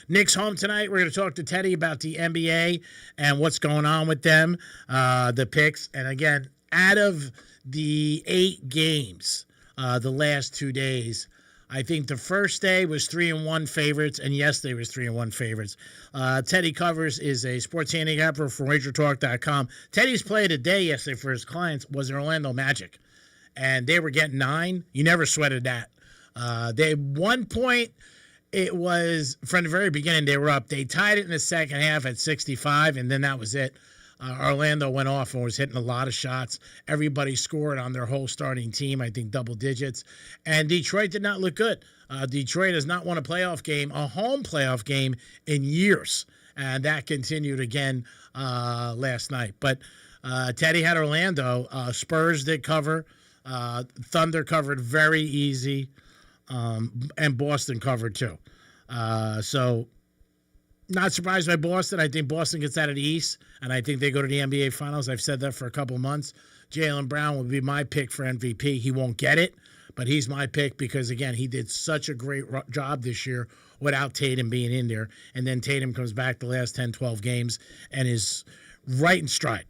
Nick's home tonight. We're going to talk to Teddy about the NBA and what's going on with them, the picks. And again, out of the 8 games, the last 2 days, I think the first day was 3-1 favorites, and yesterday was 3-1 favorites. Teddy Covers is a sports handicapper for WagerTalk.com. Teddy's play of the day yesterday for his clients was the Orlando Magic, and they were getting 9. You never sweated that. They at one point, it was from the very beginning they were up. They tied it in the second half at 65, and then that was it. Orlando went off and was hitting a lot of shots. Everybody scored on their whole starting team, I think double digits. And Detroit did not look good. Detroit has not won a home playoff game in years. And that continued again last night. But Teddy had Orlando. Spurs did cover. Thunder covered very easy. And Boston covered too. So not surprised by Boston. I think Boston gets out of the East, and I think they go to the NBA Finals. I've said that for a couple of months. Jaylen Brown will be my pick for MVP. He won't get it, but he's my pick because, again, he did such a great job this year without Tatum being in there. And then Tatum comes back the last 10, 12 games and is right in stride.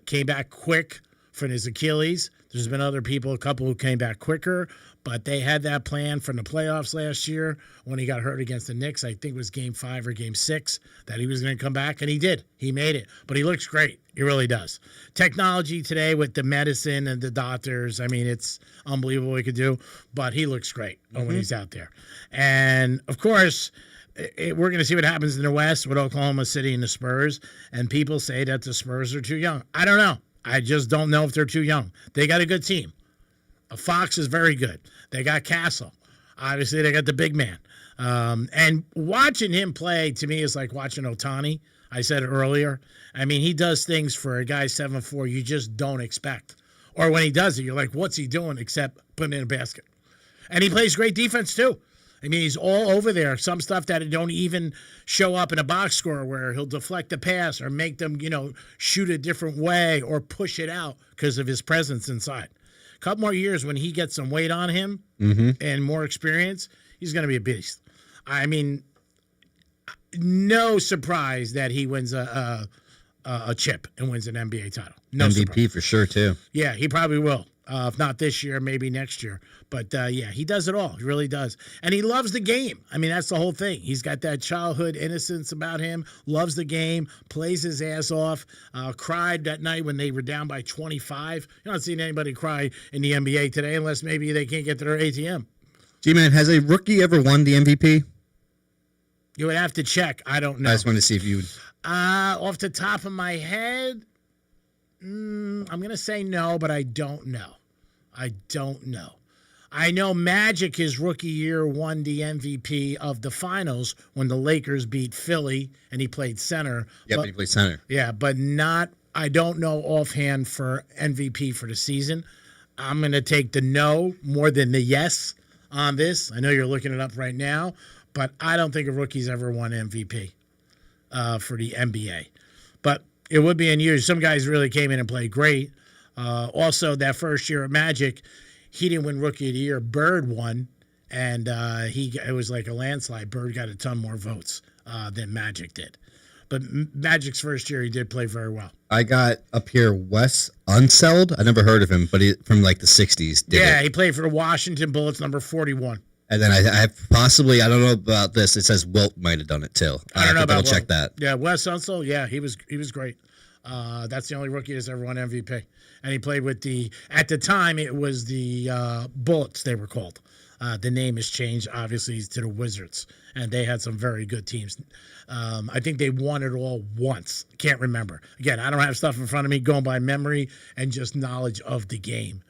Came back quick from his Achilles. There's been a couple who came back quicker, but they had that plan from the playoffs last year when he got hurt against the Knicks. I think it was Game 5 or Game 6 that he was going to come back, and he did. He made it, but he looks great. He really does. Technology today with the medicine and the doctors, I mean, it's unbelievable what he could do, but he looks great when he's out there. And, of course, we're going to see what happens in the West with Oklahoma City and the Spurs, and people say that the Spurs are too young. I don't know. I just don't know if they're too young. They got a good team. Fox is very good. They got Castle. Obviously, they got the big man. And watching him play, to me, is like watching Ohtani. I said it earlier. I mean, he does things for a guy 7'4" you just don't expect. Or when he does it, you're like, what's he doing except putting in a basket? And he plays great defense, too. I mean, he's all over there. Some stuff that don't even show up in a box score where he'll deflect the pass or make them, shoot a different way or push it out because of his presence inside. Couple more years when he gets some weight on him and more experience, he's going to be a beast. I mean, no surprise that he wins a chip and wins an NBA title. No MVP surprise. For sure, too. Yeah, he probably will. If not this year, maybe next year. But, he does it all. He really does. And he loves the game. I mean, that's the whole thing. He's got that childhood innocence about him, loves the game, plays his ass off, cried that night when they were down by 25. You're not seeing anybody cry in the NBA today unless maybe they can't get to their ATM. G-Man, has a rookie ever won the MVP? You would have to check. I don't know. I just wanted to see if you would. Off the top of my head, I'm going to say no, but I don't know. I know Magic, his rookie year, won the MVP of the finals when the Lakers beat Philly, and he played center. Yeah, but he played center. Yeah, but I don't know offhand for MVP for the season. I'm going to take the no more than the yes on this. I know you're looking it up right now, but I don't think a rookie's ever won MVP for the NBA. But it would be unusual. Some guys really came in and played great. Also, that first year at Magic, he didn't win Rookie of the Year. Bird won, and it was like a landslide. Bird got a ton more votes than Magic did. But Magic's first year, he did play very well. I got up here Wes Unseld. I never heard of him, but he from like the 60s. He played for the Washington Bullets, number 41. And then I have possibly, I don't know about this. It says Wilt might have done it too. I don't know about check that. Yeah, Wes Unseld. Yeah, he was great. That's the only rookie that's ever won MVP, and he played with at the time it was the Bullets they were called. The name has changed, obviously, to the Wizards, and they had some very good teams. I think they won it all once. Can't remember. Again, I don't have stuff in front of me. Going by memory and just knowledge of the game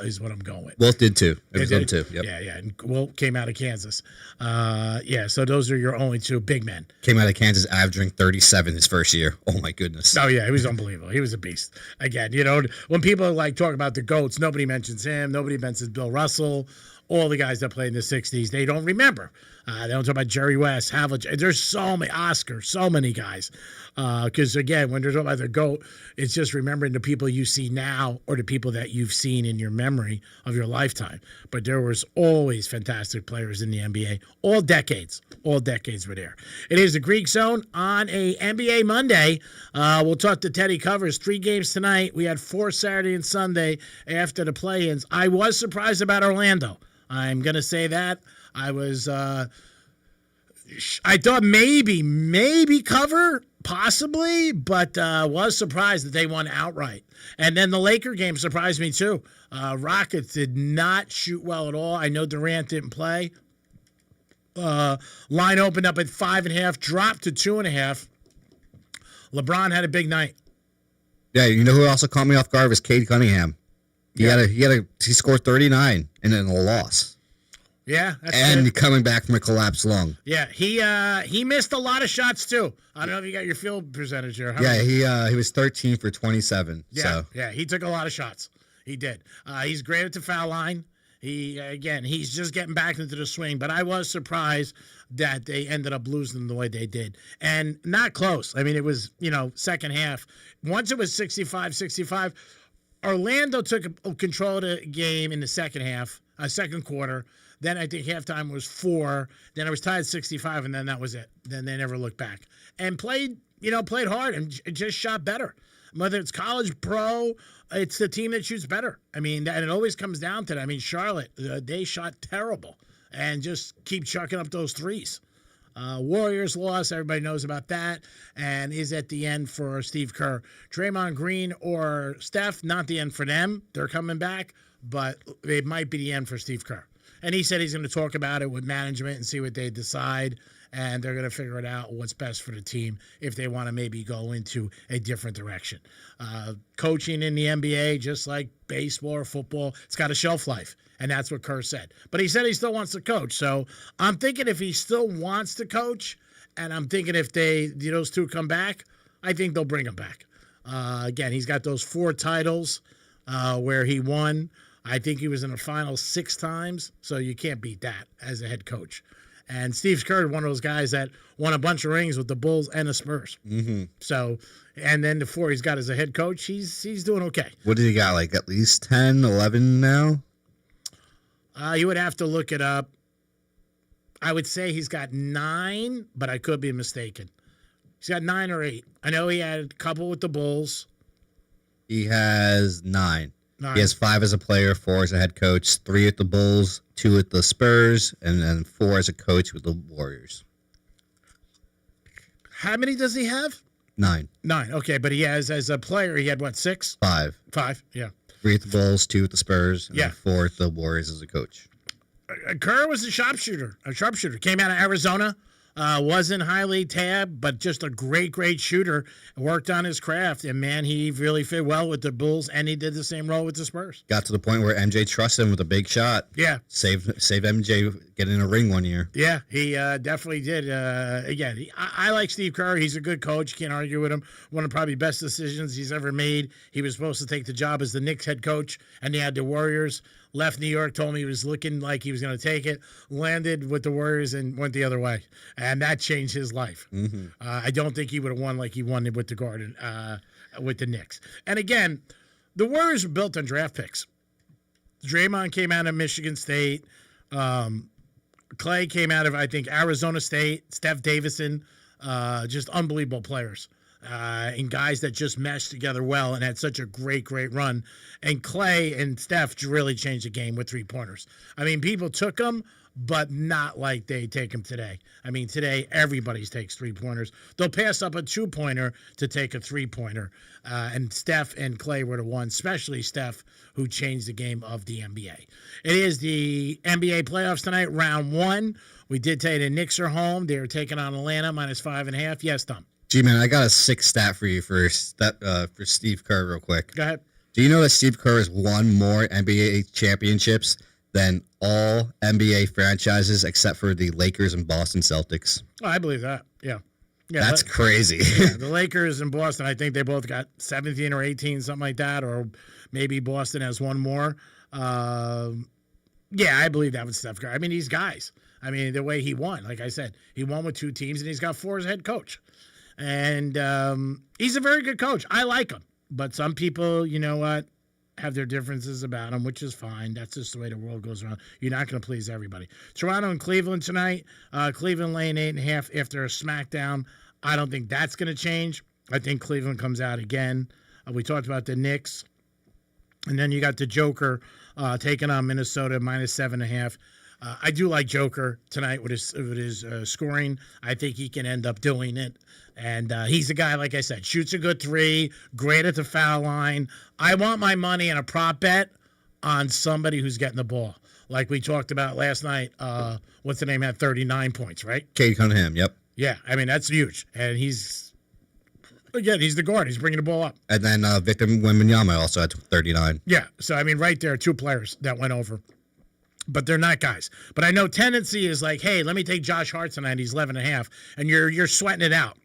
is what I'm going with. Wilt did too. It was them too. Yep. Yeah. And Wilt came out of Kansas. So those are your only two big men. Came out of Kansas averaging 37 his first year. Oh, my goodness. Oh, yeah, he was unbelievable. He was a beast. Again, when people talk about the GOATs, nobody mentions him. Nobody mentions Bill Russell. All the guys that played in the 60s, they don't remember. They don't talk about Jerry West, Havlicek. There's so many, Oscar, so many guys. Because, again, when they're talking about the GOAT, it's just remembering the people you see now or the people that you've seen in your memory of your lifetime. But there was always fantastic players in the NBA. All decades were there. It is the Greek Zone on a NBA Monday. We'll talk to Teddy Covers. 3 games tonight. We had 4 Saturday and Sunday after the play-ins. I was surprised about Orlando. I'm going to say that. I thought maybe cover, possibly, but was surprised that they won outright. And then the Laker game surprised me too. Rockets did not shoot well at all. I know Durant didn't play. Line opened up at 5.5, dropped to 2.5. LeBron had a big night. Yeah, you know who also caught me off guard was Cade Cunningham. He scored 39 and then a loss. Yeah, that's and good. Coming back from a collapsed lung. Yeah, he missed a lot of shots too. I don't know if you got your field percentage here. He was 13 for 27. Yeah, he took a lot of shots. He did. He's great at the foul line. He's just getting back into the swing. But I was surprised that they ended up losing the way they did, and not close. I mean, it was second half. Once it was 65-65. Orlando took control of the game in the second half, second quarter. Then I think halftime was 4. Then it was tied 65, and then that was it. Then they never looked back and played hard and just shot better. Whether it's college, pro, it's the team that shoots better. I mean, and it always comes down to that. I mean, Charlotte, they shot terrible and just keep chucking up those threes. Warriors lost. Everybody knows about that. And is at the end for Steve Kerr. Draymond Green or Steph, not the end for them. They're coming back, but it might be the end for Steve Kerr. And he said he's going to talk about it with management and see what they decide. And they're going to figure it out what's best for the team if they want to maybe go into a different direction. Coaching in the NBA, just like baseball or football, it's got a shelf life. And that's what Kerr said. But he said he still wants to coach. So I'm thinking if he still wants to coach, and I'm thinking if those two come back, I think they'll bring him back. Again, he's got those 4 titles where he won. I think he was in the finals 6 times. So you can't beat that as a head coach. And Steve Kerr, one of those guys that won a bunch of rings with the Bulls and the Spurs. Mm-hmm. So, and then the 4 he's got as a head coach, he's doing okay. What did he got, like at least 10, 11 now? You would have to look it up. I would say he's got 9, but I could be mistaken. He's got 9 or 8. I know he had a couple with the Bulls. He has 9. He has 5 as a player, 4 as a head coach, 3 at the Bulls, 2 at the Spurs, and then 4 as a coach with the Warriors. How many does he have? 9. 9. Okay, but he has as a player, he had what, 6? 5. 5, yeah. 3 at the Bulls, 2 at the Spurs, and then 4 at the Warriors as a coach. Kerr was a sharpshooter. Came out of Arizona. Wasn't highly tabbed, but just a great shooter. Worked on his craft, and man, he really fit well with the Bulls, and he did the same role with the Spurs. Got to the point where MJ trusted him with a big shot. Yeah, saved MJ getting a ring one year. Yeah, he definitely did. Again, I like Steve Kerr. He's a good coach. Can't argue with him. One of the probably best decisions he's ever made. He was supposed to take the job as the Knicks head coach, and he had the Warriors. Left New York, told me he was looking like he was going to take it, landed with the Warriors and went the other way. And that changed his life. Mm-hmm. I don't think he would have won like he won with the Garden, with the Knicks. And again, the Warriors were built on draft picks. Draymond came out of Michigan State. Clay came out of, I think, Arizona State. Steph Davison, just unbelievable players. And guys that just meshed together well and had such a great run. And Clay and Steph really changed the game with 3-pointers. I mean, people took them, but not like they take them today. I mean, today everybody takes 3-pointers. They'll pass up a 2-pointer to take a 3-pointer. And Steph and Clay were the ones, especially Steph, who changed the game of the NBA. It is the NBA playoffs tonight, round 1. We did tell you the Knicks are home. They're taking on Atlanta, -5.5. Yes, Tom. G-Man, I got a 6 stat for you for Steve Kerr real quick. Go ahead. Do you know that Steve Kerr has won more NBA championships than all NBA franchises except for the Lakers and Boston Celtics? Oh, I believe that. Yeah. That's crazy. Yeah, the Lakers and Boston, I think they both got 17 or 18, something like that, or maybe Boston has one more. Yeah, I believe that with Steph Curry. I mean, these guys. I mean, the way he won, like I said, he won with 2 teams, and he's got 4 as head coach. And he's a very good coach. I like him. But some people, you know what, have their differences about him, which is fine. That's just the way the world goes around. You're not going to please everybody. Toronto and Cleveland tonight. Cleveland laying 8.5 after a smackdown. I don't think that's going to change. I think Cleveland comes out again. We talked about the Knicks. And then you got the Joker taking on Minnesota, -7.5. I do like Joker tonight with his scoring. I think he can end up doing it. And he's a guy, like I said, shoots a good 3, great at the foul line. I want my money in a prop bet on somebody who's getting the ball. Like we talked about last night, what's the name, had 39 points, right? Cade Cunningham, yep. Yeah, I mean, that's huge. And he's the guard. He's bringing the ball up. And then Victor Wembanyama also had 39. Yeah, so, I mean, right there, 2 players that went over. But they're not guys. But I know tendency is like, hey, let me take Josh Hart tonight. He's 11.5, and you're sweating it out.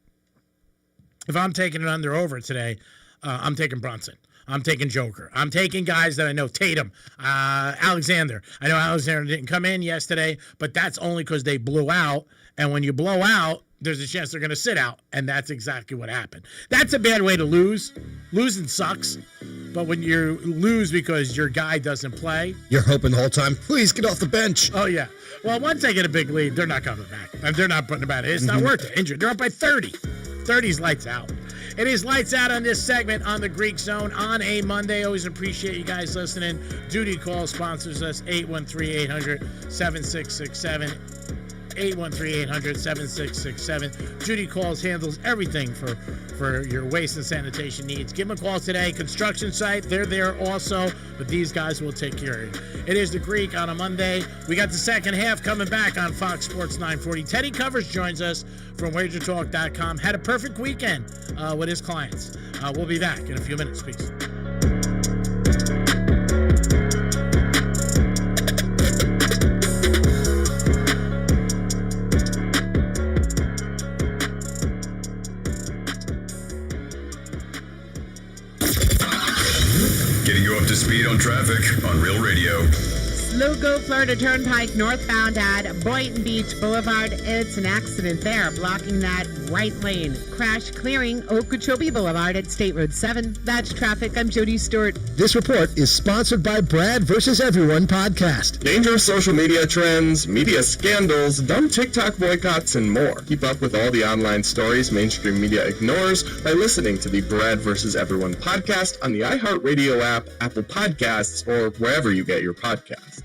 If I'm taking it under over today, I'm taking Brunson. I'm taking Joker. I'm taking guys that I know. Tatum, Alexander. I know Alexander didn't come in yesterday, but that's only because they blew out. And when you blow out, there's a chance they're going to sit out. And that's exactly what happened. That's a bad way to lose. Losing sucks. But when you lose because your guy doesn't play. You're hoping the whole time, please get off the bench. Oh, yeah. Well, once they get a big lead, they're not coming back. They're not putting about it. It's not worth it. Injured. They're up by 30. 30's lights out. It is lights out on this segment on the Greek Zone on a Monday. Always appreciate you guys listening. Duty Call sponsors us, 813-800-7667. 813-800-7667. Judy Calls handles everything for your waste and sanitation needs. Give them a call today. Construction site, they're there also, but these guys will take care of you. It is the Greek on a Monday. We got the second half coming back on Fox Sports 940. Teddy Covers joins us from WagerTalk.com. Had a perfect weekend with his clients. We'll be back in a few minutes. Peace. Getting you up to speed on traffic on Real Radio. Lugo, Florida Turnpike, northbound at Boynton Beach Boulevard. It's an accident there, blocking that right lane. Crash clearing Okeechobee Boulevard at State Road 7. That's traffic. I'm Jody Stewart. This report is sponsored by Brad vs. Everyone podcast. Dangerous social media trends, media scandals, dumb TikTok boycotts, and more. Keep up with all the online stories mainstream media ignores by listening to the Brad vs. Everyone podcast on the iHeartRadio app, Apple Podcasts, or wherever you get your podcasts.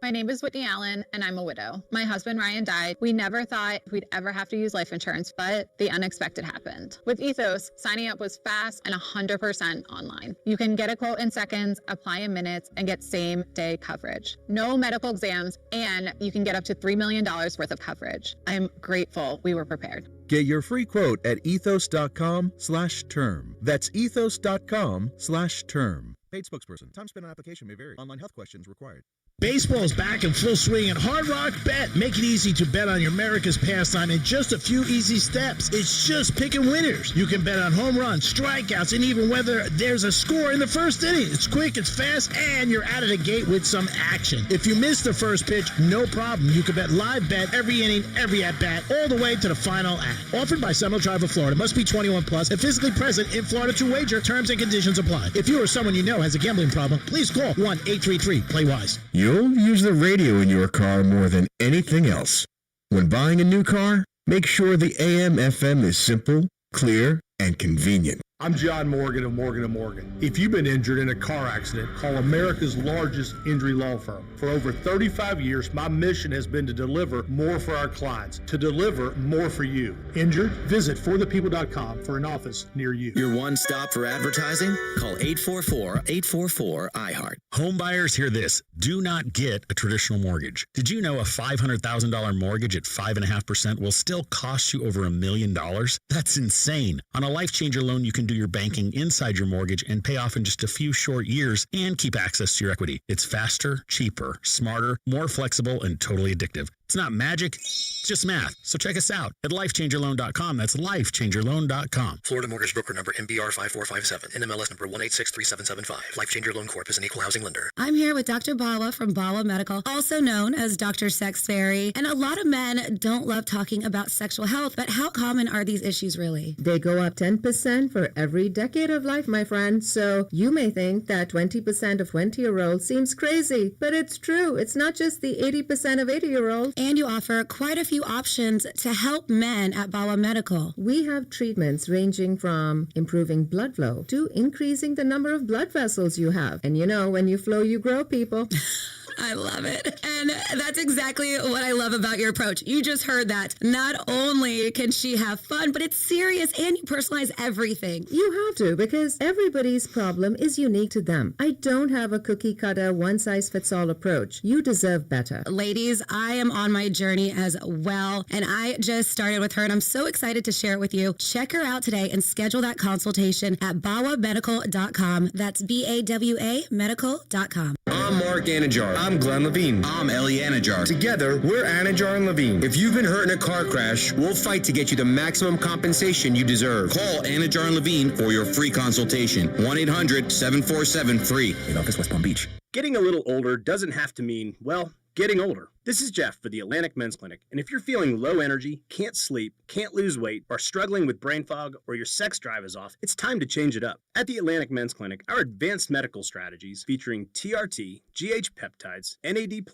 My name is Whitney Allen, and I'm a widow. My husband, Ryan, died. We never thought we'd ever have to use life insurance, but the unexpected happened. With Ethos, signing up was fast and 100% online. You can get a quote in seconds, apply in minutes, and get same-day coverage. No medical exams, and you can get up to $3 million worth of coverage. I'm grateful we were prepared. Get your free quote at ethos.com/term. That's ethos.com/term. Paid spokesperson. Time spent on application may vary. Online health questions required. Baseball is back in full swing at Hard Rock Bet. Make it easy to bet on your America's pastime in just a few easy steps. It's just picking winners. You can bet on home runs, strikeouts, and even whether there's a score in the first inning. It's quick, it's fast, and you're out of the gate with some action. If you miss the first pitch, no problem. You can bet live bet every inning, every at-bat, all the way to the final act. Offered by Seminole Tribe of Florida. Must be 21 plus and physically present in Florida to wager. Terms and conditions apply. If you or someone you know has a gambling problem, please call 1-833-PLAY-WISE. You'll use the radio in your car more than anything else. When buying a new car, make sure the AM/FM is simple, clear, and convenient. I'm John Morgan of Morgan & Morgan. If you've been injured in a car accident, call America's largest injury law firm. For over 35 years, my mission has been to deliver more for our clients, to deliver more for you. Injured? Visit forthepeople.com for an office near you. Your one stop for advertising? Call 844-844-IHEART. Home buyers, hear this. Do not get a traditional mortgage. Did you know a $500,000 mortgage at 5.5% will still cost you over $1 million? That's insane. On a Life Changer loan, you can do your banking inside your mortgage and pay off in just a few short years and keep access to your equity. It's faster, cheaper, smarter, more flexible, and totally addictive. It's not magic, it's just math. So check us out at lifechangerloan.com. That's lifechangerloan.com. Florida Mortgage Broker number MBR 5457. NMLS number 1863775. Life Changer Loan Corp is an equal housing lender. I'm here with Dr. Bawa from Bawa Medical, also known as Dr. Sex Fairy. And a lot of men don't love talking about sexual health, but how common are these issues really? They go up 10% for every decade of life, my friend. So you may think that 20% of 20-year-olds seems crazy, but it's true. It's not just the 80% of 80-year-olds. And you offer quite a few options to help men at Bawa Medical. We have treatments ranging from improving blood flow to increasing the number of blood vessels you have. And you know, when you flow, you grow, people. I love it. And that's exactly what I love about your approach. You just heard that. Not only can she have fun, but it's serious and you personalize everything. You have to, because everybody's problem is unique to them. I don't have a cookie cutter, one-size-fits-all approach. You deserve better. Ladies, I am on my journey as well, and I just started with her, and I'm so excited to share it with you. Check her out today and schedule that consultation at bawamedical.com. That's BAWA medical.com. I'm Mark Anajar. I'm Glenn Levine. I'm Ellie Anajar. Together, we're Anajar and Levine. If you've been hurt in a car crash, we'll fight to get you the maximum compensation you deserve. Call Anajar and Levine for your free consultation. 1-800-747-FREE. In office, West Palm Beach. Getting a little older doesn't have to mean, well, getting older. This is Jeff for the Atlantic Men's Clinic, and if you're feeling low energy, can't sleep, can't lose weight, are struggling with brain fog, or your sex drive is off, it's time to change it up. At the Atlantic Men's Clinic, our advanced medical strategies featuring TRT, GH peptides, NAD+,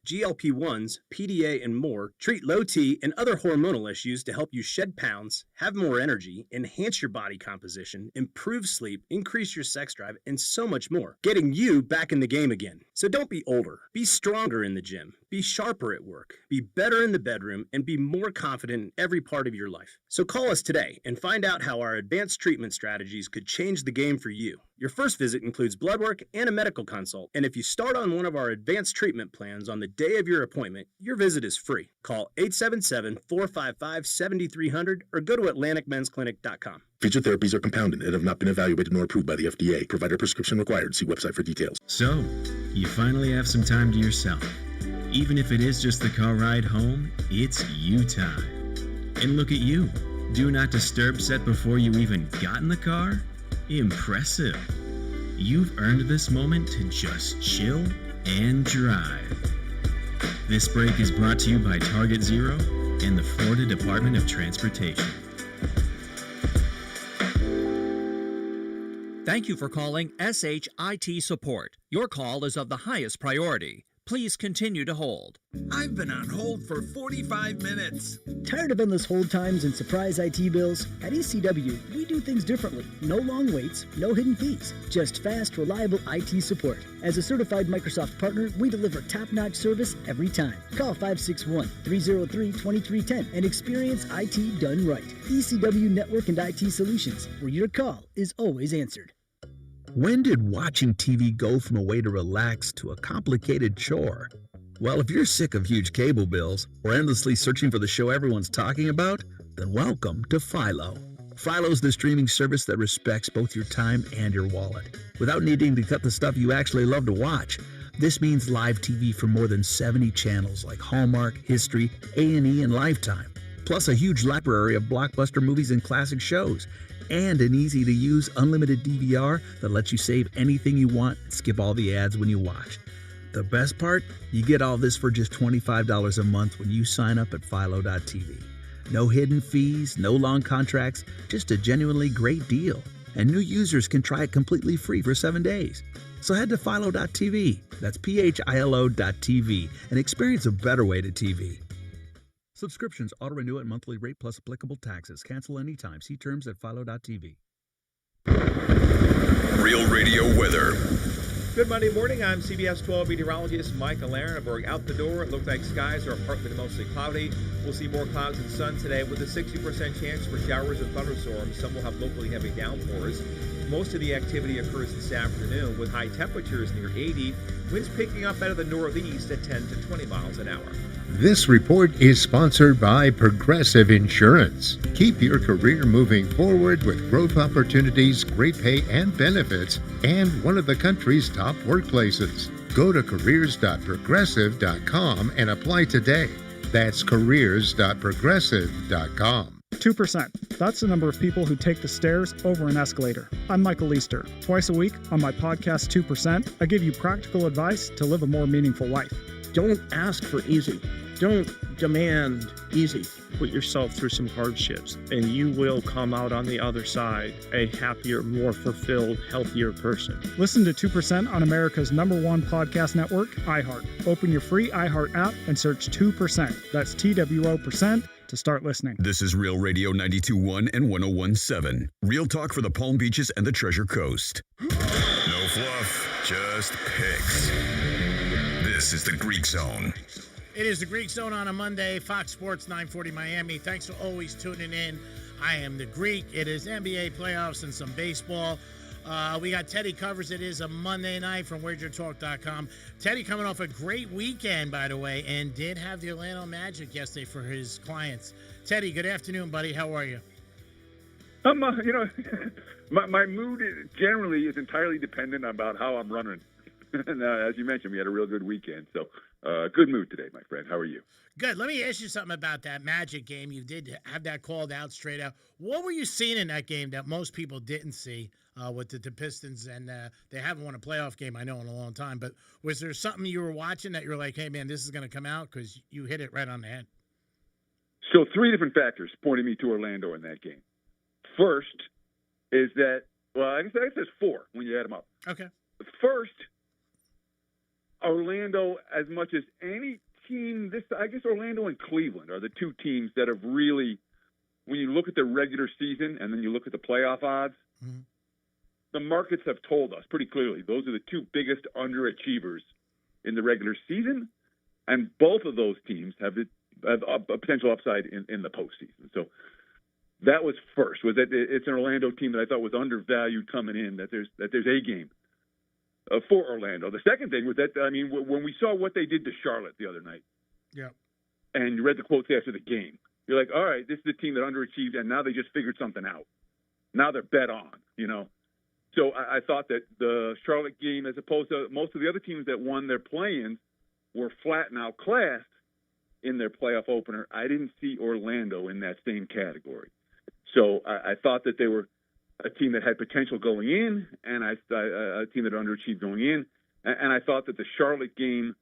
GLP-1s, PDA, and more treat low T and other hormonal issues to help you shed pounds, have more energy, enhance your body composition, improve sleep, increase your sex drive, and so much more, getting you back in the game again. So don't be older. Be stronger in the gym. Be sharper at work. Be better in the bedroom, and be more confident in every part of your life. So call us today and find out how our advanced treatment strategies could change the game for you. Your first visit includes blood work and a medical consult, and if you start on one of our advanced treatment plans on the day of your appointment, your visit is free. Call 877-455-7300 or go to AtlanticMen'sClinic.com. Featured therapies are compounded and have not been evaluated nor approved by the FDA. Provider prescription required. See website for details. So, you finally have some time to yourself. Even if it is just the car ride home, it's you time. And look at you. Do not disturb set before you even got in the car? Impressive. You've earned this moment to just chill and drive. This break is brought to you by Target Zero and the Florida Department of Transportation. Thank you for calling SHIT Support. Your call is of the highest priority. Please continue to hold. I've been on hold for 45 minutes. Tired of endless hold times and surprise IT bills? At ECW, we do things differently. No long waits, no hidden fees, just fast, reliable IT support. As a certified Microsoft partner, we deliver top-notch service every time. Call 561-303-2310 and experience IT done right. ECW Network and IT Solutions, where your call is always answered. When did watching TV go from a way to relax to a complicated chore? Well, if you're sick of huge cable bills or endlessly searching for the show everyone's talking about, then welcome to Philo. Philo's the streaming service that respects both your time and your wallet, without needing to cut the stuff you actually love to watch. This means live TV for more than 70 channels like Hallmark, History, A&E, and Lifetime, plus a huge library of blockbuster movies and classic shows, and an easy-to-use unlimited DVR that lets you save anything you want and skip all the ads when you watch. The best part? You get all this for just $25 a month when you sign up at Philo.tv. No hidden fees, no long contracts, just a genuinely great deal. And new users can try it completely free for 7 days. So head to Philo.tv, that's PHILO.tv, and experience a better way to TV. Subscriptions auto-renew at monthly rate plus applicable taxes. Cancel anytime. See terms at Philo.tv. Real Radio weather. Good Monday morning. I'm CBS 12 meteorologist Michael Aaron. We're out the door. It looks like skies are partly to mostly cloudy. We'll see more clouds and sun today with a 60% chance for showers and thunderstorms. Some will have locally heavy downpours. Most of the activity occurs this afternoon with high temperatures near 80. Winds picking up out of the northeast at 10 to 20 miles an hour. This report is sponsored by Progressive Insurance. Keep your career moving forward with growth opportunities, great pay and benefits, and one of the country's top workplaces. Go to careers.progressive.com and apply today. That's careers.progressive.com. 2%. That's the number of people who take the stairs over an escalator. I'm Michael Easter. Twice a week on my podcast 2%, I give you practical advice to live a more meaningful life. Don't ask for easy. Don't demand easy. Put yourself through some hardships, and you will come out on the other side a happier, more fulfilled, healthier person. Listen to 2% on America's #1 podcast network, iHeart. Open your free iHeart app and search 2%. That's TWO% to start listening. This is Real Radio 92.1 and 101.7. Real talk for the Palm Beaches and the Treasure Coast. No fluff, just picks. This is the Greek Zone. It is the Greek Zone on a Monday, Fox Sports 940 Miami. Thanks for always tuning in. I am the Greek. It is NBA playoffs and some baseball. We got Teddy covers. It is a Monday night from WagerTalk.com. Teddy coming off a great weekend, by the way, and did have the Orlando Magic yesterday for his clients. Teddy, good afternoon, buddy. How are you? My mood generally is entirely dependent about how I'm running. And as you mentioned, we had a real good weekend. So good mood today, my friend. How are you? Good. Let me ask you something about that Magic game. You did have that called out straight out. What were you seeing in that game that most people didn't see with the Pistons? And they haven't won a playoff game, I know, in a long time. But was there something you were watching that you were like, hey, man, this is going to come out? Because you hit it right on the head. So 3 different factors pointed me to Orlando in that game. First is that, well, I guess there's 4 when you add them up. Okay. First, Orlando, as much as any team, I guess Orlando and Cleveland are the 2 teams that have really, when you look at the regular season and then you look at the playoff odds, the markets have told us pretty clearly those are the 2 biggest underachievers in the regular season, and both of those teams have a potential upside in the postseason. So that was first, was that it's an Orlando team that I thought was undervalued coming in, that there's a game for Orlando. The second thing was that, I mean, when we saw what they did to Charlotte the other night, and you read the quotes after the game, you're like, all right, this is a team that underachieved, and now they just figured something out. Now they're bet on, you know. So I thought that the Charlotte game, as opposed to most of the other teams that won their play-ins, were flat and outclassed in their playoff opener. I didn't see Orlando in that same category. So I thought that they were a team that had potential going in, and a team that underachieved going in. And I thought that the Charlotte game,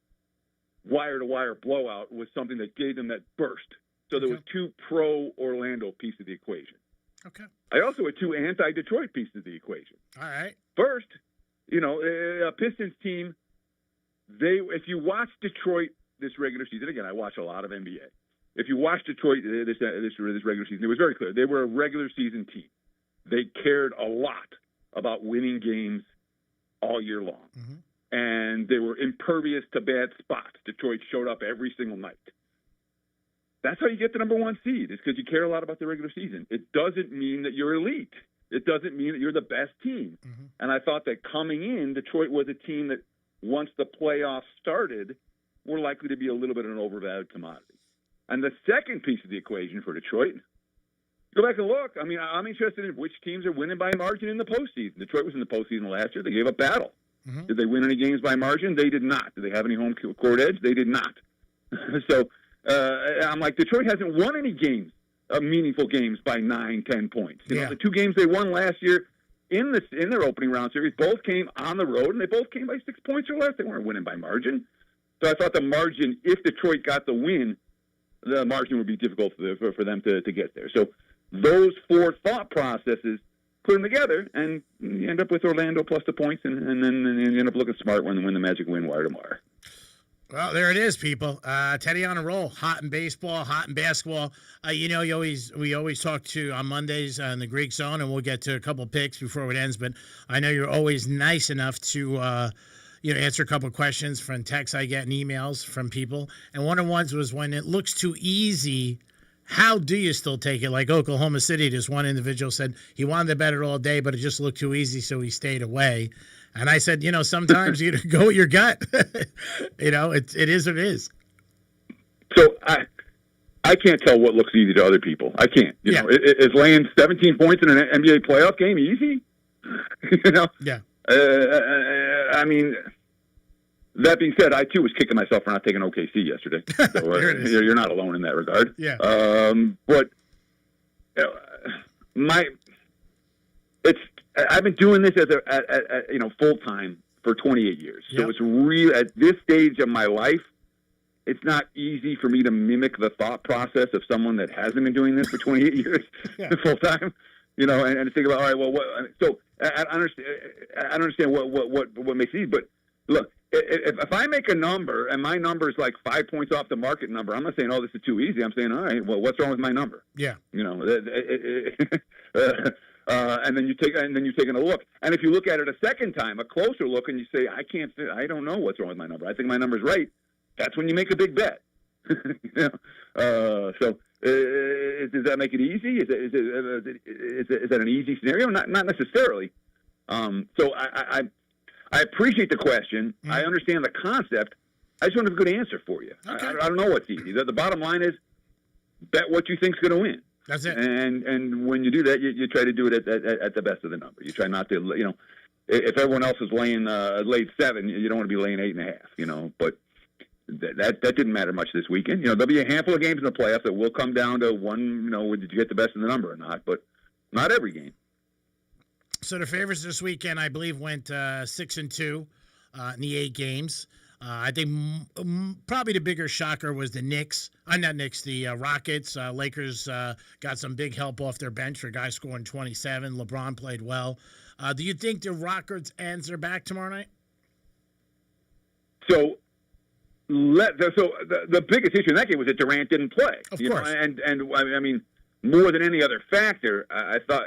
wire-to-wire blowout, was something that gave them that burst. So there was 2 pro-Orlando pieces of the equation. Okay. I also had 2 anti-Detroit pieces of the equation. All right. First, a Pistons team, if you watch Detroit this regular season, again, I watch a lot of NBA. If you watch Detroit this regular season, it was very clear. They were a regular season team. They cared a lot about winning games all year long. And they were impervious to bad spots. Detroit showed up every single night. That's how you get the number 1 seed, is because you care a lot about the regular season. It doesn't mean that you're elite. It doesn't mean that you're the best team. And I thought that coming in, Detroit was a team that once the playoffs started, were likely to be a little bit of an overvalued commodity. And the second piece of the equation for Detroit, go back and look. I mean, I'm interested in which teams are winning by margin in the postseason. Detroit was in the postseason last year. They gave up battle. Did they win any games by margin? They did not. Did they have any home court edge? They did not. So I'm like, Detroit hasn't won any games, meaningful games by 9, 10 points. You know, the 2 games they won last year in their opening round series both came on the road, and they both came by 6 points or less. They weren't winning by margin. So I thought the margin, if Detroit got the win, the margin would be difficult for them to get there. So those 4 thought processes, put them together, and you end up with Orlando plus the points, and then you end up looking smart when the Magic win wire to wire. Well, there it is, people. Teddy on a roll. Hot in baseball, hot in basketball. We always talk to on Mondays in the Greek Zone, and we'll get to a couple picks before it ends. But I know you're always nice enough to answer a couple questions from texts I get and emails from people. And one of the ones was, when it looks too easy, how do you still take it? Like Oklahoma City, this one individual said he wanted to bet it all day, but it just looked too easy, so he stayed away. And I said, sometimes you go with your gut. It is what it is. So I can't tell what looks easy to other people. I can't. You know, is laying 17 points in an NBA playoff game easy? Yeah. I mean, that being said, I too was kicking myself for not taking OKC yesterday. So you're not alone in that regard. Yeah. But I've been doing this as a full time for 28 years. So it's real at this stage of my life. It's not easy for me to mimic the thought process of someone that hasn't been doing this for 28 years full time. And think about, all right, well, what? So I understand what makes it easy. But look, if I make a number and my number is like 5 points off the market number, I'm not saying, oh, this is too easy. I'm saying, all right, well, what's wrong with my number? Yeah. And then you're taking a look. And if you look at it a second time, a closer look, and you say, I don't know what's wrong with my number. I think my number's right. That's when you make a big bet. So does that make it easy? Is that an easy scenario? Not necessarily. So I appreciate the question. Mm-hmm. I understand the concept. I just don't have a good answer for you. Okay. I don't know what's easy. The bottom line is bet what you think's going to win. That's it. And when you do that, you try to do it at the best of the number. You try not to, if everyone else is laid 7, you don't want to be laying 8.5. But that didn't matter much this weekend. There'll be a handful of games in the playoffs that will come down to one. Did you get the best of the number or not? But not every game. So the favorites this weekend, I believe, went 6-2 in the 8 games. I think probably the bigger shocker was the Knicks. Not Knicks, the Rockets. Lakers got some big help off their bench for guys scoring 27. LeBron played well. Do you think the Rockets ends are back tomorrow night? So the biggest issue in that game was that Durant didn't play. Of course. And I mean, more than any other factor, I thought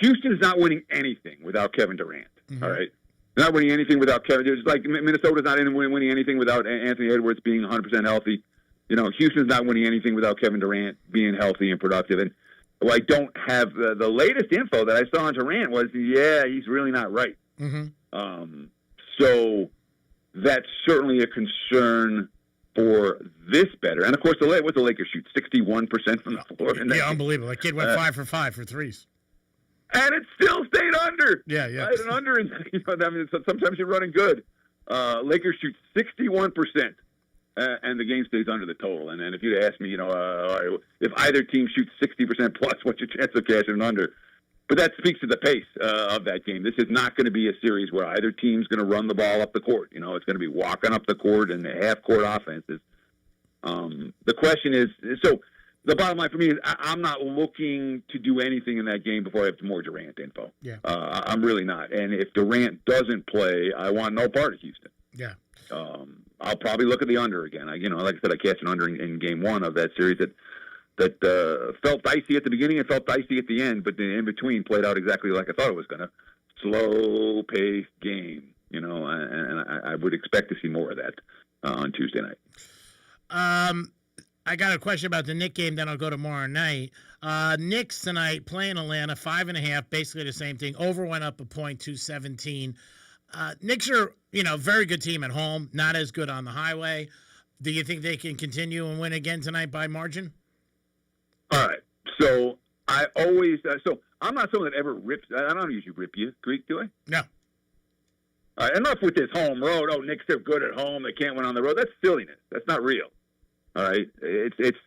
Houston's not winning anything without Kevin Durant. Mm-hmm. All right. They're not winning anything without Kevin. It's like Minnesota's not winning anything without Anthony Edwards being 100% healthy. Houston's not winning anything without Kevin Durant being healthy and productive. And I don't have the latest info that I saw on Durant was, he's really not right. Mm-hmm. So that's certainly a concern for this better. And of course, what's the Lakers shoot? 61% from the floor. Yeah, unbelievable. That kid went 5 for 5 for threes. And it still stayed under. Yeah. Right, and under, and sometimes you're running good. Lakers shoot 61%, and the game stays under the total. And if you'd ask me, if either team shoots 60% plus, what's your chance of cashing under? But that speaks to the pace of that game. This is not going to be a series where either team's going to run the ball up the court. It's going to be walking up the court and half-court offenses. The question is, so the bottom line for me is I'm not looking to do anything in that game before I have more Durant info. Yeah. I'm really not. And if Durant doesn't play, I want no part of Houston. Yeah. I'll probably look at the under again. Like I said, I cashed an under in game 1 of that series that felt dicey at the beginning and felt dicey at the end, but in between played out exactly like I thought it was going to. Slow-paced game, and I would expect to see more of that on Tuesday night. I got a question about the Knicks game, then I'll go tomorrow night. Knicks tonight playing Atlanta, 5.5, basically the same thing. Over went up a point, 217. Knicks are, very good team at home, not as good on the highway. Do you think they can continue and win again tonight by margin? All right. So I always, I'm not someone that ever rips. I don't usually rip you, Greek, do I? No. All right, enough with this home road. Oh, Knicks are good at home. They can't win on the road. That's silliness. That's not real. All right, it's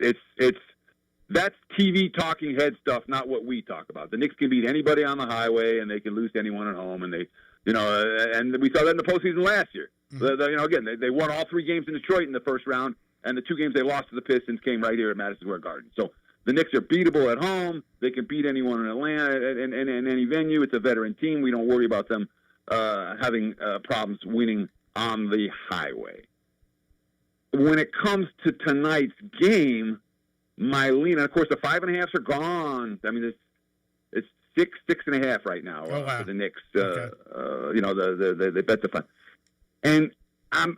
that's TV talking head stuff, not what we talk about. The Knicks can beat anybody on the highway, and they can lose to anyone at home, and and we saw that in the postseason last year. Mm-hmm. Again, they won all 3 games in Detroit in the first round, and the 2 games they lost to the Pistons came right here at Madison Square Garden. So the Knicks are beatable at home. They can beat anyone in Atlanta in any venue. It's a veteran team. We don't worry about them having problems winning on the highway. when it comes to tonight's game, my lean, and of course the 5.5s are gone. I mean, it's 6.5 right now for the Knicks. Okay. They bet the fun, and I'm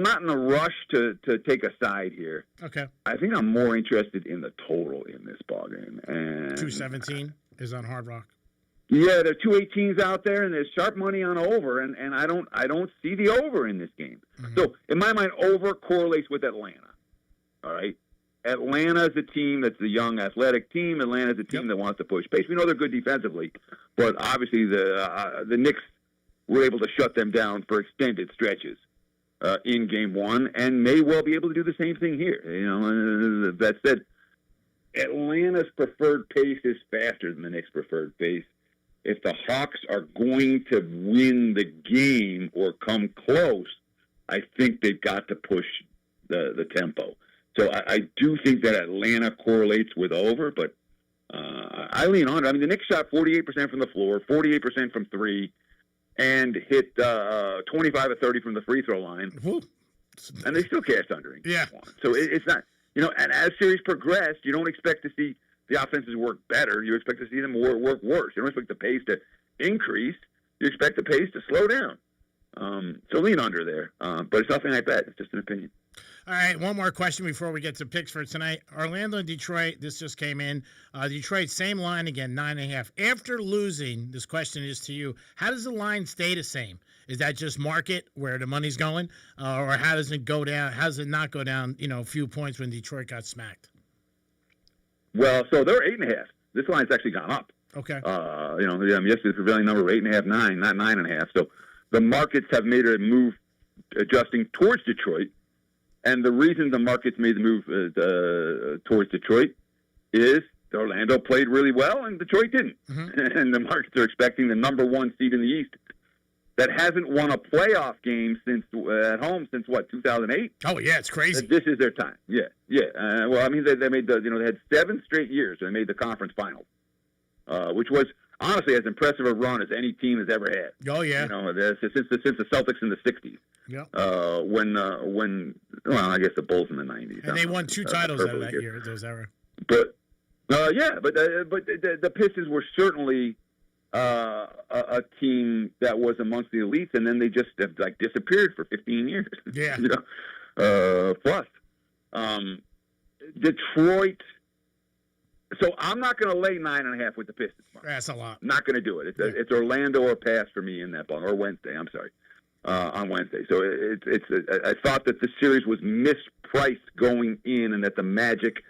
not in a rush to take a side here. Okay. I think I'm more interested in the total in this ballgame. And 217 is on Hard Rock. yeah, there are 218s out there, and there's sharp money on over, and I don't see the over in this game. Mm-hmm. So in my mind, over correlates with Atlanta. All right. Atlanta is a team that's a young, athletic team. Atlanta is a team that wants to push pace. We know they're good defensively, but obviously the Knicks were able to shut them down for extended stretches in Game 1, and may well be able to do the same thing here. You know, that said, Atlanta's preferred pace is faster than the Knicks' preferred pace. If the Hawks are going to win the game or come close, I think they've got to push the tempo. So I do think that Atlanta correlates with over, but I lean on it. I mean, the Knicks shot 48% from the floor, 48% from three, and hit 25 of 30 from the free throw line. And they still cashed under in game one. So it's not, and as series progress, you don't expect to see the offenses work better. You expect to see them work worse. You don't expect the pace to increase. You expect the pace to slow down. So lean under there. But it's nothing I bet. It's just an opinion. All right, one more question before we get to picks for tonight. Orlando and Detroit, this just came in. Detroit, same line again, 9.5. After losing, this question is to you, how does the line stay the same? Is that just market where the money's going? Or how does it go down? How does it not go down, a few points when Detroit got smacked? Well, so they're 8.5. This line's actually gone up. Okay. Yesterday's prevailing number of 8.5, 9, not 9.5. So the markets have made a move adjusting towards Detroit. And the reason the markets made the move towards Detroit is Orlando played really well and Detroit didn't. Mm-hmm. And the markets are expecting the number one seed in the East that hasn't won a playoff game at home since 2008. Oh yeah, it's crazy. This is their time. Yeah. Well, I mean, they made they had 7 straight years and they made the conference finals, which was honestly as impressive a run as any team has ever had. Oh yeah. Since the Celtics in the '60s. Yeah. When I guess the Bulls in the '90s. And they won 2 titles out of that year. Those ever. But the Pistons were certainly a team that was amongst the elites, and then they just disappeared for 15 years. Yeah. Plus, Detroit. So I'm not going to lay 9.5 with the Pistons. Mark. That's a lot. Not going to do it. It's Orlando or pass for me in that ball, or Wednesday. I'm sorry. On Wednesday. So I thought that the series was mispriced going in and that the Magic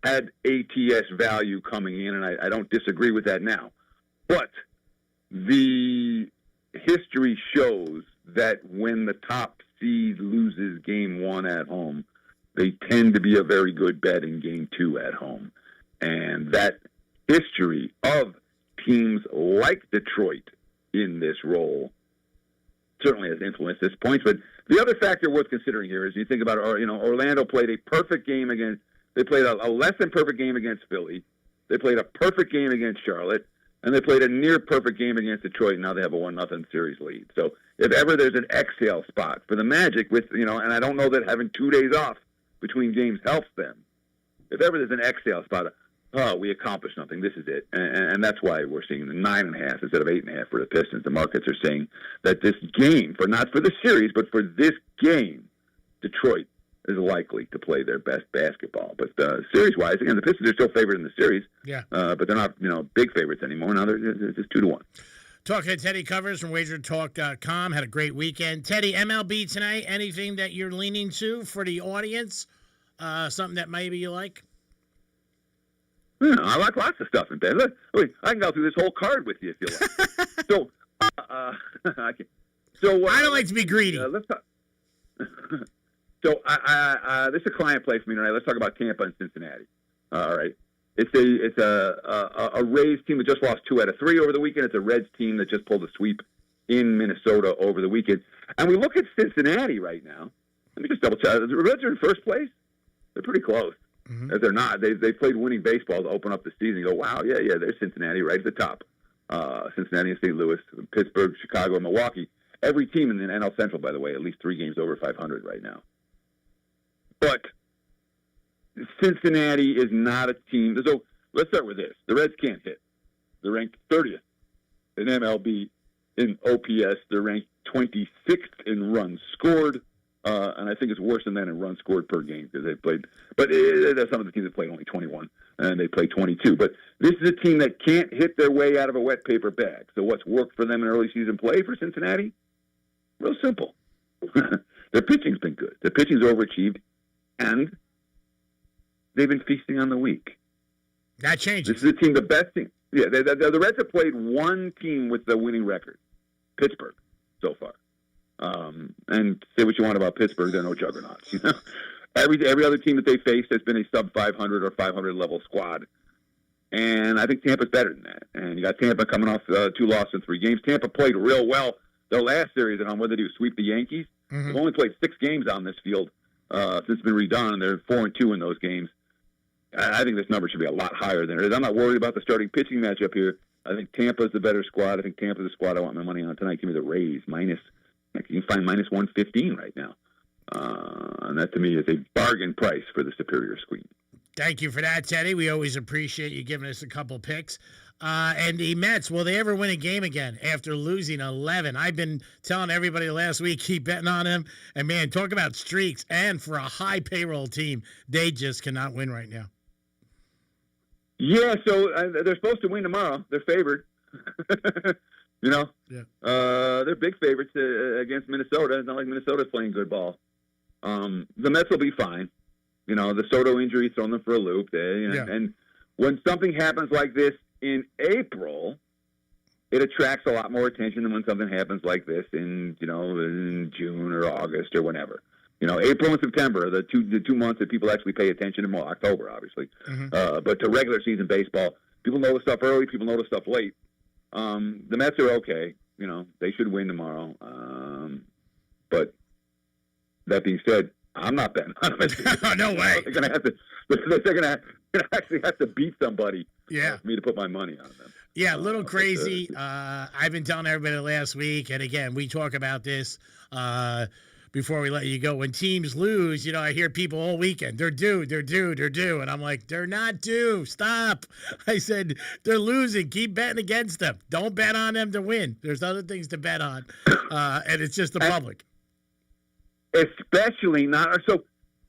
had ATS value coming in, and I don't disagree with that now. But the history shows that when the top seed loses game 1 at home, they tend to be a very good bet in game 2 at home. And that history of teams like Detroit in this role certainly has influenced this point. But the other factor worth considering here is you think about, Orlando played a perfect game they played a less than perfect game against Philly. They played a perfect game against Charlotte, and they played a near perfect game against Detroit. And now they have a 1-0 series lead. So if ever there's an exhale spot for the Magic and I don't know that having 2 days off between games helps them. If ever there's an exhale spot, we accomplished something. This is it. And that's why we're seeing the 9.5 instead of 8.5 for the Pistons. The markets are saying that this game, not for the series, but for this game, Detroit is likely to play their best basketball. But series-wise, again, the Pistons are still favored in the series. Yeah. But they're not, big favorites anymore. Now they're just 2-1. Talking to Teddy Covers from WagerTalk.com. Had a great weekend. Teddy, MLB tonight, anything that you're leaning to for the audience? Something that maybe you like? Yeah, I like lots of stuff in bed. Look, I can go through this whole card with you if you like. I don't like to be greedy. Let's talk. So this is a client play for me tonight. Let's talk about Tampa and Cincinnati. All right, it's a Rays team that just lost 2 out of 3 over the weekend. It's a Reds team that just pulled a sweep in Minnesota over the weekend. And we look at Cincinnati right now. Let me just double check. The Reds are in first place. They're pretty close. Mm-hmm. If they're not, they played winning baseball to open up the season. You go, wow, yeah, there's Cincinnati right at the top. Cincinnati and St. Louis, Pittsburgh, Chicago, and Milwaukee. Every team in the NL Central, by the way, at least 3 games over 500 right now. But Cincinnati is not a team. So let's start with this. The Reds can't hit. They're ranked 30th in MLB in OPS. They're ranked 26th in runs scored. And I think it's worse than that in runs scored per game because they played. But some of the teams that played only 21, and they play 22. But this is a team that can't hit their way out of a wet paper bag. So what's worked for them in early season play for Cincinnati? Real simple. Their pitching's been good. Their pitching's overachieved, and they've been feasting on the weak. That changes. This is a team, the best team. Yeah, the Reds have played one team with the winning record, Pittsburgh, so far. And say what you want about Pittsburgh, they're no juggernauts. You know, every other team that they faced has been a sub 500 or 500 level squad, and I think Tampa's better than that. And you got Tampa coming off 2 losses in 3 games. Tampa played real well their last series at home. What did they do? Sweep the Yankees. Mm-hmm. They've only played 6 games on this field since it's been redone, and they're 4-2 in those games. I think this number should be a lot higher than it is. I'm not worried about the starting pitching matchup here. I think Tampa's the better squad. I think Tampa's the squad I want my money on tonight. Give me the Rays minus. You can find minus 115 right now. And that, to me, is a bargain price for the superior squeeze. Thank you for that, Teddy. We always appreciate you giving us a couple picks. And the Mets, will they ever win a game again after losing 11? I've been telling everybody last week, keep betting on them. And, man, talk about streaks. And for a high payroll team, they just cannot win right now. Yeah, so they're supposed to win tomorrow. They're favored. You know? Yeah. They're big favorites against Minnesota. It's not like Minnesota's playing good ball. The Mets will be fine. You know, the Soto injury thrown them for a loop. And when something happens like this in April, it attracts a lot more attention than when something happens like this in June or August or whenever. You know, April and September, the two months that people actually pay attention, and more October, obviously. Mm-hmm. But to regular season baseball, people know the stuff early, people know the stuff late. The Mets are okay. You know, they should win tomorrow. But that being said, I'm not betting on them. No way. They're gonna actually have to beat somebody. Yeah. For me to put my money on them. Yeah, a little crazy. I've been telling everybody last week, and again, we talk about this before we let you go. When teams lose, you know, I hear people all weekend, they're due. And I'm like, they're not due. Stop. I said, they're losing. Keep betting against them. Don't bet on them to win. There's other things to bet on. And it's just the public. Especially not. So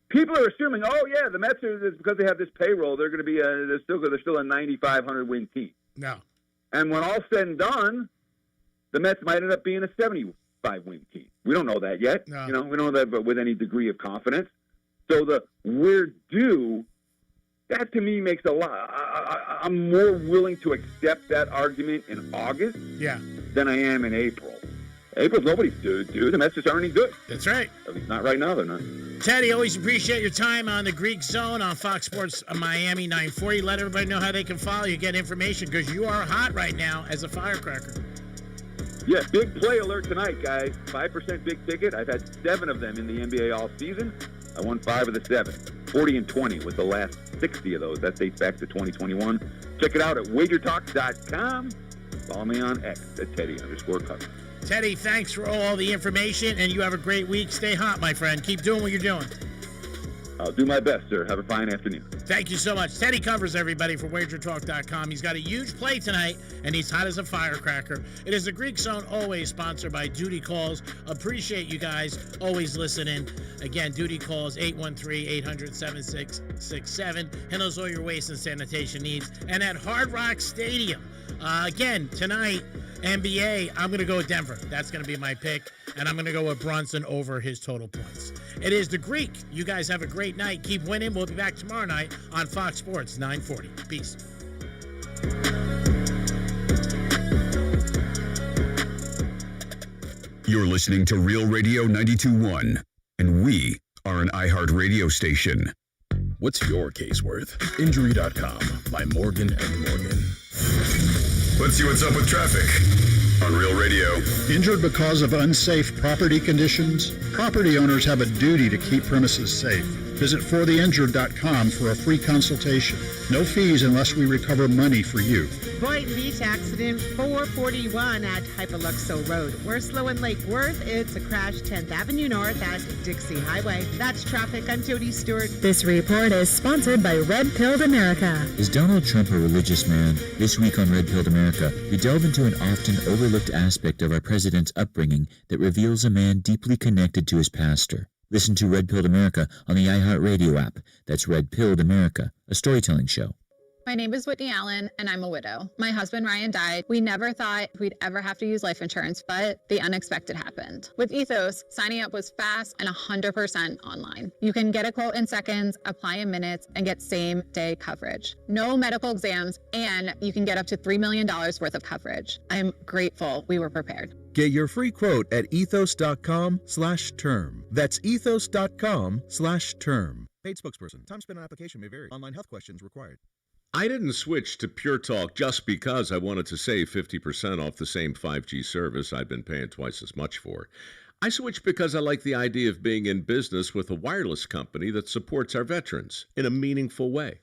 people are assuming, oh, yeah, the Mets are, because they have this payroll, they're going to be they're still a 9,500 win team. No. And when all's said and done, the Mets might end up being a 75-win team. We don't know that yet. No. You know, we don't know that with any degree of confidence. So the we're due, that to me makes a lot. I'm more willing to accept that argument in August than I am in April. April's nobody's due. The Mets just aren't any good. That's right. At least not right now, they're not. Teddy, always appreciate your time on the Greek Zone on Fox Sports Miami 940. Let everybody know how they can follow you, get information, because you are hot right now as a firecracker. Yeah, big play alert tonight, guys. 5% big ticket. I've had 7 of them in the NBA all season. I won 5 of the 7. 40 and 20 with the last 60 of those. That dates back to 2021. Check it out at wagertalk.com. Follow me on X at Teddy_Cover. Teddy, thanks for all the information, and you have a great week. Stay hot, my friend. Keep doing what you're doing. I'll do my best, sir. Have a fine afternoon. Thank you so much. Teddy covers everybody for wagertalk.com. He's got a huge play tonight, and he's hot as a firecracker. It is the Greek Zone, always sponsored by Duty Calls. Appreciate you guys always listening. Again, Duty Calls, 813-800-7667. Handles all your waste and sanitation needs. And at Hard Rock Stadium, again, tonight, NBA, I'm going to go with Denver. That's going to be my pick. And I'm going to go with Brunson over his total points. It is the Greek. You guys have a great night. Keep winning. We'll be back tomorrow night on Fox Sports 940. Peace. You're listening to Real Radio 92.1, and we are an iHeart radio station. What's your case worth? Injury.com by Morgan & Morgan. Let's see what's up with traffic on Real Radio. Injured because of unsafe property conditions? Property owners have a duty to keep premises safe. Visit fortheinjured.com for a free consultation. No fees unless we recover money for you. Boynton Beach accident 441 at Hypoluxo Road. Werslow and Lake Worth, it's a crash 10th Avenue North at Dixie Highway. That's traffic. I'm Jody Stewart. This report is sponsored by Red Pilled America. Is Donald Trump a religious man? This week on Red Pilled America, we delve into an often overlooked aspect of our president's upbringing that reveals a man deeply connected to his pastor. Listen to Red Pilled America on the iHeartRadio app. That's Red Pilled America, a storytelling show. My name is Whitney Allen, and I'm a widow. My husband, Ryan, died. We never thought we'd ever have to use life insurance, but the unexpected happened. With Ethos, signing up was fast and 100% online. You can get a quote in seconds, apply in minutes, and get same-day coverage. No medical exams, and you can get up to $3 million worth of coverage. I'm grateful we were prepared. Get your free quote at ethos.com/term. That's ethos.com/term. Paid spokesperson. Time spent on application may vary. Online health questions required. I didn't switch to Pure Talk just because I wanted to save 50% off the same 5G service I'd been paying twice as much for. I switched because I like the idea of being in business with a wireless company that supports our veterans in a meaningful way.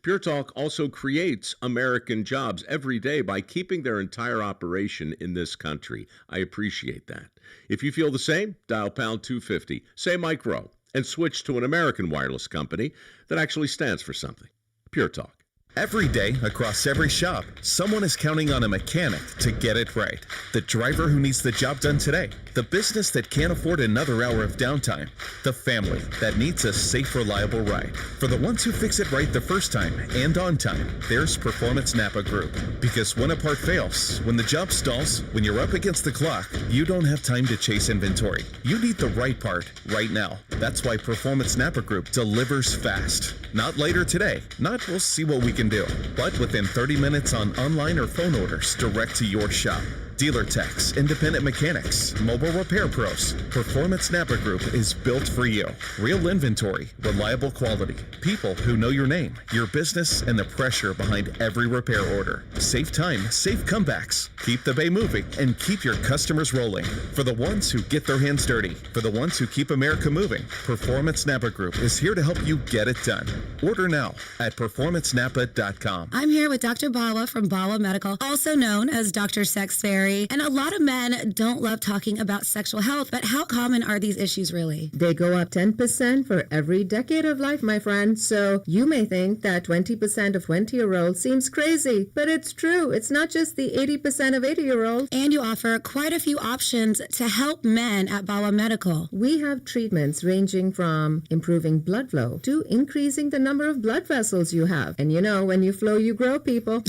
Pure Talk also creates American jobs every day by keeping their entire operation in this country. I appreciate that. If you feel the same, dial pound 250, say Mike Rowe, and switch to an American wireless company that actually stands for something. Pure Talk. Every day, across every shop, someone is counting on a mechanic to get it right. The driver who needs the job done today. The business that can't afford another hour of downtime. The family that needs a safe, reliable ride. For the ones who fix it right the first time and on time, there's Performance Napa Group. Because when a part fails, when the job stalls, when you're up against the clock, you don't have time to chase inventory. You need the right part right now. That's why Performance Napa Group delivers fast. Not later today. Not we'll see what we can do, but within 30 minutes on online or phone orders direct to your shop. Dealer techs, independent mechanics, mobile repair pros. Performance Napa Group is built for you. Real inventory, reliable quality, people who know your name, your business, and the pressure behind every repair order. Save time, save comebacks. Keep the bay moving and keep your customers rolling. For the ones who get their hands dirty, for the ones who keep America moving, Performance Napa Group is here to help you get it done. Order now at performancenapa.com. I'm here with Dr. Bawa from Bawa Medical, also known as Dr. Sex Fairy. And a lot of men don't love talking about sexual health, but how common are these issues really? They go up 10% for every decade of life, my friend. So you may think that 20% of 20-year-olds seems crazy, but it's true. It's not just the 80% of 80-year-olds. And you offer quite a few options to help men at Bawa Medical. We have treatments ranging from improving blood flow to increasing the number of blood vessels you have. And you know, when you flow, you grow, people.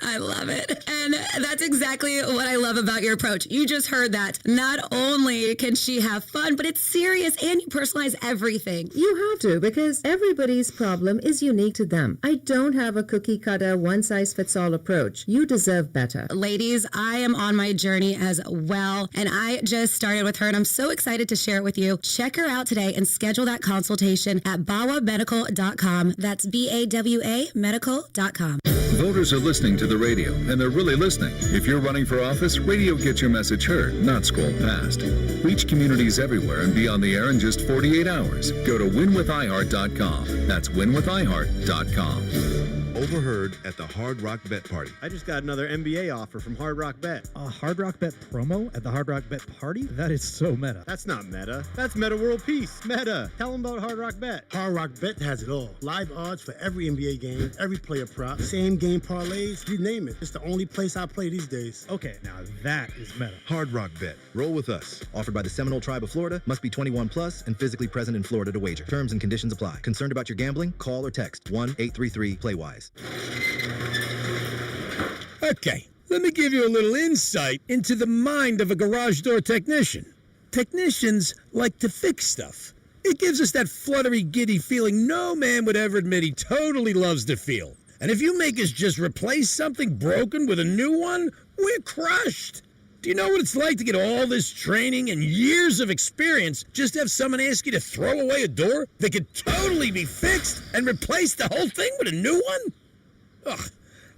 I love it. And that's exactly what I love about your approach. You just heard that. Not only can she have fun, but it's serious and you personalize everything. You have to, because everybody's problem is unique to them. I don't have a cookie cutter, one-size-fits-all approach. You deserve better. Ladies, I am on my journey as well, and I just started with her, and I'm so excited to share it with you. Check her out today and schedule that consultation at bawamedical.com. That's BAWA medical.com. Voters are listening to the radio, and they're really listening. If you're running for office, radio gets your message heard, not scrolled past. Reach communities everywhere and be on the air in just 48 hours. Go to winwithiheart.com. That's winwithiheart.com. Overheard at the Hard Rock Bet Party. I just got another NBA offer from Hard Rock Bet. A Hard Rock Bet promo at the Hard Rock Bet Party? That is so meta. That's not meta. That's Meta World Peace. Meta. Tell them about Hard Rock Bet. Hard Rock Bet has it all. Live odds for every NBA game, every player prop, same game parlays, you name it. It's the only place I play these days. Okay, now that is meta. Hard Rock Bet. Roll with us. Offered by the Seminole Tribe of Florida. Must be 21 plus and physically present in Florida to wager. Terms and conditions apply. Concerned about your gambling? Call or text 1-833-PLAY-WISE. Okay, let me give you a little insight into the mind of a garage door technician. Technicians like to fix stuff. It gives us that fluttery, giddy feeling no man would ever admit he totally loves to feel. And if you make us just replace something broken with a new one, we're crushed. Do you know what it's like to get all this training and years of experience just to have someone ask you to throw away a door that could totally be fixed and replace the whole thing with a new one? Ugh.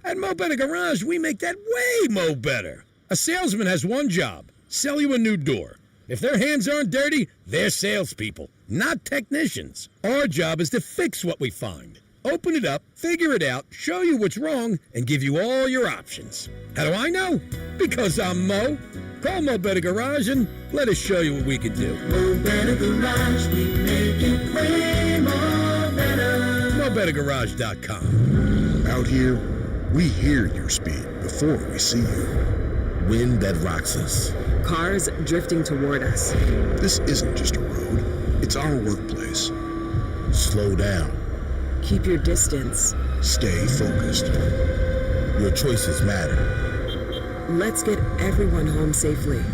At Mo Better Garage, we make that way mo better. A salesman has one job, sell you a new door. If their hands aren't dirty, they're salespeople, not technicians. Our job is to fix what we find. Open it up, figure it out, show you what's wrong, and give you all your options. How do I know? Because I'm Mo. Call Mo Better Garage and let us show you what we can do. Mo Better Garage, we make it way more better. MoBetterGarage.com. Out here, we hear your speed before we see you. Wind that rocks us. Cars drifting toward us. This isn't just a road, it's our workplace. Slow down. Keep your distance. Stay focused. Your choices matter. Let's get everyone home safely.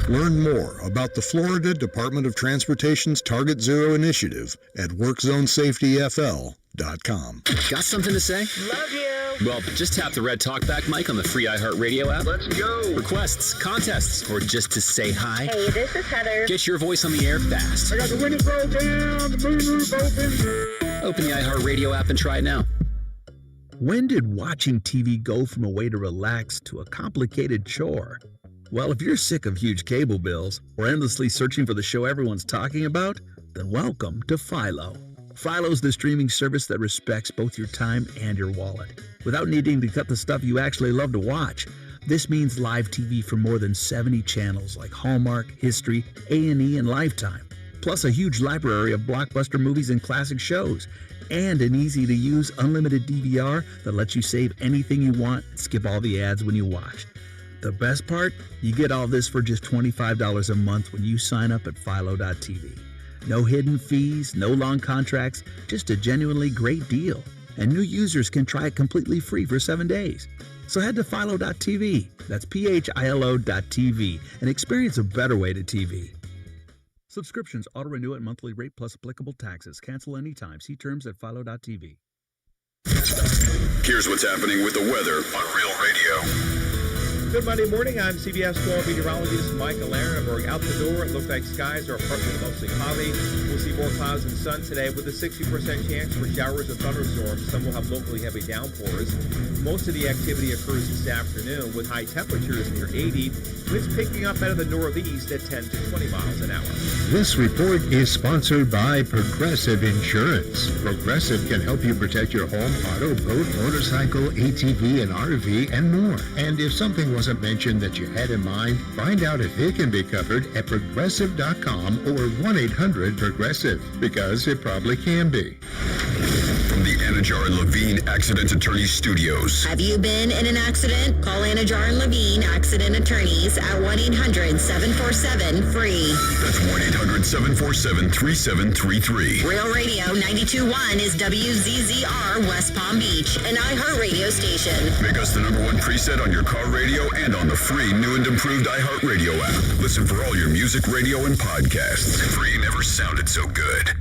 Learn more about the Florida Department of Transportation's Target Zero initiative at WorkZoneSafetyFL.com. Got something to say? Love you. Well, just tap the red talkback mic on the free iHeartRadio app. Let's go. Requests, contests, or just to say hi. Hey, this is Heather. Get your voice on the air fast. I got the windows rolled down, the moonroof open. Open the iHeartRadio app and try it now. When did watching TV go from a way to relax to a complicated chore? Well, if you're sick of huge cable bills or endlessly searching for the show everyone's talking about, then welcome to Philo. Philo's the streaming service that respects both your time and your wallet, without needing to cut the stuff you actually love to watch. This means live TV from more than 70 channels like Hallmark, History, A&E, and Lifetime, plus a huge library of blockbuster movies and classic shows, and an easy-to-use unlimited DVR that lets you save anything you want and skip all the ads when you watch. The best part? You get all this for just $25 a month when you sign up at Philo.tv. No hidden fees, no long contracts, just a genuinely great deal. And new users can try it completely free for 7 days. So head to Philo.tv, that's PHILO.tv, and experience a better way to TV. Subscriptions auto-renew at monthly rate plus applicable taxes. Cancel anytime. See terms at Philo.tv. Here's what's happening with the weather on Real Radio. Good Monday morning. I'm CBS 12 meteorologist Michael Aaron. Out the door, it looks like skies are partly to mostly cloudy. We'll see more clouds and sun today with a 60% chance for showers and thunderstorms. Some will have locally heavy downpours. Most of the activity occurs this afternoon with high temperatures near 80. Winds picking up out of the northeast at 10 to 20 miles an hour. This report is sponsored by Progressive Insurance. Progressive can help you protect your home, auto, boat, motorcycle, ATV, and RV, and more. And if something wasn't mentioned that you had in mind, find out if it can be covered at Progressive.com or 1-800-PROGRESSIVE, because it probably can be. From the Anajar and Levine Accident Attorneys Studios. Have you been in an accident? Call Anajar and Levine Accident Attorneys at 1-800-747-FREE. That's 1-800-747-3733. Real Radio 92.1 is WZZR West Palm Beach, an iHeartRadio station. Make us the #1 preset on your car radio and on the free new and improved iHeartRadio app. Listen for all your music, radio, and podcasts. Free never sounded so good.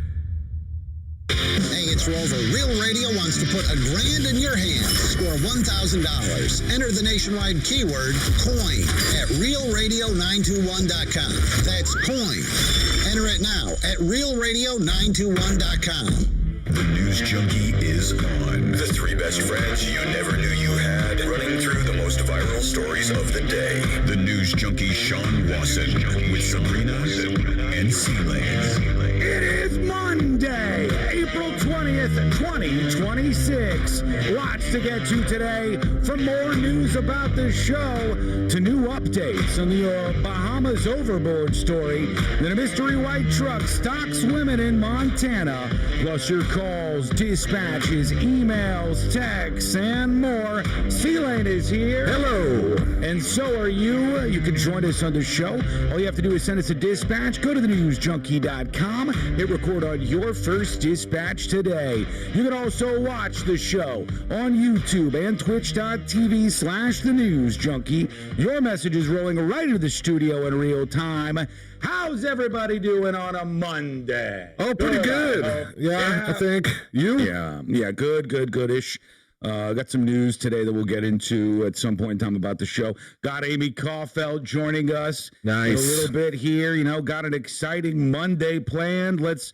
Hey, it's Rover. Real Radio wants to put $1,000 in your hands. Score $1,000. Enter the nationwide keyword COIN at realradio921.com. That's COIN. Enter it now at realradio921.com. The News Junkie is on. The 3 best friends you never knew you had, running through the most viral stories of the day. The News Junkie Sean Wasson with Sabrina and C-Lane. It is Monday, April 20th, 2026. Lots to get to today, from more news about the show to new updates on the Bahamas overboard story, then a mystery white truck stalks women in Montana, plus your calls, dispatches, emails, texts, and more. C-Lane is here. Hello. And so are you. You can join us on the show. All you have to do is send us a dispatch. Go to thenewsjunkie.com. Hit record on your first dispatch today. You can also watch the show on YouTube and twitch.tv/thenewsjunkie. Your message is rolling right into the studio in real time. How's everybody doing on a Monday? Oh, pretty good. Yeah, I think. You? Yeah, good-ish. Got some news today that we'll get into at some point in time about the show. Got Amy Caulfield joining us. Nice. A little bit here, got an exciting Monday planned. Let's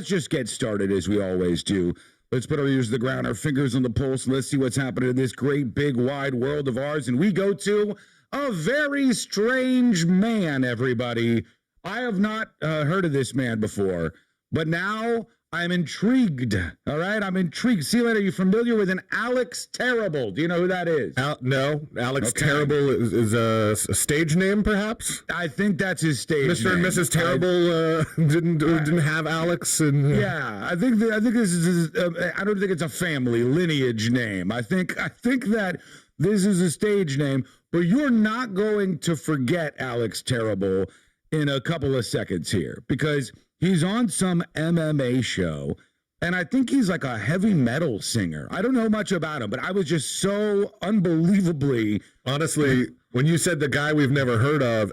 just get started as we always do. Let's put our ears to the ground, our fingers on the pulse, and let's see what's happening in this great, big, wide world of ours. And we go to a very strange man, everybody. I have not heard of this man before, but now I'm intrigued. All right, I'm intrigued. See you later. Are you familiar with an Alex Terrible? Do you know who that is? No, Alex Terrible is a stage name, perhaps. I think that's his stage name. Mr. and Mrs. Terrible didn't have Alex, and yeah, I think this is. I don't think it's a family lineage name. I think that this is a stage name, but you're not going to forget Alex Terrible in a couple of seconds here because he's on some MMA show, and I think he's like a heavy metal singer. I don't know much about him, but I was just so unbelievably... Honestly, when you said the guy we've never heard of...